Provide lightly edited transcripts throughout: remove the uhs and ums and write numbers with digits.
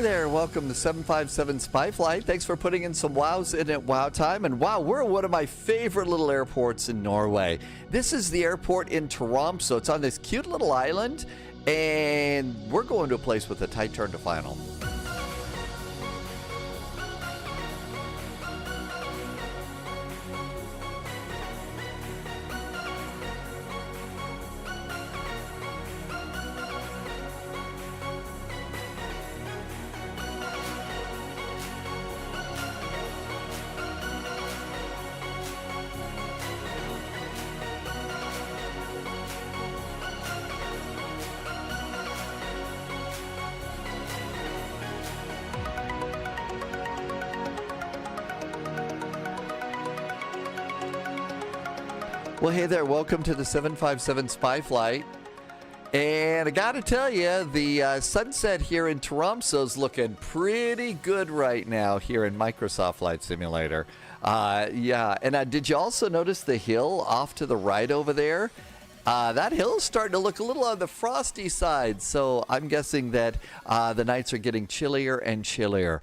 there, welcome to 757 Spy Flight. Thanks for putting in some wows in at wow time. And wow, we're at one of my favorite little airports in Norway. This is the airport in Tromsø. It's on this cute little island, and we're going to a place with a tight turn to final. Well, hey there, welcome to the 757 Spy Flight. And I gotta tell you, the sunset here in Tromsø is looking pretty good right now here in Microsoft Flight Simulator. Yeah, and did you also notice the hill off to the right over there? That hill is starting to look a little on the frosty side, so I'm guessing that the nights are getting chillier and chillier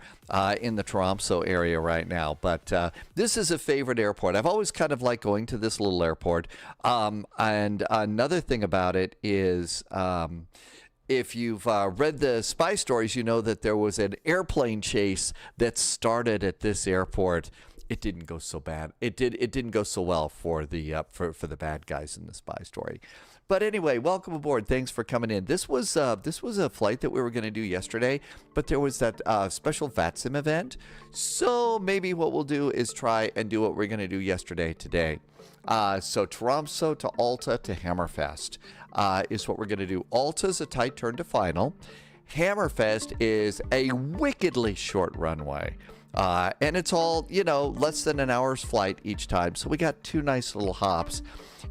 in the Tromsø area right now. But this is a favorite airport. I've always kind of liked going to this little airport. And another thing about it is if you've read the spy stories, you know that there was an airplane chase that started at this airport. It didn't go so bad. It didn't go so well for the for the bad guys in the spy story. But anyway, welcome aboard. Thanks for coming in. This was a flight that we were going to do yesterday, but there was that special VATSIM event. So maybe what we'll do is try and do what we're going to do yesterday today. So Tromsø to Alta to Hammerfest is what we're going to do. Alta's a tight turn to final. Hammerfest is a wickedly short runway. And it's all, you know, less than an hour's flight each time. So we got two nice little hops.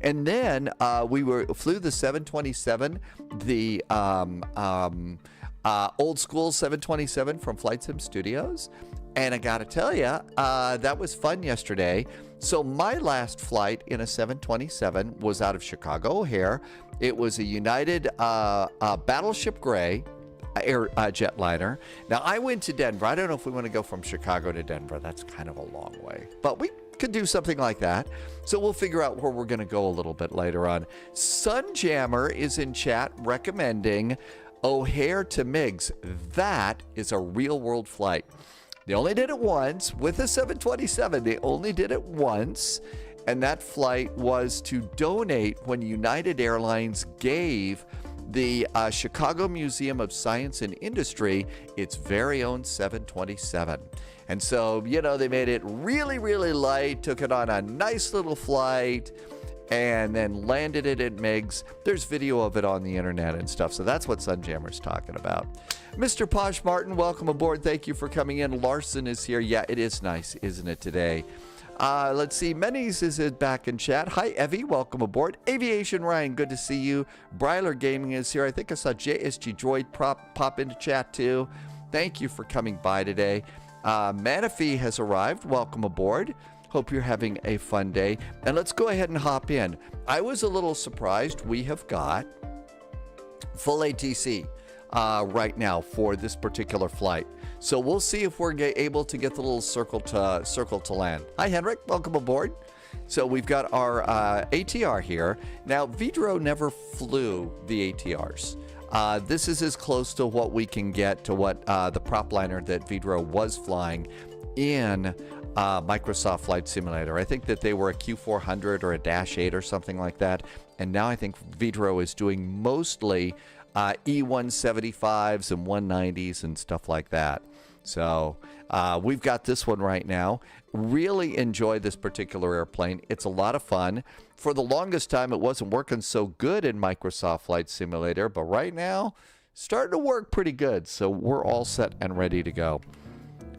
And then we flew the 727, the old school 727 from Flight Sim Studios. And I got to tell you, that was fun yesterday. So my last flight in a 727 was out of Chicago O'Hare. It was a United Battleship Gray jetliner. Now I went to Denver. I don't know if we want to go from Chicago to Denver. That's kind of a long way, but we could do something like that. So we'll figure out where we're going to go a little bit later on. Sunjammer is in chat recommending O'Hare to Meigs. That is a real world flight. They only did it once with a 727. They only did it once. And that flight was to donate when United Airlines gave the Chicago Museum of Science and Industry its very own 727. And so, you know, they made it really, really light, took it on a nice little flight, and then landed it at Meigs. There's video of it on the internet and stuff, so that's what Sunjammer's talking about. Mr. Posh Martin, welcome aboard. Thank you for coming in. Larson is here. Yeah, it is nice, isn't it, today? Let's see. Mennies is back in chat. Hi, Evie. Welcome aboard. Aviation Ryan, good to see you. Bryler Gaming is here. I think I saw JSG Droid pop into chat too. Thank you for coming by today. Manafee has arrived. Welcome aboard. Hope you're having a fun day. And let's go ahead and hop in. I was a little surprised. We have got full ATC right now for this particular flight. So we'll see if we're able to get the little circle to land. Hi, Henrik. Welcome aboard. So we've got our ATR here. Now, Wideroe never flew the ATRs. This is as close to what we can get to what the prop liner that Wideroe was flying in Microsoft Flight Simulator. I think that they were a Q400 or a Dash 8 or something like that. And now I think Wideroe is doing mostly E175s and 190s and stuff like that. So we've got this one right now. Really enjoy this particular airplane. It's a lot of fun. For the longest time, it wasn't working so good in Microsoft Flight Simulator, but right now, starting to work pretty good. So we're all set and ready to go.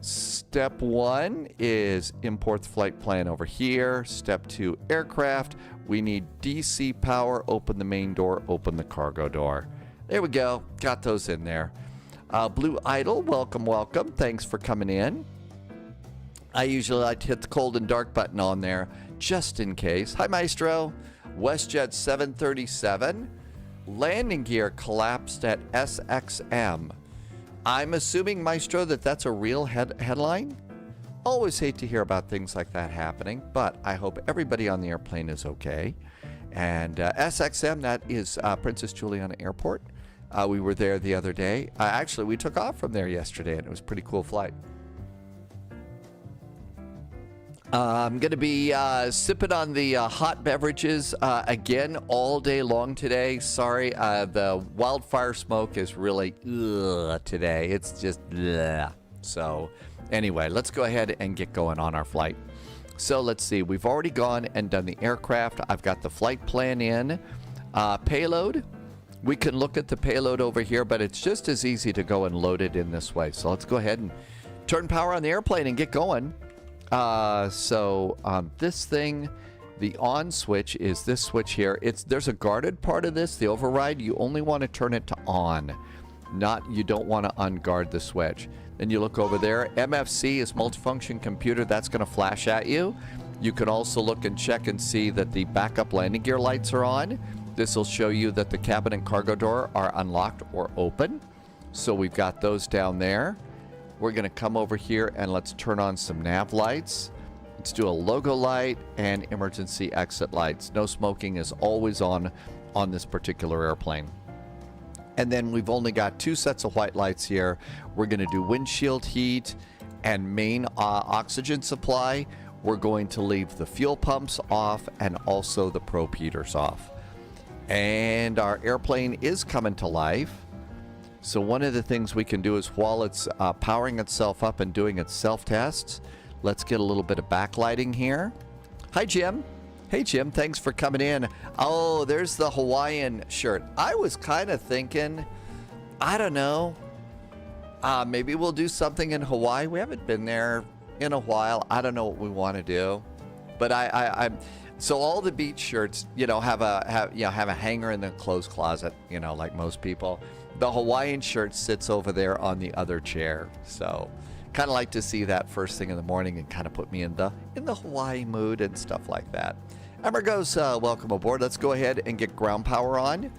Step one is import the flight plan over here. Step two, aircraft. We need DC power. Open the main door, open the cargo door. There we go. Got those in there. Blue Idol, welcome, welcome. Thanks for coming in. I usually like to hit the cold and dark button on there just in case. Hi, Maestro. WestJet 737. Landing gear collapsed at SXM. I'm assuming, Maestro, that that's a real headline. Always hate to hear about things like that happening, but I hope everybody on the airplane is okay. And SXM, that is Princess Juliana Airport. We were there the other day. Actually, we took off from there yesterday, and it was a pretty cool flight. I'm going to be sipping on the hot beverages again all day long today. Sorry, the wildfire smoke is really today. It's just so anyway, let's go ahead and get going on our flight. So let's see. We've already gone and done the aircraft. I've got the flight plan in. Payload. We can look at the payload over here, but it's just as easy to go and load it in this way. So let's go ahead and turn power on the airplane and get going. This thing, the on switch is this switch here. There's a guarded part of this, the override. You only want to turn it to on, you don't want to unguard the switch. Then you look over there. MFC is multifunction computer. That's going to flash at you. You can also look and check and see that the backup landing gear lights are on. This will show you that the cabin and cargo door are unlocked or open. So we've got those down there. We're going to come over here and let's turn on some nav lights. Let's do a logo light and emergency exit lights. No smoking is always on this particular airplane. And then we've only got 2 sets of white lights here. We're going to do windshield heat and main oxygen supply. We're going to leave the fuel pumps off and also the probe heaters off. And our airplane is coming to life. So one of the things we can do is while it's powering itself up and doing its self-tests, let's get a little bit of backlighting here. Hi, Jim. Hey, Jim. Thanks for coming in. Oh, there's the Hawaiian shirt. I was kind of thinking, I don't know, maybe we'll do something in Hawaii. We haven't been there in a while. I don't know what we want to do. But so all the beach shirts, have a hanger in the clothes closet, like most people. The Hawaiian shirt sits over there on the other chair. So kind of like to see that first thing in the morning and kind of put me in the Hawaii mood and stuff like that. Emergos, welcome aboard. Let's go ahead and get ground power on.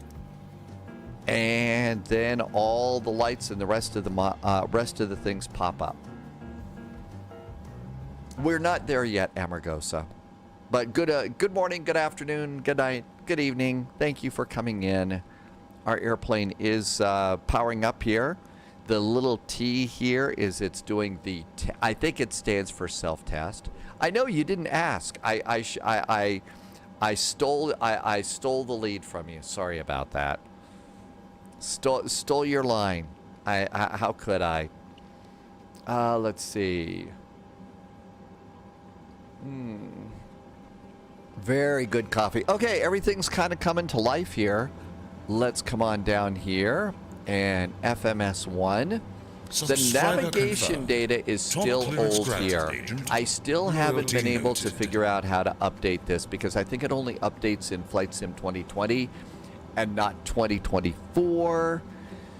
And then all the lights and the rest of the things pop up. We're not there yet, Amargosa. But good morning, good afternoon, good night, good evening. Thank you for coming in. Our airplane is powering up here. The little T here is it's doing the, I think it stands for self-test. I know you didn't ask. I stole the lead from you. Sorry about that. Stole your line. How could I? Let's see. Very good coffee. Okay, everything's kind of coming to life here. Let's come on down here and FMS1. The navigation data is still old here. I still haven't been able to figure out how to update this because I think it only updates in Flight Sim 2020 and not 2024.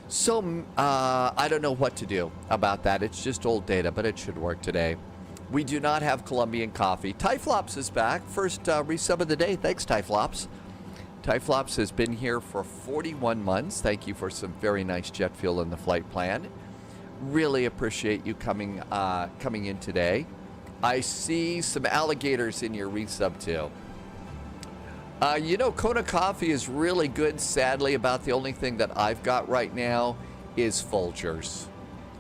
So I don't know what to do about that. It's just old data, but it should work today. We do not have Colombian coffee. Typhlops is back. First resub of the day. Thanks, Typhlops. Typhlops has been here for 41 months. Thank you for some very nice jet fuel in the flight plan. Really appreciate you coming in today. I see some alligators in your resub too. Kona Coffee is really good. Sadly, about the only thing that I've got right now is Folgers.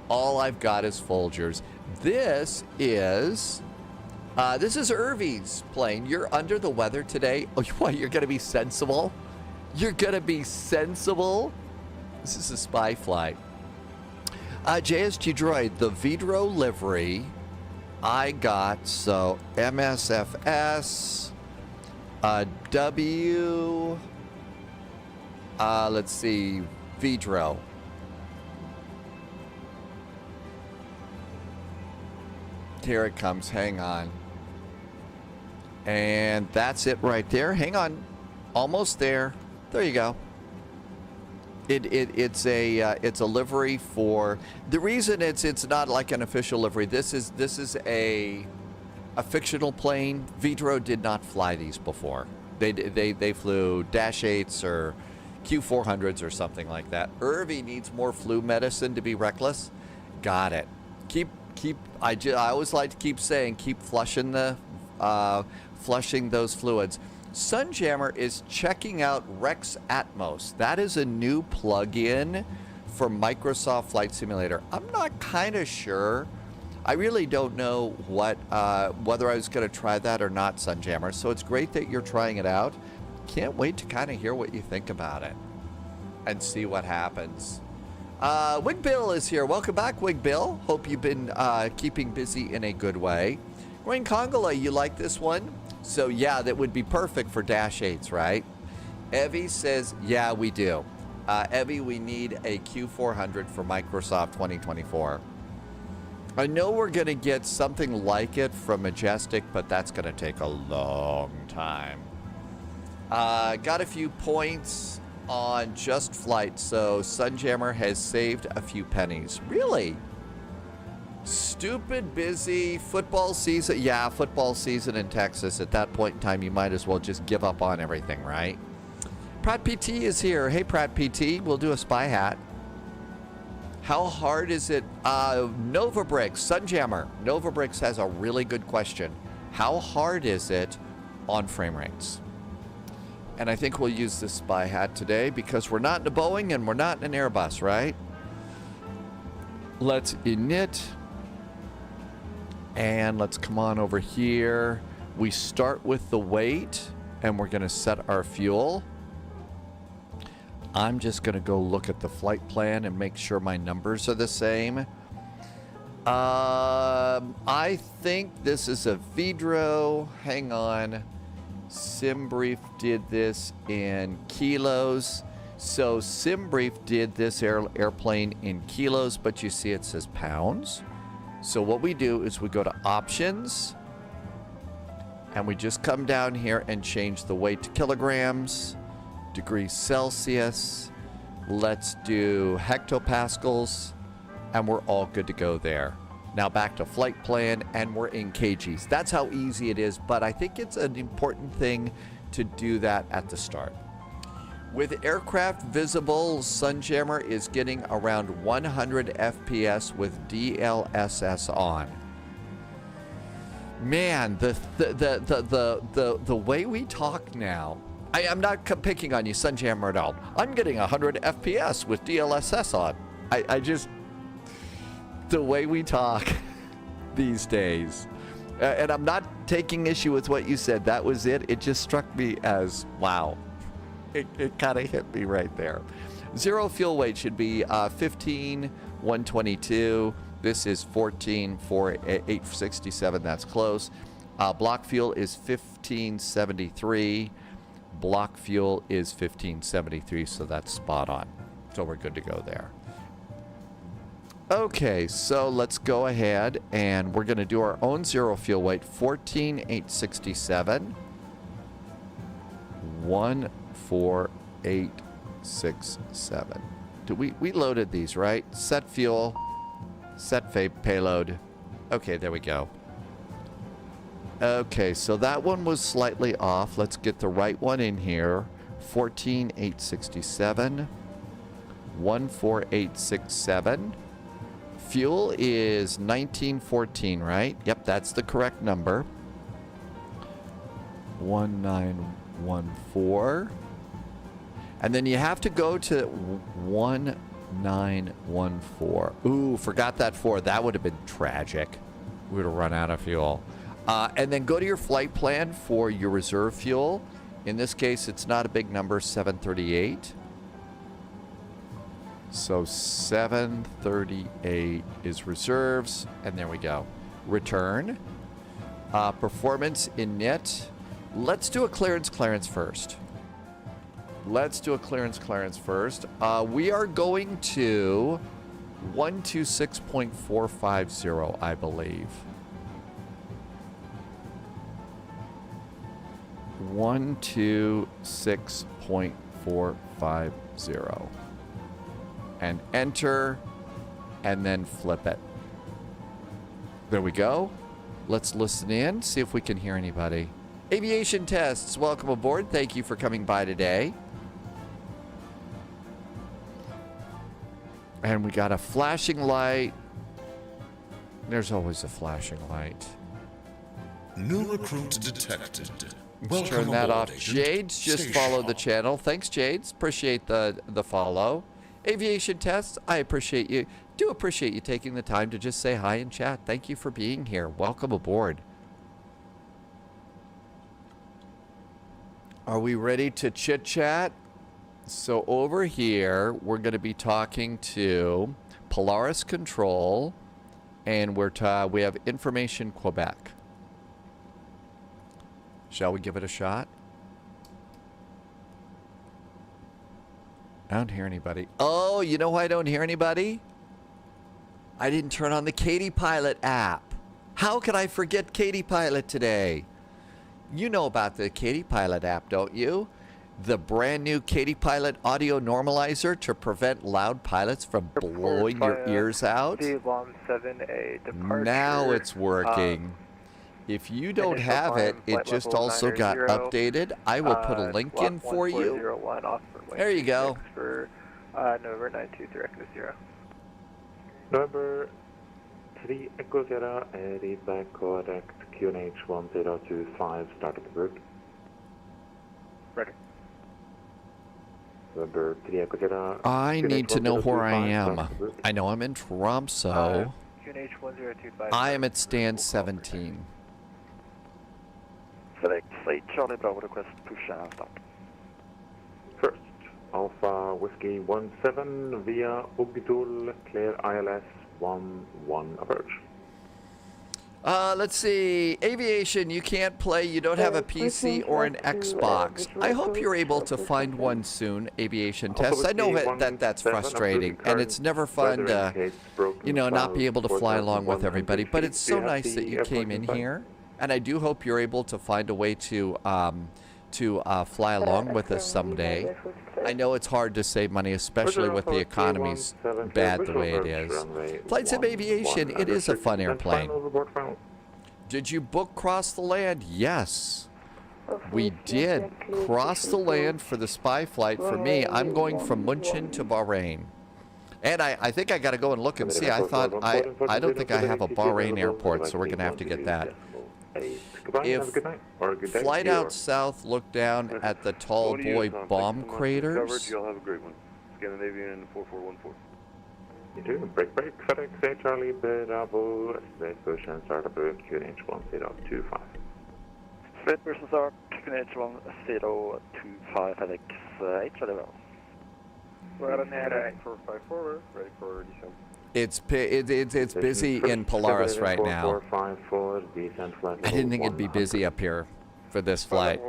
All I've got is Folgers. This is Irvy's plane. You're under the weather today. Oh, what? You're going to be sensible? You're going to be sensible? This is a spy flight. JSG Droid, the Wideroe livery I got, so MSFS, W, let's see, Wideroe. Here it comes, hang on. And that's it right there. Hang on, almost there. There you go. It's a livery for the reason it's not like an official livery. This is a fictional plane. Wideroe did not fly these before. They flew Dash 8s or Q400s or something like that. Irvy needs more flu medicine to be reckless. Got it. I always like to keep saying, keep flushing flushing those fluids. Sunjammer is checking out Rex Atmos. That is a new plugin for Microsoft Flight Simulator. I'm not kind of sure. I really don't know whether I was going to try that or not, Sunjammer. So it's great that you're trying it out. Can't wait to kind of hear what you think about it and see what happens. Wig Bill is here. Welcome back, Wig Bill. Hope you've been keeping busy in a good way. Wayne Congola, you like this one? So yeah, that would be perfect for Dash 8s, right? Evie says, yeah, we do. Evie, we need a Q400 for Microsoft 2024. I know we're going to get something like it from Majestic, but that's going to take a long time. Got a few points on Just Flight, so Sunjammer has saved a few pennies. Really? Stupid busy football season. Yeah, football season in Texas. At that point in time, you might as well just give up on everything, right? Pratt PT is here. Hey, Pratt PT. We'll do a spy hat. How hard is it? Novabricks, Sunjammer. Novabricks has a really good question. How hard is it on frame rates? And I think we'll use this spy hat today because we're not in a Boeing and we're not in an Airbus, right? Let's init. And let's come on over here. We start with the weight and we're going to set our fuel. I'm just going to go look at the flight plan and make sure my numbers are the same. I think this is a Wideroe. Hang on. SimBrief did this in kilos. So SimBrief did this airplane in kilos, but you see it says pounds. So what we do is we go to options and we just come down here and change the weight to kilograms, degrees Celsius. Let's do hectopascals and we're all good to go there. Now back to flight plan and we're in kgs. That's how easy it is, but I think it's an important thing to do that at the start. With aircraft visible, Sunjammer is getting around 100 FPS with DLSS on. Man, the way we talk now, I'm not picking on you, Sunjammer, at all. I'm getting 100 FPS with DLSS on. I just, the way we talk these days, and I'm not taking issue with what you said. That was it. It just struck me as, wow. It kind of hit me right there. Zero fuel weight should be 15,122. This is 14,867. That's close. Block fuel is 1573. Block fuel is 1573, so that's spot on. So we're good to go there. Okay, so let's go ahead and we're going to do our own zero fuel weight. 14,867. 14867. We loaded these, right? Set fuel, set payload. Okay, there we go. Okay, so that one was slightly off. Let's get the right one in here. 14867. 14867. Fuel is 1914, right? Yep, that's the correct number. 1914. And then you have to go to 1914. Ooh, forgot that 4. That would have been tragic. We would have run out of fuel. And then go to your flight plan for your reserve fuel. In this case, it's not a big number, 738. So 738 is reserves. And there we go. Return. Performance init. Let's do a clearance first. Let's do a clearance first. We are going to 126.450, I believe. 126.450. And enter, and then flip it. There we go. Let's listen in, see if we can hear anybody. Aviation Tests, welcome aboard. Thank you for coming by today. And we got a flashing light. There's always a flashing light. New recruit detected. Let's turn that off. Jades just followed the channel. Thanks, Jades. Appreciate the follow. Aviation Tests, I appreciate you. Do appreciate you taking the time to just say hi and chat. Thank you for being here. Welcome aboard. Are we ready to chit chat? So over here, we're going to be talking to Polaris Control, and we have Information Quebec. Shall we give it a shot? I don't hear anybody. Oh, you know why I don't hear anybody? I didn't turn on the Katie Pilot app. How could I forget Katie Pilot today? You know about the Katie Pilot app, don't you? The brand new Katie Pilot audio normalizer to prevent loud pilots from blowing your ears out. Now it's working. If you don't have it, it just also got updated. I will put a link in for you. There you go. November 923 Echo 0. November 3 Echo 0, read back correct QNH 1025, starting the route. Ready. November 3 Echo 0. I need to know where I am. I know I'm in Tromsø. QNH 1025. I am at stand 17. Select Flight Charlie Bravo request push and stop. First, Alpha Whiskey 17 via Ugdul, clear ILS 11 approach. Let's see. Aviation, you can't play. You don't have a PC or an Xbox. I hope you're able to find one soon, Aviation Tests. I know that's frustrating, and it's never fun to, you know, not be able to fly along with everybody. But it's so nice that you came in here, and I do hope you're able to find a way to fly along with us someday. I know it's hard to save money, especially with the economy's bad the way it is. Flight Sim Aviation, it is a fun airplane. Did you book Cross the Land? Yes. We did. Cross the Land for the spy flight. For me, I'm going from München to Bahrain. And I think I got to go and look and see. I don't think I have a Bahrain airport, so we're going to have to get that. If flight out south, look down at the tall boy bomb craters. You'll have a great one. Scandinavian 4414. You do. Break, FedEx, say Charlie, Bravo, straight push and start approach, QNH 1025. Straight push and start, QNH 1025, FedEx, Charlie Bravo. We're at an air 454, ready for descent. It's busy in Polaris right now. I didn't think it'd be busy up here for this flight,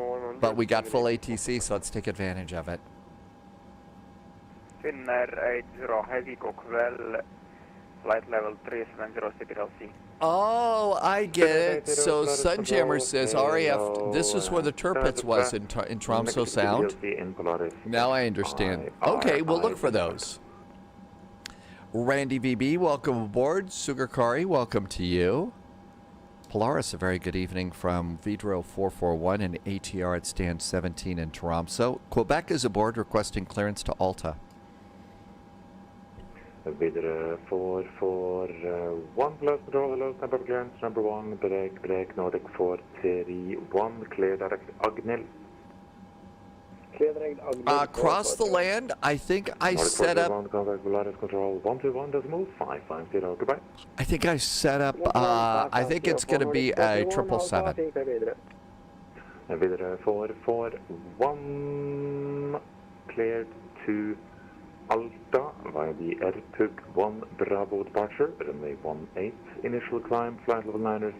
but we got full ATC, so let's take advantage of it. Finnair 80 heavy Coquel, flight level 370 City LC. Oh, I get it. So Sunjammer says RAF, this is where the Turpitz was in Tromsø Sound. Now I understand. Okay, we'll look for those. Randy VB, welcome aboard. Sugarkari, welcome to you. Polaris, a very good evening from Wideroe 441 and ATR at stand 17 in Tromsø. Quebec is aboard requesting clearance to Alta. Wideroe 441 plus control, hello, temper clearance number 1, break, Nordic 431, clear direct Agnel. Cross the land, I think I set up. I think I set up. I think it's going to be a 777. Wideroe 441 cleared to Alta via the Ertug 1 Bravo departure, runway 18, initial climb, flight level 90,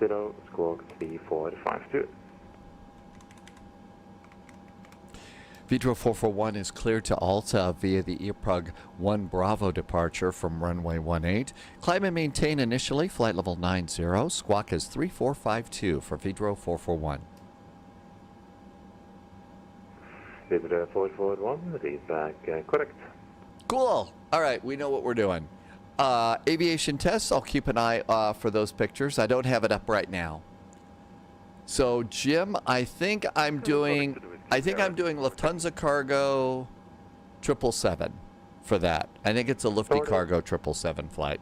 squawk 3452. Wideroe 441 is cleared to Alta via the Ertug 1 Bravo departure from runway 18. Climb and maintain initially, flight level 90. Squawk is 3452 for Wideroe 441. Wideroe 441, read back correct. Cool. All right, we know what we're doing. Aviation tests, I'll keep an eye for those pictures. I don't have it up right now. So, Jim, I think I'm doing Lufthansa Cargo 777. for that. I think it's a Lufty Cargo 777 flight.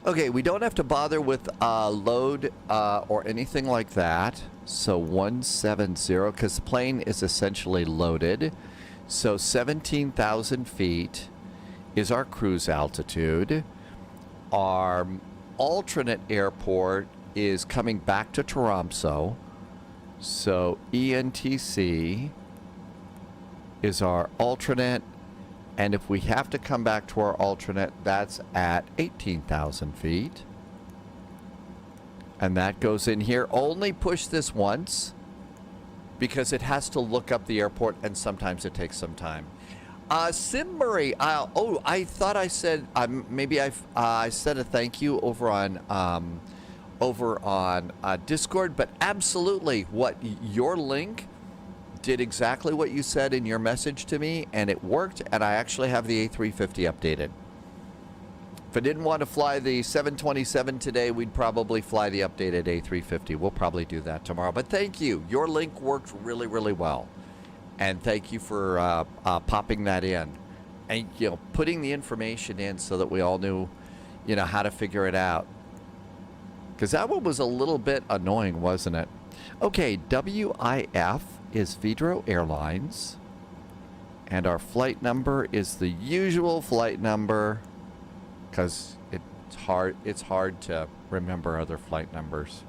Okay, we don't have to bother with load or anything like that. So 170, because the plane is essentially loaded. So 17,000 feet is our cruise altitude. Our alternate airport is coming back to Tromsø. So ENTC is our alternate. And if we have to come back to our alternate, that's at 18,000 feet. And that goes in here. Only push this once because it has to look up the airport, and sometimes it takes some time. Simbury, I thought I said, maybe I said a thank you over on Discord, but absolutely, your link did exactly what you said in your message to me, and it worked, and I actually have the A350 updated. If I didn't want to fly the 727 today, we'd probably fly the updated A350. We'll probably do that tomorrow. But thank you. Your link worked really, really well. And thank you for popping that in. And, putting the information in so that we all knew, how to figure it out. Because that one was a little bit annoying, wasn't it? Okay, WIF is Wideroe Airlines. And our flight number is the usual flight number. Because it's hard to remember other flight numbers.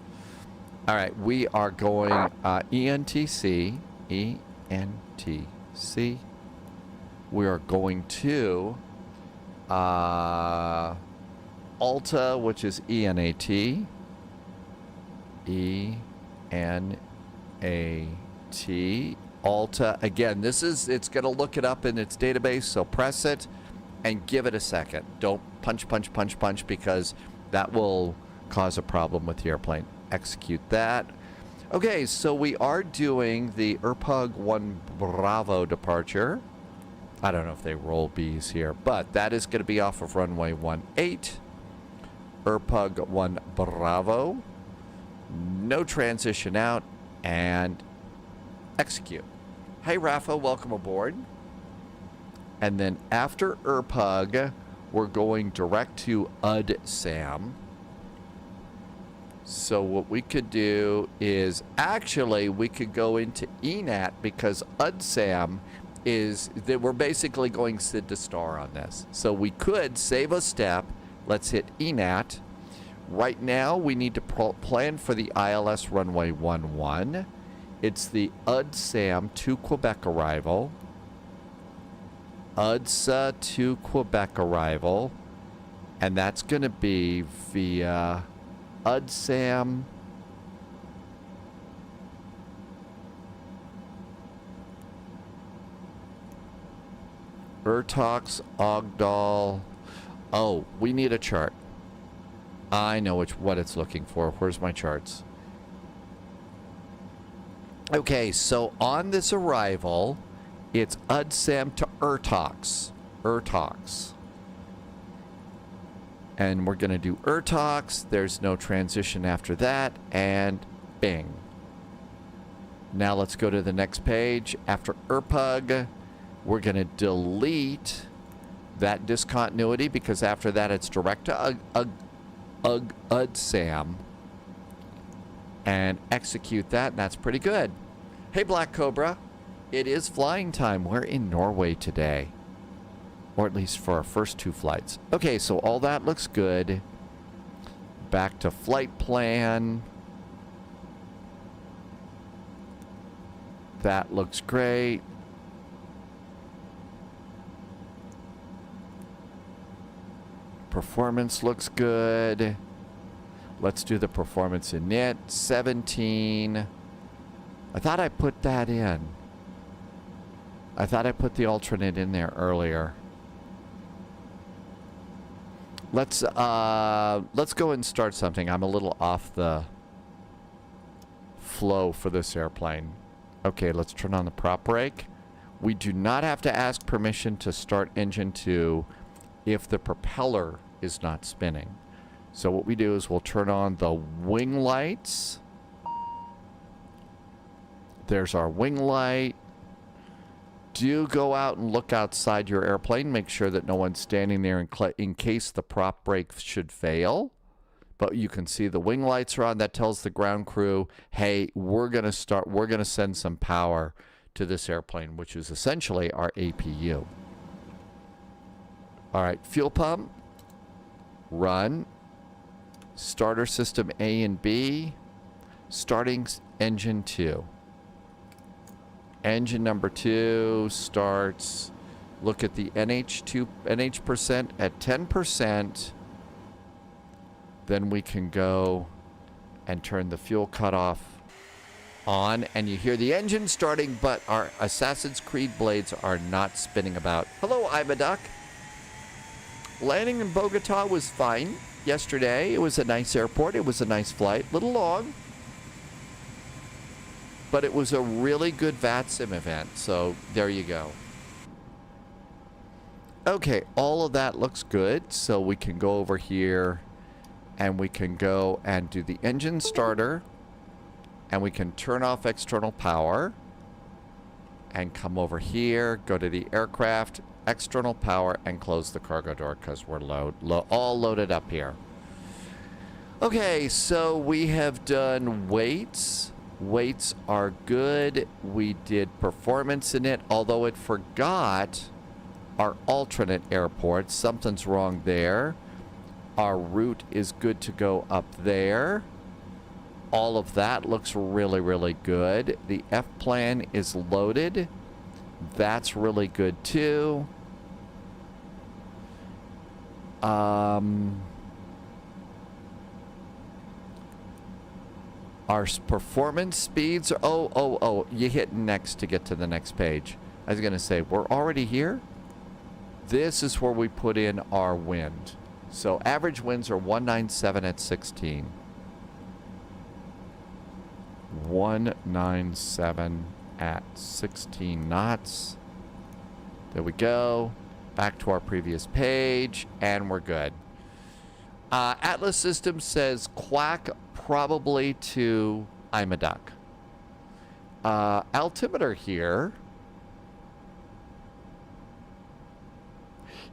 All right, we are going ENTC. ENTC. We are going to Alta, which is ENAT. ENAT. Alta. Again, it's going to look it up in its database, so press it and give it a second. Don't punch, because that will cause a problem with the airplane. Execute that. Okay, so we are doing the ERPUG 1 Bravo departure. I don't know if they roll Bs here, but that is going to be off of runway 18. ERPUG 1 Bravo. No transition out, and execute. Hey, Rafa, welcome aboard. And then after ERPUG, we're going direct to UDSAM. So what we could do is, actually, we could go into ENAT, because UDSAM is, that we're basically going SID to star on this. So we could save a step. Let's hit ENAT. Right now, we need to plan for the ILS runway 11. It's the UDSAM to Quebec arrival. UDSA to Quebec arrival. And that's going to be via UDSAM. Urtox, Ogdal. Oh, we need a chart. I know what it's looking for. Where's my charts? Okay, so on this arrival, it's UDSAM to Urtox. Urtox. And we're going to do Urtox. There's no transition after that. And bing. Now let's go to the next page. After ERPUG, we're going to delete that discontinuity, because after that it's direct to UDSAM. And execute that, and that's pretty good. Hey, Black Cobra. It is flying time. We're in Norway today. Or at least for our first two flights. Okay, so all that looks good. Back to flight plan. That looks great. Performance looks good. Let's do the performance init. 17. I thought I put that in. I thought I put the alternate in there earlier. Let's go and start something. I'm a little off the flow for this airplane. Okay, let's turn on the prop brake. We do not have to ask permission to start engine 2 if the propeller is not spinning. So what we do is we'll turn on the wing lights. There's our wing light. do go out and look outside your airplane. Make sure that no one's standing there in case the prop brake should fail. But you can see the wing lights are on. That tells the ground crew, hey, we're going to send some power to this airplane, which is essentially our APU. All right, fuel pump, run, starter system A and B, starting engine 2. Engine number 2 starts. Look at the NH percent at 10%. Then we can go and turn the fuel cutoff on, and you hear the engine starting, but our Assassin's Creed blades are not spinning about. Hello, I'm a duck. Landing in Bogota was fine yesterday. It was a nice airport. It was a nice flight. A little long, but it was a really good VATSIM event, so there you go. Okay, all of that looks good, so we can go over here and we can go and do the engine starter, and we can turn off external power and come over here, go to the aircraft, external power, and close the cargo door because we're all loaded up here. Okay, so we have done weights. Weights are good. We did performance in it, although it forgot our alternate airport. Something's wrong there. Our route is good to go up there. All of that looks really, really good. The F plan is loaded. That's really good too. Our performance speeds are, oh, you hit next to get to the next page. I was gonna say, we're already here. This is where we put in our wind. So average winds are 197 at 16. 197 at 16 knots. There we go. Back to our previous page, and we're good. Atlas Systems says quack probably to I'm a duck. Altimeter here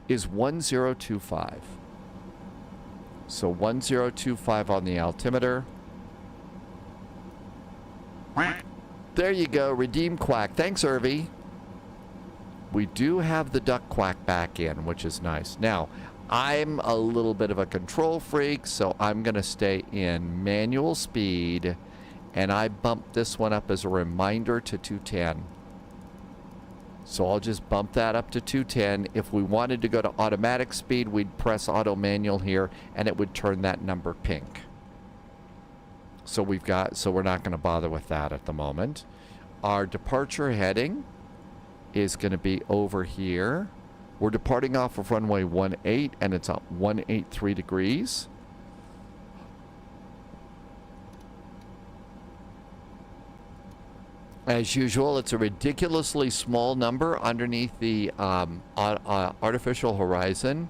is 1025. So 1025 on the altimeter. There you go, redeem quack. Thanks, Irvy. We do have the duck quack back in, which is nice. Now, I'm a little bit of a control freak, so I'm going to stay in manual speed, and I bumped this one up as a reminder to 210. So I'll just bump that up to 210. If we wanted to go to automatic speed, we'd press auto manual here, and it would turn that number pink. So we're not going to bother with that at the moment. Our departure heading is going to be over here. We're departing off of runway 18, and it's at 183 degrees. As usual, it's a ridiculously small number underneath the artificial horizon.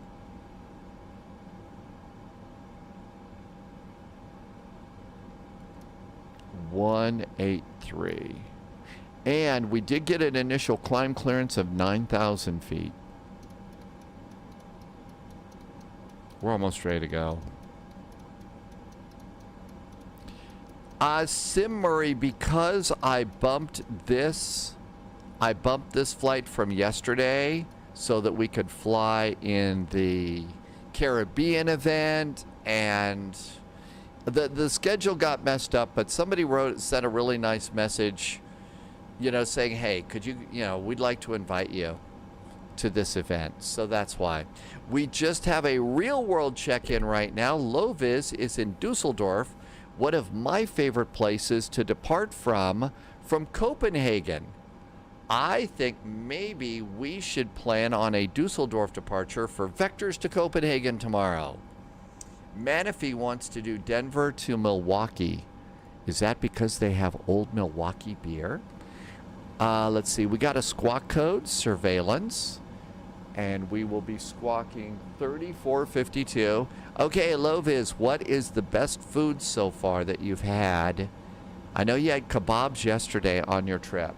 $183. And we did get an initial climb clearance of 9,000 feet. We're almost ready to go. Sim Murray, because I bumped this flight from yesterday so that we could fly in the Caribbean event, and the schedule got messed up, but somebody sent a really nice message, saying, hey, could you, we'd like to invite you to this event. So that's why. We just have a real world check-in right now. Lovis is in Dusseldorf, one of my favorite places to depart from Copenhagen. I think maybe we should plan on a Dusseldorf departure for Vectors to Copenhagen tomorrow. Manifee wants to do Denver to Milwaukee. Is that because they have old Milwaukee beer? Let's see. We got a squawk code, surveillance. And we will be squawking 3452. Okay, Loviz, what is the best food so far that you've had? I know you had kebabs yesterday on your trip.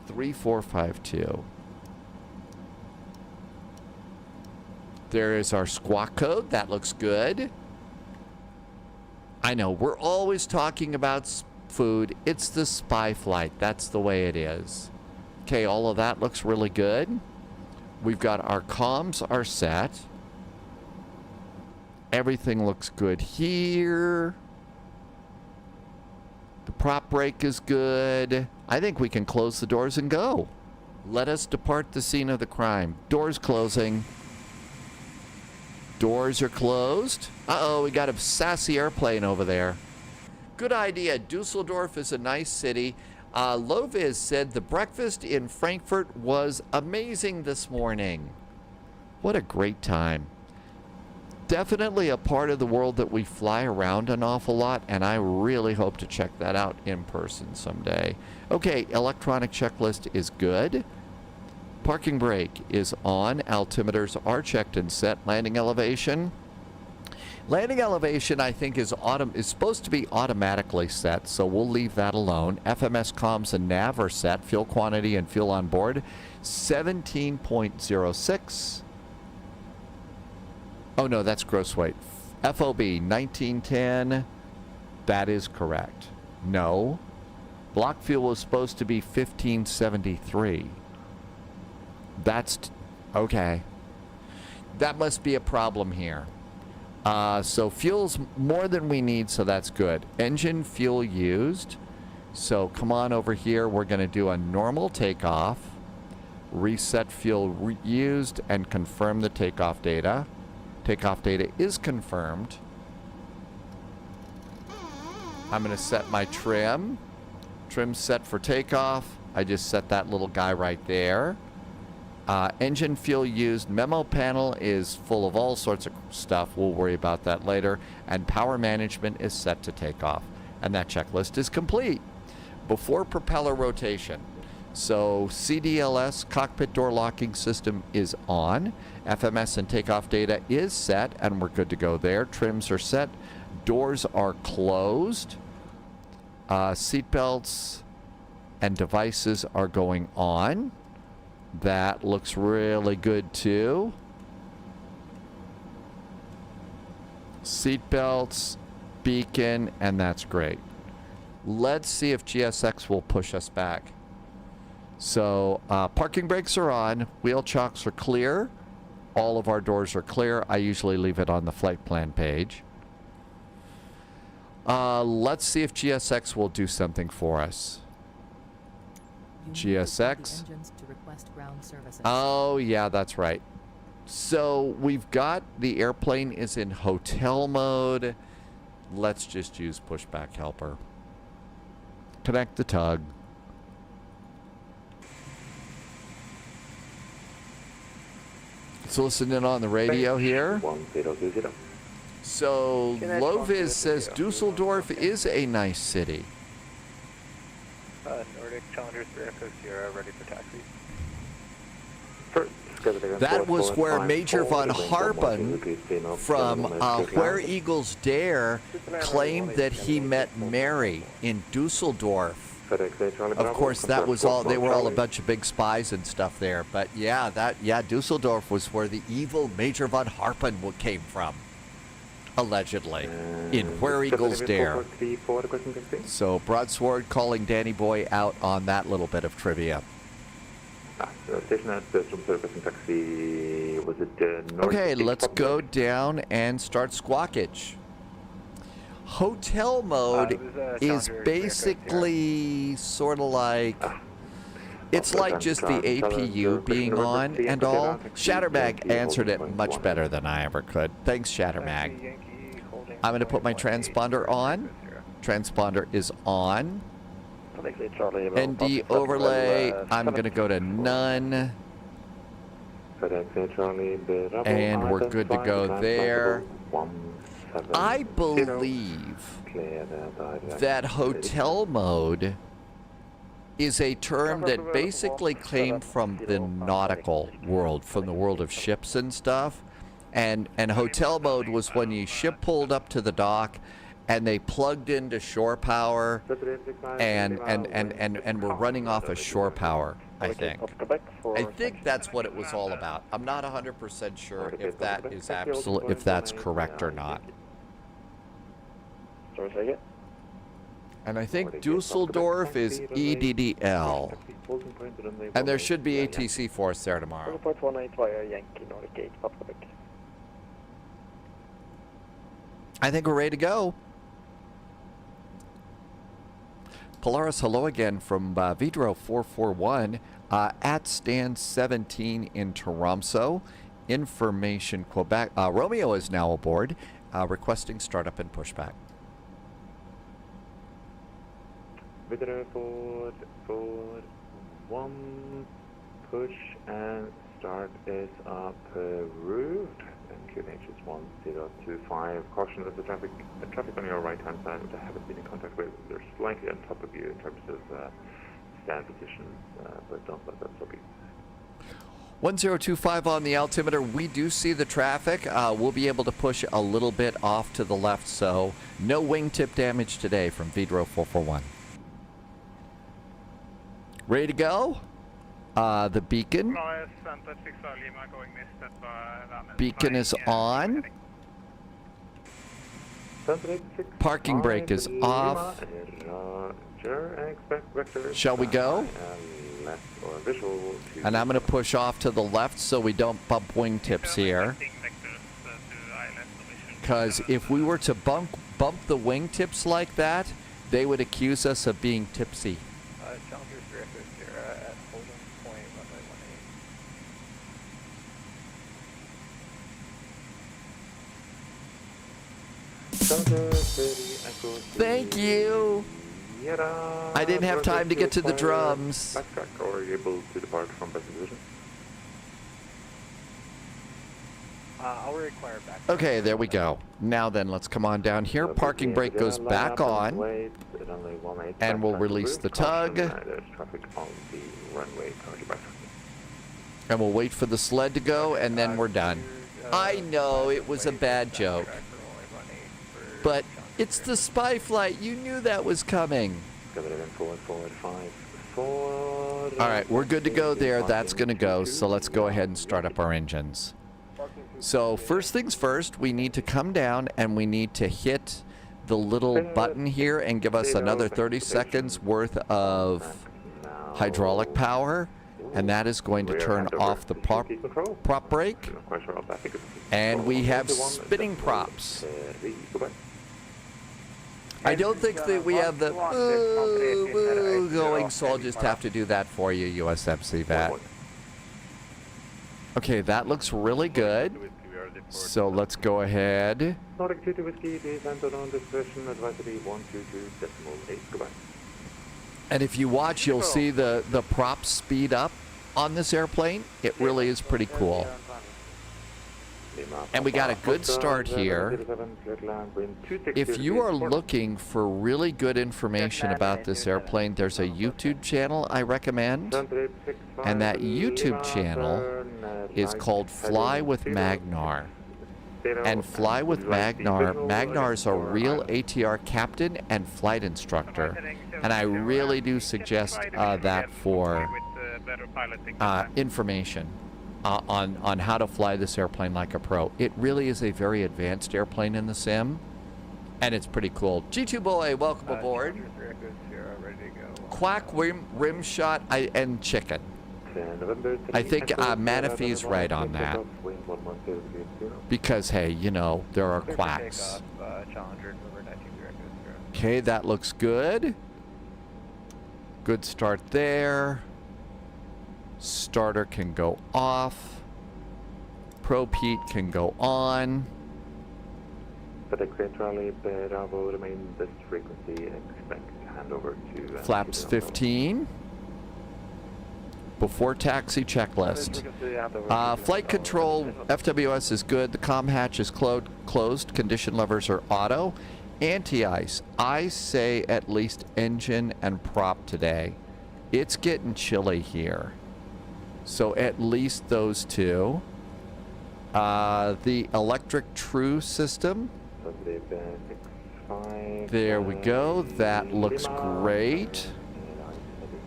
3452. There is our squawk code. That looks good. I know, we're always talking about food. It's the spy flight. That's the way it is. Okay, all of that looks really good. We've got our comms are set. Everything looks good here. The prop brake is good. I think we can close the doors and go. Let us depart the scene of the crime. Doors closing. Doors are closed. Uh-oh, we got a sassy airplane over there. Good idea. Dusseldorf is a nice city. Loviz said the breakfast in Frankfurt was amazing this morning. What a great time. Definitely a part of the world that we fly around an awful lot, and I really hope to check that out in person someday. Okay, electronic checklist is good. Parking brake is on. Altimeters are checked and set. Landing elevation. Landing elevation, I think, is supposed to be automatically set, so we'll leave that alone. FMS comms and nav are set. Fuel quantity and fuel on board, 17.06. Oh, no, that's gross weight. FOB, 1910. That is correct. No. Block fuel was supposed to be 1573. That's... okay. That must be a problem here. So fuel's more than we need, so that's good. Engine fuel used. So come on over here. We're going to do a normal takeoff. Reset fuel used and confirm the takeoff data. Takeoff data is confirmed. I'm going to set my trim. Trim set for takeoff. I just set that little guy right there. Engine fuel used. Memo panel is full of all sorts of stuff. We'll worry about that later. And power management is set to take off. And that checklist is complete. Before propeller rotation. So CDLS, cockpit door locking system, is on. FMS and takeoff data is set, and we're good to go there. Trims are set. Doors are closed. Seatbelts and devices are going on. That looks really good too. Seatbelts, beacon, and that's great. Let's see if GSX will push us back. So parking brakes are on. Wheel chocks are clear. All of our doors are clear. I usually leave it on the flight plan page. Let's see if GSX will do something for us. GSX. Oh, yeah, that's right. So we've got the airplane is in hotel mode. Let's just use pushback helper. Connect the tug. Let's listen in on the radio here. 1020. So Loviz says Dusseldorf is a nice city. Nordic Challenger 3 Echo Sierra, ready for taxi. That was where Major von Harpen from Where Eagles Dare claimed that he met Mary in Dusseldorf. Of course, that was all. They were all a bunch of big spies and stuff there. But yeah, Dusseldorf was where the evil Major von Harpen came from, allegedly, in Where Eagles Dare. So Broadsword calling Danny Boy out on that little bit of trivia. Okay, let's go down and start squawkage. Hotel mode is basically sort of like, it's like just the APU being on and all. Shatterbag answered it much better than I ever could. Thanks, Shatterbag. I'm going to put my transponder on. Transponder is on. ND overlay, I'm going to go to none. And we're good to go there. I believe that hotel mode is a term that basically came from the nautical world, from the world of ships and stuff. And hotel mode was when your ship pulled up to the dock and they plugged into shore power, and we're running off of shore power, I think. I think that's what it was all about. I'm not 100% sure if that is if that's correct or not. And I think Dusseldorf is EDDL. And there should be ATC for us there tomorrow. I think we're ready to go. Polaris, hello again from Wideroe 441 at stand 17 in Tromsø. Information Quebec. Romeo is now aboard, requesting startup and pushback. Wideroe forward 1, push and start is approved. QNH is 1025. Caution that the traffic on your right hand side, which I haven't been in contact with, they're slightly on top of you in terms of stand positions, but don't let that stop you. 1025 on the altimeter. We do see the traffic. We'll be able to push a little bit off to the left, so no wingtip damage today from Wideroe 441. Ready to go? The beacon. Beacon is on. Parking brake is off. Shall we go? And I'm going to push off to the left so we don't bump wingtips here. Because if we were to bump the wingtips like that, they would accuse us of being tipsy. Thank you. I didn't have time to get to the drums. Backtrack, or are you able to depart from best position? I'll require back. Okay, there we go. Now then, let's come on down here. Parking brake goes back on, and we'll release the tug. There's traffic on the runway. And we'll wait for the sled to go, and then we're done. I know it was a bad joke, but it's the spy flight. You knew that was coming. All right, we're good to go there. That's going to go, so let's go ahead and start up our engines. So first things first, we need to come down and we need to hit the little button here and give us another 30 seconds worth of hydraulic power. And that is going to turn off the prop brake. And we have spinning props. I don't think that we have the going, so I'll just have to do that for you, USMC Vat. Okay, that looks really good. So let's go ahead. And if you watch, you'll see the props speed up on this airplane. It really is pretty cool. And we got a good start here. If you are looking for really good information about this airplane, there's a YouTube channel I recommend. And that YouTube channel is called Fly with Magnar. And Fly with Magnar. Magnar is a real ATR captain and flight instructor. And I really do suggest that for information on how to fly this airplane like a pro. It really is a very advanced airplane in the sim, and it's pretty cool. G2 Boy, welcome aboard. Quack, rim shot, and chicken. I think Manafee's right on that. Because, hey, you know, there are quacks. Okay, that looks good. Good start there. Starter can go off. Probe heat can go on. Bravo, remain this frequency, expect handover to Flaps 15. Before taxi checklist. Flight control, FWS is good. The comm hatch is closed. Condition levers are auto. Anti-ice. I say at least engine and prop today. It's getting chilly here. So at least those two. The electric true system There we go. That looks great.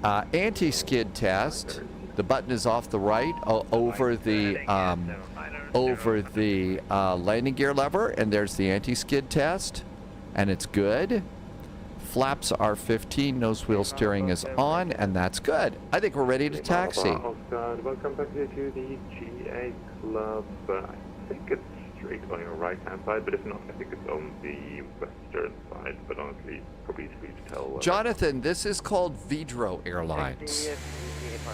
Anti-skid test. The button is off the right over the landing gear lever, and there's the anti-skid test, and it's good. Flaps are 15, nose wheel steering is on, and that's good. I think we're ready to taxi. Welcome back to the GA Club. I think it's straight on your right-hand side, but if not, I think it's on the western side, but honestly, probably easy to tell. Jonathan, this is called Wideroe Airlines.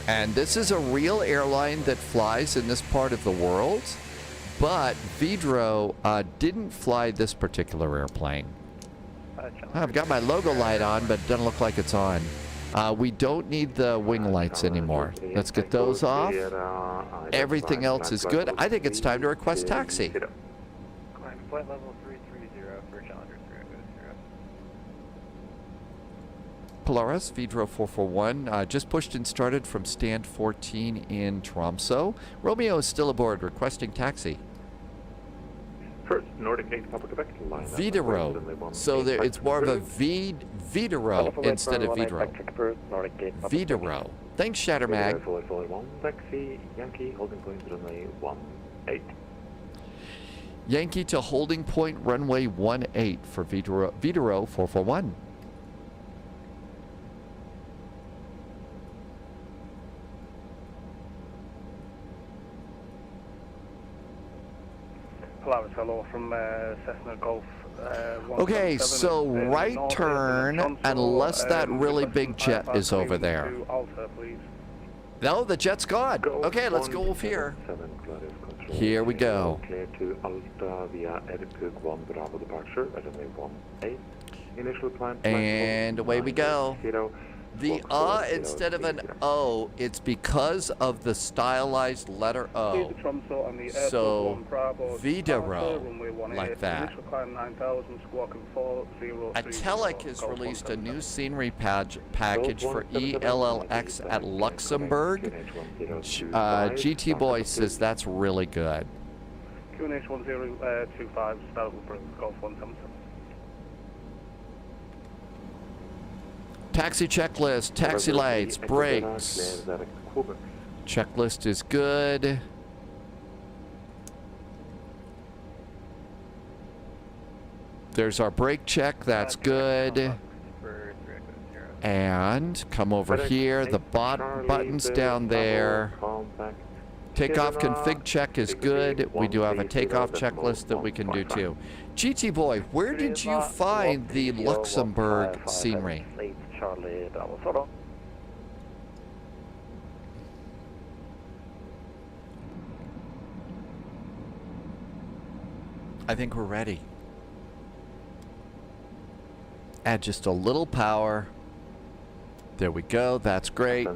And this is a real airline that flies in this part of the world, but Wideroe didn't fly this particular airplane. I've got my logo light on, but it doesn't look like it's on. We don't need the wing lights anymore. Let's get those off. Everything else is good. I think it's time to request taxi. Climb flight level 330 for Challenger 300. Polaris, Wideroe 441, just pushed and started from stand 14 in Tromsø. Romeo is still aboard, requesting taxi. First, Nordic 8 Papa Quebec. Wideroe. So there, it's more of a Wideroe instead of Wideroe. Wideroe. Thanks, Shattermag. Taxi, Yankee, holding point runway 18. Yankee to holding point runway 18 for Wideroe 441. Hello from Cessna Golf. Okay, so right turn, unless that really big jet is over there. Alta, please. No, the jet's gone. Okay, let's go over here. Here we go. Clear to Alta via Erpug 1 Bravo departure, runway 18. Initial climb. And away we go. The instead of an O, it's because of the stylized letter O. So, Wideroe, like that. Atelec has released a new scenery package for ELLX at Luxembourg. GT Boy says that's really good. QNH 1025, Golf 177. Taxi checklist, taxi lights, brakes. Checklist is good. There's our brake check, that's good. And come over here, the buttons down there. Takeoff config check is good. We do have a takeoff checklist that we can do too. GT Boy, where did you find the Luxembourg scenery? Charlie Bravo Solo. I think we're ready. Add just a little power. There we go, that's great.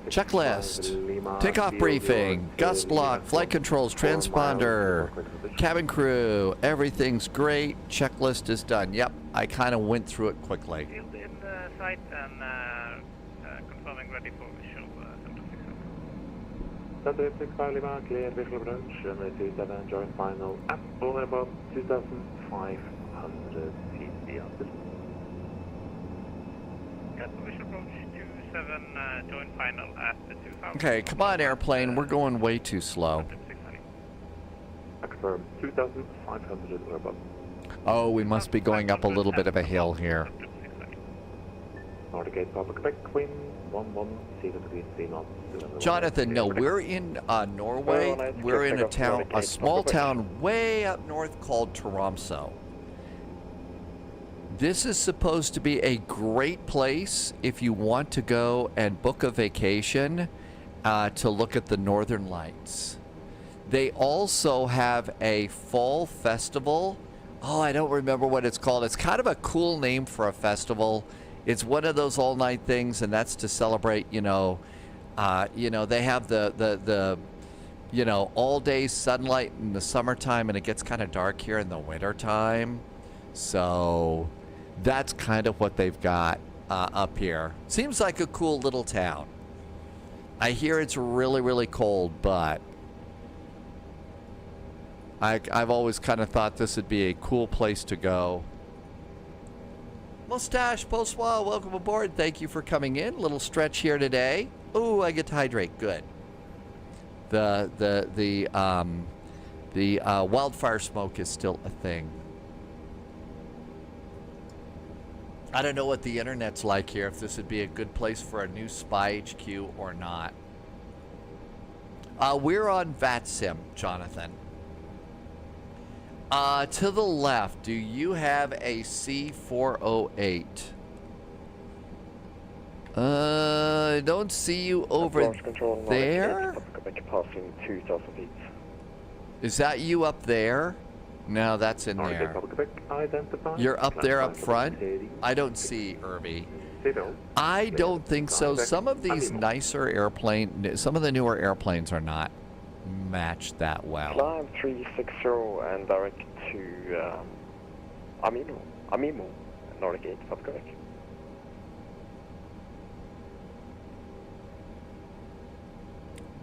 Checklist. Takeoff briefing. Gust lock, flight controls, transponder, cabin crew. Everything's great. Checklist is done. Yep, I kind of went through it quickly. Site and confirming ready for visual Center 65 Lima, clear visual approach, runway 27, join final at or above 2,500 feet beyond this. Got the visual approach 27, join final at the 2,000. Okay, come on airplane, we're going way too slow. I confirm 2,500 or above. Oh, we must be going up a little bit of a hill here. Nordic 8 Papa Quebec, Queen 11, 0 degrees 3 knots. Jonathan, no, we're in Norway. We're in a small town way up north called Tromsø. This is supposed to be a great place if you want to go and book a vacation to look at the Northern Lights. They also have a fall festival. Oh, I don't remember what it's called. It's kind of a cool name for a festival. It's one of those all-night things, and that's to celebrate, they have the all-day sunlight in the summertime, and it gets kind of dark here in the wintertime. So that's kind of what they've got up here. Seems like a cool little town. I hear it's really, really cold, but I've always kind of thought this would be a cool place to go. Mustache, bonsoir, welcome aboard. Thank you for coming in. Little stretch here today. Ooh, I get to hydrate. Good. The wildfire smoke is still a thing. I don't know what the internet's like here, if this would be a good place for a new Spy HQ or not. We're on VATSIM, Jonathan. To the left, do you have a C408? I don't see you over there. Passing 2,000 feet. Is that you up there? No, that's in there. You're up there up front? I don't see Irby. I don't think so. Some of these nicer airplanes, some of the newer airplanes are not matched that well. Climb 360 and direct to Amimo, Nordic 8, that's correct.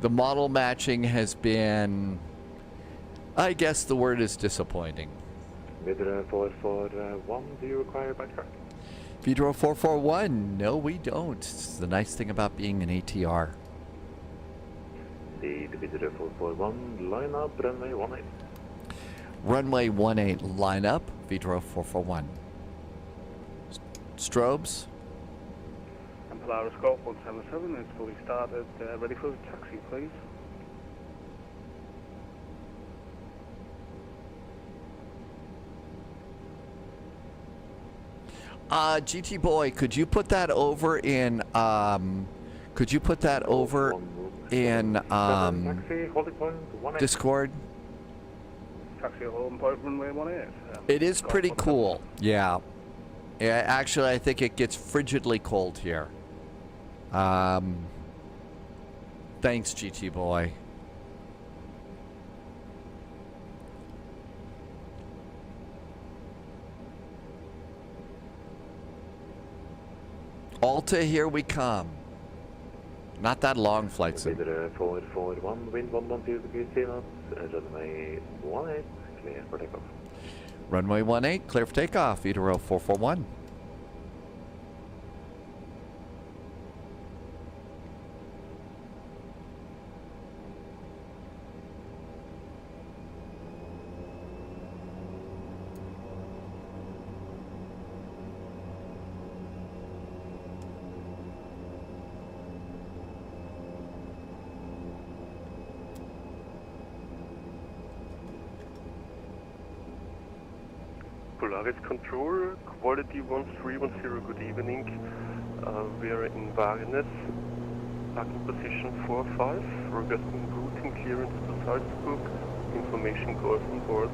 The model matching has been, I guess the word is disappointing. Wideroe 441, do you require backtrack? Wideroe 441, no we don't. It's the nice thing about being an ATR. The Wideroe 441, line up, runway 18. Runway 18, line up, Wideroe 441. Strobes? And Polaris Golf 177 is fully started, ready for the taxi, please. GT Boy, could you put that over in, Discord? Taxi holding point runway 18. It is pretty cool. Yeah. Yeah, actually, I think it gets frigidly cold here. Thanks, GT Boy. Alta, here we come. Not that long flight sim. Wideroe 441, wind 112 degrees knots, runway 18, clear for takeoff. Runway 18, clear for takeoff. Wideroe 441. Polaris Control, Quality 1310, good evening. We are in Varenes, parking position 45, requesting route and clearance to Salzburg, information calls on board.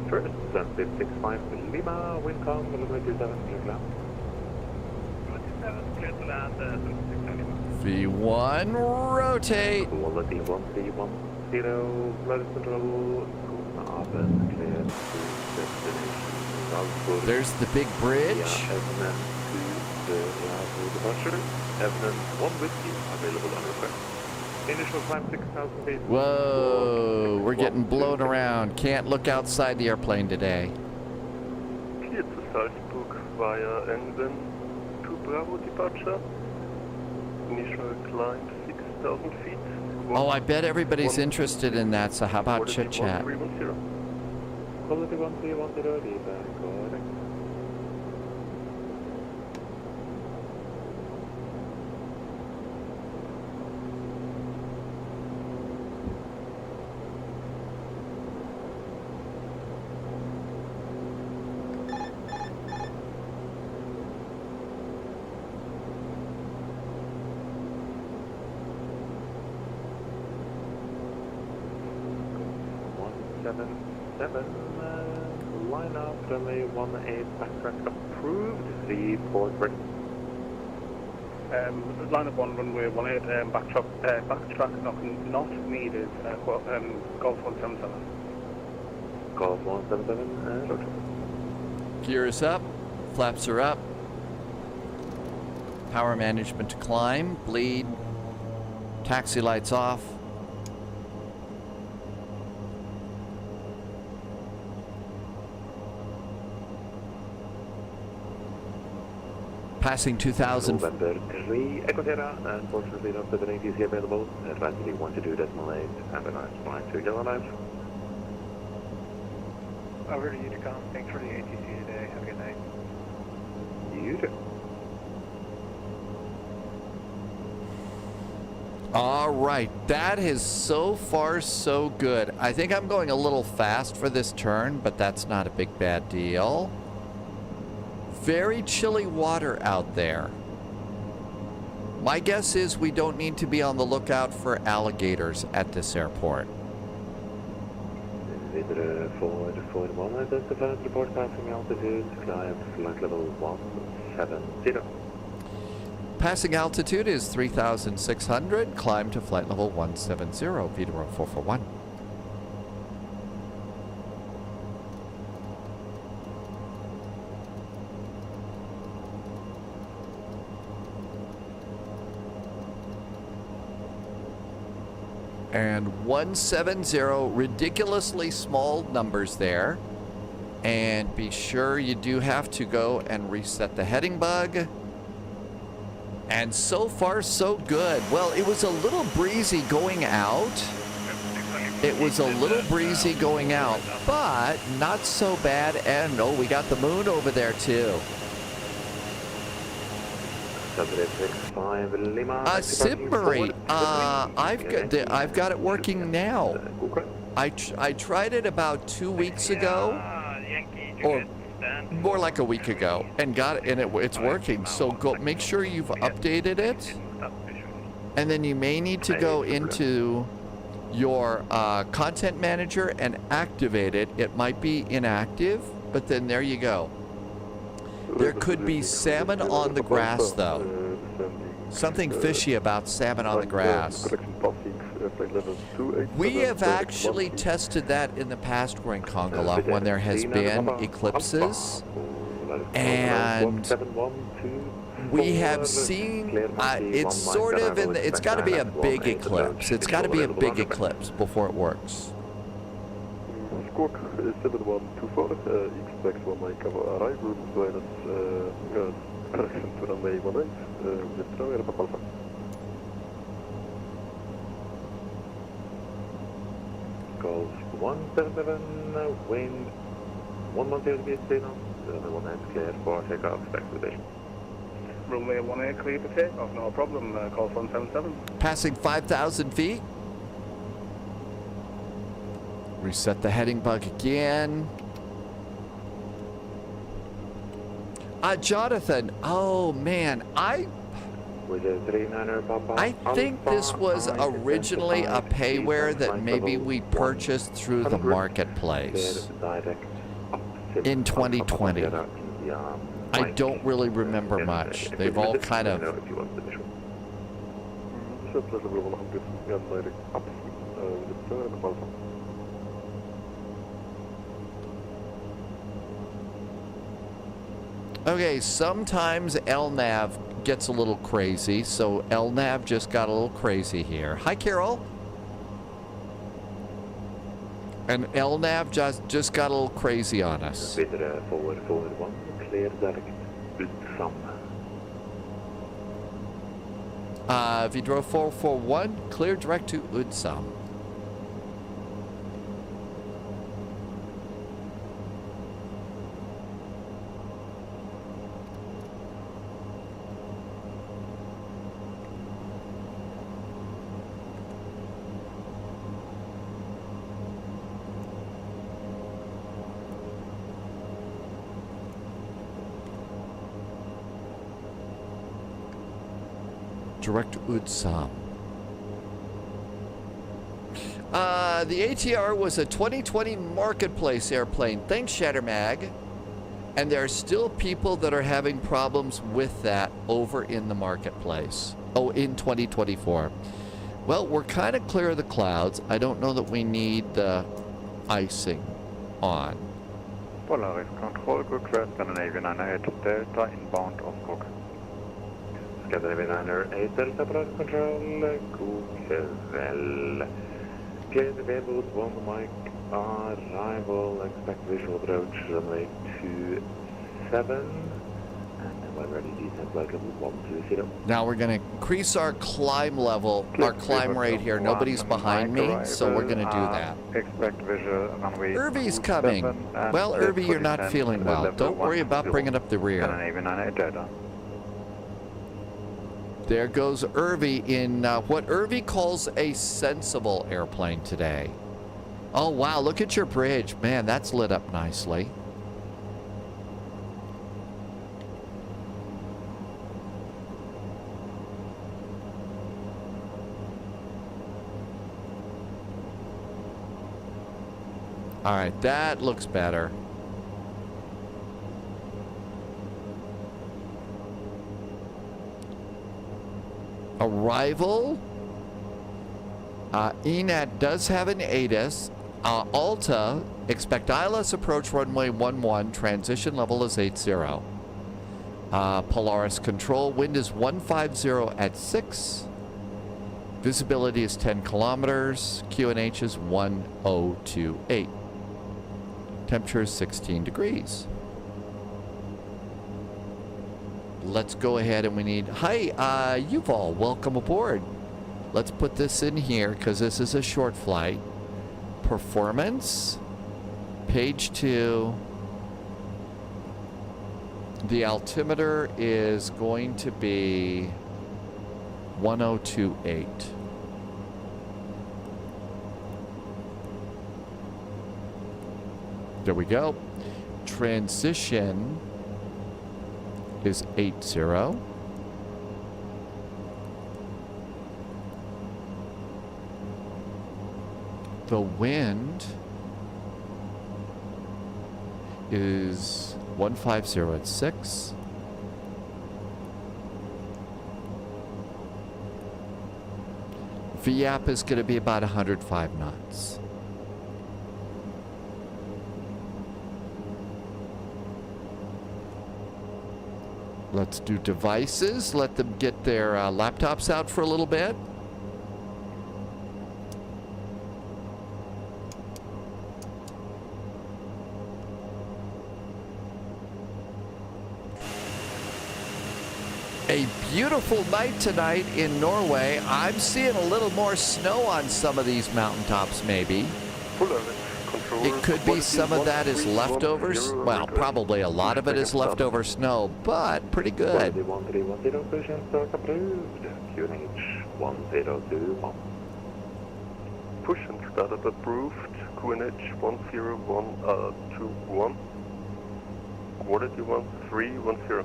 First, sunset 65 Lima, wind calm, runway 27, clear to land. 27, clear to land, 26 Lima. V1, rotate. Quality 1310, Polaris Control, Copenhagen, clear to destination Salzburg. There's the big bridge. Evening 2, departure. Evening 1 whiskey, available on request. Initial climb 6,000 feet. Whoa, we're getting blown around. Can't look outside the airplane today. Clear to Salzburg via N1 to Bravo departure. Initial climb 6,000 feet. Oh, I bet everybody's interested in that, so how about chit chat? Quality 1310, correct. Line up, runway 18, backtrack approved, 34 ready. Line up 1, runway 18, backtrack not needed, Golf 177. Golf 177, roger. Gear is up, flaps are up. Power management to climb, bleed, taxi lights off. Passing 2,000. November 3, Echo Sierra, unfortunately not with an ATC available. Advisory 122.8, have a nice flight to Yellowknife. Over to Unicom. Thanks for the ATC today. Have a good night. You too. All right, that is so far so good. I think I'm going a little fast for this turn, but that's not a big bad deal. Very chilly water out there. My guess is we don't need to be on the lookout for alligators at this airport. Wideroe 441, identified report passing altitude, climb flight level 170. Passing altitude is 3,600. Climb to flight level 170. Wideroe 441. And 170, ridiculously small numbers there. And be sure you do have to go and reset the heading bug. And so far, so good. Well, it was a little breezy going out. It was a little breezy going out, but not so bad. And oh, we got the moon over there too. Simbury, I've got it working now. I tried it about 2 weeks ago, or more like a week ago, and got it, and it's working. So go make sure you've updated it, and then you may need to go into your content manager and activate it. It might be inactive, but then there you go. There could be salmon on the grass, though. Something fishy about salmon on the grass. We have actually tested that in the past, we're in Kongala, when there has been eclipses. And we have seen, it's sort of, it's got to be a big eclipse. It's got to be a big eclipse before it works. Squawk 7124, expect one mic arrival, minus correction to runway 18, Wideroe Air Alpha. Golf 177, wind 110 BST now, runway 18 clear for takeoff, expectation. Runway 18 clear for takeoff, no problem. Golf 177. Passing 5,000 feet. Reset the heading bug again. Jonathan, oh man, I think this was originally a payware that maybe we purchased through the marketplace in 2020. I don't really remember much. They've all kind of... Okay, sometimes LNAV gets a little crazy, so LNAV just got a little crazy here. Hi, Carol. And LNAV just got a little crazy on us. Wideroe 441, clear direct Utsam. Wideroe 441, clear direct to Utsam. Direct Utsam. The ATR was a 2020 marketplace airplane. Thanks, Shattermag. And there are still people that are having problems with that over in the marketplace. Oh, in 2024. Well, we're kind of clear of the clouds. I don't know that we need the icing on. Polaris Control, request Scandinavian 98 Delta inbound Oslo. Scandinavian 98 Delta Polaris Control, god kväll. Clear the Wideroe 1 mic arrival, expect visual approach runway 27. And when ready, descend flight level 120. Now we're going to increase our climb level, our climb rate here. Nobody's behind me, so we're going to do that. Expect visual runway. Irvy's coming. Well, Irvy, you're not feeling well. Don't worry about bringing up the rear. There goes Irvy in what Irvy calls a sensible airplane today. Oh, wow, look at your bridge. Man, that's lit up nicely. All right, that looks better. Arrival. ENAT does have an ATIS. Alta, expect ILS approach runway 11. Transition level is 80. Polaris control, wind is 150 at 6. Visibility is 10 kilometers. QNH is 1028. Temperature is 16 degrees. Let's go ahead and we need, hi, Yuval, welcome aboard. Let's put this in here because this is a short flight. Performance, page 2. The altimeter is going to be 1028. There we go. Transition is 80. The wind is 150 at 6. VAP is going to be about 105 knots. Let's do devices. Let them get their laptops out for a little bit. A beautiful night tonight in Norway. I'm seeing a little more snow on some of these mountaintops, maybe. It could be some of that is leftovers. Well, probably a lot of it is leftover snow, but pretty good. Push and startup approved. QNH 10121. Quality 1310.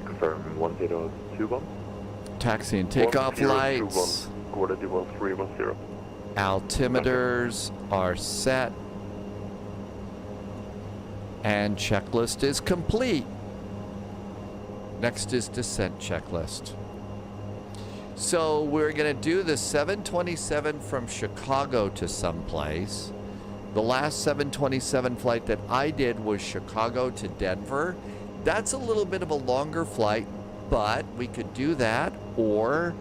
Confirm 1021. Taxi and takeoff lights. Quality 1310. Altimeters are set. And checklist is complete. Next is descent checklist. So we're going to do the 727 from Chicago to someplace. The last 727 flight that I did was Chicago to Denver. That's a little bit of a longer flight, but we could do that, or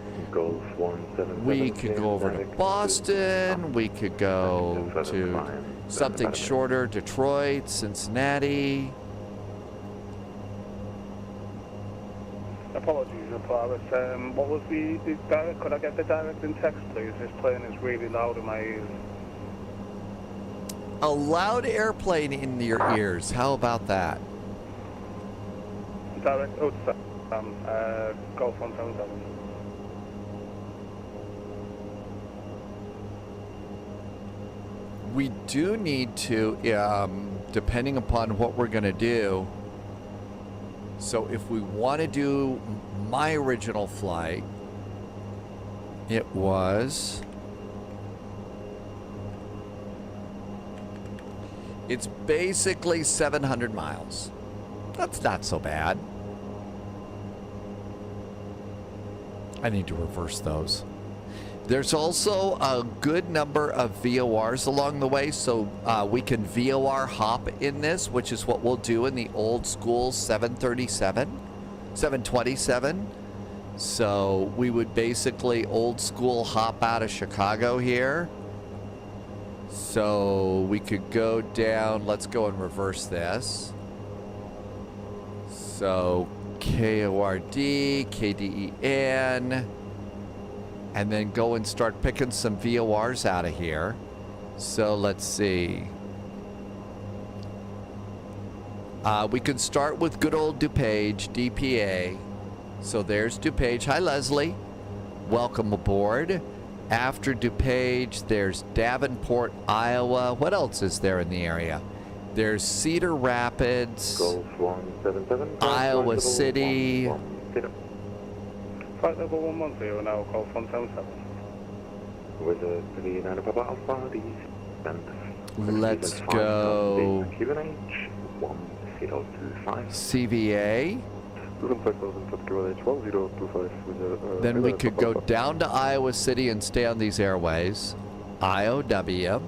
we could go over to Boston, we could go to something shorter, Detroit, Cincinnati. Apologies, Polaris. What was the direct? Could I get the direct in text, please? This plane is really loud in my ears. A loud airplane in your ears. How about that? Direct, Golf 177. We do need to, depending upon what we're going to do. So if we want to do my original flight, it was... It's basically 700 miles. That's not so bad. I need to reverse those. There's also a good number of VORs along the way, so we can VOR hop in this, which is what we'll do in the old school 727. So we would basically old school hop out of Chicago here. So we could go down, let's go and reverse this. So KORD, KDEN, and then go and start picking some VORs out of here. So let's see. We could start with good old DuPage, DPA. So there's DuPage. Hi, Leslie. Welcome aboard. After DuPage, there's Davenport, Iowa. What else is there in the area? There's Cedar Rapids, Golf 177. Iowa City. Flight level 110 now, Golf 177. With a 39 Papa Alpha, Let's go QNH 1025. CVA. Then we could go down to Iowa City and stay on these airways. IOW.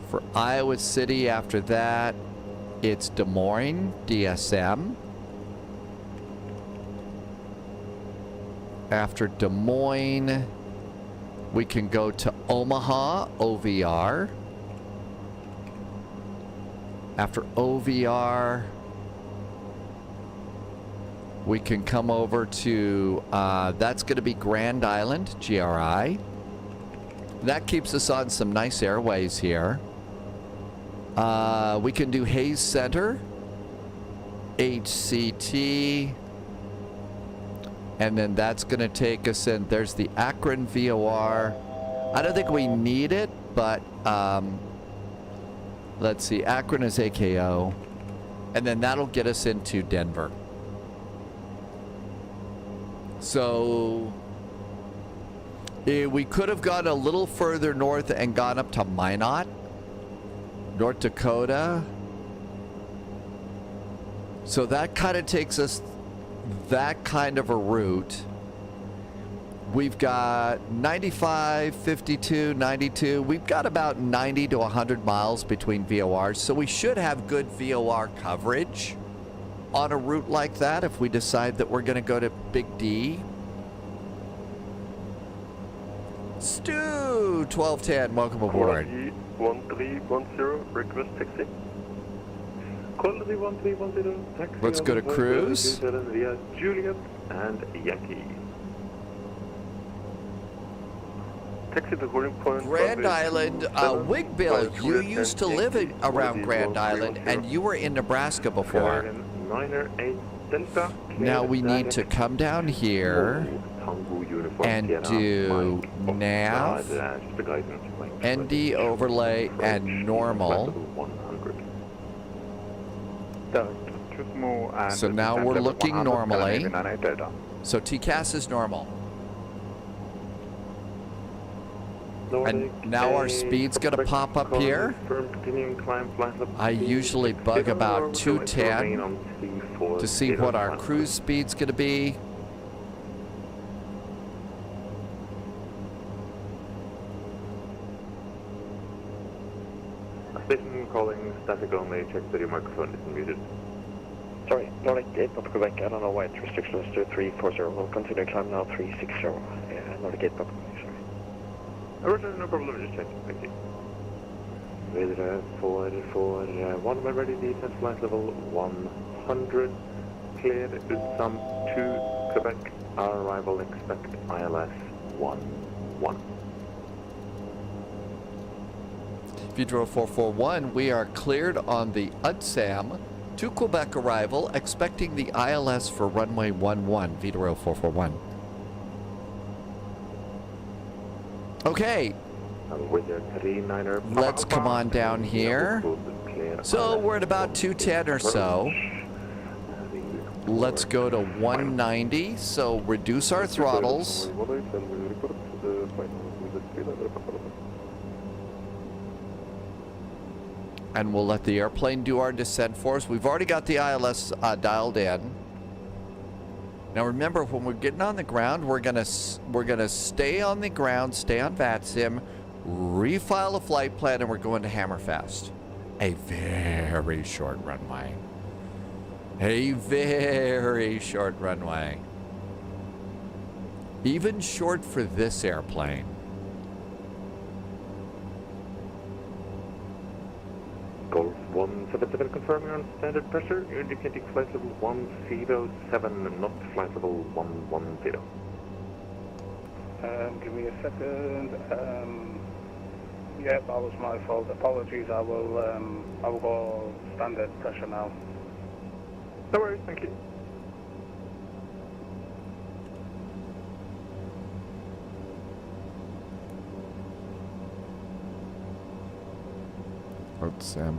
For Iowa City after that, it's Des Moines, DSM. After Des Moines, we can go to Omaha, OVR. After OVR, we can come over to, that's going to be Grand Island, GRI. That keeps us on some nice airways here. We can do Hayes Center, HCT, and then that's going to take us in. There's the Akron VOR. I don't think we need it, but let's see. Akron is AKO, and then that'll get us into Denver. So we could have gone a little further north and gone up to Minot, North Dakota. So that kind of takes us that kind of a route. We've got 95, 52, 92. We've got about 90 to 100 miles between VORs. So we should have good VOR coverage on a route like that if we decide that we're going to go to Big D. Stu, 1210, welcome aboard. 1310, request taxi. Quality 1310, taxi. Let's go to cruise. Via Juliet and Yankee. Taxi to holding point. Grand Island, Wigbill, you used to live around Grand Island and you were in Nebraska before. Now we need to come down here and do nav, ND overlay, and normal. So now we're looking normally. So TCAS is normal. And now our speed's gonna pop up here. I usually bug about 210 to see what our cruise speed's gonna be. Station calling static only, check that your microphone isn't muted. Sorry, Nordic 8, not Quebec. I don't know why it's restrictions to 340. We'll continue climb now 360. Nordic 8, not Quebec, sorry. No problem, just checking, thank you. Wideroe for 1 when ready, descent flight level 100. Cleared, Utsam to Quebec, our arrival expect ILS 11. Wideroe 441, we are cleared on the UTSAM to Quebec arrival, expecting the ILS for runway 11, Wideroe 441. Okay, let's come on down here. So we're at about 210 or so. Let's go to 190, so reduce our throttles. And we'll let the airplane do our descent for us. We've already got the ILS dialed in. Now remember, when we're getting on the ground, we're gonna stay on the ground, stay on VATSIM, refile a flight plan, and we're going to Hammerfest. A very short runway. A very short runway. Even short for this airplane. Golf 1 177 confirming on standard pressure, indicating flight level 107, not flight level 110. Give me a second. Yeah, that was my fault. Apologies. I will go standard pressure now. No worries, thank you.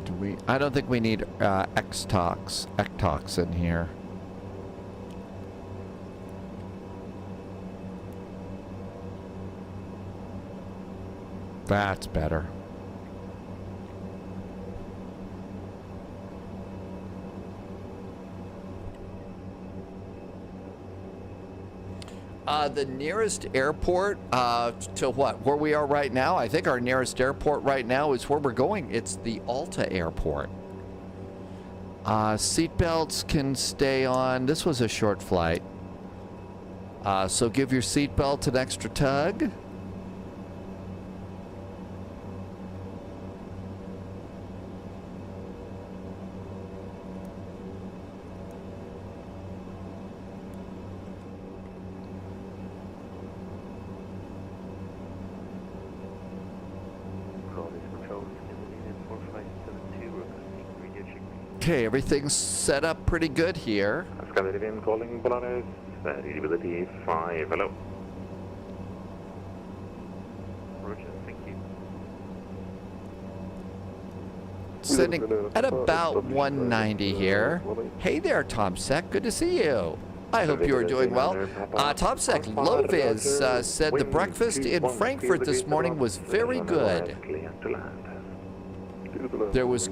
Do we? I don't think we need ectox in here. That's better. The nearest airport to what? Where we are right now? I think our nearest airport right now is where we're going. It's the Alta airport. Seatbelts can stay on. This was a short flight. So give your seatbelt an extra tug. Okay, everything's set up pretty good here. Scandinavian calling Polaris, readability 5, hello. Roger, thank you. Sitting at about 190 here. Hey there, Tomsek. Good to see you. I hope you are doing well. Tomsek Loviz said the breakfast in Frankfurt this morning was very good. There was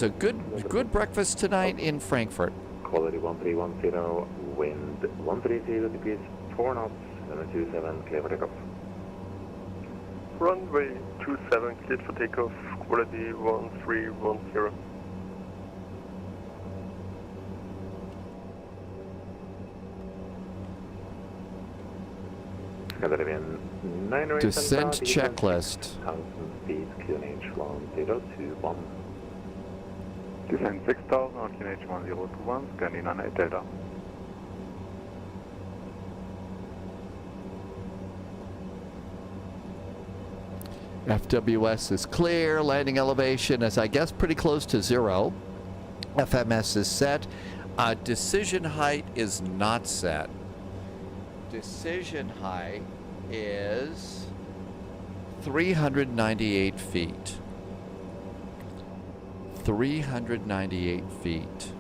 a good breakfast tonight in Frankfurt. Quality 1310, wind 130 degrees, 4 knots, runway 27, clear for takeoff. Runway 27, cleared for takeoff, quality 1310. Descent checklist. 1000 feet, QNH 1021. Descent 6000 on QNH 1021, Scandinavian Delta. FWS is clear. Landing elevation is, I guess, pretty close to 0. FMS is set. Decision height is not set. Decision height is 398 feet. 398 feet.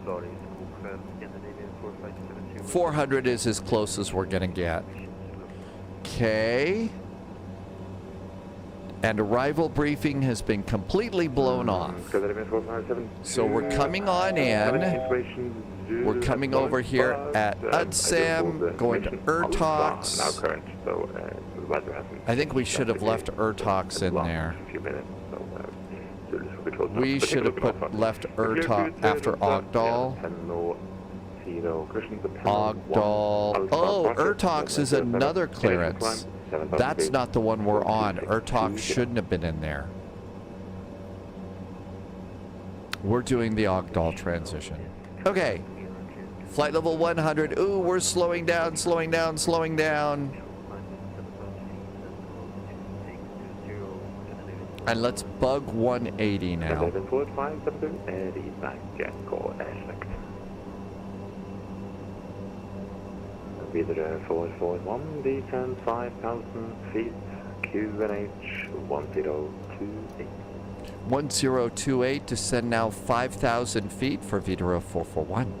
Sorry, 400 is as close as we're gonna get. Okay. And arrival briefing has been completely blown off. So we're coming on in. We're coming over here at UDSAM, going to ERTOX. I think we should have left ERTOX in there. We should have left ERTOX after Ogdal. Ogdal. Oh, ERTOX is another clearance. That's not the one we're on. ERTOX shouldn't have been in there. We're doing the Ogdal transition. Okay. Flight level 100. Ooh, we're slowing down, slowing down, slowing down. And let's bug 180 now. Wideroe 441, descend 5,000 feet, QNH 1028. 1028, descend now 5,000 feet for Wideroe 441.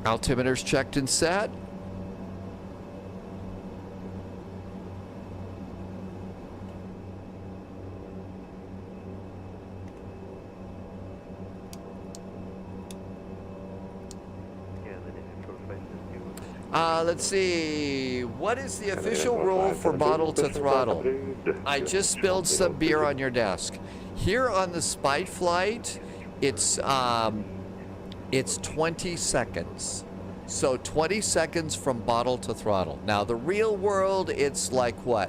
Altimeter's checked and set. Let's see. What is the official rule for bottle to throttle? I just spilled some beer on your desk. Here on the Spite flight, it's 20 seconds. So 20 seconds from bottle to throttle. Now the real world, it's like what?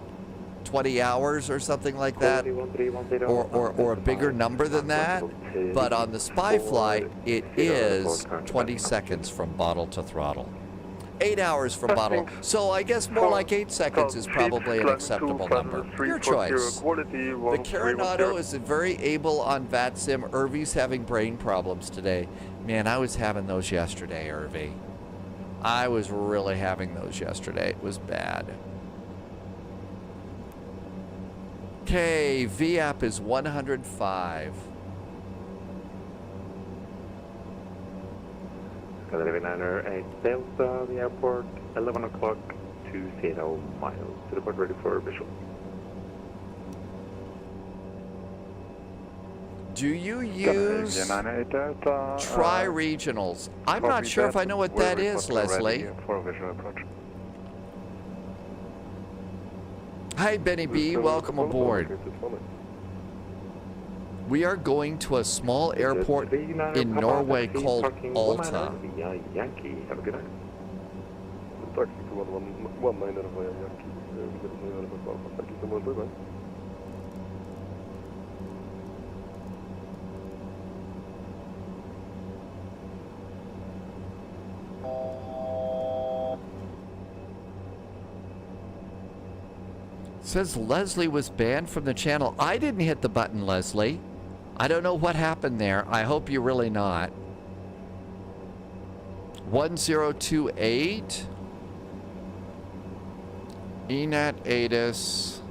20 hours or something like that, or a bigger number than that. But on the Spy flight, it is 20 seconds from bottle to throttle. 8 hours from bottle. So I guess more like 8 seconds is probably an acceptable number. Your choice. The Carenado is very able on VATSIM. Irvy's having brain problems today. Man, I was having those yesterday, Irvy. I was really having those yesterday. It was bad. Okay, VAP is 105. Skydiver 908 Delta, the airport, 11 o'clock, 20 miles. To report ready for visual. Do you use tri-regionals? I'm not sure if I know what that is, Leslie. Hi, Benny B. Welcome aboard. We are going to a small airport in Norway called Alta. Yankee, have a good night. Says Leslie was banned from the channel. I didn't hit the button, Leslie. I don't know what happened there. I hope you're really not. 1028. ENAT ATIS.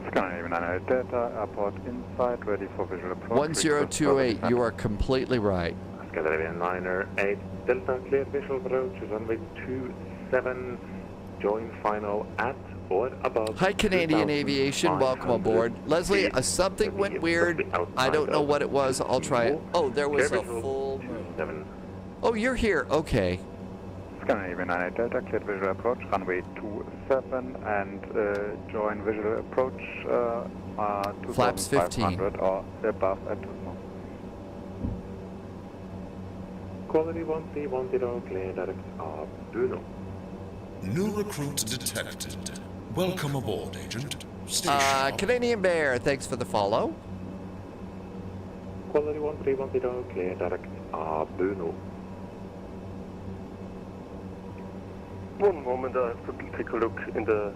Skydiver 908 Delta, airport inside, ready for visual approach. 1028. You are completely right. Skydiver 908 Delta, clear visual approach, runway 27. Join final at or above. Hi, Canadian Aviation. Welcome aboard. Leslie, something went weird. I don't know what it was. I'll try it. Oh, there was a full moon. Oh, you're here. Okay. Skydiver 908 Delta, cleared visual approach, runway 27, and join visual approach Flaps 15. 2500 or above at Tromsø. Quality 1310, clear direct Bruno. New recruit detected. Welcome aboard, Agent. Stay sharp. Canadian Bear, thanks for the follow. Quality 1310, clear direct Bruno. One moment, I have to take a look in the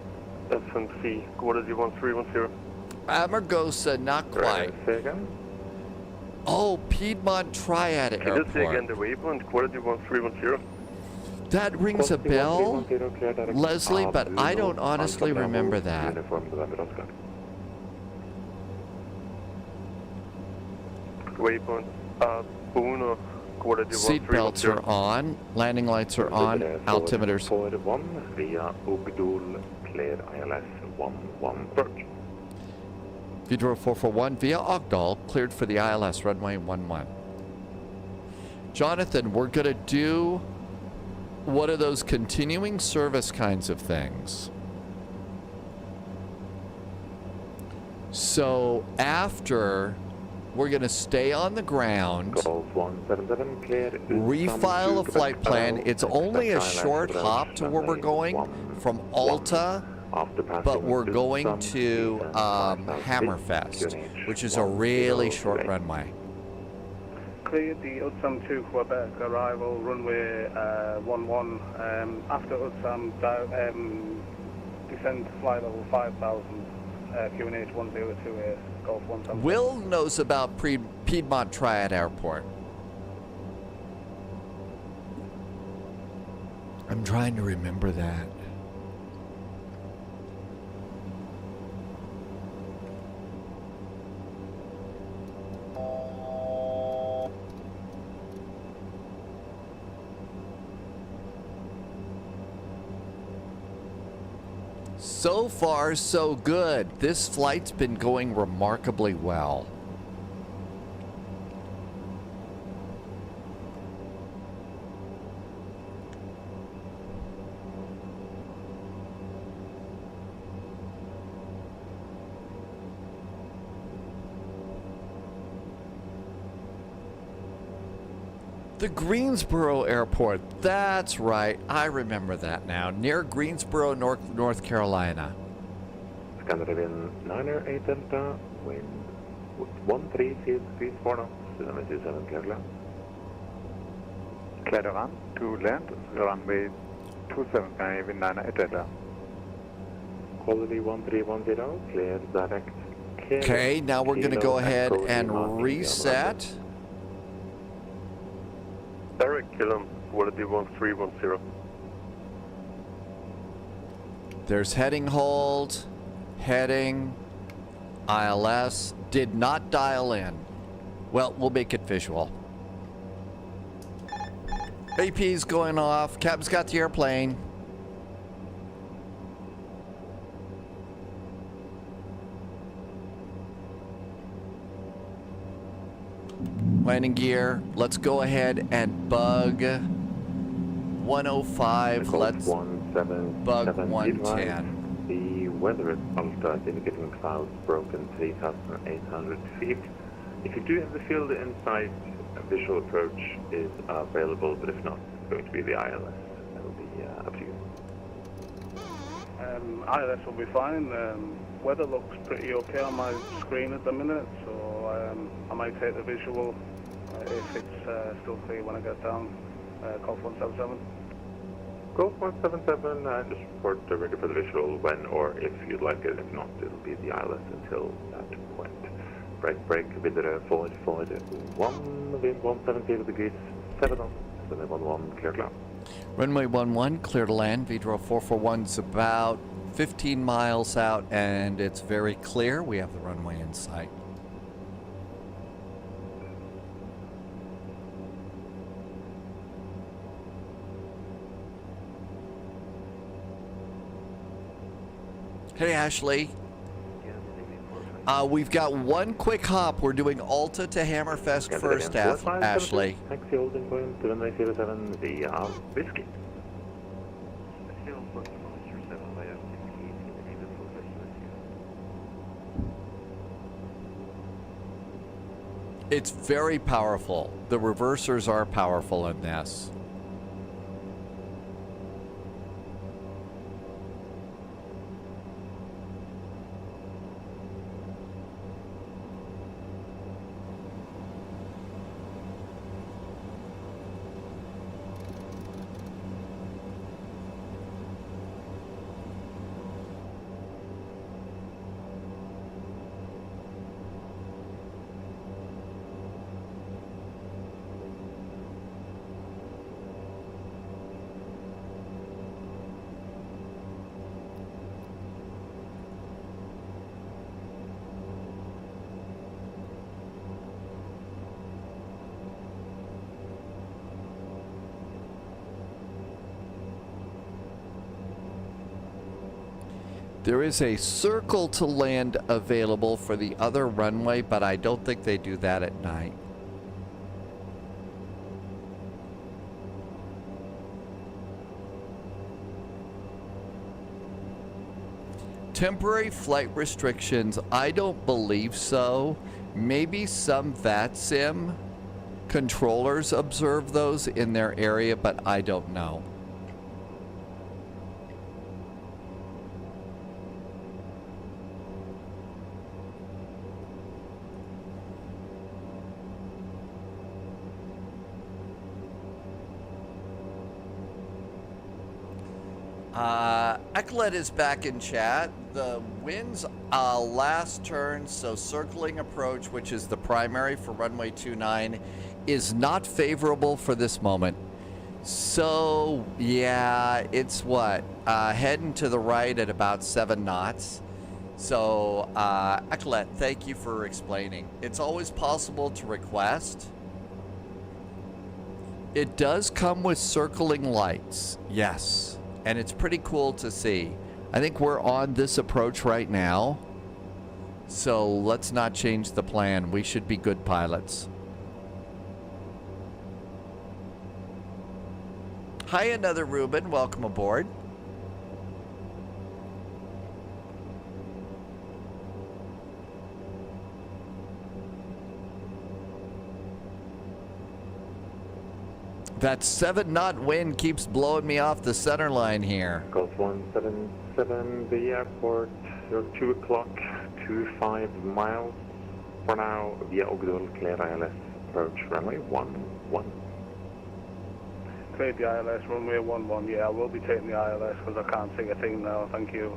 FMC. Quality 1310. Amargosa, not quite. Say again? Oh, Piedmont Triad Can you say again Airport. the waypoint? Quality 1310. That rings a bell, Leslie, but I don't honestly remember that. Waypoint, Bruno, quality 1310. Seatbelts are on, landing lights are on, altimeters. 41 via Ogdol, clear ILS 11 approach. Wideroe 441 via Ogdal, cleared for the ILS, runway 11. Jonathan, we're going to do one of those continuing service kinds of things. So after, we're going to stay on the ground, Golf 177 clear. refile a flight plan. It's only a short hop to where we're going from Alta, but we're going to Hammerfest, which is a really short runway. Cleared the UTSAM to Quebec, arrival runway 11. After UTSAM, descend to flight level 5000, QNH 1028, Golf 177. Will knows about Piedmont Triad Airport. I'm trying to remember that. So far, so good. This flight's been going remarkably well. The Greensboro Airport. That's right. I remember that now. Near Greensboro, North Carolina. Scandinavian 908 Delta, wind 13 feet 4 knots, 727 clear to land. Clear to run, to land, runway 27, Scandinavian 908 Delta. Quality 1310, clear direct. Okay, now we're going to go ahead and reset. Direct Killam, quality 1310. There's heading hold, heading, ILS, did not dial in. Well, we'll make it visual. AP's going off, Cap's got the airplane. Landing gear, let's go ahead and bug 105, let's bug 110. The weather at Alta is indicating clouds broken 3,800 feet. If you do have the field in sight, a visual approach is available, but if not, it's going to be the ILS. That'll be up to you. ILS will be fine. Weather looks pretty okay on my screen at the minute, so I might take the visual if it's still clear when I get down. Golf 177. Golf 177, just report ready for the visual when or if you'd like it. If not, it'll be the ILS until that point. Break, Wideroe, forward, 170 degrees, 7 on, runway 11, clear to land. Runway 11, clear to land. Wideroe 441's about 15 miles out, and it's very clear. We have the runway in sight. Hey, Ashley. We've got one quick hop. We're doing Alta to Hammerfest first, Ashley. Taxi holding point, runway 07, via Whiskey. It's very powerful. The reversers are powerful in this. There is a circle to land available for the other runway, but I don't think they do that at night. Temporary flight restrictions, I don't believe so. Maybe some VATSIM controllers observe those in their area, but I don't know. Eklet is back in chat. The wind's last turn, so circling approach, which is the primary for runway 29, is not favorable for this moment. So, yeah, it's what? Heading to the right at about 7 knots. So, Eklet, thank you for explaining. It's always possible to request. It does come with circling lights, yes. And it's pretty cool to see. I think we're on this approach right now. So let's not change the plan. We should be good pilots. Hi, another Ruben. Welcome aboard. That 7-knot wind keeps blowing me off the center line here. Golf 177, the airport, 2 o'clock, 25 miles. For now, via Ogdal, clear ILS, approach runway 11. Cleared the ILS, runway 11, yeah, I will be taking the ILS because I can't see a thing now, thank you.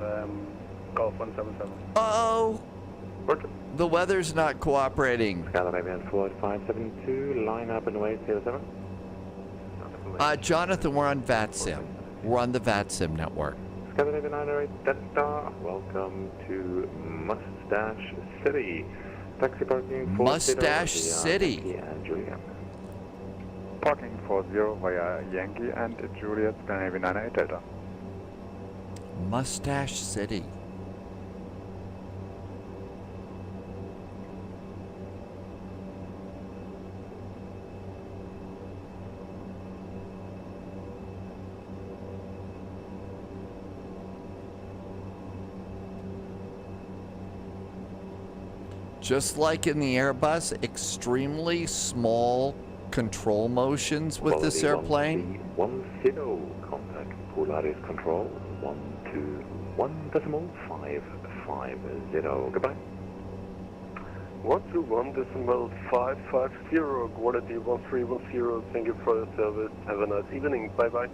Golf 177. Uh-oh! The weather's not cooperating. Scandinavian Flight 572, line up and wait 07. Jonathan, we're on VATSIM. We're on the VATSIM network. Scandinavian 908 Delta, welcome to Mustache City. Taxi parking 40 Mustache via City. Yankee and Juliet. Parking 40 via Yankee and Juliet, Scandinavian 908 Delta. Mustache City. Just like in the Airbus, extremely small control motions with this airplane. 10, contact Polaris control 121.550. Goodbye. 121.550, quality 1310. Thank you for your service. Have a nice evening. Bye bye.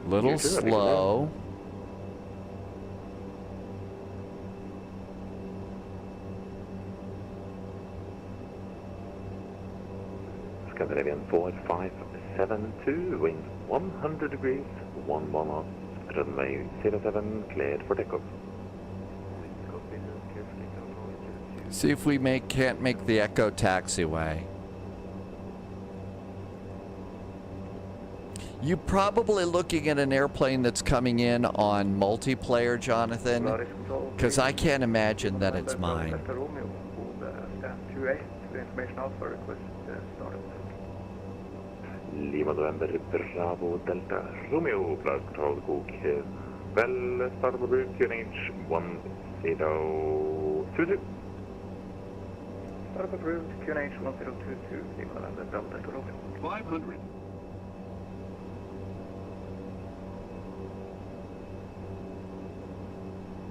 Little slow. Scandinavian 4572, wind 100 degrees, 11 knots, runway 07, cleared for takeoff. See if we can't make the Echo taxiway. You're probably looking at an airplane that's coming in on multiplayer, Jonathan, because I can't imagine that it's mine. Lima November, Bravo Delta, Romeo, Flight Control, god kväll, start på bruk, QNH 1022. Start approved, QNH 1022, Lima November, Bravo Delta, Romeo. 500.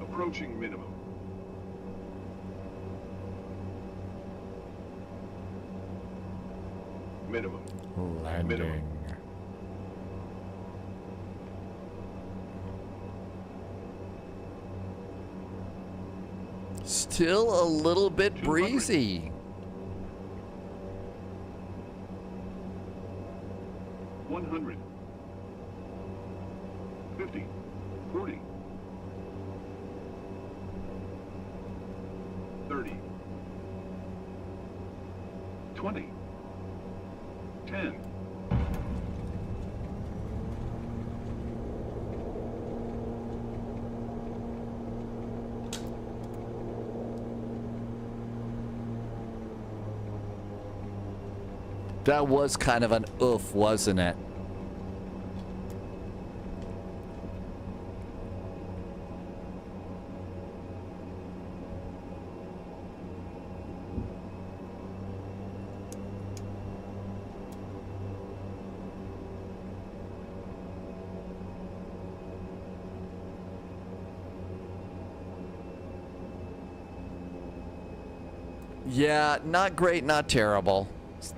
Approaching minimum. Minimum. Landing. Minimum. Still a little bit 200. breezy. 100. 50. 40. 30. 20. 10. That was kind of an oof, wasn't it? Yeah, not great, not terrible.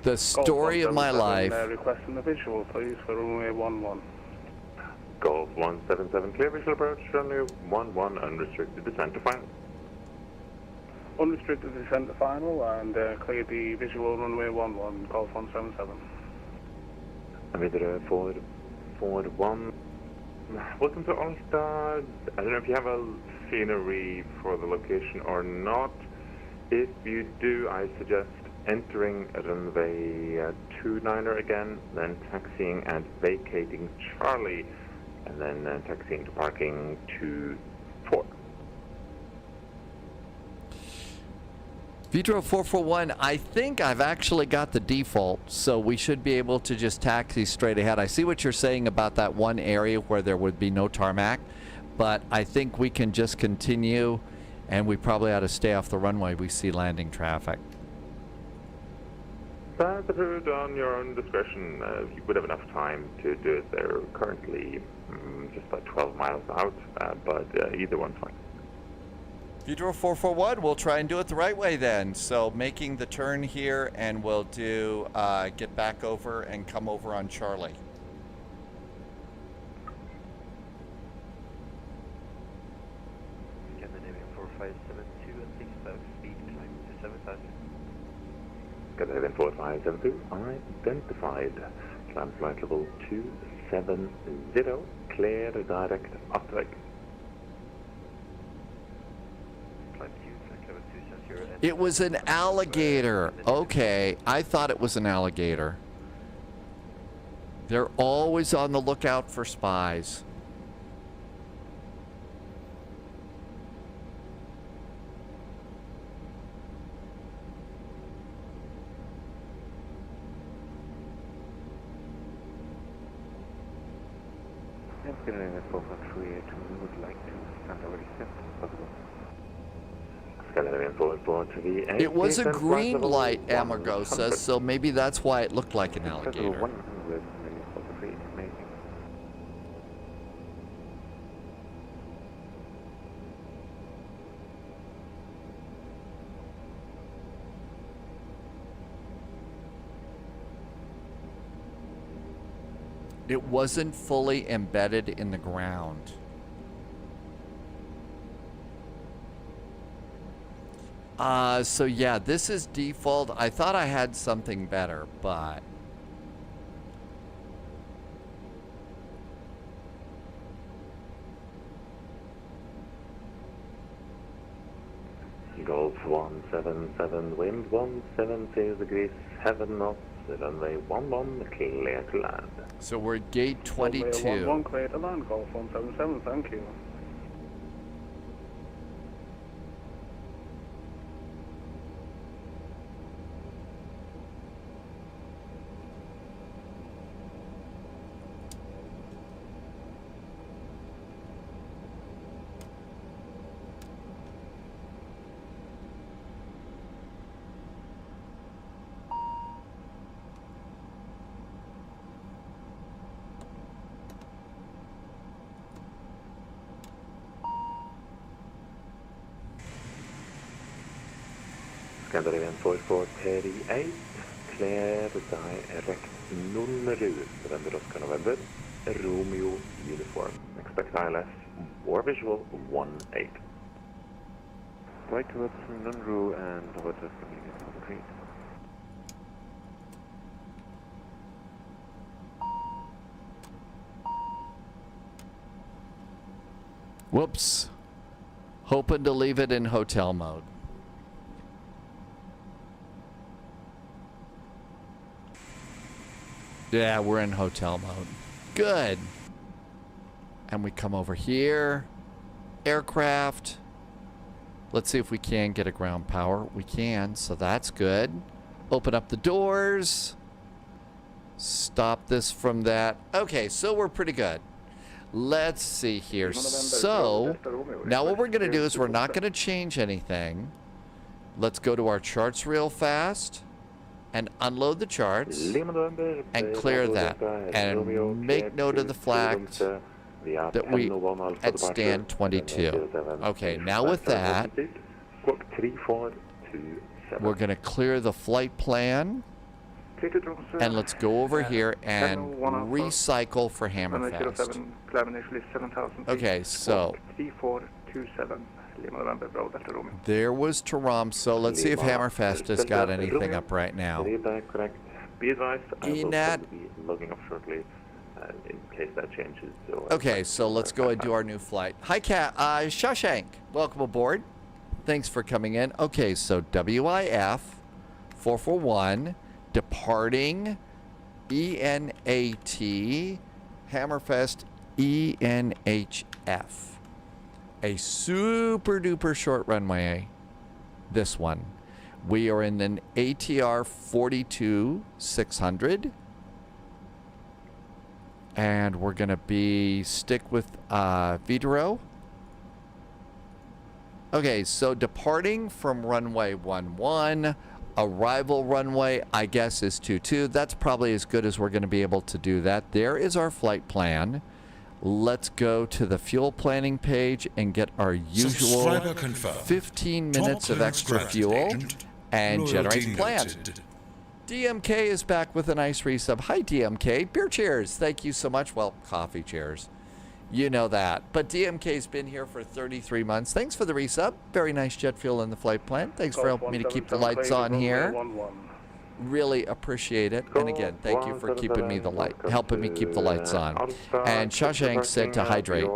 The story of my life. Requesting the visual, please, for runway 11. Golf 177, clear visual approach, runway 11, unrestricted descent to final. Unrestricted descent to final and clear the visual runway 11, Golf 177. Wideroe 441. Welcome to Alta. I don't know if you have a scenery for the location or not. If you do, I suggest entering runway 29er again, then taxiing and vacating Charlie, and then taxiing to parking 24. Wideroe 441, I think I've actually got the default, so we should be able to just taxi straight ahead. I see what you're saying about that one area where there would be no tarmac, but I think we can just continue, and we probably ought to stay off the runway. We see landing traffic. That's approved on your own discretion. You would have enough time to do it. They're currently just about 12 miles out, but either one's fine. Wideroe 441, we'll try and do it the right way then. So making the turn here, and we'll do get back over and come over on Charlie. Scandinavian 4572 and 65 speed, climb to 7000. Scandinavian 4572, identified. Climb flight level 270, clear direct uptake. It was an alligator. Okay, I thought it was an alligator. They're always on the lookout for spies. Scandinavian 443, we would like to stand over reset, possible. Scandinavian 443. It was a green light, Amargosa, so maybe that's why it looked like an alligator. 100, maybe 43, amazing. It wasn't fully embedded in the ground. So yeah, this is default. I thought I had something better, but... Golf 177, wind 170 degrees, 7 knots, runway 11, clear to land. So we're at gate 22. Runway 11, clear to land, Golf 177, thank you. Scandinavian 4438, clear direct nullrut, November Oscar November, Romeo uniform. Expect ILS, war visual 18. Right towards Nunru and towards the Scandinavian 43. Whoops. Hoping to leave it in hotel mode. Yeah, we're in hotel mode. Good. And we come over here. Aircraft. Let's see if we can get a ground power. We can, so that's good. Open up the doors. Stop this from that. Okay, so we're pretty good. Let's see here. So, now what we're going to do is we're not going to change anything. Let's go to our charts real fast. And unload the charts and clear that and make note of the fact that we at stand 22. Okay, now with that, we're going to clear the flight plan, and let's go over here and recycle for Hammerfest. Okay, so there was Tromsø. Let's see if Hammerfest has got anything up right now. Be advised, I will ENAT. be logging off shortly in case that changes. So, Okay, so let's go and do our new flight. Hi, Kat. Shawshank, welcome aboard. Thanks for coming in. Okay, so WIF 441, departing ENAT, Hammerfest ENHF. A super duper short runway, this one. We are in an ATR 42-600. And we're going to stick with Wideroe. Okay, so departing from runway 11, Arrival runway, I guess, is 22. That's probably as good as we're going to be able to do that. There is our flight plan. Let's go to the fuel planning page and get our usual 15 minutes of extra fuel and generate plan. DMK is back with a nice resub. Hi, DMK. Beer cheers. Thank you so much. Well, coffee cheers. You know that. But DMK's been here for 33 months. Thanks for the resub. Very nice jet fuel in the flight plan. Thanks for helping me to keep the lights on here. Really appreciate it. And again, thank you for keeping me the light, helping me keep the lights on. And Shawshank said to hydrate.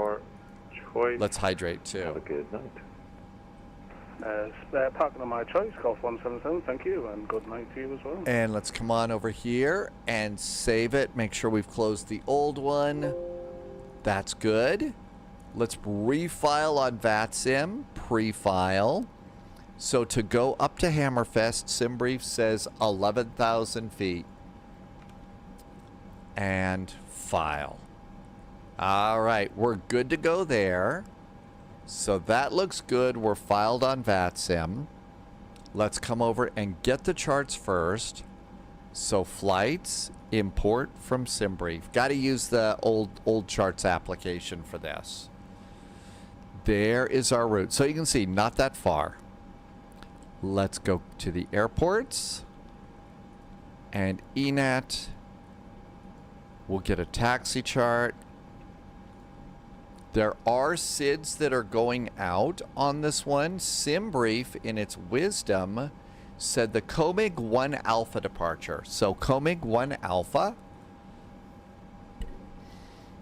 Let's hydrate too. Have a good night. Parking on my choice, Golf 177, thank you, and good night to you as well. And let's come on over here and save it. Make sure we've closed the old one. That's good. Let's refile on VATSIM. Pre-file. So to go up to Hammerfest, SimBrief says 11,000 feet. And file. All right, we're good to go there. So that looks good. We're filed on VATSIM. Let's come over and get the charts first. So flights, import from SimBrief. Got to use the old charts application for this. There is our route. So you can see, not that far. Let's go to the airports. And ENAT. We'll get a taxi chart. There are SIDs that are going out on this one. SimBrief, in its wisdom, said the COMIG 1 Alpha departure. So COMIG 1 Alpha.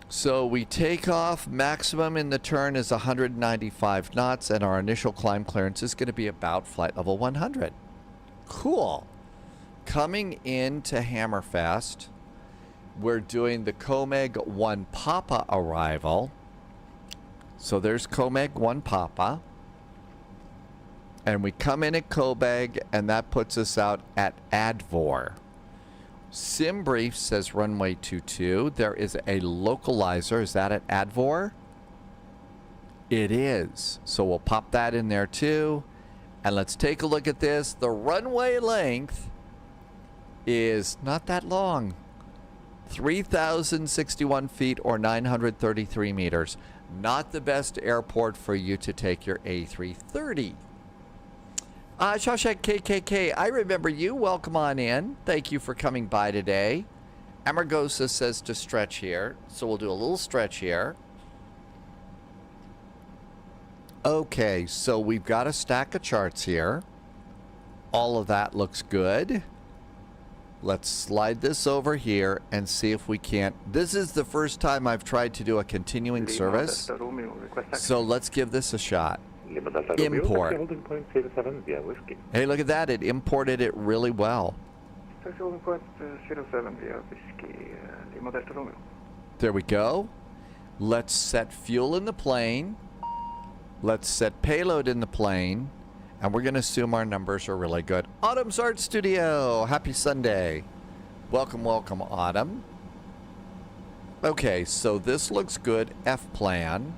So we take off. Maximum in the turn is 195 knots, and our initial climb clearance is going to be about flight level 100. Cool. Coming into Hammerfest, we're doing the COMIG 1 Papa arrival. So there's COMIG 1 Papa. And we come in at COMIG, and that puts us out at Advor. SimBrief says runway 22. There is a localizer. Is that at Advor? It is. So we'll pop that in there too. And let's take a look at this. The runway length is not that long. 3,061 feet or 933 meters. Not the best airport for you to take your A330. Shawshank KKK, I remember you. Welcome on in. Thank you for coming by today. Amargosa says to stretch here. So we'll do a little stretch here. Okay, so we've got a stack of charts here. All of that looks good. Let's slide this over here and see if we can't. This is the first time I've tried to do a continuing service. So let's give this a shot. Import. Hey, look at that. It imported it really well. There we go. Let's set fuel in the plane. Let's set payload in the plane. And we're going to assume our numbers are really good. Autumn's Art Studio. Happy Sunday. Welcome, welcome, Autumn. Okay, so this looks good. F-plan.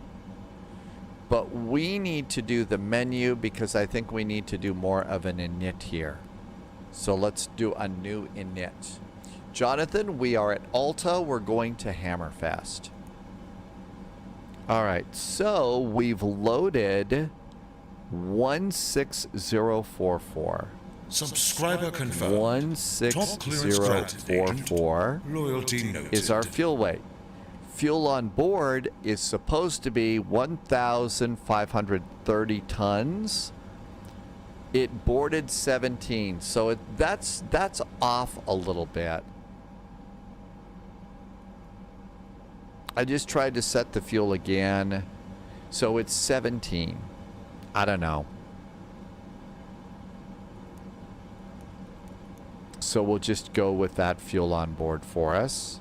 But we need to do the menu because I think we need to do more of an init here. So let's do a new init. Jonathan, we are at Alta. We're going to Hammerfest. All right, so we've loaded 16044. Subscriber confirmed. 16044 Loyalty noted. is our fuel weight. Fuel on board is supposed to be 1,530 tons. It boarded 17, so that's off a little bit. I just tried to set the fuel again, so it's 17. I don't know. So we'll just go with that fuel on board for us.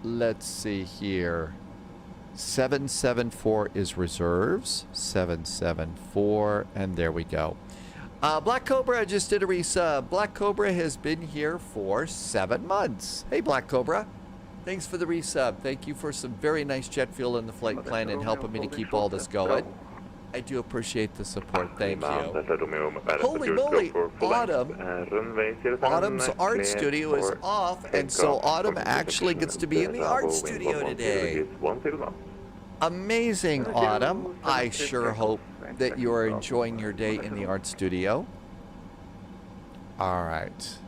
Let's see here. 774 is reserves. 774, and there we go. Black Cobra just did a resub. Black Cobra has been here for 7 months. Hey, Black Cobra. Thanks for the resub. Thank you for some very nice jet fuel in the flight plan and helping me to keep all this going. I do appreciate the support. Thank Lima you. Delta Romeo, Holy moly, Autumn. Runway 07, Autumn's art clear studio is for off, and so takeoff. Autumn actually gets to be in the art studio today. Amazing, Autumn. I sure hope that you are enjoying your day in the art studio. All right.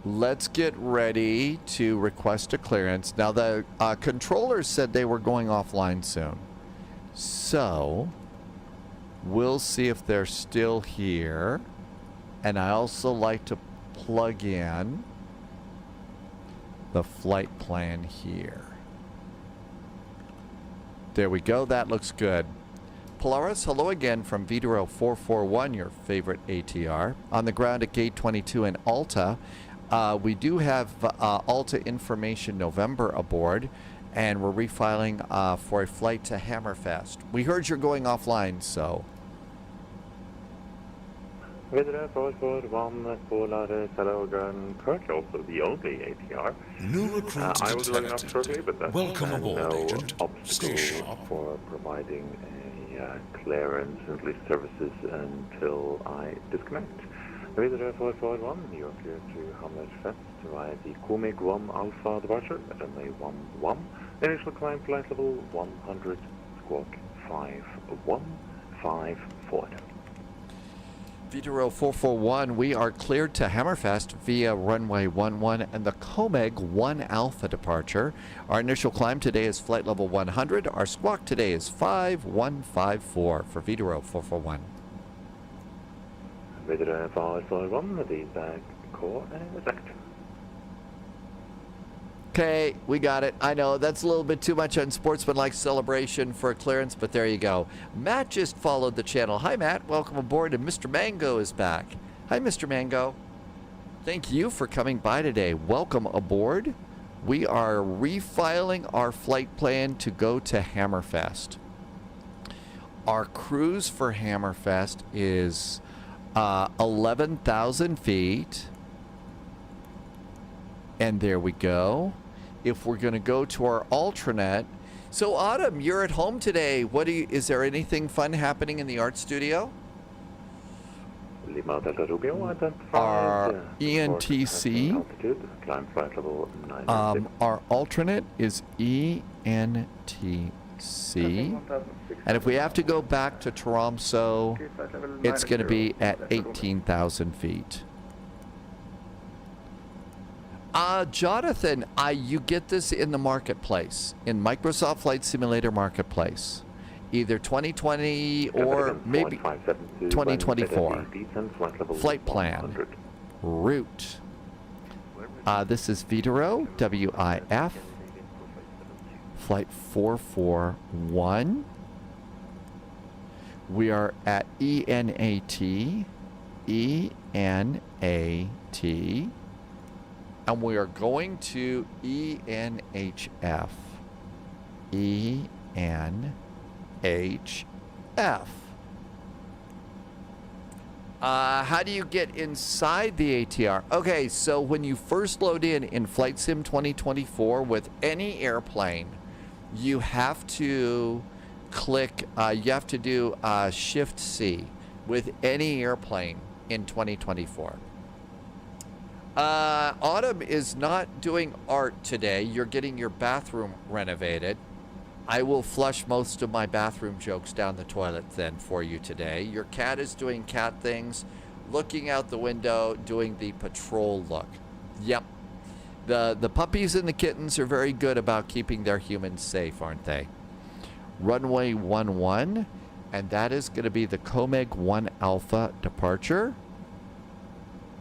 Let's get ready to request a clearance. Now, the controllers said they were going offline soon. So, we'll see if they're still here. And I also like to plug in the flight plan here. There we go. That looks good. Polaris, hello again from Wideroe 441, your favorite ATR. On the ground at Gate 22 in Alta. We do have Alta Information November aboard, and we're refiling for a flight to Hammerfest. We heard you're going offline, so. Wideroe 441, Polaris, hello again. Currently also the only ATR. New recruits I will be logging up detected. shortly, but that's Welcome aboard, no Agent. Stay obstacle sharp. for providing a clearance and lease services until I disconnect. Wideroe 441, you are clear to Hammerfest via the Comeg 1 Alpha departure at runway 11. Initial climb flight level 100, squawk 5154. Wideroe 441, we are cleared to Hammerfest via runway 11 and the Comeg 1 Alpha departure. Our initial climb today is flight level 100. Our squawk today is 5154 for Wideroe 441. Wideroe 441, the back core and effect. Okay, we got it. I know that's a little bit too much unsportsmanlike celebration for a clearance, but there you go. Matt just followed the channel. Hi, Matt. Welcome aboard, and Mr. Mango is back. Hi, Mr. Mango. Thank you for coming by today. Welcome aboard. We are refiling our flight plan to go to Hammerfest. Our cruise for Hammerfest is 11,000 feet. And there we go. If we're going to go to our alternate. So, Autumn, you're at home today. Is there anything fun happening in the art studio? Lima Delta Romeo Our identified. ENTC. Altitude, climb flight level 9. Our alternate is ENTC. And if we have to go back to Tromsø, it's going to be at 18,000 feet. Jonathan, you get this in the marketplace, in Microsoft Flight Simulator Marketplace. Either 2020 or maybe 2024. Flight plan. Route. This is Wideroe, WIF. Flight 441. We are at ENAT. ENAT. And we are going to ENHF. ENHF. How do you get inside the ATR? Okay, so when you first load in Flight Sim 2024 with any airplane, you have to click, you have to do Shift C with any airplane in 2024. Autumn is not doing art today. You're getting your bathroom renovated. I will flush most of my bathroom jokes down the toilet then for you today. Your cat is doing cat things, looking out the window, doing the patrol look. Yep. The puppies and the kittens are very good about keeping their humans safe, aren't they? Runway 11, and that is going to be the Comeg 1 Alpha departure.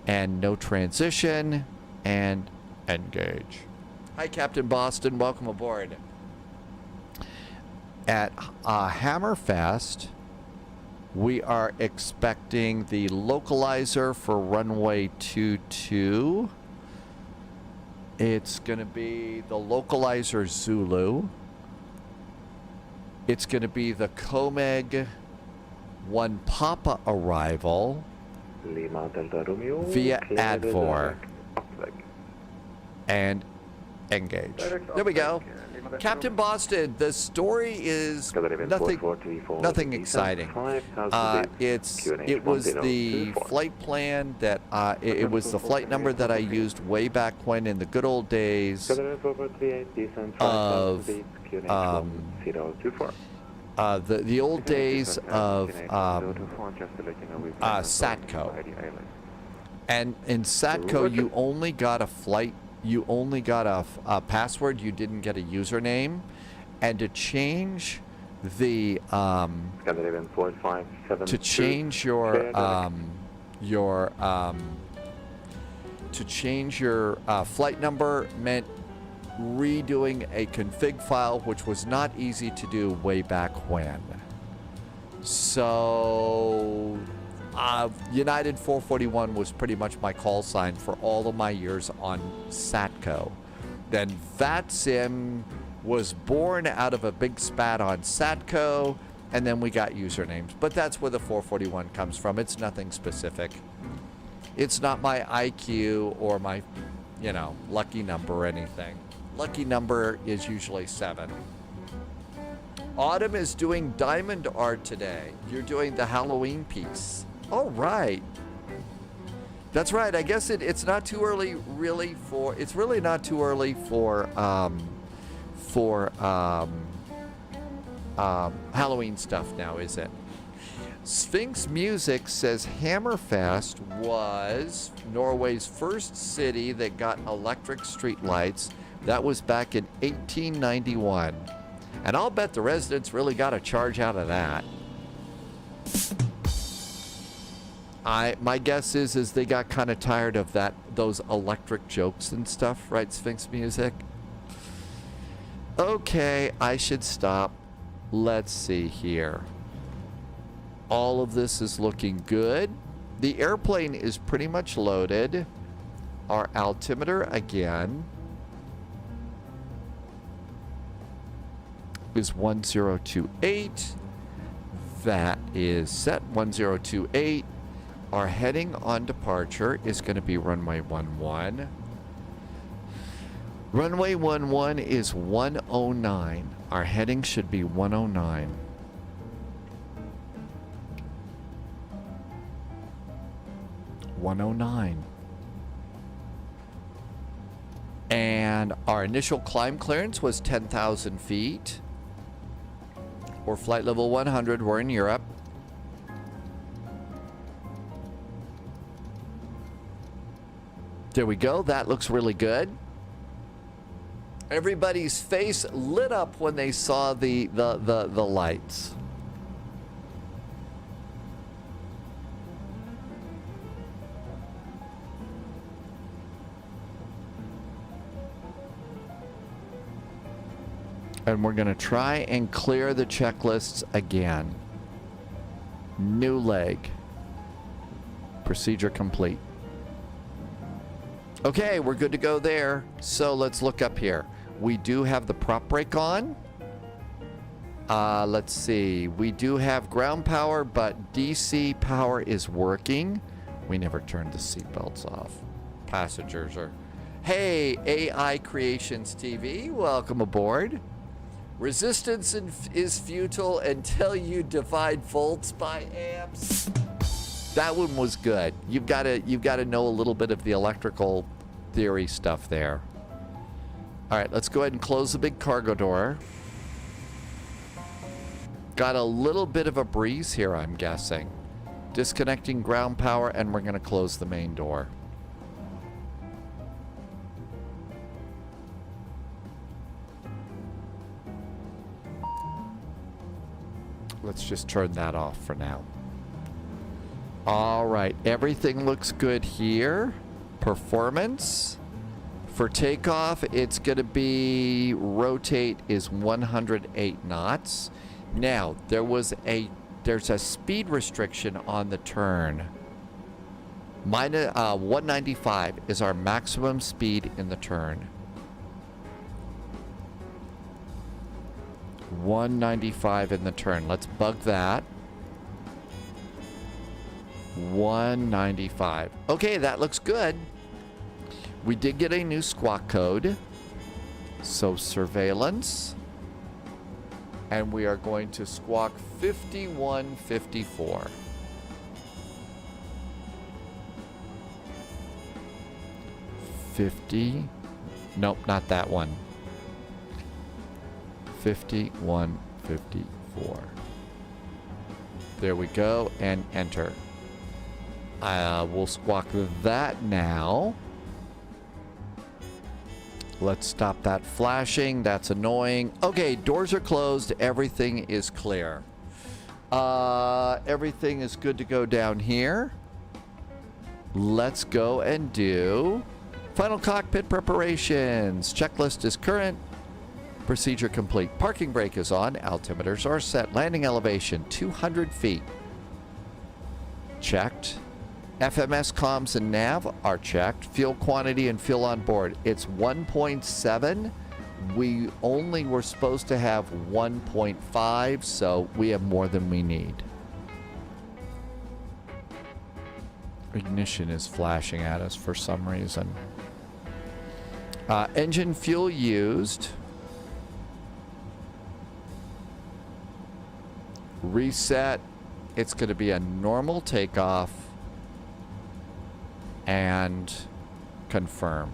And no transition, and engage. Hi, Captain Boston. Welcome aboard. At Hammerfest, we are expecting the localizer for runway 22. It's going to be the localizer Zulu. It's going to be the Comeg 1 Papa arrival. Lima Delta Romeo Via Advor. And Engage. There we go. Captain Boston, the story is nothing exciting. It was the flight plan that it was the flight number that I used way back when in the good old days of the old days of SATCO. And in SATCO, you only got a flight. You only got a password. You didn't get a username. And to change the to change your flight number meant redoing a config file, which was not easy to do way back when. So United 441 was pretty much my call sign for all of my years on SATCO. Then VATSIM was born out of a big spat on SATCO, and then we got usernames. But that's where the 441 comes from. It's nothing specific. It's not my IQ or my, lucky number or anything. Lucky number is usually 7. Autumn is doing diamond art today. You're doing the Halloween piece. All right. That's right. I guess it's not too early really for, it's really not too early for Halloween stuff now, is it? Sphinx Music says Hammerfest was Norway's first city that got electric streetlights. That was back in 1891. And I'll bet the residents really got a charge out of that. My guess is they got kind of tired of those electric jokes and stuff, right, Sphinx Music? Okay, I should stop. Let's see here. All of this is looking good. The airplane is pretty much loaded. Our altimeter again is 1028. That is set 1028. Our heading on departure is going to be runway 11. Runway 11 is 109. Our heading should be 109. And our initial climb clearance was 10,000 feet. Or flight level 100. We're in Europe. There we go. That looks really good. Everybody's face lit up when they saw the lights. And we're going to try and clear the checklists again. New leg. Procedure complete. Okay, we're good to go there. So let's look up here. We do have the prop brake on. Let's see. We do have ground power, but DC power is working. We never turned the seatbelts off. Passengers are... Hey, AI Creations TV, welcome aboard. Resistance is futile until you divide volts by amps. That one was good. You've got to know a little bit of the electrical theory stuff there. All right, let's go ahead and close the big cargo door. Got a little bit of a breeze here, I'm guessing. Disconnecting ground power, and we're going to close the main door. Let's just turn that off for now. All right, everything looks good here. Performance. For takeoff, it's going to be rotate is 108 knots. Now, there's a speed restriction on the turn. 195 is our maximum speed in the turn. 195 in the turn. Let's bug that. 195. Okay, that looks good. We did get a new squawk code. So surveillance. And we are going to squawk 5154. 50. Nope, not that one. 5154. There we go, and enter. We'll squawk that now. Let's stop that flashing. That's annoying. Okay, doors are closed. Everything is clear. Everything is good to go down here. Let's go and do final cockpit preparations. Checklist is current. Procedure complete. Parking brake is on. Altimeters are set. Landing elevation 200 feet. Checked. FMS comms and nav are checked. Fuel quantity and fuel on board. It's 1.7. We only were supposed to have 1.5, so we have more than we need. Ignition is flashing at us for some reason. Engine fuel used. Reset. It's going to be a normal takeoff. And confirm.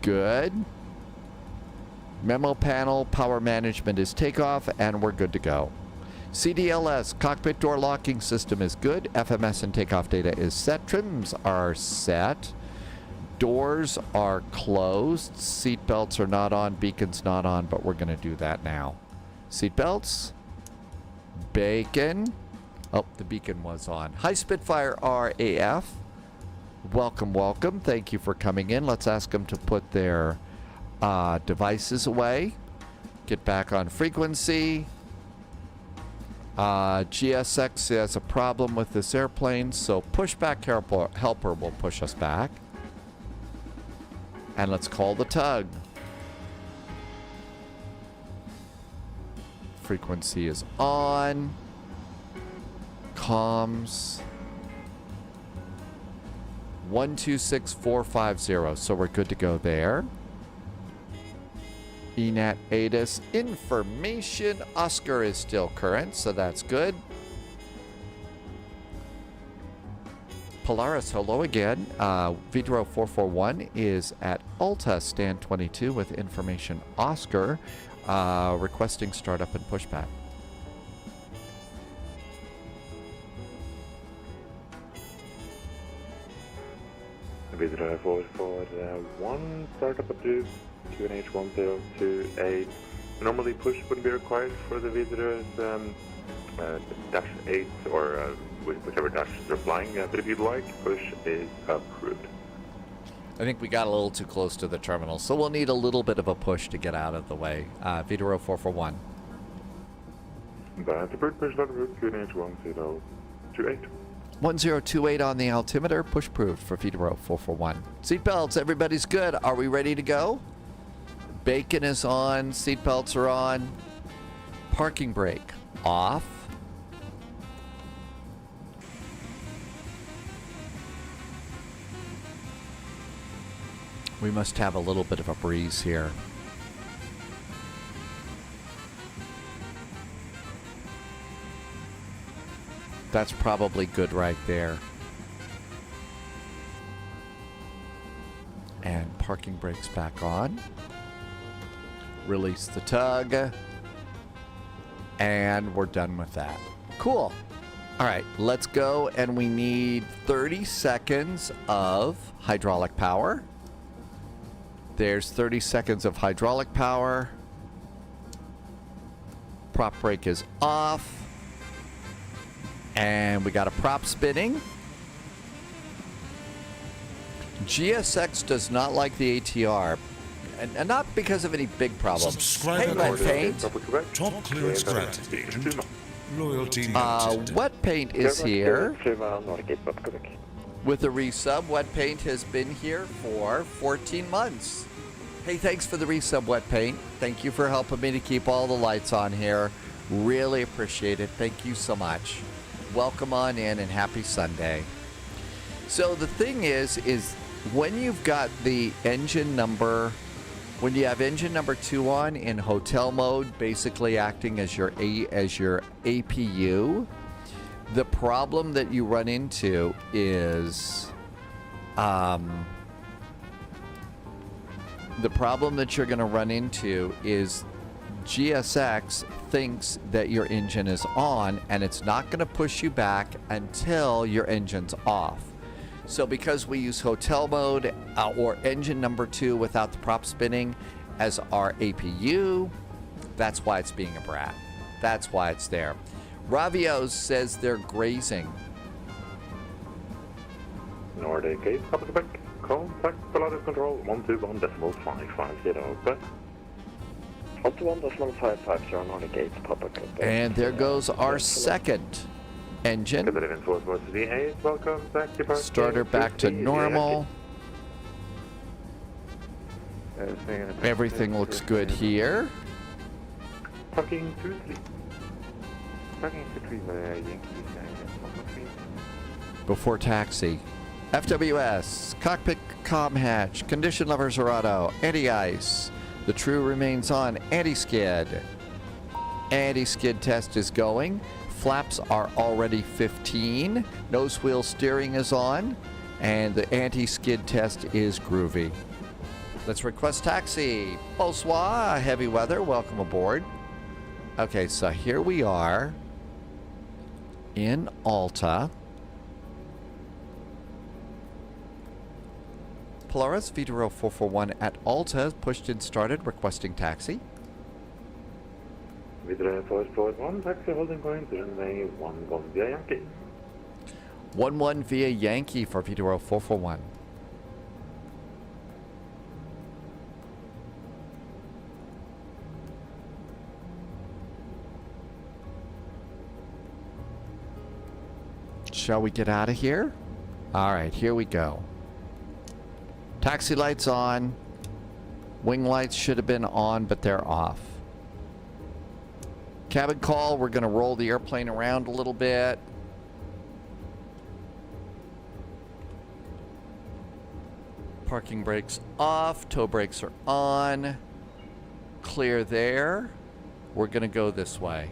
Good. Memo panel, power management is takeoff, and we're good to go. CDLS, cockpit door locking system is good. FMS and takeoff data is set. Trims are set. Doors are closed. Seat belts are not on. Beacon's not on, but we're going to do that now. Seat belts. Bacon. Oh, the beacon was on. Hi, Spitfire RAF. Welcome, welcome. Thank you for coming in. Let's ask them to put their devices away. Get back on frequency. GSX has a problem with this airplane, so Pushback helper will push us back. And let's call the tug. Frequency is on. Comms 126450, so we're good to go there. ENAT ATIS information. Oscar is still current, so that's good. Polaris, hello again. Wideroe 441 is at Alta stand 22 with information Oscar, requesting startup and pushback. Wideroe 441, startup approved, QNH 1028. Normally push wouldn't be required for the Wideroe's dash 8 or whichever dash they're flying, but if you'd like, push is approved. I think we got a little too close to the terminal, so we'll need a little bit of a push to get out of the way. Wideroe 441. That's approved, push not approved, QNH 1028. 1028 on the altimeter. Push proved for Wideroe 441. Seatbelts, everybody's good. Are we ready to go? Bacon is on. Seatbelts are on. Parking brake off. We must have a little bit of a breeze here. That's probably good right there. And parking brakes back on. Release the tug. And we're done with that. Cool. All right, let's go. And we need 30 seconds of hydraulic power. There's 30 seconds of hydraulic power. Prop brake is off. And we got a prop spinning. GSX does not like the ATR. And not because of any big problems. Subscriber Wet paint. Top clearance granted. Loyalty noted. Wet paint is here. With the resub, wet paint has been here for 14 months. Hey, thanks for the resub, wet paint. Thank you for helping me to keep all the lights on here. Really appreciate it. Thank you so much. Welcome on in and happy Sunday. So the thing is when you've got the engine number When you have engine number 2 on in hotel mode, basically acting as your APU, the problem that you run into is GSX thinks that your engine is on, and it's not going to push you back until your engine's off. So because we use hotel mode or engine number 2 without the prop spinning as our APU, that's why it's being a brat. That's why it's there. Ravios says they're grazing. Nordic 8, copy back. Contact Pilatus Control 121.550. But 121.550, Nordic 8, Papa. And there goes our second engine. Welcome back to Starter back to normal. Everything looks good here. Parking 2-3. Before taxi. FWS, cockpit comm hatch, condition levers are auto, anti-ice. The true remains on, anti-skid. Anti-skid test is going. Flaps are already 15. Nose wheel steering is on. And the anti-skid test is groovy. Let's request taxi. Bonsoir, heavy weather, welcome aboard. Okay, so here we are in Alta. Polaris Wideroe 441 at Alta, pushed and started, requesting taxi. Wideroe 441, taxi holding point, runway 11 via Yankee. 11 via Yankee for Wideroe 441. Shall we get out of here? All right, here we go. Taxi lights on. Wing lights should have been on, but they're off. Cabin call, we're going to roll the airplane around a little bit. Parking brakes off, tow brakes are on. Clear there. We're going to go this way.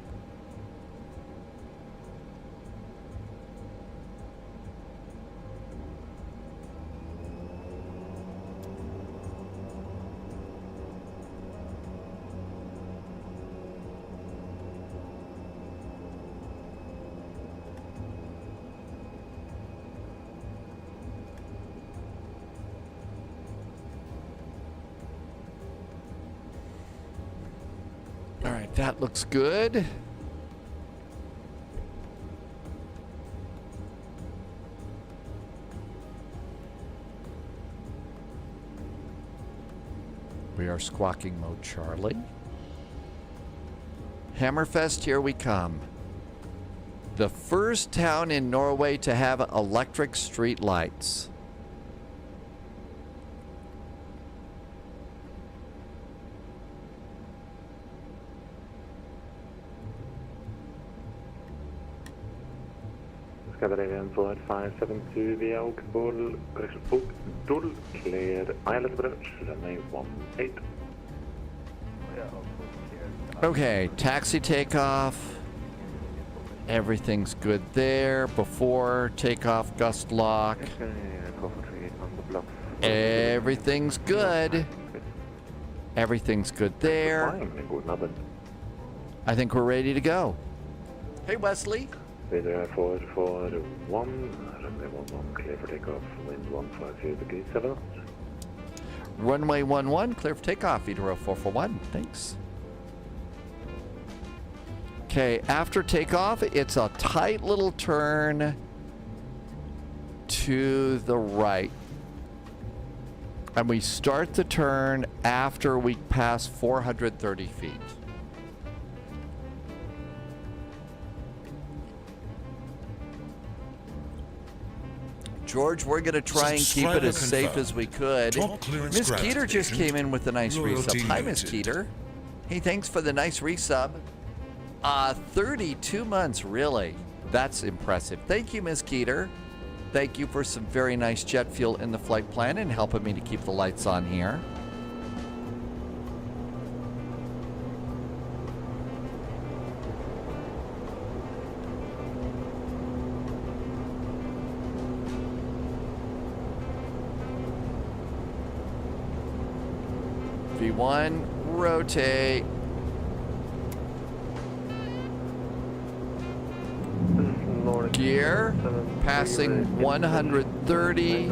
That looks good. We are squawking mode Charlie. Hammerfest, here we come. The first town in Norway to have electric street lights. Scandinavian flight 572 via Oakbull, correction, Oakbull, cleared Islet Bridge, runway 18. Okay, taxi takeoff. Everything's good there. Before takeoff, gust lock. Everything's good. Everything's good there. I think we're ready to go. Hey, Wesley. Wideroe 441, runway 11, clear for takeoff, wind 150 degrees 7 knots. Runway 11, clear for takeoff, Wideroe 441, thanks. Okay, after takeoff, it's a tight little turn to the right. And we start the turn after we pass 430 feet. George, we're going to try and keep it as safe as we could. Miss Keeter just came in with a nice resub. Hi, Miss Keeter. Hey, thanks for the nice resub. 32 months, really. That's impressive. Thank you, Miss Keeter. Thank you for some very nice jet fuel in the flight plan and helping me to keep the lights on here. V1, rotate. Gear, passing 130.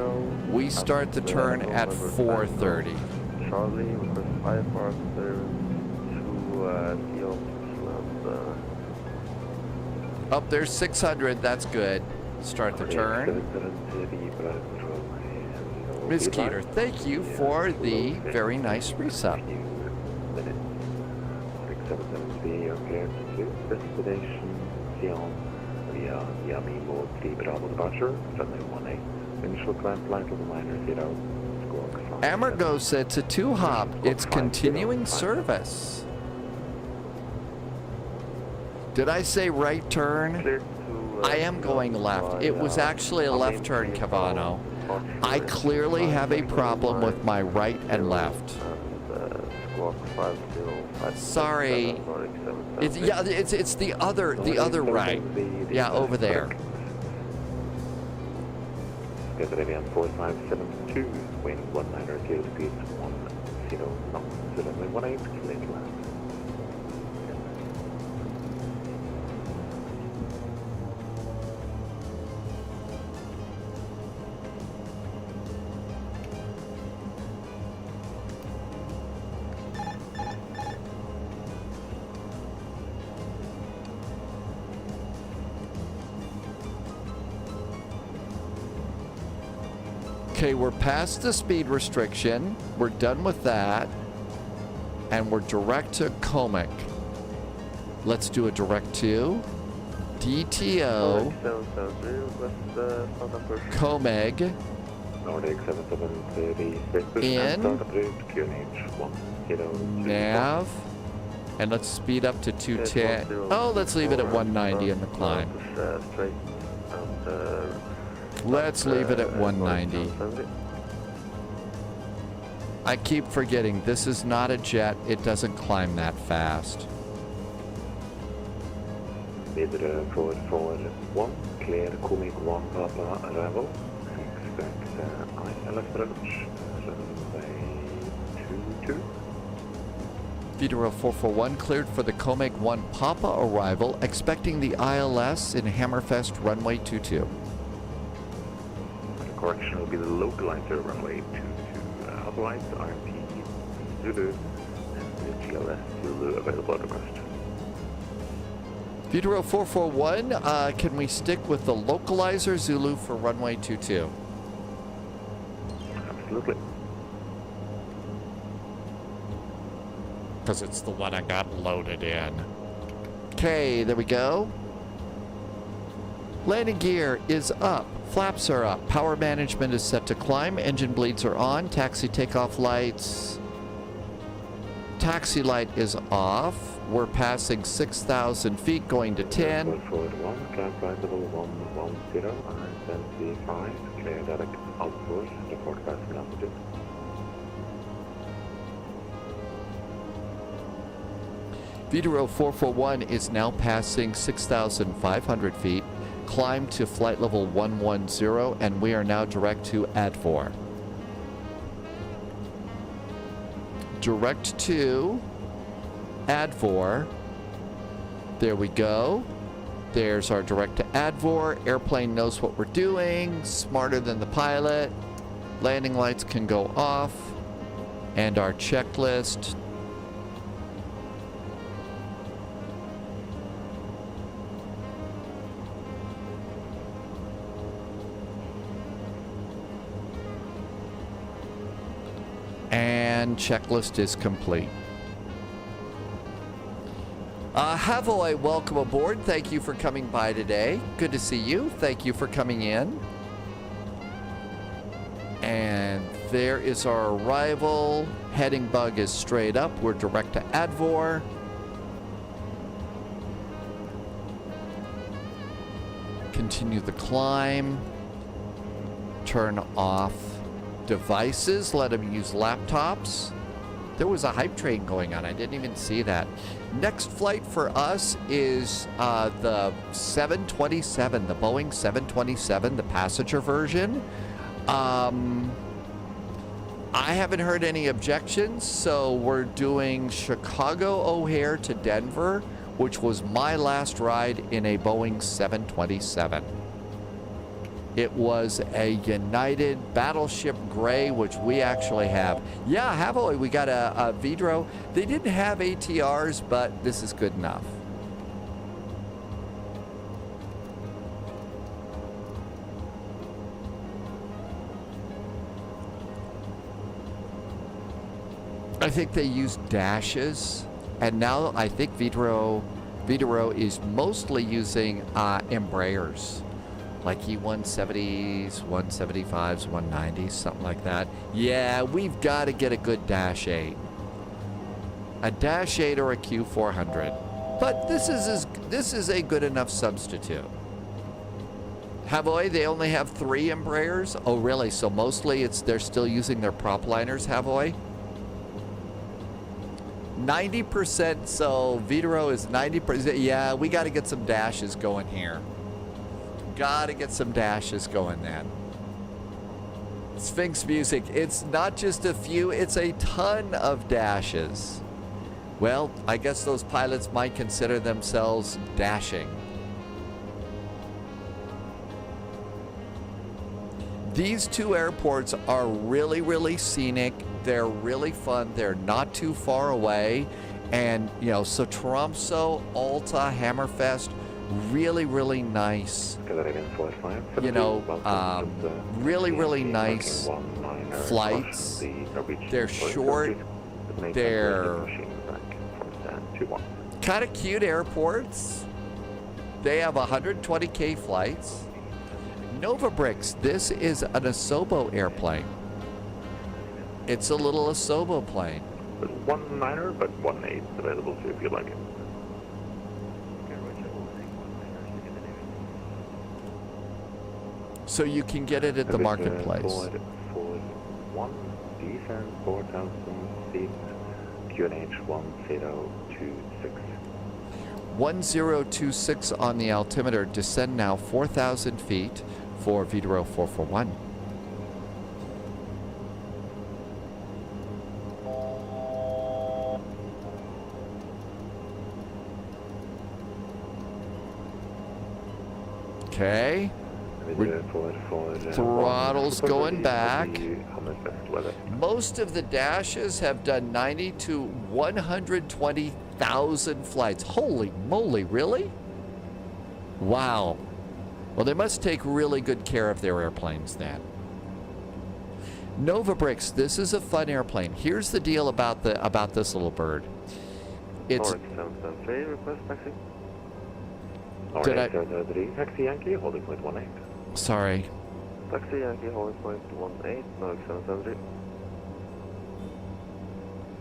We start the turn at 430. Charlie, request 5 hours service to Seal. Up there's 600. That's good. Start the turn. Ms. Keeter, thank you for the very nice resub. Destination Seal via Miami Mode 3 Bravo departure, runway 18. Initial climb flight level 90, squawk 5. Amargo said to 2-hop, it's continuing service. Did I say right turn? I am going left. It was actually a left turn, Cavano. I clearly have a problem with my right and left. Sorry. It's the other right. Yeah, over there. Scandinavian 4572, wind 190, speed 10 knots, runway 18, clear to land. Okay, we're past the speed restriction. We're done with that. And we're direct to Comic. Let's do a direct to DTO Comeg Nordic 7730, in nav. And let's speed up to 210. Oh, let's leave it at 190 in the climb. Let's leave it at 190. I keep forgetting, this is not a jet. It doesn't climb that fast. Wideroe 441, clear Comic 1 Papa arrival. Expect ILS approach, runway 22. Wideroe 441 cleared for the Comic 1 Papa arrival, expecting the ILS in Hammerfest runway 22. Correction will be the localizer runway 22. Otherwise, RP Zulu and the GLS Zulu available at request. Wideroe 441, can we stick with the localizer Zulu for runway 22? Absolutely. Because it's the one I got loaded in. Okay, there we go. Landing gear is up. Flaps are up. Power management is set to climb. Engine bleeds are on. Taxi takeoff lights. Taxi light is off. We're passing 6,000 feet, going to 10. Forward 1, climb flight level 110, ISNC5, clear direct outdoors, to 45 altitude. Wideroe 441 is now passing 6,500 feet. Climb to flight level 110, and we are now direct to AD4. Direct to AD4. There we go. There's our direct to AD4. Airplane knows what we're doing. Smarter than the pilot. Landing lights can go off. And our checklist. And checklist is complete. Havoy, welcome aboard. Thank you for coming by today. Good to see you. Thank you for coming in. And there is our arrival. Heading bug is straight up. We're direct to AD4. Continue the climb. Turn off devices. Let them use laptops. There was a hype train going on. I didn't even see that. Next flight for us is the 727, the Boeing 727, the passenger version. I haven't heard any objections, so we're doing Chicago O'Hare to Denver, which was my last ride in a Boeing 727. It was a United Battleship Gray, which we actually have. Yeah, Havoy, we got a Wideroe. They didn't have ATRs, but this is good enough. I think they use dashes, and now I think Wideroe is mostly using Embraers, like E170s, 175s, 190s, something like that. Yeah, we've got to get a good Dash 8. A Dash 8 or a Q400. But this is a good enough substitute. Havoy, they only have 3 Embraers? Oh, really? So mostly they're still using their prop liners, Havoy? 90%, so Wideroe is 90%. Yeah, we got to get some dashes going here. Got to get some dashes going then. Sphinx Music, it's not just a few, it's a ton of dashes. Well, I guess those pilots might consider themselves dashing. These 2 airports are really, really scenic. They're really fun. They're not too far away. And, you know, so Tromsø, Alta, Hammerfest, really, really nice. You know, really, really nice flights. They're short. They're kind of cute airports. They have 120K flights. Novabricks, this is an Asobo airplane. It's a little Asobo plane. There's 1 9er, but 1 8 available too if you like it. So you can get it at the marketplace. Ford 1, descent 4,000 seats, QNH 1026. 1026 on the altimeter, descend now 4,000 feet for Wideroe 441. Okay. Throttle's going back. Most of the dashes have done 90 to 120,000 flights. Holy moly, really? Wow. Well, they must take really good care of their airplanes then. Novabricks, this is a fun airplane. Here's the deal about this little bird. It's request taxi. Did I? Taxi Yankee, holding point 18. Sorry. Taxi Yankee, holding point 18, no 773.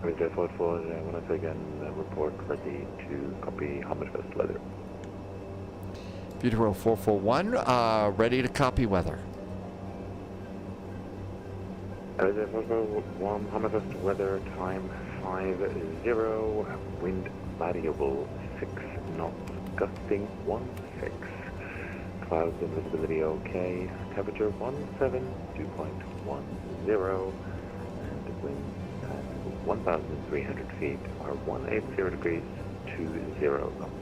Wideroe 441, once again, report ready to copy Hammerfest weather. Wideroe 441, ready to copy weather. Wideroe 441, Hammerfest weather, time 50, wind variable 6 knots, gusting 16. Clouds and visibility okay, temperature 172.10, and wind at 1,300 feet are 180 degrees 20 knots.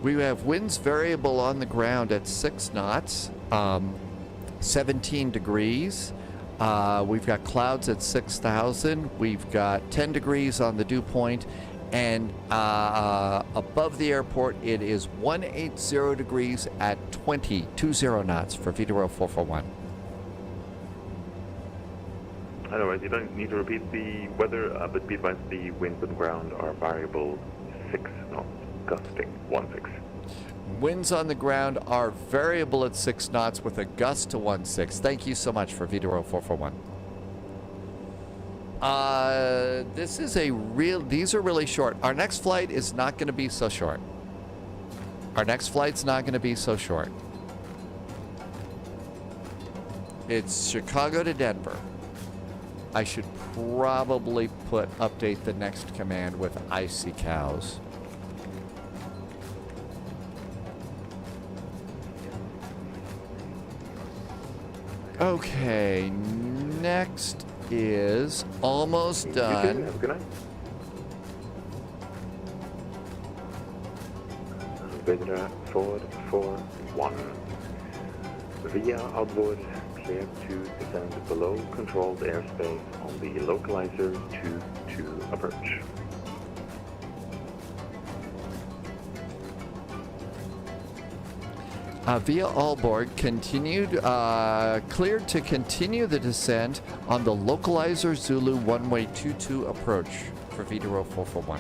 We have winds variable on the ground at 6 knots, 17 degrees. We've got clouds at 6,000. We've got 10 degrees on the dew point. And above the airport, it is 180 degrees at 20 knots for Wideroe 441. Otherwise, you don't need to repeat the weather, but be advised the winds on the ground are variable 6 knots, gusting 16. Winds on the ground are variable at 6 knots with a gust to 16. Thank you so much for Wideroe 441. These are really short. Our next flight is not going to be so short. Our next flight's not going to be so short. It's Chicago to Denver. I should probably update the next command with icy cows. Okay, next is almost You too. done. Have a good night. Wideroe 441. Via outboard, clear to descend below controlled airspace on the localizer 22 approach. Via Allboard, continued, cleared to continue the descent on the localizer Zulu one-way 22 approach for Wideroe 441.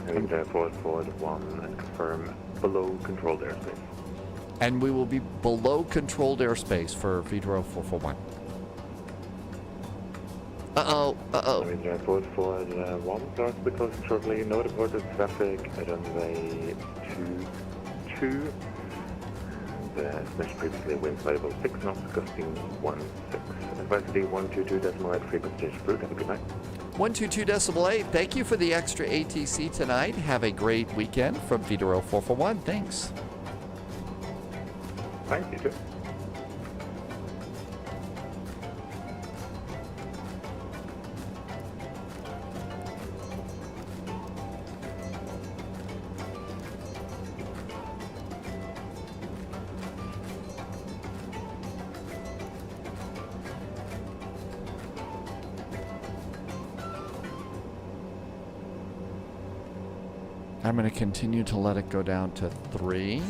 Wideroe 441 and confirm below controlled airspace. And we will be below controlled airspace for Wideroe 441. Uh-oh. Wideroe 441 starts the coast shortly. No reported traffic. Runway 22. The smash previously winds variable 6 knots, gusting 16. Advisory 122.8 frequency change approved. Have a good night. 122.8. Thank you for the extra ATC tonight. Have a great weekend from Wideroe 441. Thanks. Thanks, you too. I'm going to continue to let it go down to 3.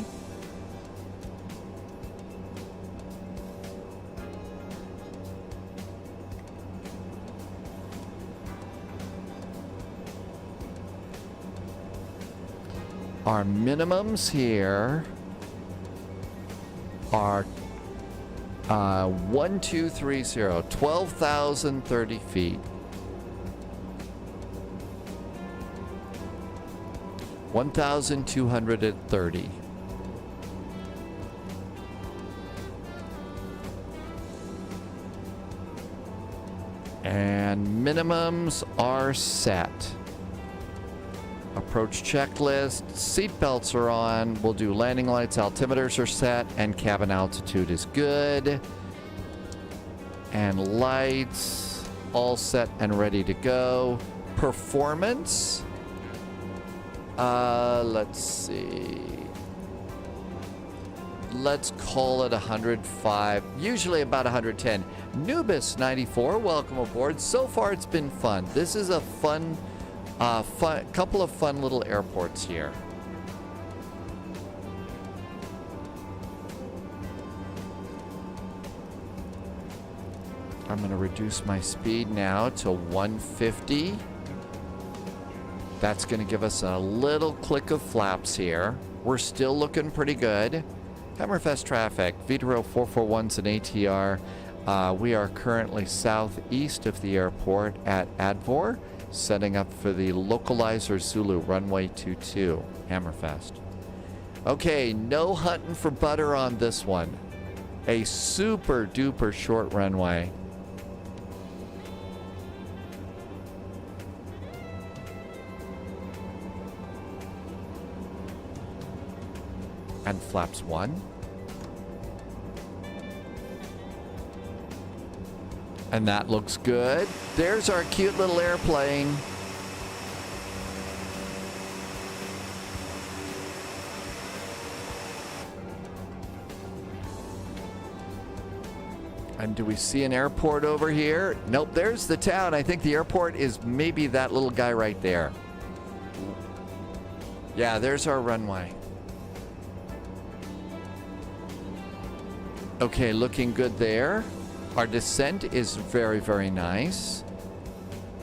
Our minimums here are 1230, 12,030 feet. 1,230. And minimums are set. Approach checklist, seatbelts are on, we'll do landing lights, altimeters are set, and cabin altitude is good. And lights, all set and ready to go. Performance, let's see. Let's call it 105, usually about 110. Nubis 94, welcome aboard. So far it's been fun. This is a fun couple of fun little airports here. I'm going to reduce my speed now to 150. That's going to give us a little click of flaps here. We're still looking pretty good. Hammerfest traffic, Wideroe 441's an ATR. We are currently southeast of the airport at Advor, setting up for the localizer Zulu runway 22, Hammerfest. Okay, no hunting for butter on this one. A super duper short runway. And flaps 1. And that looks good. There's our cute little airplane. And do we see an airport over here? Nope, there's the town. I think the airport is maybe that little guy right there. Yeah, there's our runway. Okay, looking good there. Our descent is very, very nice.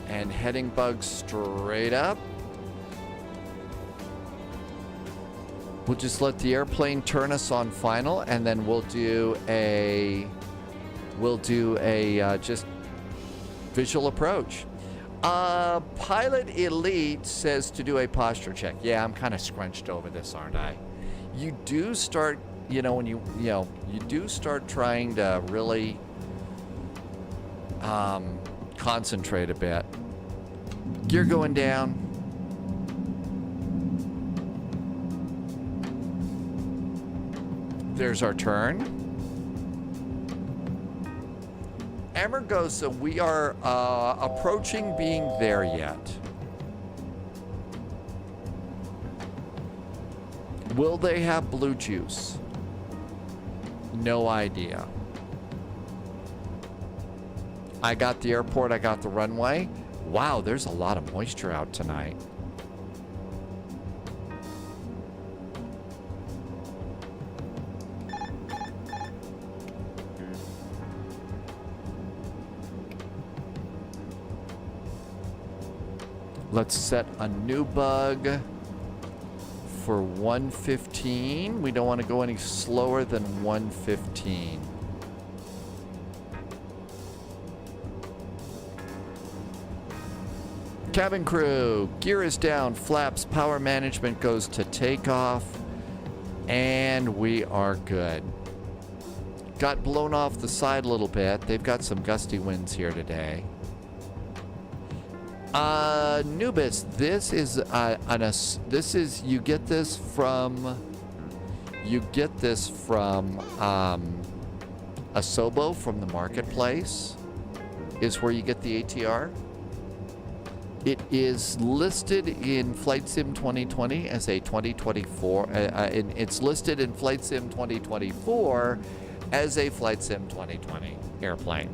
And heading bug straight up. We'll just let the airplane turn us on final, and then we'll do a just visual approach. Pilot Elite says to do a posture check. Yeah, I'm kind of scrunched over this, aren't I? You do start, when you do start trying to really concentrate a bit. Gear going down. There's our turn. Amargosa, we are approaching being there yet. Will they have blue juice? No idea. I got the airport, I got the runway. Wow, there's a lot of moisture out tonight. Let's set a new bug for 115. We don't want to go any slower than 115. Cabin crew, gear is down, flaps, power management goes to takeoff, and we are good. Got blown off the side a little bit. They've got some gusty winds here today. Nubis, this is you get this from Asobo from the marketplace is where you get the ATR. It is listed in Flight Sim 2020 as a 2024. It's listed in Flight Sim 2024 as a Flight Sim 2020 airplane.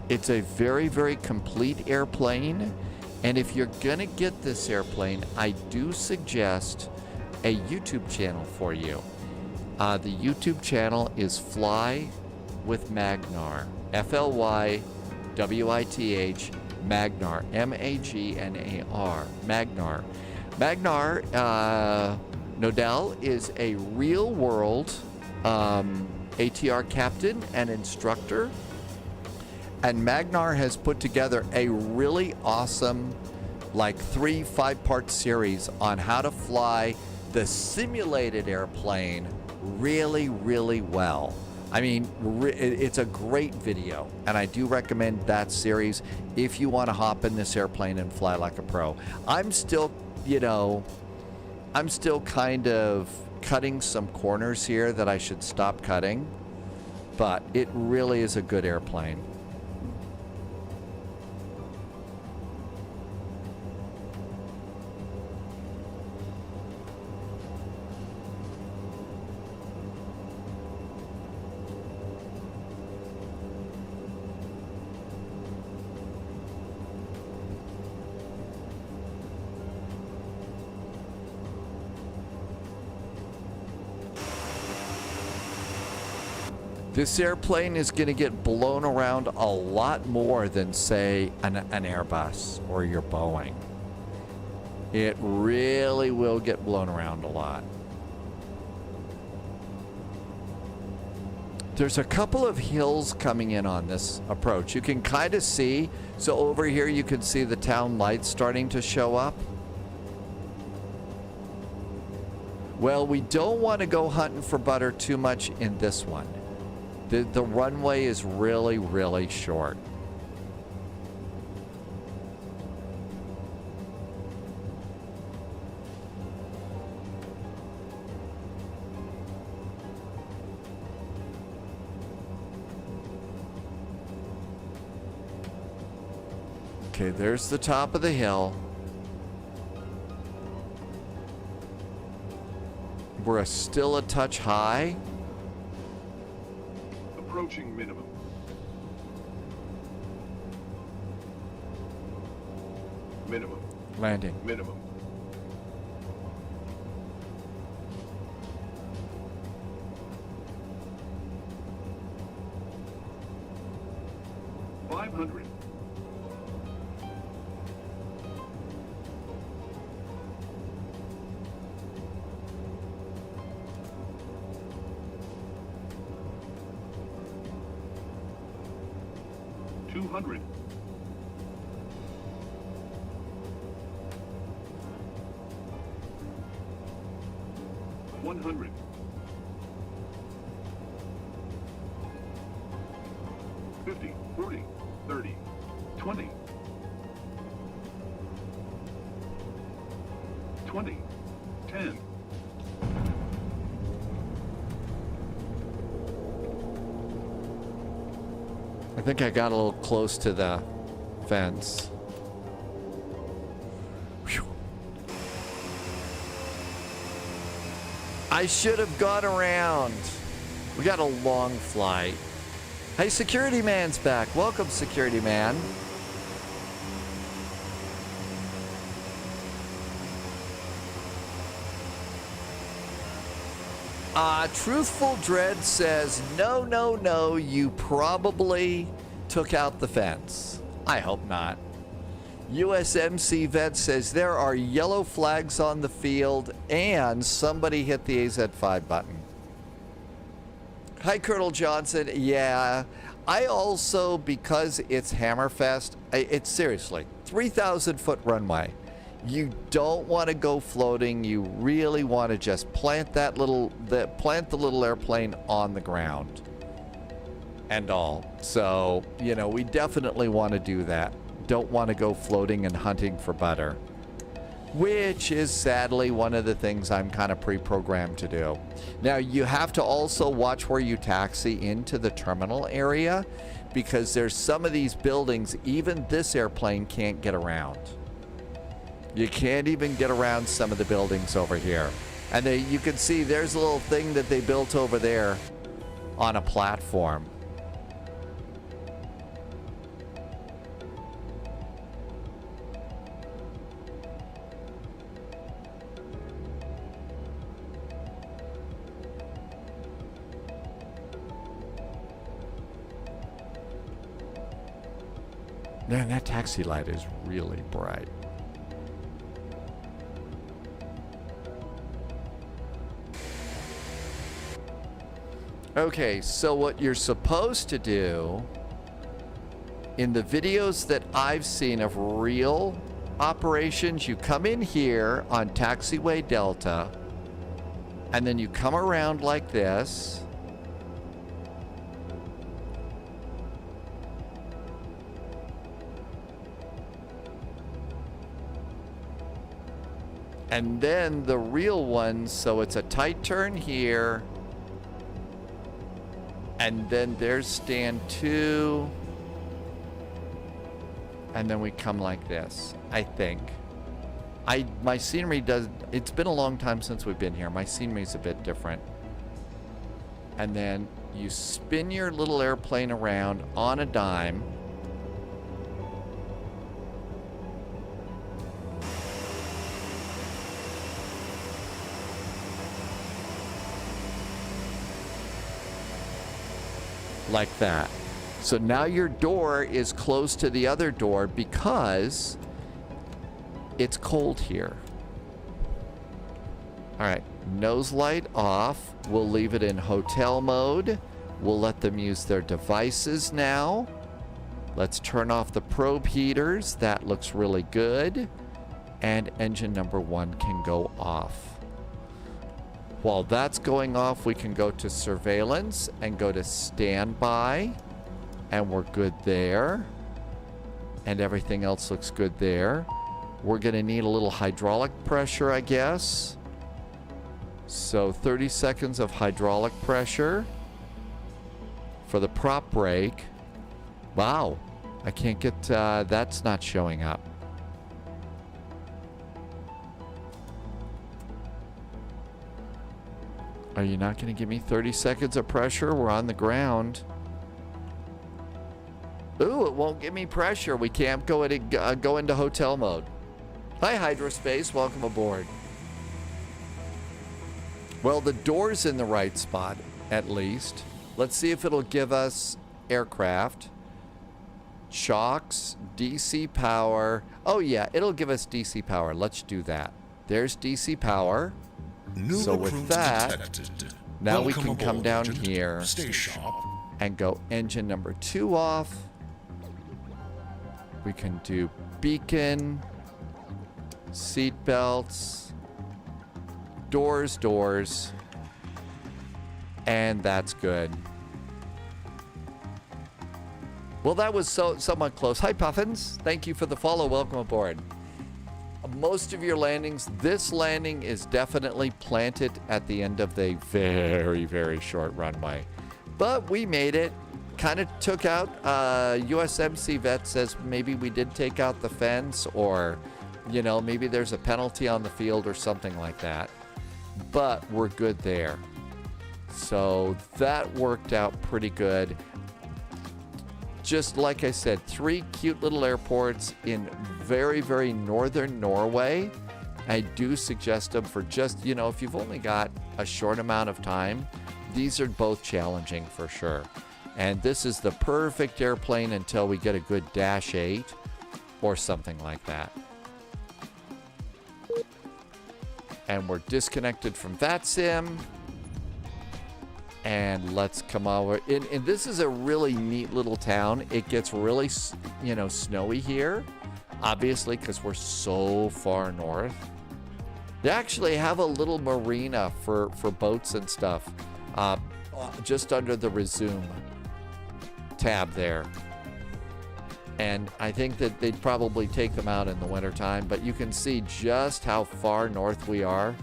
It's a very, very complete airplane. And if you're gonna get this airplane, I do suggest a YouTube channel for you. The YouTube channel is Fly with Magnar. FLYWITH Magnar. MAGNAR. Magnar. Magnar, Nodell is a real world ATR captain and instructor. And Magnar has put together a really awesome, like 3-5-part series on how to fly the simulated airplane really, really well. I mean, it's a great video, and I do recommend that series if you want to hop in this airplane and fly like a pro. I'm still kind of cutting some corners here that I should stop cutting, but it really is a good airplane. This airplane is going to get blown around a lot more than, say, an Airbus or your Boeing. It really will get blown around a lot. There's a couple of hills coming in on this approach. You can kind of see, so over here you can see the town lights starting to show up. Well, we don't want to go hunting for butter too much in this one. The runway is really, really short. Okay, there's the top of the hill. We're still a touch high. Approaching minimum. Minimum. Landing. Minimum. $500. $200. $100. $50, $40, $30, $20, 20, 10, I think I got a little close to the fence. Whew. I should have gone around. We got a long flight. Hey, security man's back. Welcome, security man. Truthful Dread says, no, no, no, you probably took out the fence. I hope not. USMC Vet says, there are yellow flags on the field and somebody hit the AZ5 button. Hi, Colonel Johnson. Yeah, I also, because it's Hammerfest, it's seriously 3,000 foot runway. You don't want to go floating. You really want to just plant the little airplane on the ground and all. So, you know, we definitely want to do that. Don't want to go floating and hunting for butter, which is sadly one of the things I'm kind of pre-programmed to do. Now, you have to also watch where you taxi into the terminal area, because there's some of these buildings, even this airplane can't get around. You can't even get around some of the buildings over here. And you can see there's a little thing that they built over there on a platform. Man, that taxi light is really bright. Okay, so what you're supposed to do in the videos that I've seen of real operations, you come in here on taxiway Delta, and then you come around like this. And then the real one, so it's a tight turn here. And then there's stand 2. And then we come like this, I think. My scenery does, it's been a long time since we've been here. My scenery's a bit different. And then you spin your little airplane around on a dime. Like that. So now your door is close to the other door because it's cold here. All right, nose light off. We'll leave it in hotel mode. We'll let them use their devices now. Let's turn off the probe heaters. That looks really good. And engine number 1 can go off. While that's going off, we can go to surveillance and go to standby, and we're good there. And everything else looks good there. We're gonna need a little hydraulic pressure, I guess. So 30 seconds of hydraulic pressure for the prop brake. Wow, I can't get, that's not showing up. Are you not going to give me 30 seconds of pressure? We're on the ground. Ooh, it won't give me pressure. We can't go into hotel mode. Hi, Hydrospace. Welcome aboard. Well, the door's in the right spot, at least. Let's see if it'll give us aircraft. Chocks, DC power. Oh, yeah, it'll give us DC power. Let's do that. There's DC power. New so with that, detected. now Welcome we can come aboard, down Agent. here Stay sharp. and go engine number 2 off. We can do beacon, seat belts, doors, and that's good. Well, that was somewhat close. Hi, Puffins. Thank you for the follow. Welcome aboard. most of your landings, this landing is definitely planted at the end of the very, very short runway. But we made it. Kind of took out, USMC vet says maybe we did take out the fence, or, you know, maybe there's a penalty on the field or something like that. But we're good there. So that worked out pretty good. Just like I said, 3 cute little airports in very, very northern Norway. I do suggest them for just, you know, if you've only got a short amount of time, these are both challenging for sure. And this is the perfect airplane until we get a good Dash 8 or something like that. And we're disconnected from VATSIM. And let's come over. And this is a really neat little town. It gets really, you know, snowy here, obviously, because we're so far north. They actually have a little marina for boats and stuff just under the resume tab there. And I think that they'd probably take them out in the wintertime, but you can see just how far north we are.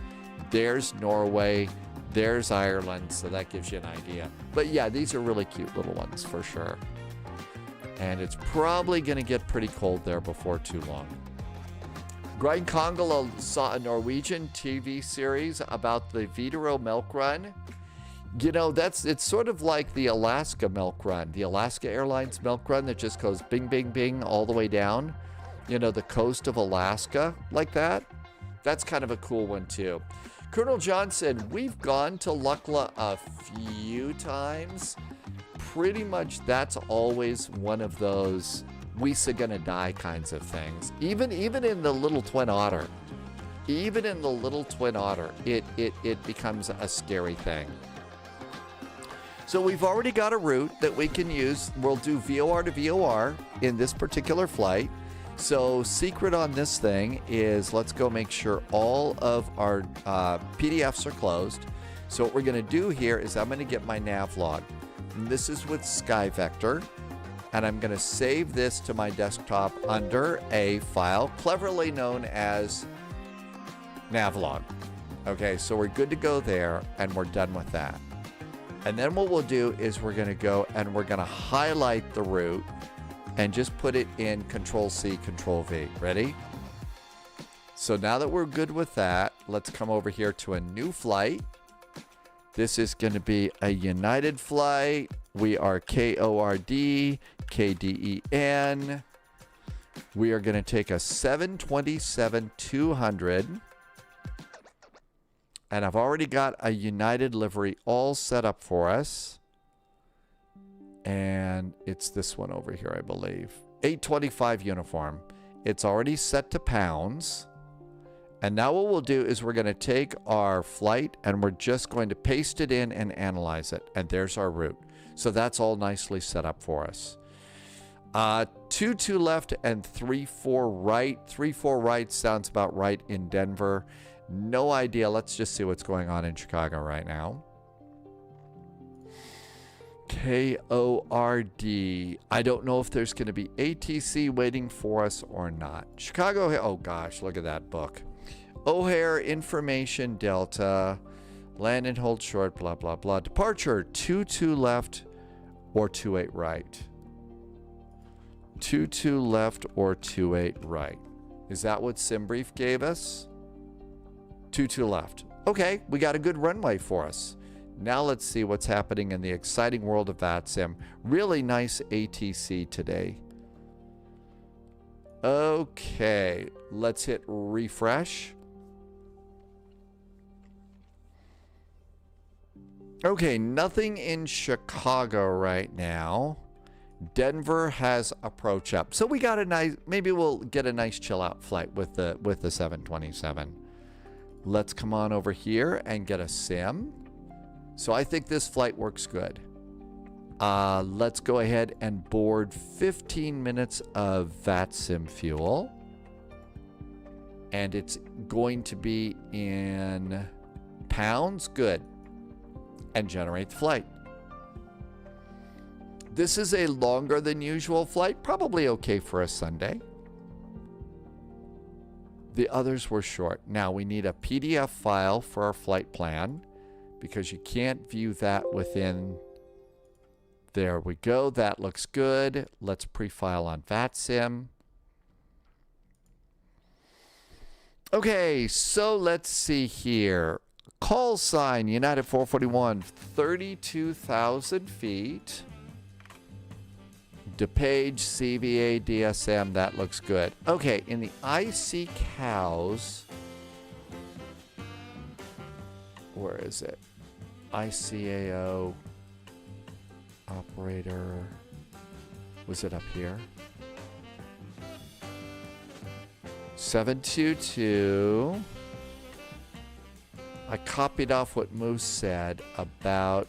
There's Norway. There's Ireland, so that gives you an idea. But yeah, these are really cute little ones for sure. And it's probably going to get pretty cold there before too long. Grein Kongolo saw a Norwegian TV series about the Wideroe milk run. You know, it's sort of like the Alaska milk run, the Alaska Airlines milk run that just goes bing, bing, bing all the way down, you know, the coast of Alaska like that. That's kind of a cool one too. Colonel Johnson, we've gone to Lukla a few times. Pretty much that's always one of those we's gonna die kinds of things. Even in the little Twin Otter. Even in the little Twin Otter, it becomes a scary thing. So we've already got a route that we can use. We'll do VOR to VOR in this particular flight. So secret on this thing is let's go make sure all of our PDFs are closed. So what we're going to do here is I'm going to get my nav log. And this is with SkyVector. And I'm going to save this to my desktop under a file cleverly known as navlog. Okay, so we're good to go there and we're done with that. And then what we'll do is we're going to go and we're going to highlight the route and just put it in Control-C, Control-V. Ready? So now that we're good with that, let's come over here to a new flight. This is going to be a United flight. We are KORD, KDEN. We are going to take a 727-200. And I've already got a United livery all set up for us. And it's this one over here, I believe. 825 uniform. It's already set to pounds. And now what we'll do is we're going to take our flight and we're just going to paste it in and analyze it. And there's our route. So that's all nicely set up for us. 2-2 left and 3-4 right. 3-4 right sounds about right in Denver. No idea. Let's just see what's going on in Chicago right now. KORD. I don't know if there's going to be ATC waiting for us or not. Chicago. Oh gosh, look at that book. O'Hare information Delta. Land and hold short. Blah blah blah. Departure 2-2 left or 2-8 right. 2-2 left or 2-8 right. Is that what SimBrief gave us? 2-2 left. Okay, we got a good runway for us. Now let's see what's happening in the exciting world of VATSIM. Really nice ATC today. Okay, let's hit refresh. Okay, nothing in Chicago right now. Denver has approach up. So we got a nice, maybe we'll get a nice chill out flight with the 727. Let's come on over here and get a sim. So I think this flight works good. Let's go ahead and board 15 minutes of VATSIM fuel. And it's going to be in pounds. Good. And generate the flight. This is a longer than usual flight. Probably okay for a Sunday. The others were short. Now we need a PDF file for our flight plan because you can't view that within. There we go. That looks good. Let's pre-file on VATSIM. Okay, so let's see here. Call sign, United 441, 32,000 feet. DePage, CVA, DSM, that looks good. Okay, in the IC cows, where is it? ICAO operator, was it up here? 722. I copied off what Moose said about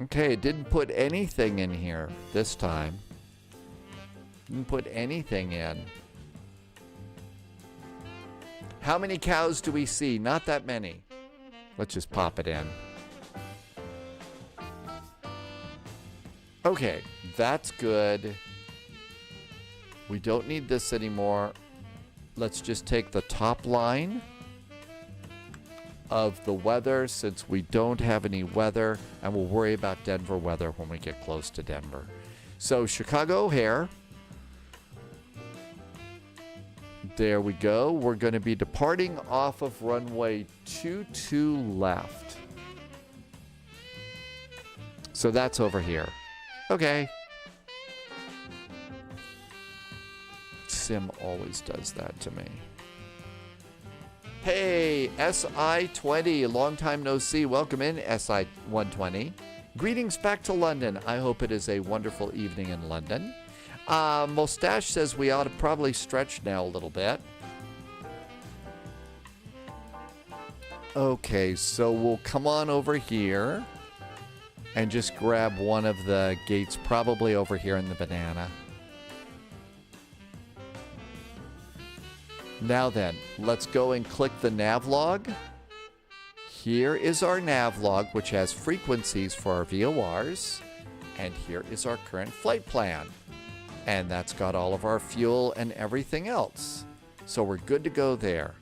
okay, it didn't put anything in here this time. Didn't put anything in. How many cows do we see? Not that many. Let's just pop it in. Okay, that's good. We don't need this anymore. Let's just take the top line of the weather since we don't have any weather, and we'll worry about Denver weather when we get close to Denver. So Chicago O'Hare. There we go. We're going to be departing off of runway 22 left. So that's over here. Okay. Sim always does that to me. Hey, SI-20, long time no see. Welcome in, SI-120. Greetings back to London. I hope it is a wonderful evening in London. Mustache says we ought to probably stretch now a little bit. Okay, so we'll come on over here and just grab one of the gates, probably over here in the banana. Now then, let's go and click the nav log. Here is our nav log, which has frequencies for our VORs. And here is our current flight plan. And that's got all of our fuel and everything else. So we're good to go there.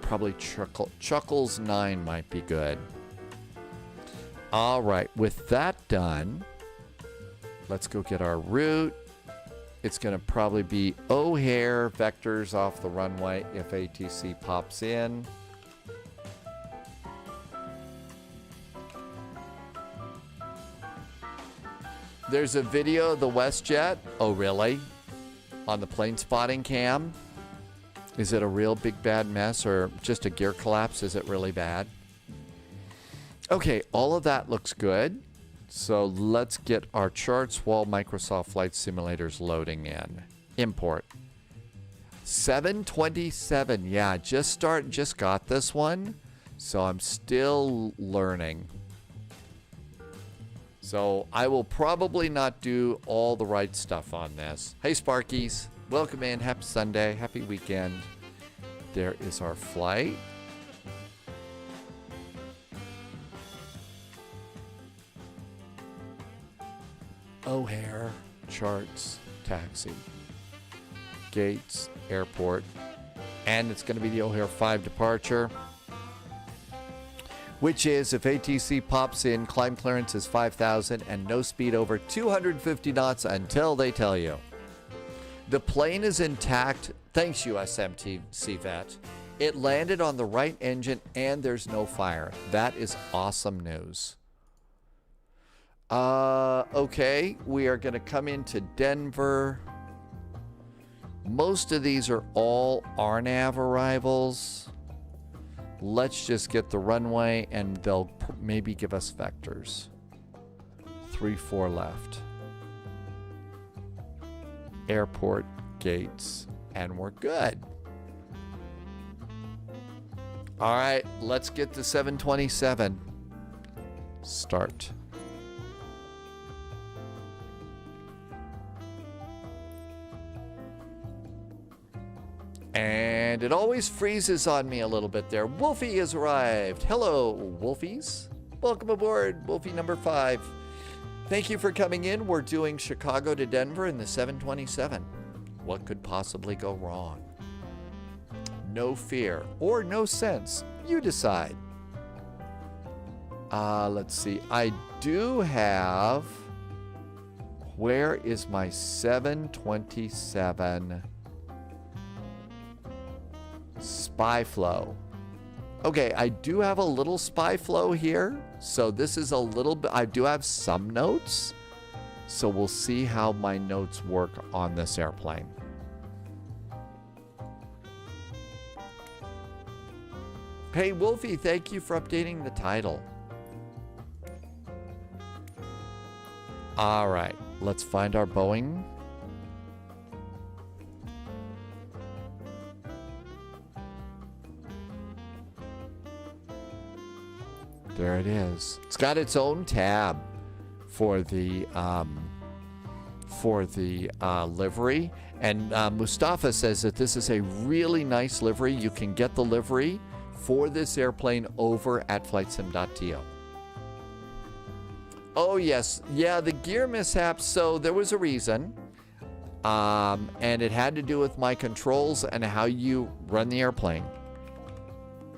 Probably Chuckles 9 might be good. All right, with that done, let's go get our route. It's going to probably be O'Hare vectors off the runway if ATC pops in. There's a video of the WestJet. Oh, really? On the plane spotting cam? Is it a real big bad mess or just a gear collapse? Is it really bad? Okay, all of that looks good. So let's get our charts while Microsoft Flight Simulator's loading in. Import. 727. Yeah, just got this one. So I'm still learning. So I will probably not do all the right stuff on this. Hey Sparkies, welcome in. Happy Sunday. Happy weekend. There is our flight. O'Hare, charts, taxi, gates, airport, and it's going to be the O'Hare 5 departure, which is if ATC pops in, climb clearance is 5,000 and no speed over 250 knots until they tell you. The plane is intact. Thanks, USMTC Vet. It landed on the right engine and there's no fire. That is awesome news. Okay, we are going to come into Denver. Most of these are all RNAV arrivals. Let's just get the runway and they'll maybe give us vectors. 3-4 left. Airport, gates, and we're good. All right, let's get to 727. Start. And it always freezes on me a little bit there. Wolfie has arrived. Hello, Wolfies. Welcome aboard, Wolfie number 5. Thank you for coming in. We're doing Chicago to Denver in the 727. What could possibly go wrong? No fear or no sense. You decide. Let's see. I do have... Where is my 727 spy flow? Okay, I do have a little spy flow here. So this is a little bit, I do have some notes. So we'll see how my notes work on this airplane. Hey, Wolfie, thank you for updating the title. All right, let's find our Boeing. There it is. It's got its own tab for the livery. And Mustafa says that this is a really nice livery. You can get the livery for this airplane over at flightsim.to. Oh, yes. Yeah, the gear mishaps. So there was a reason. And it had to do with my controls and how you run the airplane.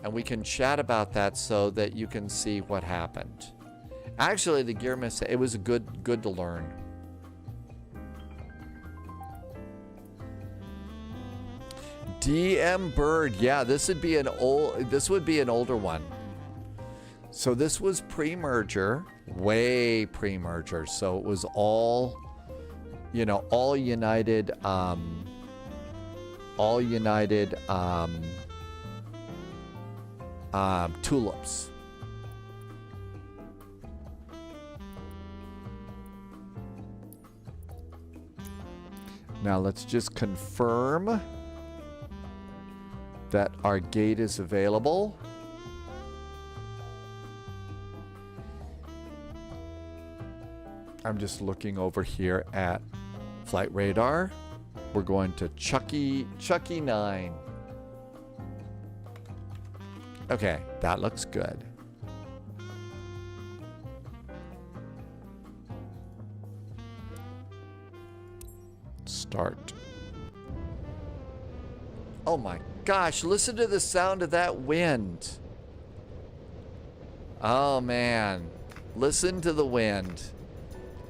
And we can chat about that so that you can see what happened. Actually, the gear mishap, it was good to learn. DM Bird. Yeah, this would be an older one. So this was pre-merger, way pre-merger. So it was all, you know, all United tulips. Now let's just confirm that our gate is available. I'm just looking over here at flight radar. We're going to Chucky 9. Okay, that looks good. Start. Oh my gosh, listen to the sound of that wind. Oh man, listen to the wind.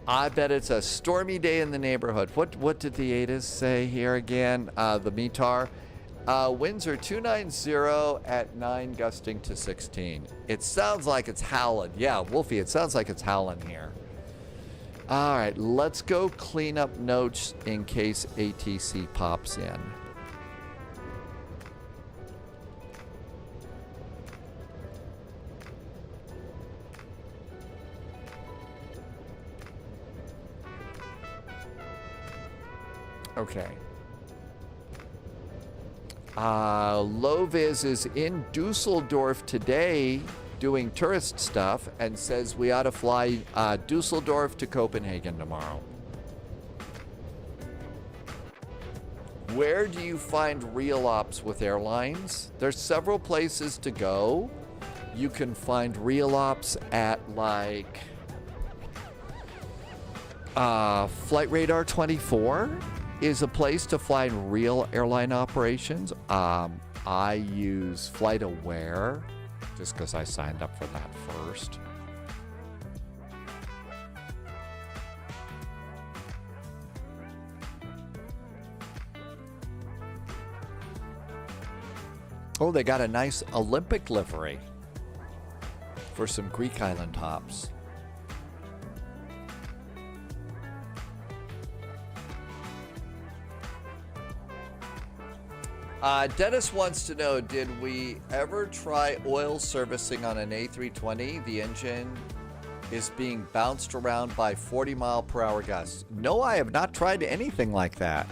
I bet it's a stormy day in the neighborhood. What did the ATAs say here again? The METAR. Winds are 290 at 9, gusting to 16. It sounds like it's howling. Yeah, Wolfie, it sounds like it's howling here. All right, let's go clean up notes in case ATC pops in. Okay. Loviz is in Dusseldorf today doing tourist stuff and says we ought to fly Dusseldorf to Copenhagen tomorrow. Where do you find real ops with airlines? There's several places to go. You can find real ops at like Flight Radar 24 is a place to fly in real airline operations. I use FlightAware just because I signed up for that first. Oh, they got a nice Olympic livery for some Greek island hops. Dennis wants to know, did we ever try oil servicing on an A320? The engine is being bounced around by 40-mile-per-hour gusts. No, I have not tried anything like that.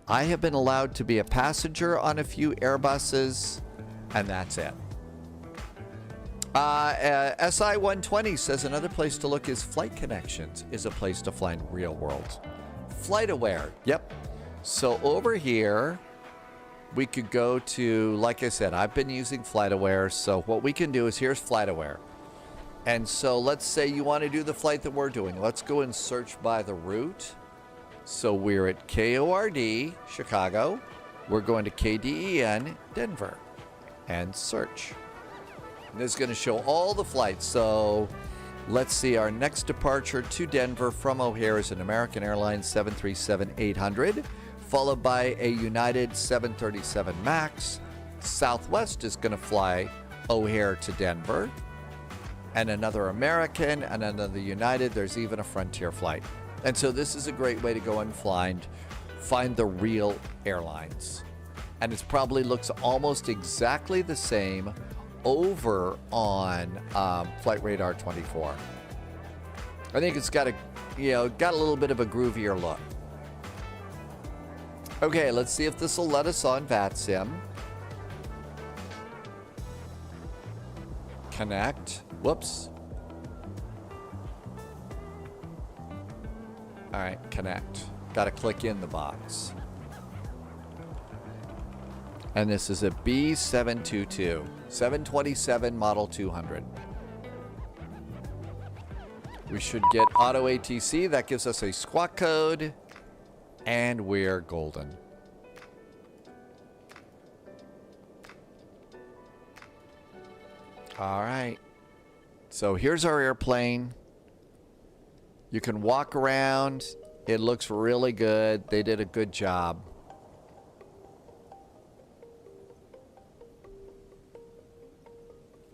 I have been allowed to be a passenger on a few Airbuses, and that's it. SI-120 says another place to look is Flight Connections is a place to fly in real world. FlightAware, yep. So over here, we could go to, like I said, I've been using FlightAware. So what we can do is, here's FlightAware. And so let's say you want to do the flight that we're doing. Let's go and search by the route. So we're at KORD, Chicago. We're going to KDEN, Denver, and search. And this is going to show all the flights. So let's see, our next departure to Denver from O'Hare is an American Airlines 737-800, followed by a United 737 MAX. Southwest is going to fly O'Hare to Denver, and another American, and another United. There's even a Frontier flight. And so this is a great way to go and find the real airlines. And it probably looks almost exactly the same over on Flight Radar 24. I think it's got a little bit of a groovier look. Okay, let's see if this will let us on VATSIM. Connect. Whoops. All right, connect. Got to click in the box. And this is a B722, 727 Model 200. We should get Auto ATC. That gives us a squawk code. And we're golden. All right. So here's our airplane. You can walk around. It looks really good. They did a good job.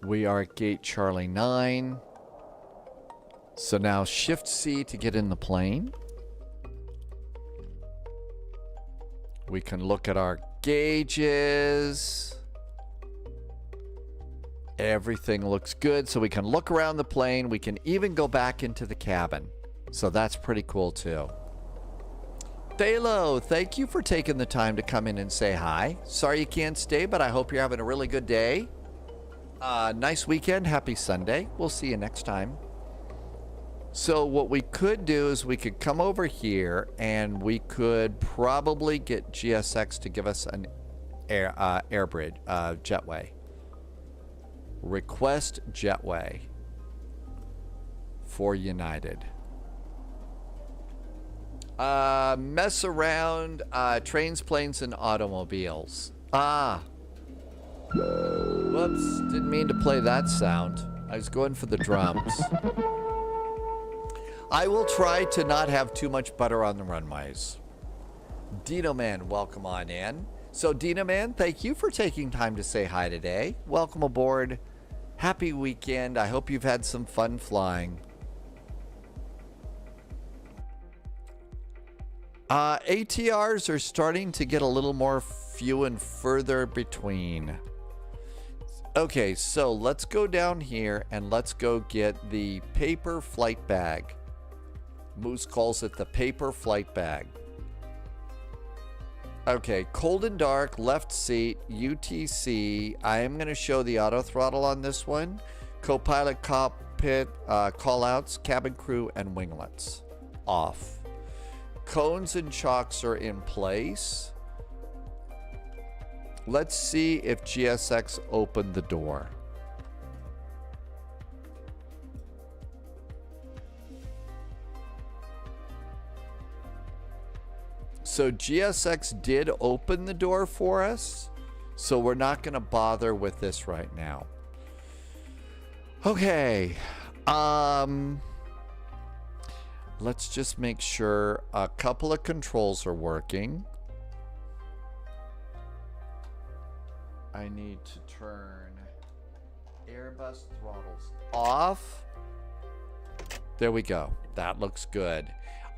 We are at gate Charlie 9. So now Shift C to get in the plane. We can look at our gauges. Everything looks good. So we can look around the plane. We can even go back into the cabin. So that's pretty cool too. Thalo, thank you for taking the time to come in and say hi. Sorry you can't stay, but I hope you're having a really good day. Nice weekend. Happy Sunday. We'll see you next time. So what we could do is we could come over here and we could probably get GSX to give us an airbridge, jetway. Request jetway for United. Mess around trains, planes, and automobiles. Whoops, didn't mean to play that sound. I was going for the drums. I will try to not have too much butter on the runways. Dino Man, welcome on in. So Dino Man, thank you for taking time to say hi today. Welcome aboard. Happy weekend. I hope you've had some fun flying. ATRs are starting to get a little more few and further between. Okay, so let's go down here and let's go get the paper flight bag. Moose calls it the paper flight bag. Okay, cold and dark, left seat, UTC. I am going to show the auto throttle on this one. Copilot, cockpit, callouts, cabin crew, and winglets. Off. Cones and chocks are in place. Let's see if GSX opened the door. So GSX did open the door for us, so we're not going to bother with this right now. Okay. Let's just make sure a couple of controls are working. I need to turn Airbus throttles off. There we go. That looks good.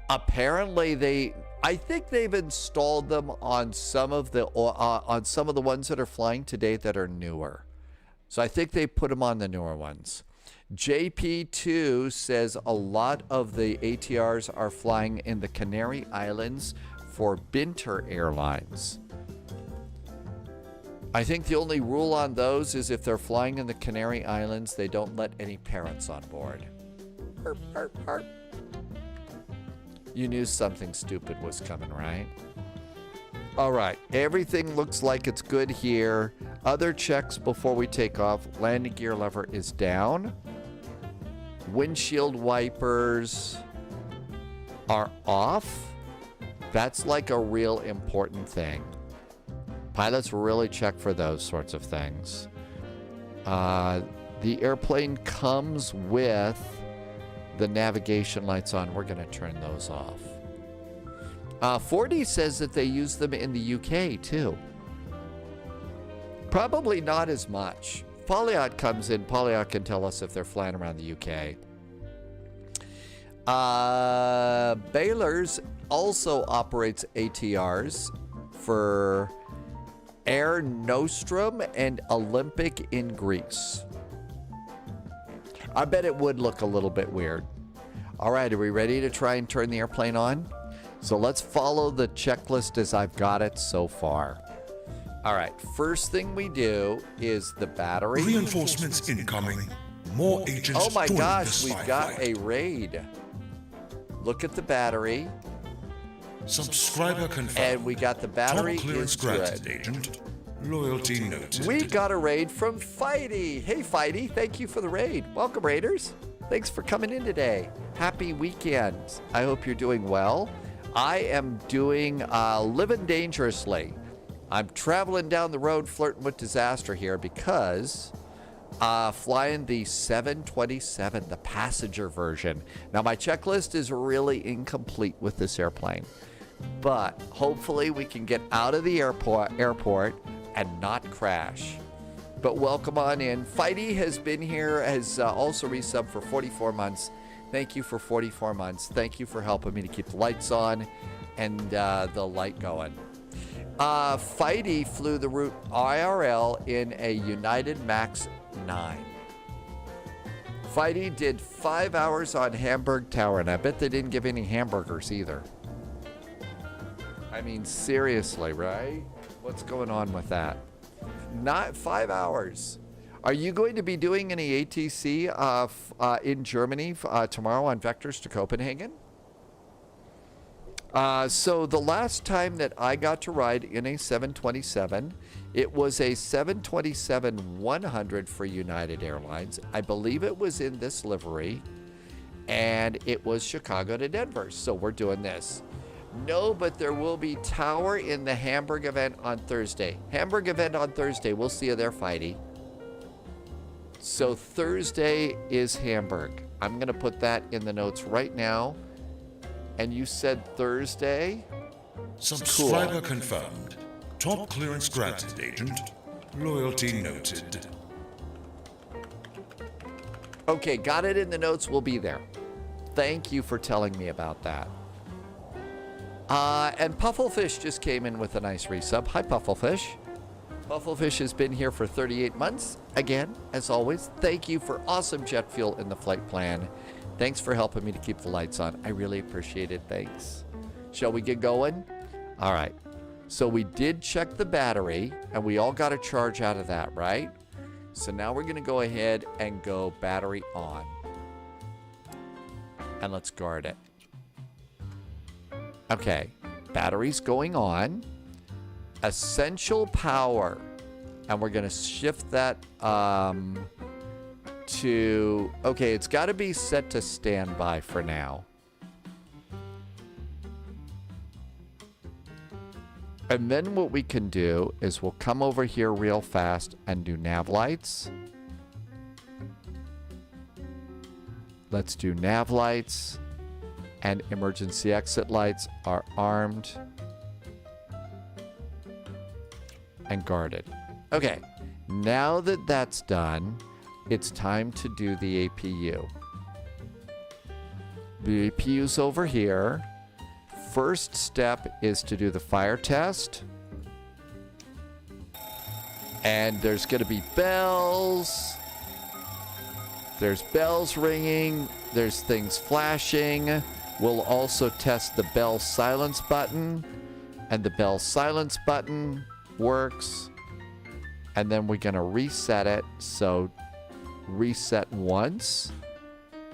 Apparently I think they've installed them on some of the ones that are flying today that are newer. So I think they put them on the newer ones. JP2 says a lot of the ATRs are flying in the Canary Islands for Binter Airlines. I think the only rule on those is if they're flying in the Canary Islands, they don't let any parents on board. Herp, herp, herp. You knew something stupid was coming, right? All right, everything looks like it's good here. Other checks before we take off. Landing gear lever is down. Windshield wipers are off. That's like a real important thing. Pilots really check for those sorts of things. The airplane comes with the navigation lights on. We're going to turn those off. 40 says that they use them in the UK too. Probably not as much. Polyot comes in. Polyot can tell us if they're flying around the UK. Baylor's also operates ATRs for Air Nostrum and Olympic in Greece. I bet it would look a little bit weird. All right, are we ready to try and turn the airplane on? So let's follow the checklist as I've got it so far. All right, first thing we do is the battery. Reinforcements incoming. More agents. Oh my joining gosh, the we've spy got flight. a raid. Look at the battery. Subscriber confirmed. And we got the battery Top clearance is granted, good. agent. Loyalty noted. We got a raid from Fighty. Hey, Fighty, thank you for the raid. Welcome, Raiders. Thanks for coming in today. Happy weekend. I hope you're doing well. I am doing living dangerously. I'm traveling down the road flirting with disaster here because flying the 727, the passenger version. Now, my checklist is really incomplete with this airplane, but hopefully we can get out of the airport and not crash. But welcome on in. Fighty has been here, has also resubbed for 44 months. Thank you for 44 months. Thank you for helping me to keep the lights on and the light going. Fighty flew the route IRL in a United Max 9. Fighty did 5 hours on Hamburg Tower, and I bet they didn't give any hamburgers either. I mean, seriously, right? What's going on with that? Not 5 hours. Are you going to be doing any ATC in Germany tomorrow on Vectors to Copenhagen? So the last time that I got to ride in a 727, it was a 727-100 for United Airlines. I believe it was in this livery, and it was Chicago to Denver. So we're doing this. No, but there will be Tower in the Hamburg event on Thursday. Hamburg event on Thursday. We'll see you there, Fighty. So Thursday is Hamburg. I'm going to put that in the notes right now. And you said Thursday? Subscriber confirmed. Top clearance granted, agent. Loyalty noted. Okay, got it in the notes. We'll be there. Thank you for telling me about that. And Puffelfish just came in with a nice resub. Hi, Puffelfish. Puffelfish has been here for 38 months. Again, as always, thank you for awesome jet fuel in the flight plan. Thanks for helping me to keep the lights on. I really appreciate it. Thanks. Shall we get going? All right. So we did check the battery, and we all got a charge out of that, right? So now we're going to go ahead and go battery on. And let's guard it. Okay. Battery's going on. Essential power. And we're going to shift that to... Okay, it's got to be set to standby for now. And then what we can do is we'll come over here real fast and do nav lights. Let's do nav lights. And emergency exit lights are armed and guarded. Okay, now that that's done, it's time to do the APU. The APU's over here. First step is to do the fire test. And there's going to be bells. There's bells ringing. There's things flashing. We'll also test the bell silence button. And the bell silence button works. And then we're going to reset it. So reset once.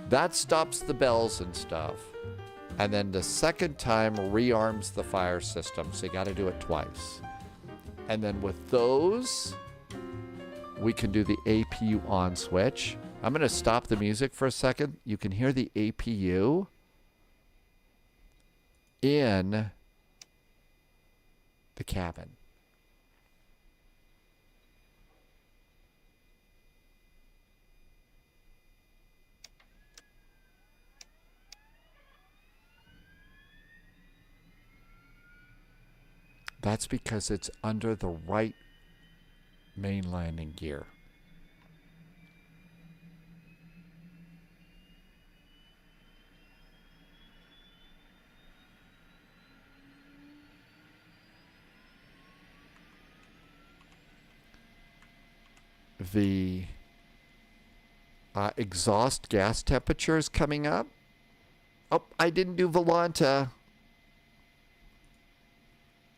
That stops the bells and stuff. And then the second time rearms the fire system. So you got to do it twice. And then with those, we can do the APU on switch. I'm going to stop the music for a second. You can hear the APU in the cabin. That's because it's under the right main landing gear. The exhaust gas temperature is coming up. Oh, I didn't do Volanta.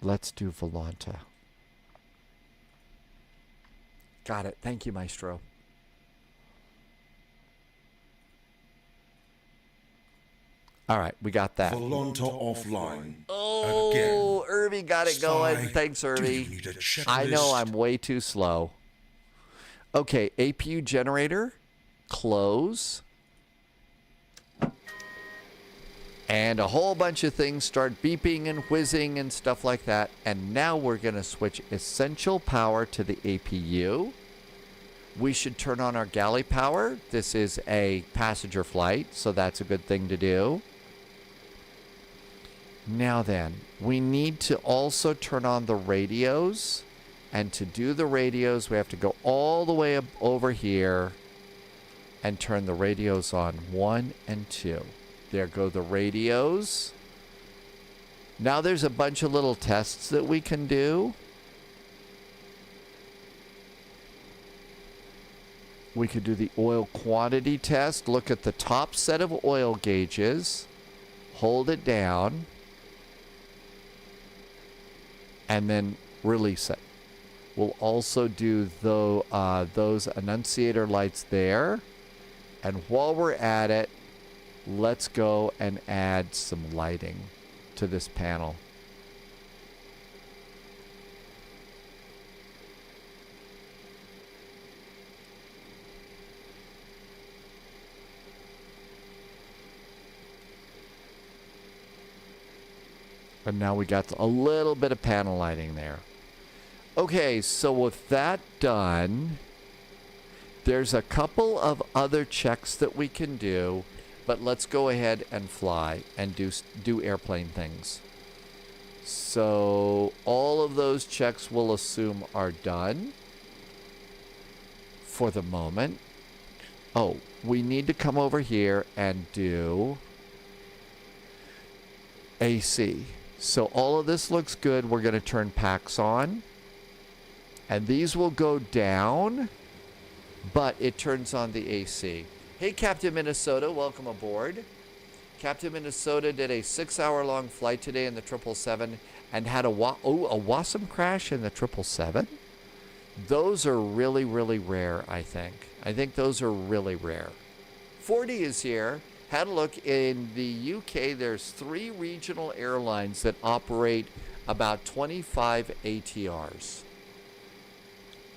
Let's do Volanta. Got it. Thank you, Maestro. All right, we got that. Volanta offline. Oh, again. Irby got it going. Spy, Thanks, do Irby. you need a checklist? I know I'm way too slow. Okay, APU generator, close. And a whole bunch of things start beeping and whizzing and stuff like that. And now we're going to switch essential power to the APU. We should turn on our galley power. This is a passenger flight, so that's a good thing to do. Now then, we need to also turn on the radios. And to do the radios, we have to go all the way up over here and turn the radios on 1 and 2. There go the radios. Now there's a bunch of little tests that we can do. We could do the oil quantity test. Look at the top set of oil gauges. Hold it down. And then release it. We'll also do those annunciator lights there. And while we're at it, let's go and add some lighting to this panel. And now we got a little bit of panel lighting there. Okay, so with that done, there's a couple of other checks that we can do, but let's go ahead and fly and do airplane things. So all of those checks we'll assume are done for the moment. Oh, we need to come over here and do AC. So all of this looks good. We're going to turn packs on. And these will go down, but it turns on the AC. Hey, Captain Minnesota, welcome aboard. Captain Minnesota did a 6-hour-long flight today in the 777 and had a WASM crash in the 777. Those are really, really rare, I think. I think those are really rare. 40 is here. Had a look. In the UK, there's 3 regional airlines that operate about 25 ATRs.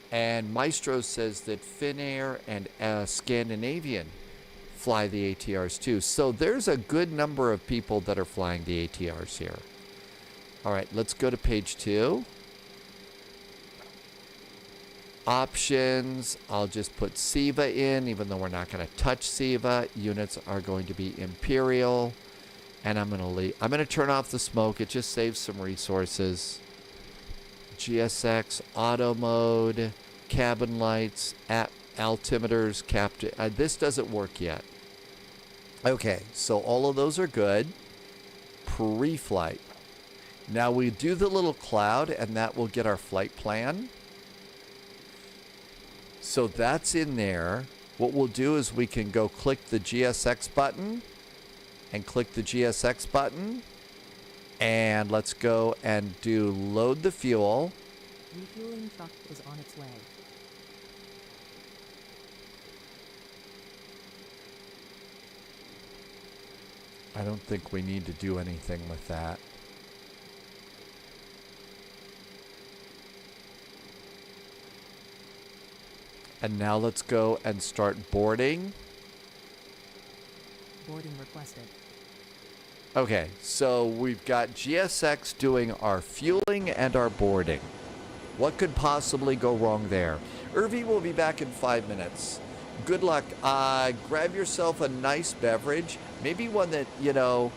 And Maestro says that Finnair and Scandinavian fly the ATRs too. So there's a good number of people that are flying the ATRs here. All right, let's go to page 2. Options, I'll just put SEVA in, even though we're not going to touch SEVA. Units are going to be Imperial. And I'm going to turn off the smoke. It just saves some resources. GSX, auto mode, cabin lights, altimeters, captain. This doesn't work yet. Okay, so all of those are good. Pre-flight. Now we do the little cloud, and that will get our flight plan. So that's in there. What we'll do is we can go click the GSX button and click the GSX button. And let's go and do load the fuel. Refueling truck is on its way. I don't think we need to do anything with that. And now let's go and start boarding. Boarding requested. Okay, so we've got GSX doing our fueling and our boarding. What could possibly go wrong there? Irvi will be back in 5 minutes. Good luck. Grab yourself a nice beverage. Maybe one that, you know,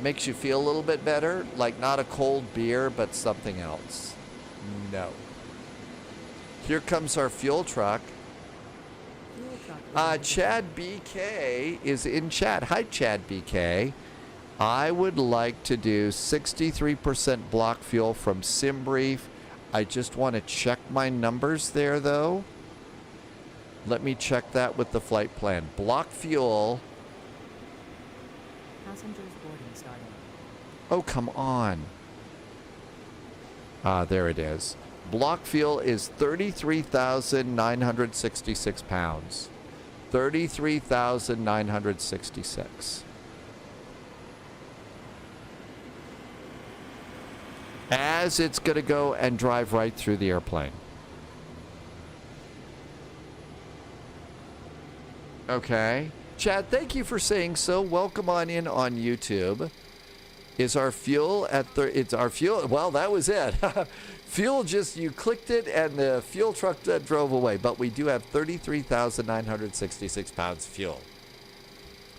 makes you feel a little bit better. Like not a cold beer, but something else. No. Here comes our fuel truck. Chad BK is in chat. Hi, Chad BK. I would like to do 63% block fuel from SimBrief. I just want to check my numbers there, though. Let me check that with the flight plan. Block fuel. Passengers boarding starting. Oh, come on. There it is. Block fuel is 33,966 pounds. 33,966. As it's going to go and drive right through the airplane. Okay. Chad, thank you for saying so. Welcome on in on YouTube. Is our fuel at it's our fuel? Well, that was it. Fuel just, you clicked it and the fuel truck drove away. But we do have 33,966 pounds fuel.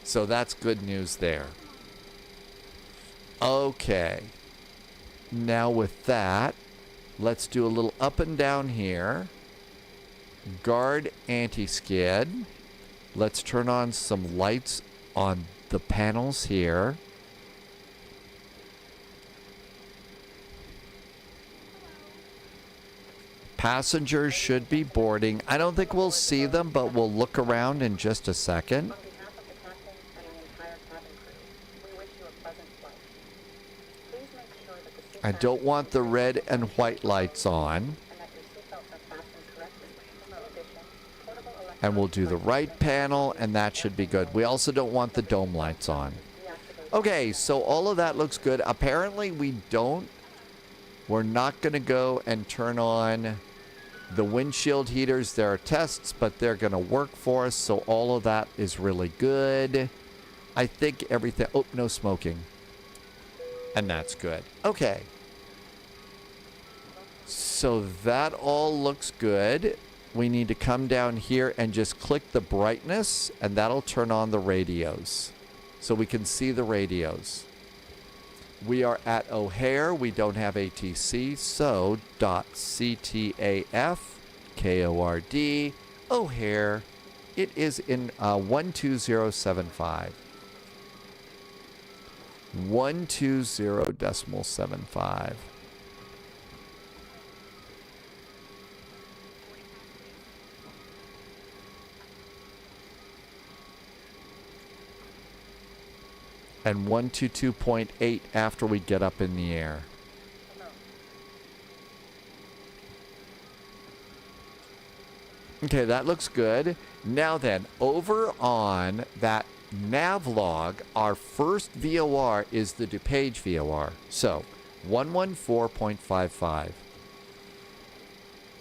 So that's good news there. Okay. Now with that, let's do a little up and down here. Guard anti-skid. Let's turn on some lights on the panels here. Passengers should be boarding. I don't think we'll see them, but we'll look around in just a second. On behalf of the captain and the entire cabin crew, we wish you a pleasant flight. Please make sure that the seat I don't want the red and white lights on. and that your seatbelts are fastened correctly. In addition, portable electronic And we'll do the right panel, and that should be good. We also don't want the dome lights on. Okay, so all of that looks good. Apparently we're not going to go and turn on the windshield heaters. There are tests, but they're going to work for us, so all of that is really good. I think everything... Oh, no smoking. And that's good. Okay. So that all looks good. We need to come down here and just click the brightness, and that'll turn on the radios. So we can see the radios. We are at O'Hare. We don't have ATC, so .ctaf KORD O'Hare. It is in 12075. 120.75. And 122.8 after we get up in the air. Okay, that looks good. Now then, over on that nav log, our first VOR is the DuPage VOR. So, 114.55.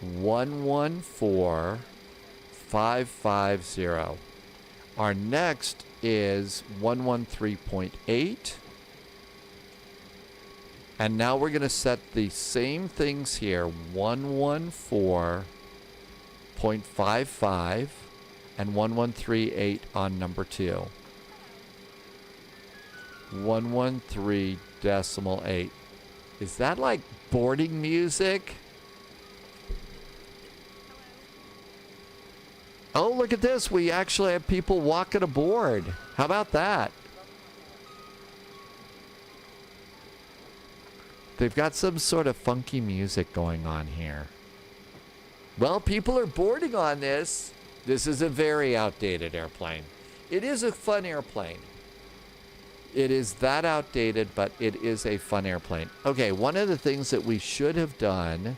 114.550. Our next is 113.8. And now we're going to set the same things here. 114.55 and 1138 on number 2. 113.8. Is that like boarding music? Oh, look at this. We actually have people walking aboard. How about that? They've got some sort of funky music going on here. Well, people are boarding on this. This is a very outdated airplane. It is a fun airplane. It is that outdated, but it is a fun airplane. Okay, one of the things that we should have done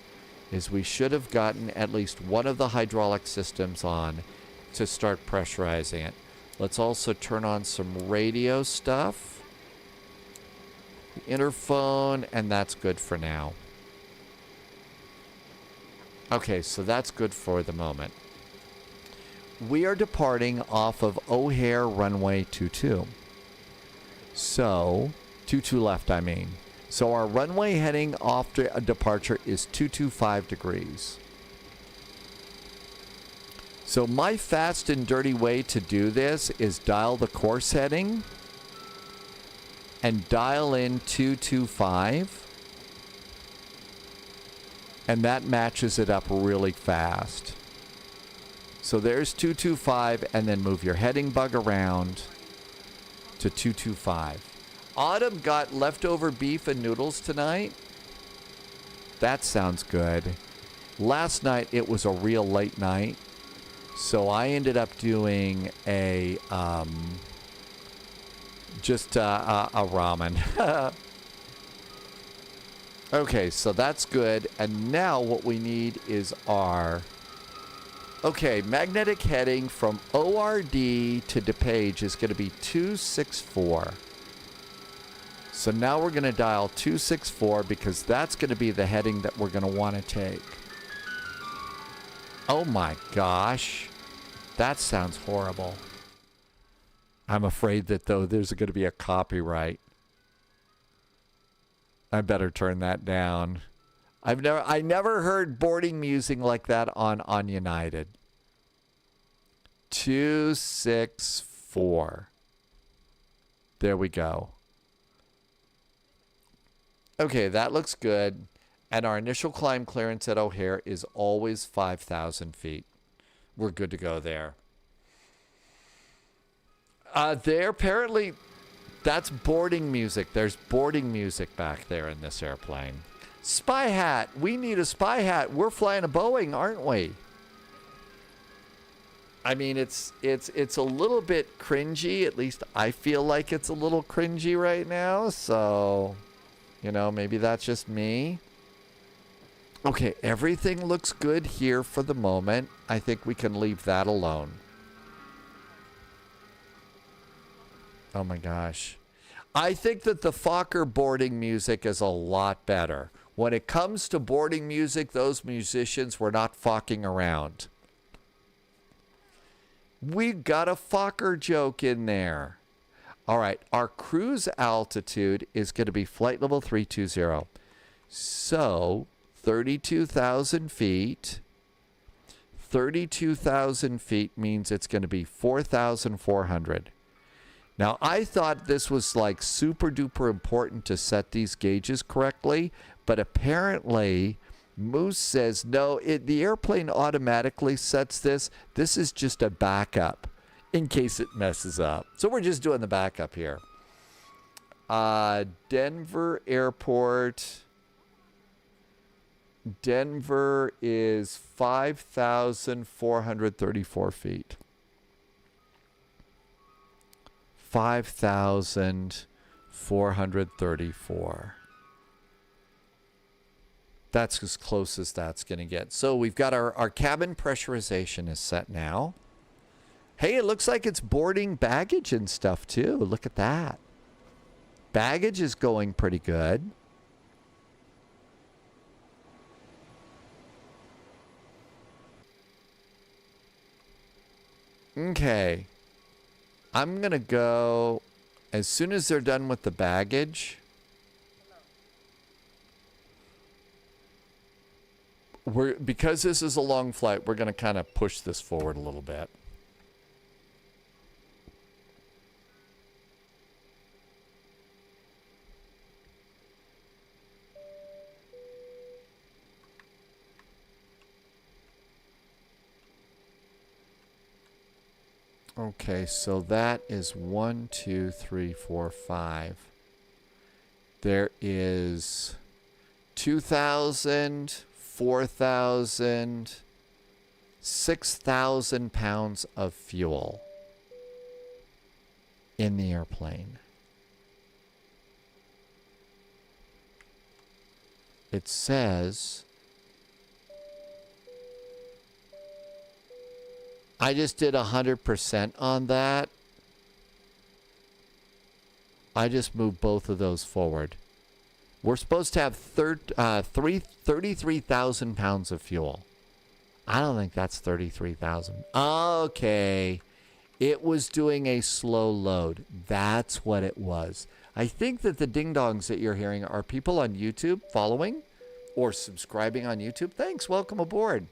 is we should have gotten at least one of the hydraulic systems on to start pressurizing it. Let's also turn on some radio stuff. Interphone, and that's good for now. Okay, so that's good for the moment. We are departing off of O'Hare runway 22. So, 22 left, I mean. So our runway heading off to a departure is 225 degrees. So my fast and dirty way to do this is dial the course heading and dial in 225. And that matches it up really fast. So there's 225, and then move your heading bug around to 225. Autumn got leftover beef and noodles tonight. That sounds good. Last night it was a real late night, so I ended up doing a ramen. Okay, so that's good. And now what we need is our... Okay, magnetic heading from ORD to DePage is going to be 264. So now we're going to dial 264 because that's going to be the heading that we're going to want to take. Oh my gosh. That sounds horrible. I'm afraid that, though, there's going to be a copyright. I better turn that down. I never heard boarding music like that on United. 264. There we go. Okay, that looks good. And our initial climb clearance at O'Hare is always 5,000 feet. We're good to go there. There apparently... That's boarding music. There's boarding music back there in this airplane. Spy hat. We need a spy hat. We're flying a Boeing, aren't we? I mean, it's a little bit cringy. At least I feel like it's a little cringy right now. So, you know, maybe that's just me. Okay, everything looks good here for the moment. I think we can leave that alone. Oh my gosh. I think that the Fokker boarding music is a lot better. When it comes to boarding music, those musicians were not fucking around. We got a Fokker joke in there. All right, our cruise altitude is going to be flight level 320. So, 32,000 feet. 32,000 feet means it's going to be 4,400. Now, I thought this was like super duper important to set these gauges correctly, but apparently Moose says, no, the airplane automatically sets this. This is just a backup in case it messes up. So we're just doing the backup here. Denver Airport. Denver is 5,434 feet. 5,434. That's as close as that's going to get. So we've got our cabin pressurization is set now. Hey, it looks like it's boarding baggage and stuff too. Look at that. Baggage is going pretty good. Okay. I'm going to go, as soon as they're done with the baggage, because this is a long flight, we're going to kind of push this forward a little bit. Okay, so that is 1, 2, 3, 4, 5. There is 2,000, 4,000, 6,000 pounds of fuel in the airplane. It says... I just did 100% on that. I just moved both of those forward. We're supposed to have 33,000 pounds of fuel. I don't think that's 33,000. Okay. It was doing a slow load. That's what it was. I think that the ding-dongs that you're hearing are people on YouTube following or subscribing on YouTube. Thanks. Welcome aboard.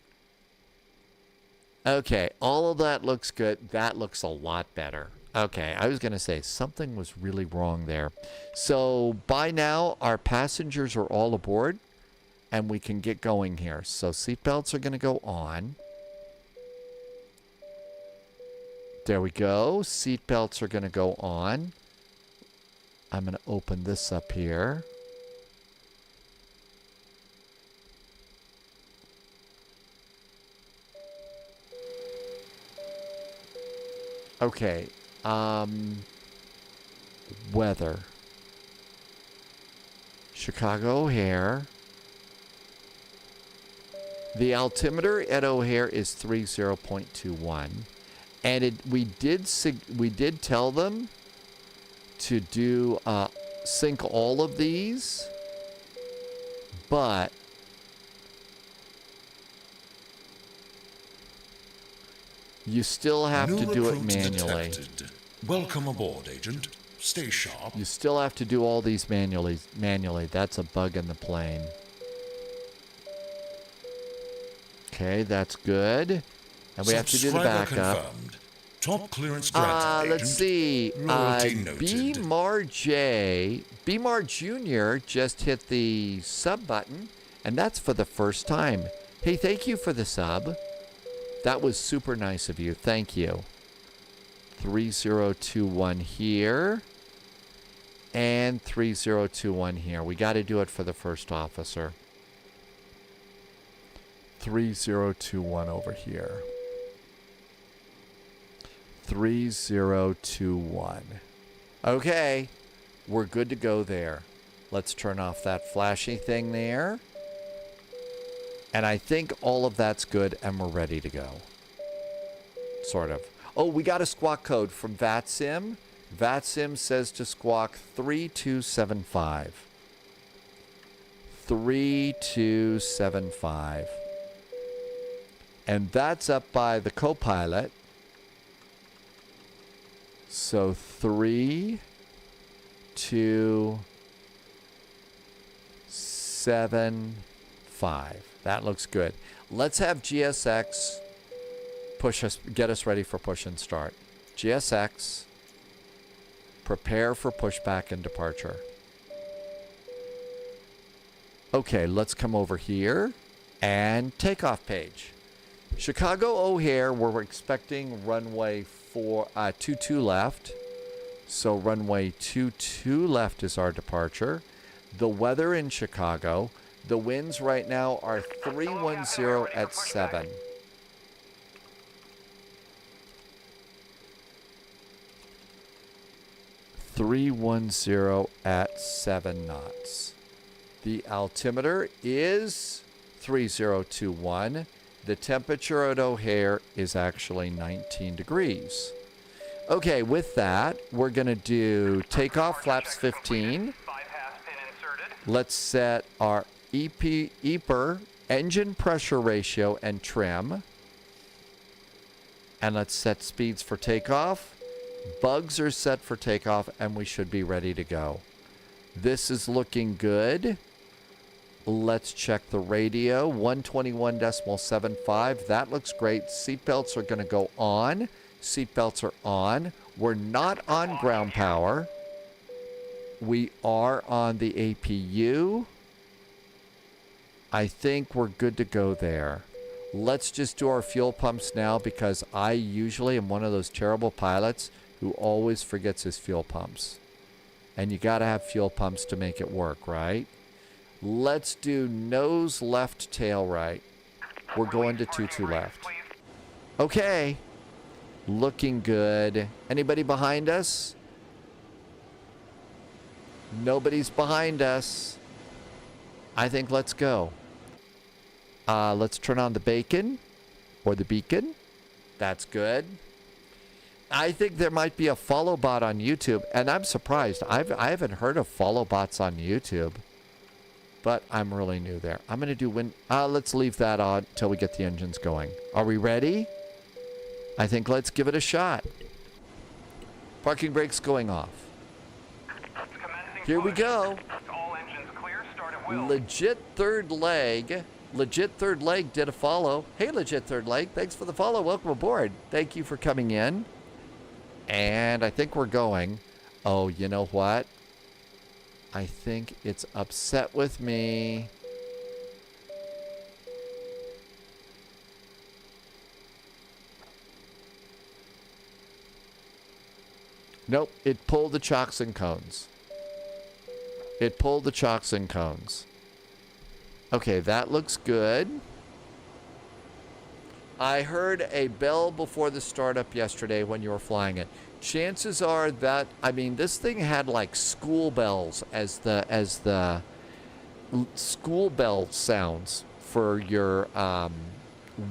Okay. All of that looks good. That looks a lot better. Okay. I was going to say something was really wrong there. So by now, our passengers are all aboard and we can get going here. So seatbelts are going to go on. There we go. Seatbelts are going to go on. I'm going to open this up here. Okay. Weather. Chicago O'Hare. The altimeter at O'Hare is 30.21. And we did tell them to do sync all of these, but you still have to do it manually. Detected. Welcome aboard, Agent. Stay sharp. You still have to do all these manually. That's a bug in the plane. Okay, that's good. And we have to do the backup. Confirmed. Top clearance granted, let's see. BMAR Jr. just hit the sub button, and that's for the first time. Hey, thank you for the sub. That was super nice of you. Thank you. 3021 here. And 3021 here. We got to do it for the first officer. 3021 over here. 3021. Okay, we're good to go there. Let's turn off that flashy thing there. And I think all of that's good and we're ready to go. Sort of. Oh, we got a squawk code from VATSIM. VATSIM says to squawk 3275. 3275. And that's up by the co-pilot. So 3, 2, 7, 5. That looks good. Let's have GSX get us ready for push and start. GSX, prepare for pushback and departure. Okay, let's come over here and takeoff page. Chicago O'Hare, we're expecting runway 22 left. So runway 22 left is our departure. The weather in Chicago, the winds right now are 310 at 7. At 7 knots. The altimeter is 3021. The temperature at O'Hare is actually 19 degrees. Okay, with that, we're going to do takeoff flaps 15. Let's set our EPR, engine pressure ratio, and trim. And let's set speeds for takeoff. Bugs are set for takeoff, and we should be ready to go. This is looking good. Let's check the radio. 121.75. That looks great. Seatbelts are going to go on. Seatbelts are on. We're not on ground power. We are on the APU. I think we're good to go there. Let's just do our fuel pumps now because I usually am one of those terrible pilots who always forgets his fuel pumps. And you got to have fuel pumps to make it work, right? Let's do nose left, tail right. We're going to 22 left. Okay. Looking good. Anybody behind us? Nobody's behind us. I think let's go. Let's turn on the beacon. That's good. I think there might be a follow bot on YouTube, and I'm surprised. I haven't heard of follow bots on YouTube. but I'm really new there. I'm going to do let's leave that on till we get the engines going. Are we ready? I think let's give it a shot. Parking brakes going off. Here we go. All engines clear, start at will. Legit third leg. Legit third leg did a follow. Hey, Legit third leg. Thanks for the follow. Welcome aboard. Thank you for coming in. And I think we're going. Oh, you know what? I think it's upset with me. Nope, it pulled the chocks and cones. It pulled the chocks and cones. Okay, that looks good. I heard a bell before the startup yesterday when you were flying it. Chances are that, I mean, this thing had like school bells as the school bell sounds for your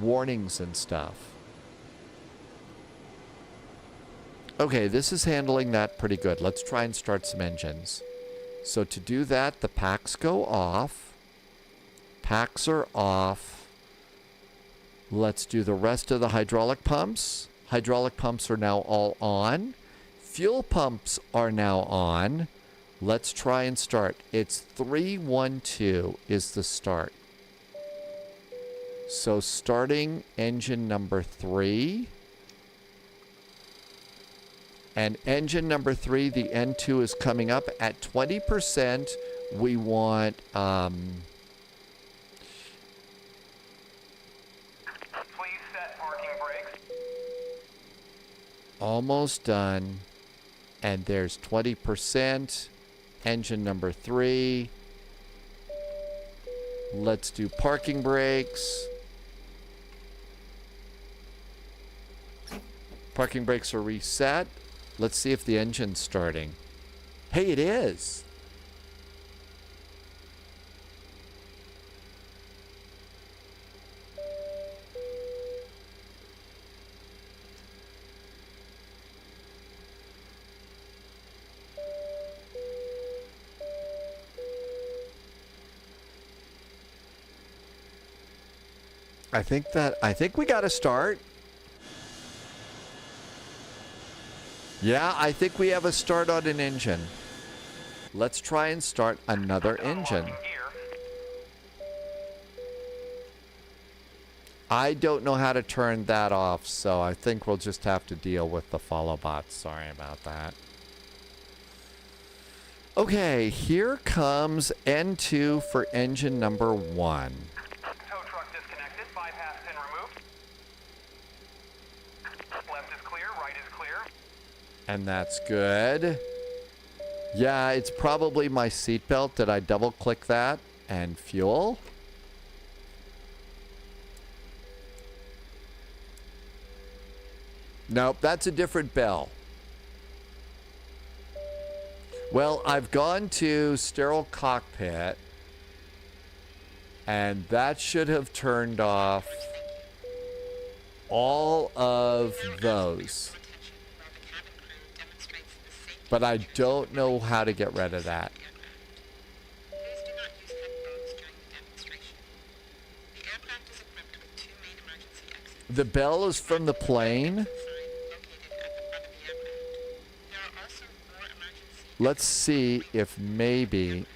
warnings and stuff. Okay, this is handling that pretty good. Let's try and start some engines. So to do that, the packs go off. Packs are off. Let's do the rest of the hydraulic pumps. Hydraulic pumps are now all on. Fuel pumps are now on. Let's try and start. It's 312 is the start. So starting engine number 3. And engine number 3, the N2 is coming up at 20%. We want Please set parking brakes. Almost done. And there's 20%. Engine number 3. Let's do parking brakes. Parking brakes are reset. Let's see if the engine's starting. Hey, it is. I think we got to start. Yeah, I think we have a start on an engine. Let's try and start another engine. I don't know how to turn that off, so I think we'll just have to deal with the follow bots. Sorry about that. Okay, here comes N2 for engine number 1. Tow truck disconnected, bypass pin removed. Left is clear, right is clear. And that's good. Yeah, it's probably my seatbelt. Did I double click that? And fuel. Nope, that's a different bell. Well, I've gone to sterile cockpit. And that should have turned off all of those. But I don't know how to get rid of that. The bell is from the plane. Let's see if maybe...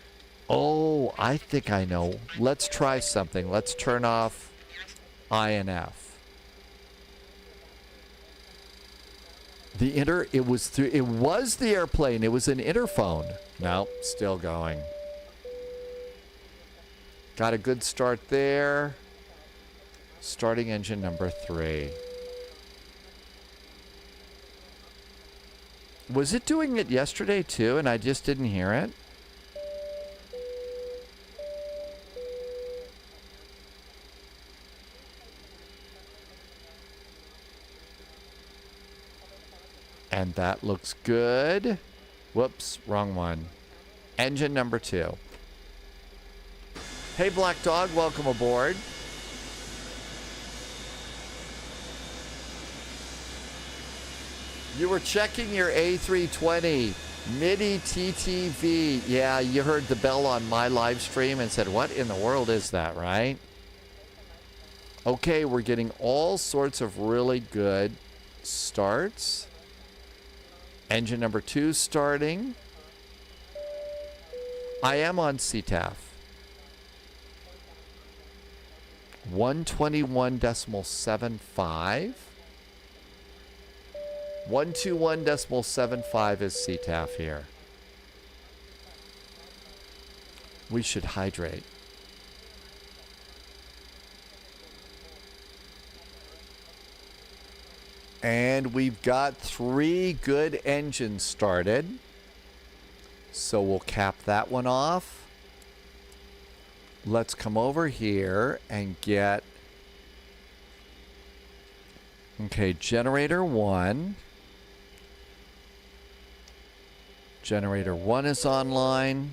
Oh, I think I know. Let's try something. Let's turn off INF. It was the airplane. It was an interphone. Nope, still going. Got a good start there. Starting engine number 3. Was it doing it yesterday too, and I just didn't hear it? And that looks good. Whoops, wrong one. Engine number 2. Hey, Black Dog, welcome aboard. You were checking your A320. MIDI TTV. Yeah, you heard the bell on my live stream and said, what in the world is that, right? Okay, we're getting all sorts of really good starts. Engine number 2 starting. I am on CTAF. 121.75. 121.75 is CTAF here. We should hydrate. And we've got 3 good engines started. So we'll cap that one off. Let's come over here and get... Okay, generator 1. Generator 1 is online.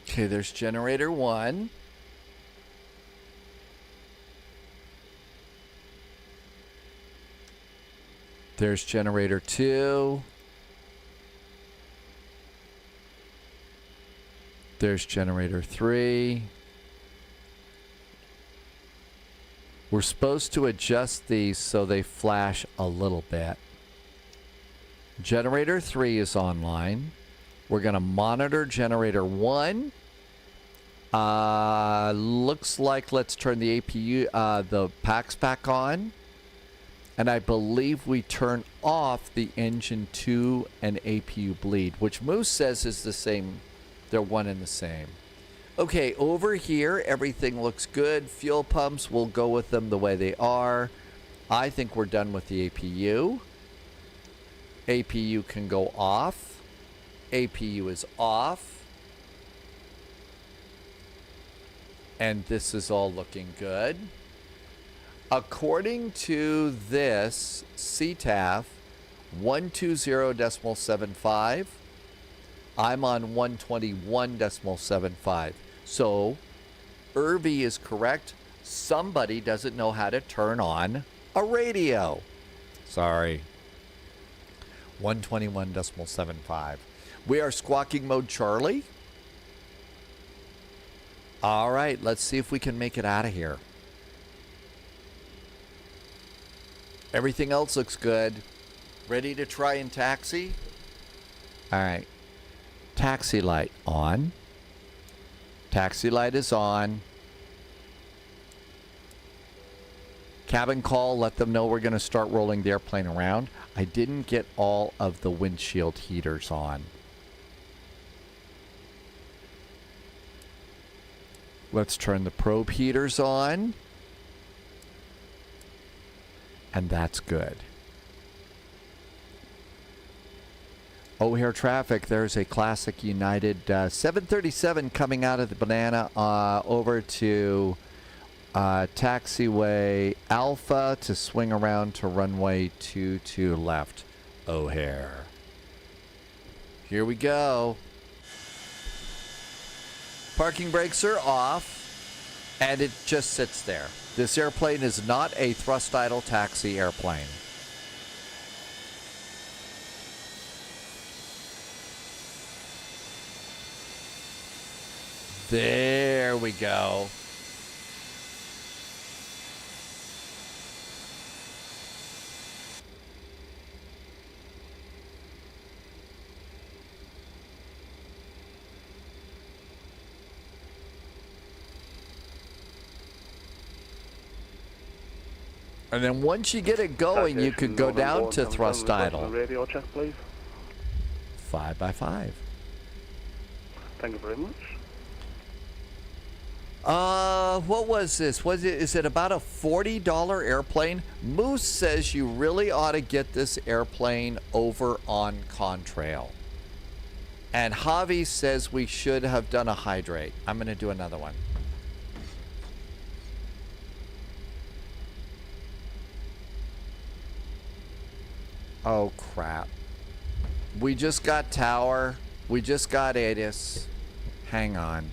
Okay, there's generator 1. There's generator 2. There's generator 3. We're supposed to adjust these so they flash a little bit. Generator 3 is online. We're going to monitor generator 1. Looks like let's turn the APU, the packs back on. And I believe we turn off the engine 2 and APU bleed, which Moose says is the same. They're one and the same. Okay, over here, everything looks good. Fuel pumps, we'll go with them the way they are. I think we're done with the APU. APU can go off. APU is off. And this is all looking good. According to this CTAF 120.75, I'm on 121.75. So Irby is correct. Somebody doesn't know how to turn on a radio. Sorry. 121.75. We are squawking mode Charlie. All right, let's see if we can make it out of here. Everything else looks good. Ready to try and taxi? All right. Taxi light on. Taxi light is on. Cabin call, let them know we're going to start rolling the airplane around. I didn't get all of the windshield heaters on. Let's turn the probe heaters on. And that's good. O'Hare traffic, there's a classic United 737 coming out of the banana over to taxiway Alpha to swing around to runway 22 left. O'Hare. Here we go. Parking brakes are off, and it just sits there. This airplane is not a thrust idle taxi airplane. There we go. And then once you get it going, you could go down to thrust idle. Radio check, please. 5x5. Thank you very much. What was this? Is it about a $40 airplane? Moose says you really ought to get this airplane over on Contrail. And Javi says we should have done a hydrate. I'm going to do another one. Oh, crap. We just got tower. We just got ATIS. Hang on.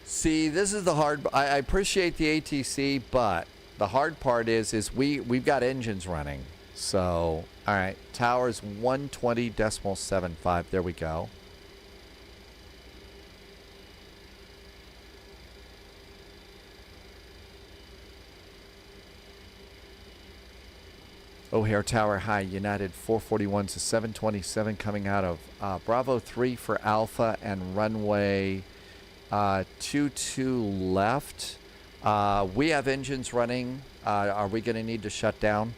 See, this is the hard. I appreciate the ATC, but the hard part is we've got engines running. So, all right, tower's 120.75. There we go. O'Hare Tower, hi, United 441 to 727 coming out of Bravo 3 for Alpha and runway 22 left. We have engines running. Are we going to need to shut down?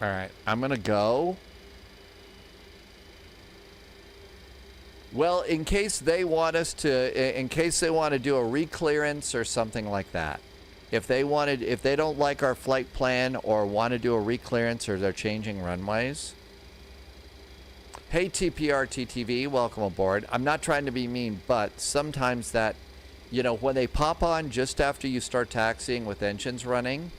All right, I'm going to go. Well, in case they want us to, in case they want to do a reclearance or something like that. If they don't like our flight plan or want to do a reclearance or they're changing runways. Hey, TPR TTV, welcome aboard. I'm not trying to be mean, but sometimes that, you know, when they pop on just after you start taxiing with engines running.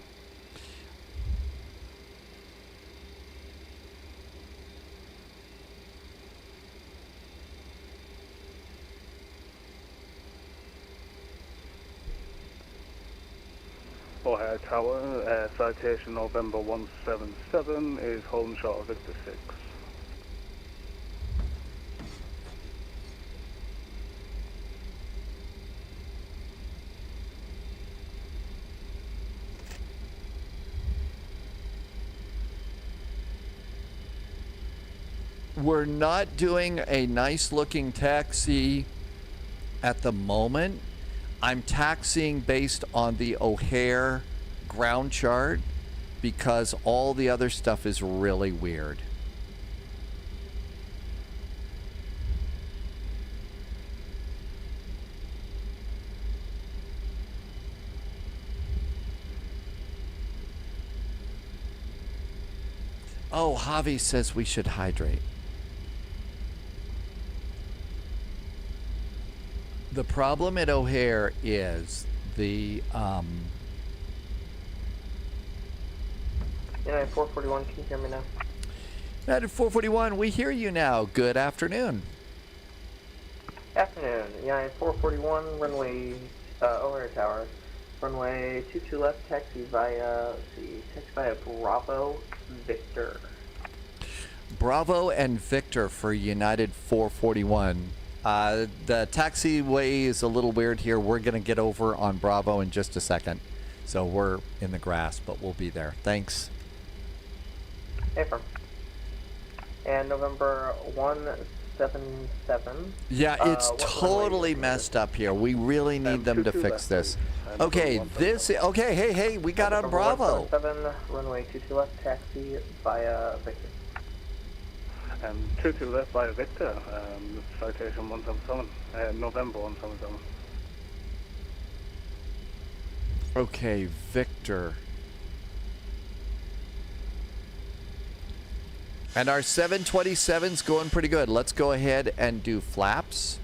O'Hare Tower, citation November 177 is home short of Victor 6. We're not doing a nice looking taxi at the moment. I'm taxiing based on the O'Hare ground chart because all the other stuff is really weird. Oh, Javi says we should hydrate. The problem at O'Hare is the United 441, can you hear me now? United 441, we hear you now. Good afternoon. Afternoon. United 441, runway O'Hare Tower. Runway 22 left, taxi via, Bravo Victor. Bravo and Victor for United 441. The taxiway is a little weird here. We're going to get over on Bravo in just a second. So we're in the grass, but we'll be there. Thanks. Hey, firm. And November 177. Yeah, it's totally messed up here. We really need them to fix this. Okay, hey, we got on Bravo. 177, runway 22 left, taxi via Victor. 22 left via Victor, citation 177, November 177. Okay, Victor. And our 727's going pretty good. Let's go ahead and do flaps.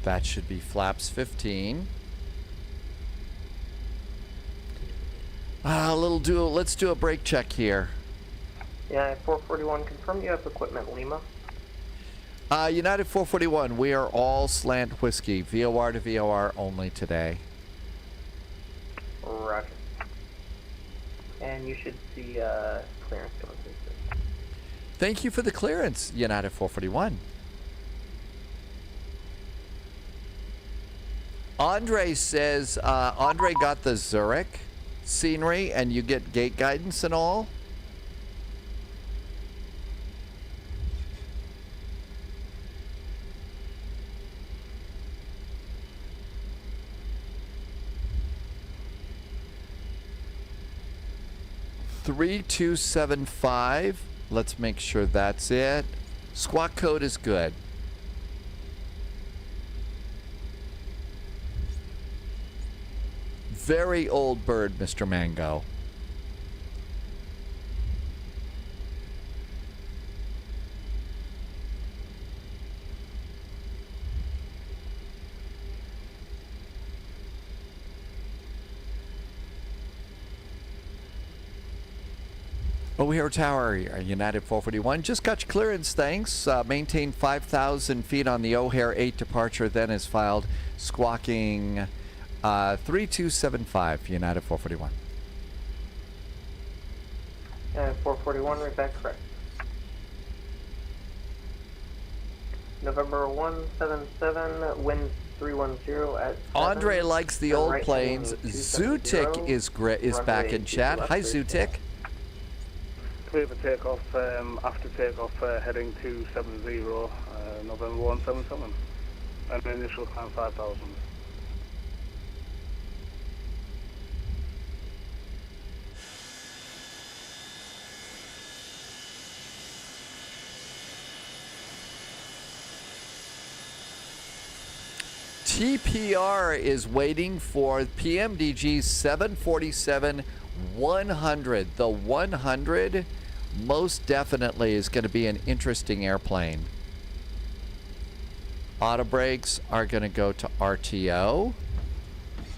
That should be flaps 15. Let's do a brake check here. Yeah, 441, confirm you have equipment Lima. United 441, we are all slant whiskey, VOR to VOR only today. Roger. And you should see clearance coming through. Thank you for the clearance, United 441. Andre says, Andre got the Zurich scenery and you get gate guidance and all. $3275. Let's make sure that's it. Squawk code is good. very old bird, Mr. Mango. O'Hare Tower, United 441. Just got your clearance, thanks. Maintain 5,000 feet on the O'Hare 8 departure, then is filed squawking 3275, United 441. 441, right back correct. November 177, wind 310 at 7. Andre likes the old right planes. heading Zutik is back in chat. Hi, Zutik. Clear for takeoff, after takeoff heading 270, November 177, and initial climb 5,000. TPR is waiting for PMDG 747-100. The 100 most definitely is going to be an interesting airplane. Auto brakes are going to go to RTO.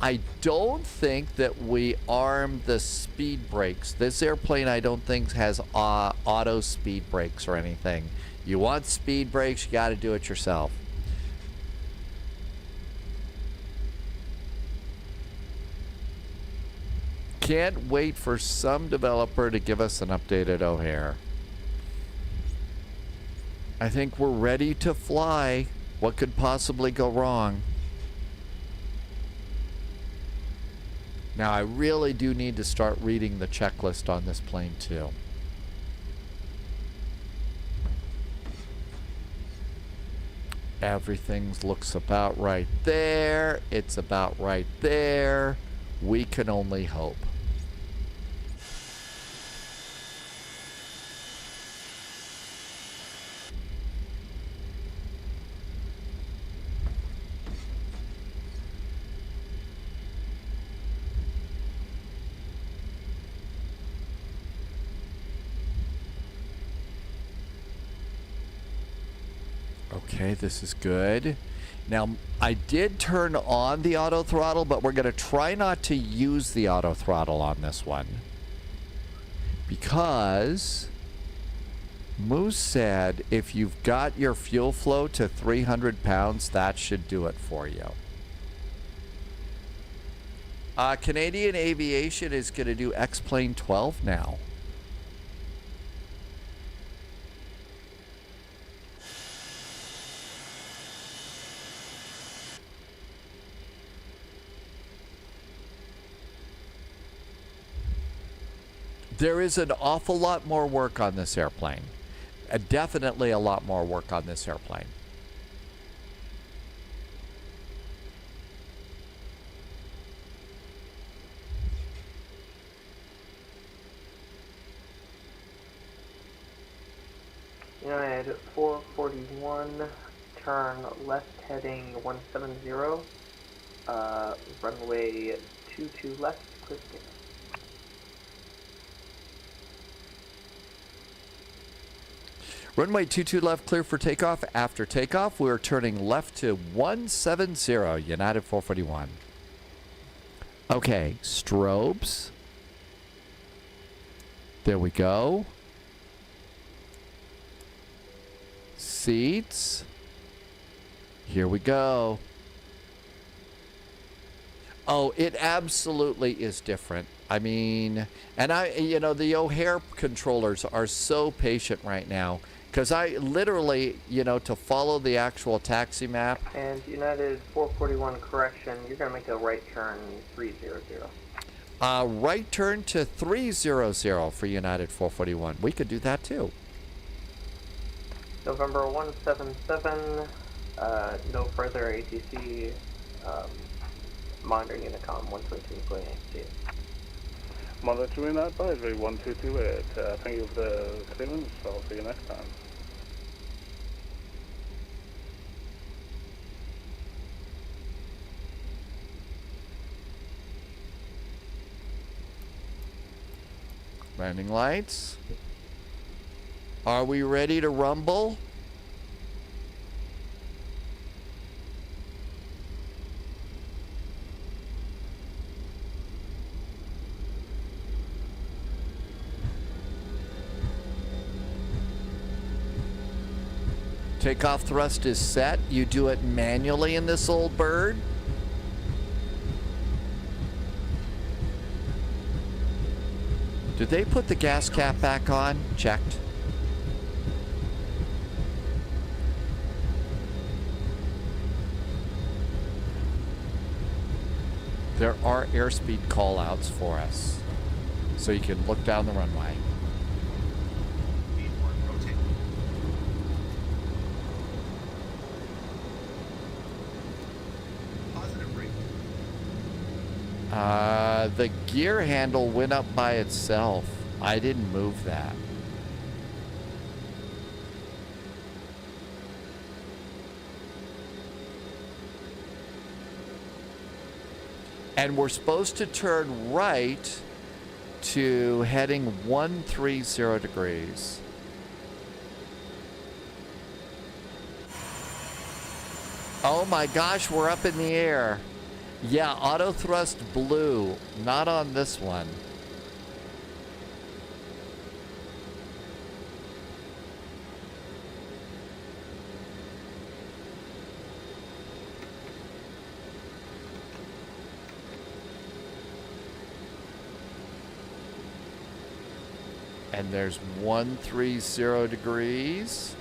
I don't think that we arm the speed brakes. This airplane I don't think has auto speed brakes or anything. You want speed brakes, you got to do it yourself. Can't wait for some developer to give us an updated O'Hare. I think we're ready to fly. What could possibly go wrong? Now, I really do need to start reading the checklist on this plane, too. Everything looks about right there. It's about right there. We can only hope. Okay, this is good. Now, I did turn on the auto throttle, but we're going to try not to use the auto throttle on this one. Because Moose said if you've got your fuel flow to 300 pounds, that should do it for you. Canadian Aviation is going to do X-Plane 12 now. There is an awful lot more work on this airplane. Definitely a lot more work on this airplane. United 441, turn left heading 170, runway 22 left, clear to takeoff. Runway 22 left, clear for takeoff. After takeoff, we're turning left to 170, United 441. Okay, strobes. There we go. Seats. Here we go. Oh, it absolutely is different. I mean, and the O'Hare controllers are so patient right now. Because I literally, to follow the actual taxi map. And United 441, correction, you're going to make a right turn 300. Right turn to 300 for United 441. We could do that too. November 177, no further ATC, monitoring Unicom 122 going ATC. Monitoring advisory 1228. Thank you for the clearance. I'll see you next time. Landing lights. Are we ready to rumble? Takeoff thrust is set. You do it manually in this old bird. Did they put the gas cap back on? Checked. There are airspeed callouts for us, so you can look down the runway. The gear handle went up by itself. I didn't move that. And we're supposed to turn right to heading 130 degrees. Oh my gosh, we're up in the air. Yeah, auto thrust blue, not on this one. And there's 130 degrees.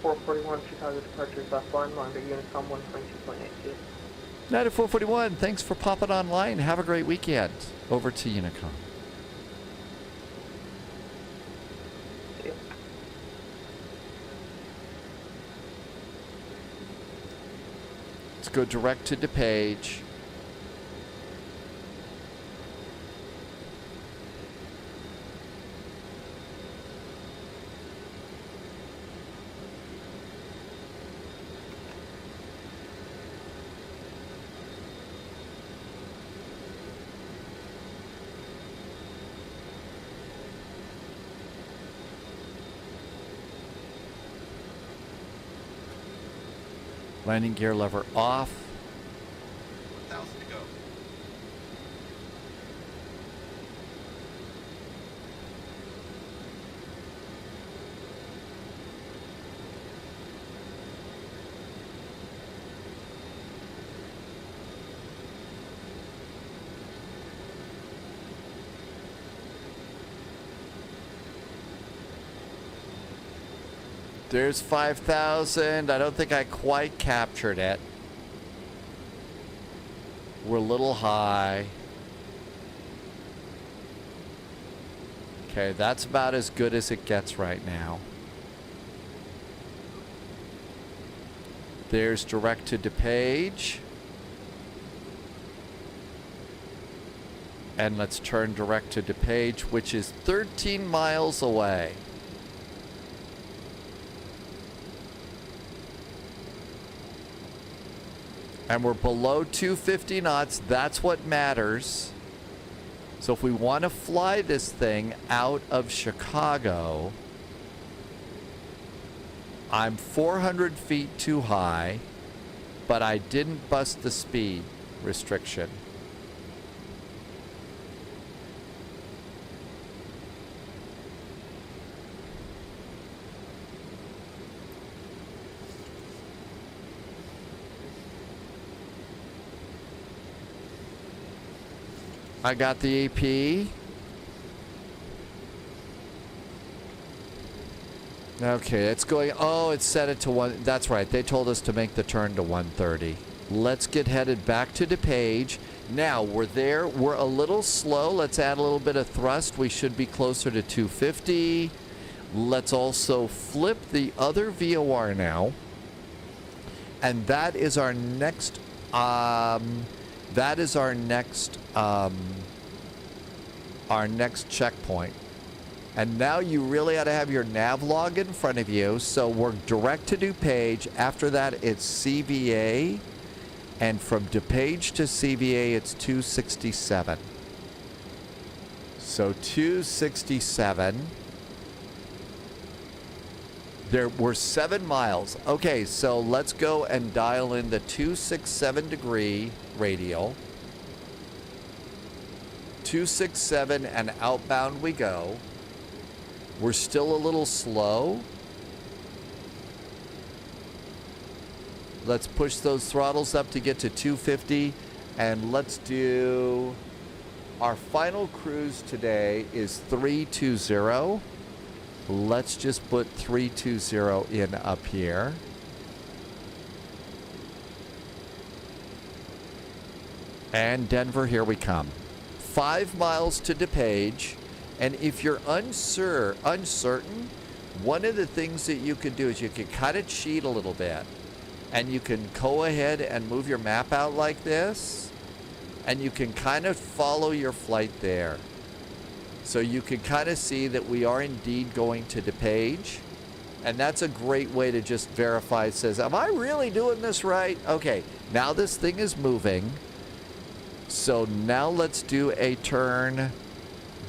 441 Chicago departure is offline, Lambda Unicom 122.82. United 441, thanks for popping online. Have a great weekend. Over to Unicom. Yep. Let's go direct to DePage. Landing gear lever off. 1,000 to go. There's 5,000. I don't think I quite captured it. We're a little high. Okay, that's about as good as it gets right now. There's direct to DePage. And let's turn direct to DePage, which is 13 miles away. And we're below 250 knots. That's what matters. So if we want to fly this thing out of Chicago, I'm 400 feet too high, but I didn't bust the speed restriction. I got the AP. Okay, it's going. Oh, it's set it to 1. That's right. They told us to make the turn to 130. Let's get headed back to DePage. Now, we're there. We're a little slow. Let's add a little bit of thrust. We should be closer to 250. Let's also flip the other VOR now. And that is our next... That is our next checkpoint. And now you really ought to have your nav log in front of you. So we're direct to DePage. After that, it's CVA. And from DePage to CVA, it's 267. So 267. We're 7 miles. Okay, so let's go and dial in the 267 degree radial. 267 and outbound we go. We're still a little slow. Let's push those throttles up to get to 250, and let's do our final cruise today is 320. Let's just put 320 in up here. And Denver, here we come. 5 miles to DePage. And if you're uncertain, one of the things that you could do is you could cut it cheat a little bit. And you can go ahead and move your map out like this. And you can kind of follow your flight there. So you can kind of see that we are indeed going to DePage. And that's a great way to just verify. It says, am I really doing this right? Okay, now this thing is moving. So now let's do a turn.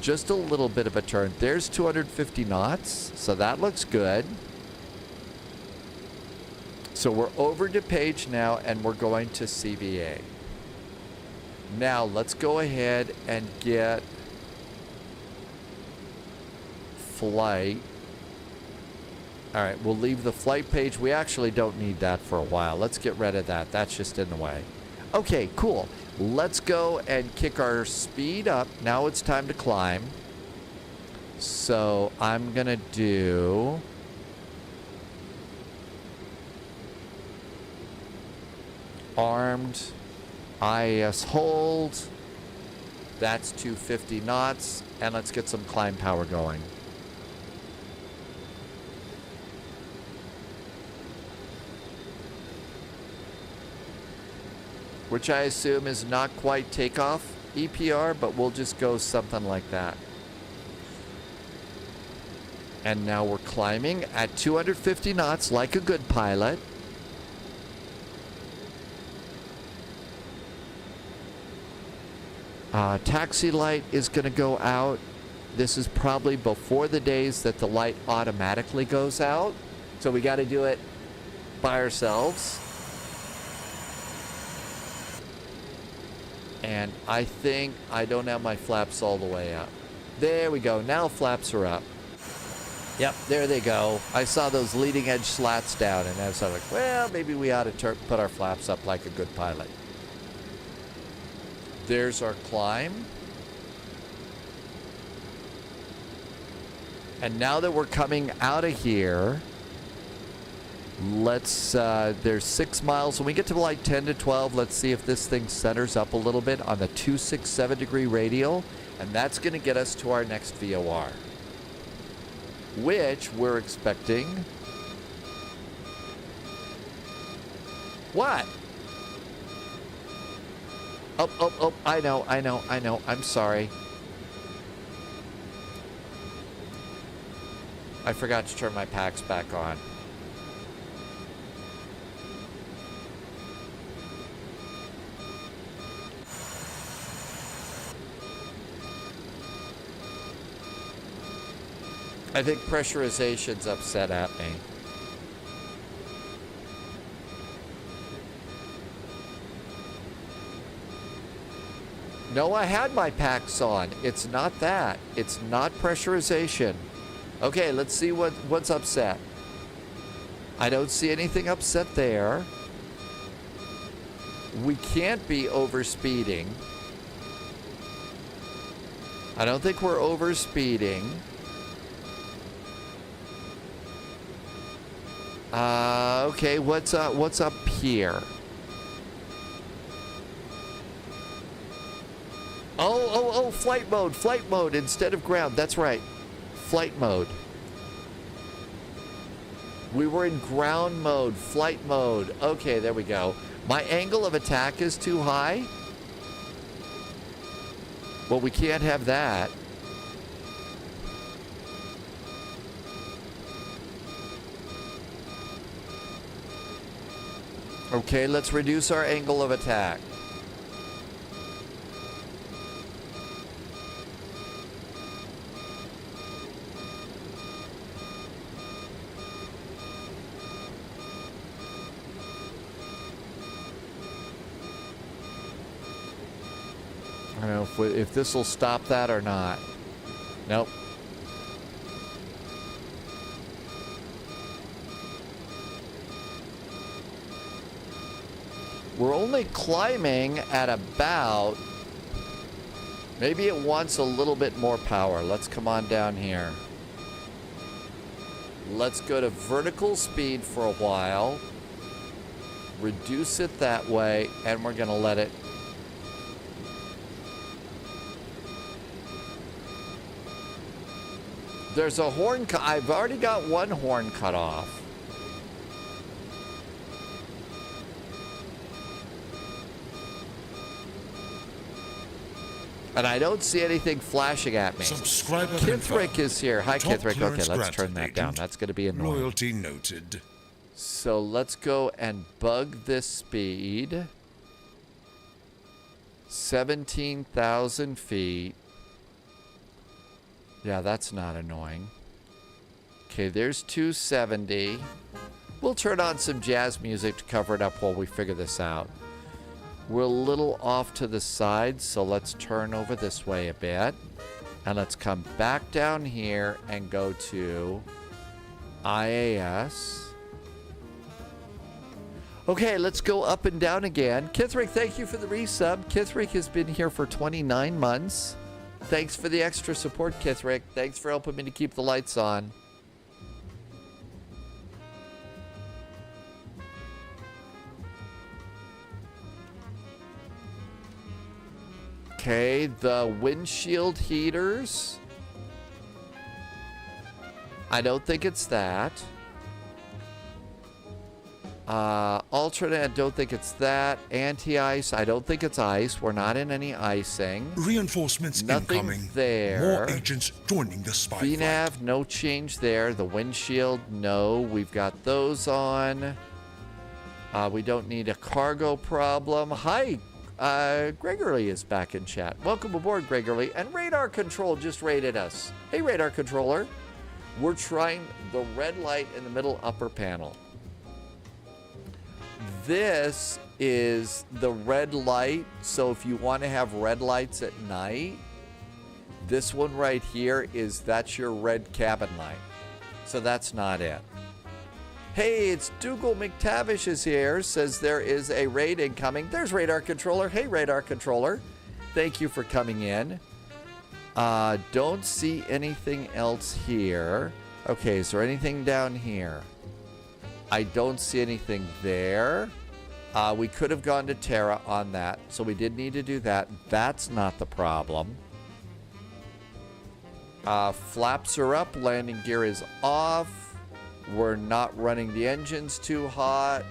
Just a little bit of a turn. There's 250 knots. So that looks good. So we're over DePage now, and we're going to CVA. Now let's go ahead and get flight. All right, we'll leave the flight page. We actually don't need that for a while. Let's get rid of that. That's just in the way. Okay, cool. Let's go and kick our speed up. Now it's time to climb. So I'm gonna do armed IAS hold. That's 250 knots. And let's get some climb power going. Which I assume is not quite takeoff EPR, but we'll just go something like that. And now we're climbing at 250 knots like a good pilot. Taxi light is going to go out. This is probably before the days that the light automatically goes out. So we got to do it by ourselves. And I think I don't have my flaps all the way up. There we go. Now flaps are up. Yep, there they go. I saw those leading edge slats down, and I was like, well, maybe we ought to put our flaps up like a good pilot. There's our climb. And now that we're coming out of here, let's, there's 6 miles. When we get to like 10 to 12, let's see if this thing centers up a little bit on the 267 degree radial. And that's going to get us to our next VOR, which we're expecting. What? Oh, I know. I'm sorry. I forgot to turn my packs back on. I think pressurization's upset at me. No, I had my packs on. It's not that. It's not pressurization. Okay, let's see what's upset. I don't see anything upset there. We can't be overspeeding. I don't think we're overspeeding. Okay, what's up here? Oh, flight mode instead of ground. That's right. Flight mode. We were in ground mode, flight mode. Okay, there we go. My angle of attack is too high. Well, we can't have that. Okay, let's reduce our angle of attack. I don't know if this will stop that or not. Nope. We're only climbing at about... Maybe it wants a little bit more power. Let's come on down here. Let's go to vertical speed for a while. Reduce it that way, and we're going to let it... There's a horn... I've already got one horn cut off. And I don't see anything flashing at me. Subscriber Kithrick is here. Hi, Top Kithrick. Okay, clearance let's granted, turn that down. agent. That's going to be annoying. Loyalty noted. So let's go and bug this speed. 17,000 feet. Yeah, that's not annoying. Okay, there's 270. We'll turn on some jazz music to cover it up while we figure this out. We're a little off to the side, so let's turn over this way a bit. And let's come back down here and go to IAS. Okay, let's go up and down again. Kithrick, thank you for the resub. Kithrick has been here for 29 months. Thanks for the extra support, Kithrick. Thanks for helping me to keep the lights on. Okay, the windshield heaters. I don't think it's that. Alternate, I don't think it's that. Anti-ice, I don't think it's ice. We're not in any icing. Reinforcements Nothing incoming. there. More agents joining the spy VNAV, flight. no change there. The windshield, no. We've got those on. We don't need a cargo problem. Hi, Gregory is back in chat. Welcome aboard, Gregory. And Radar Control just rated us. Hey, Radar Controller. We're trying the red light in the middle upper panel. This is the red light. So if you want to have red lights at night, this one right here that's your red cabin light. So that's not it. Hey, it's Dougal McTavish is here. Says there is a raid incoming. There's Radar Controller. Hey, Radar Controller. Thank you for coming in. Don't see anything else here. Okay, is there anything down here? I don't see anything there. We could have gone to Terra on that, so we did need to do that. That's not the problem. Flaps are up. Landing gear is off. We're not running the engines too hot.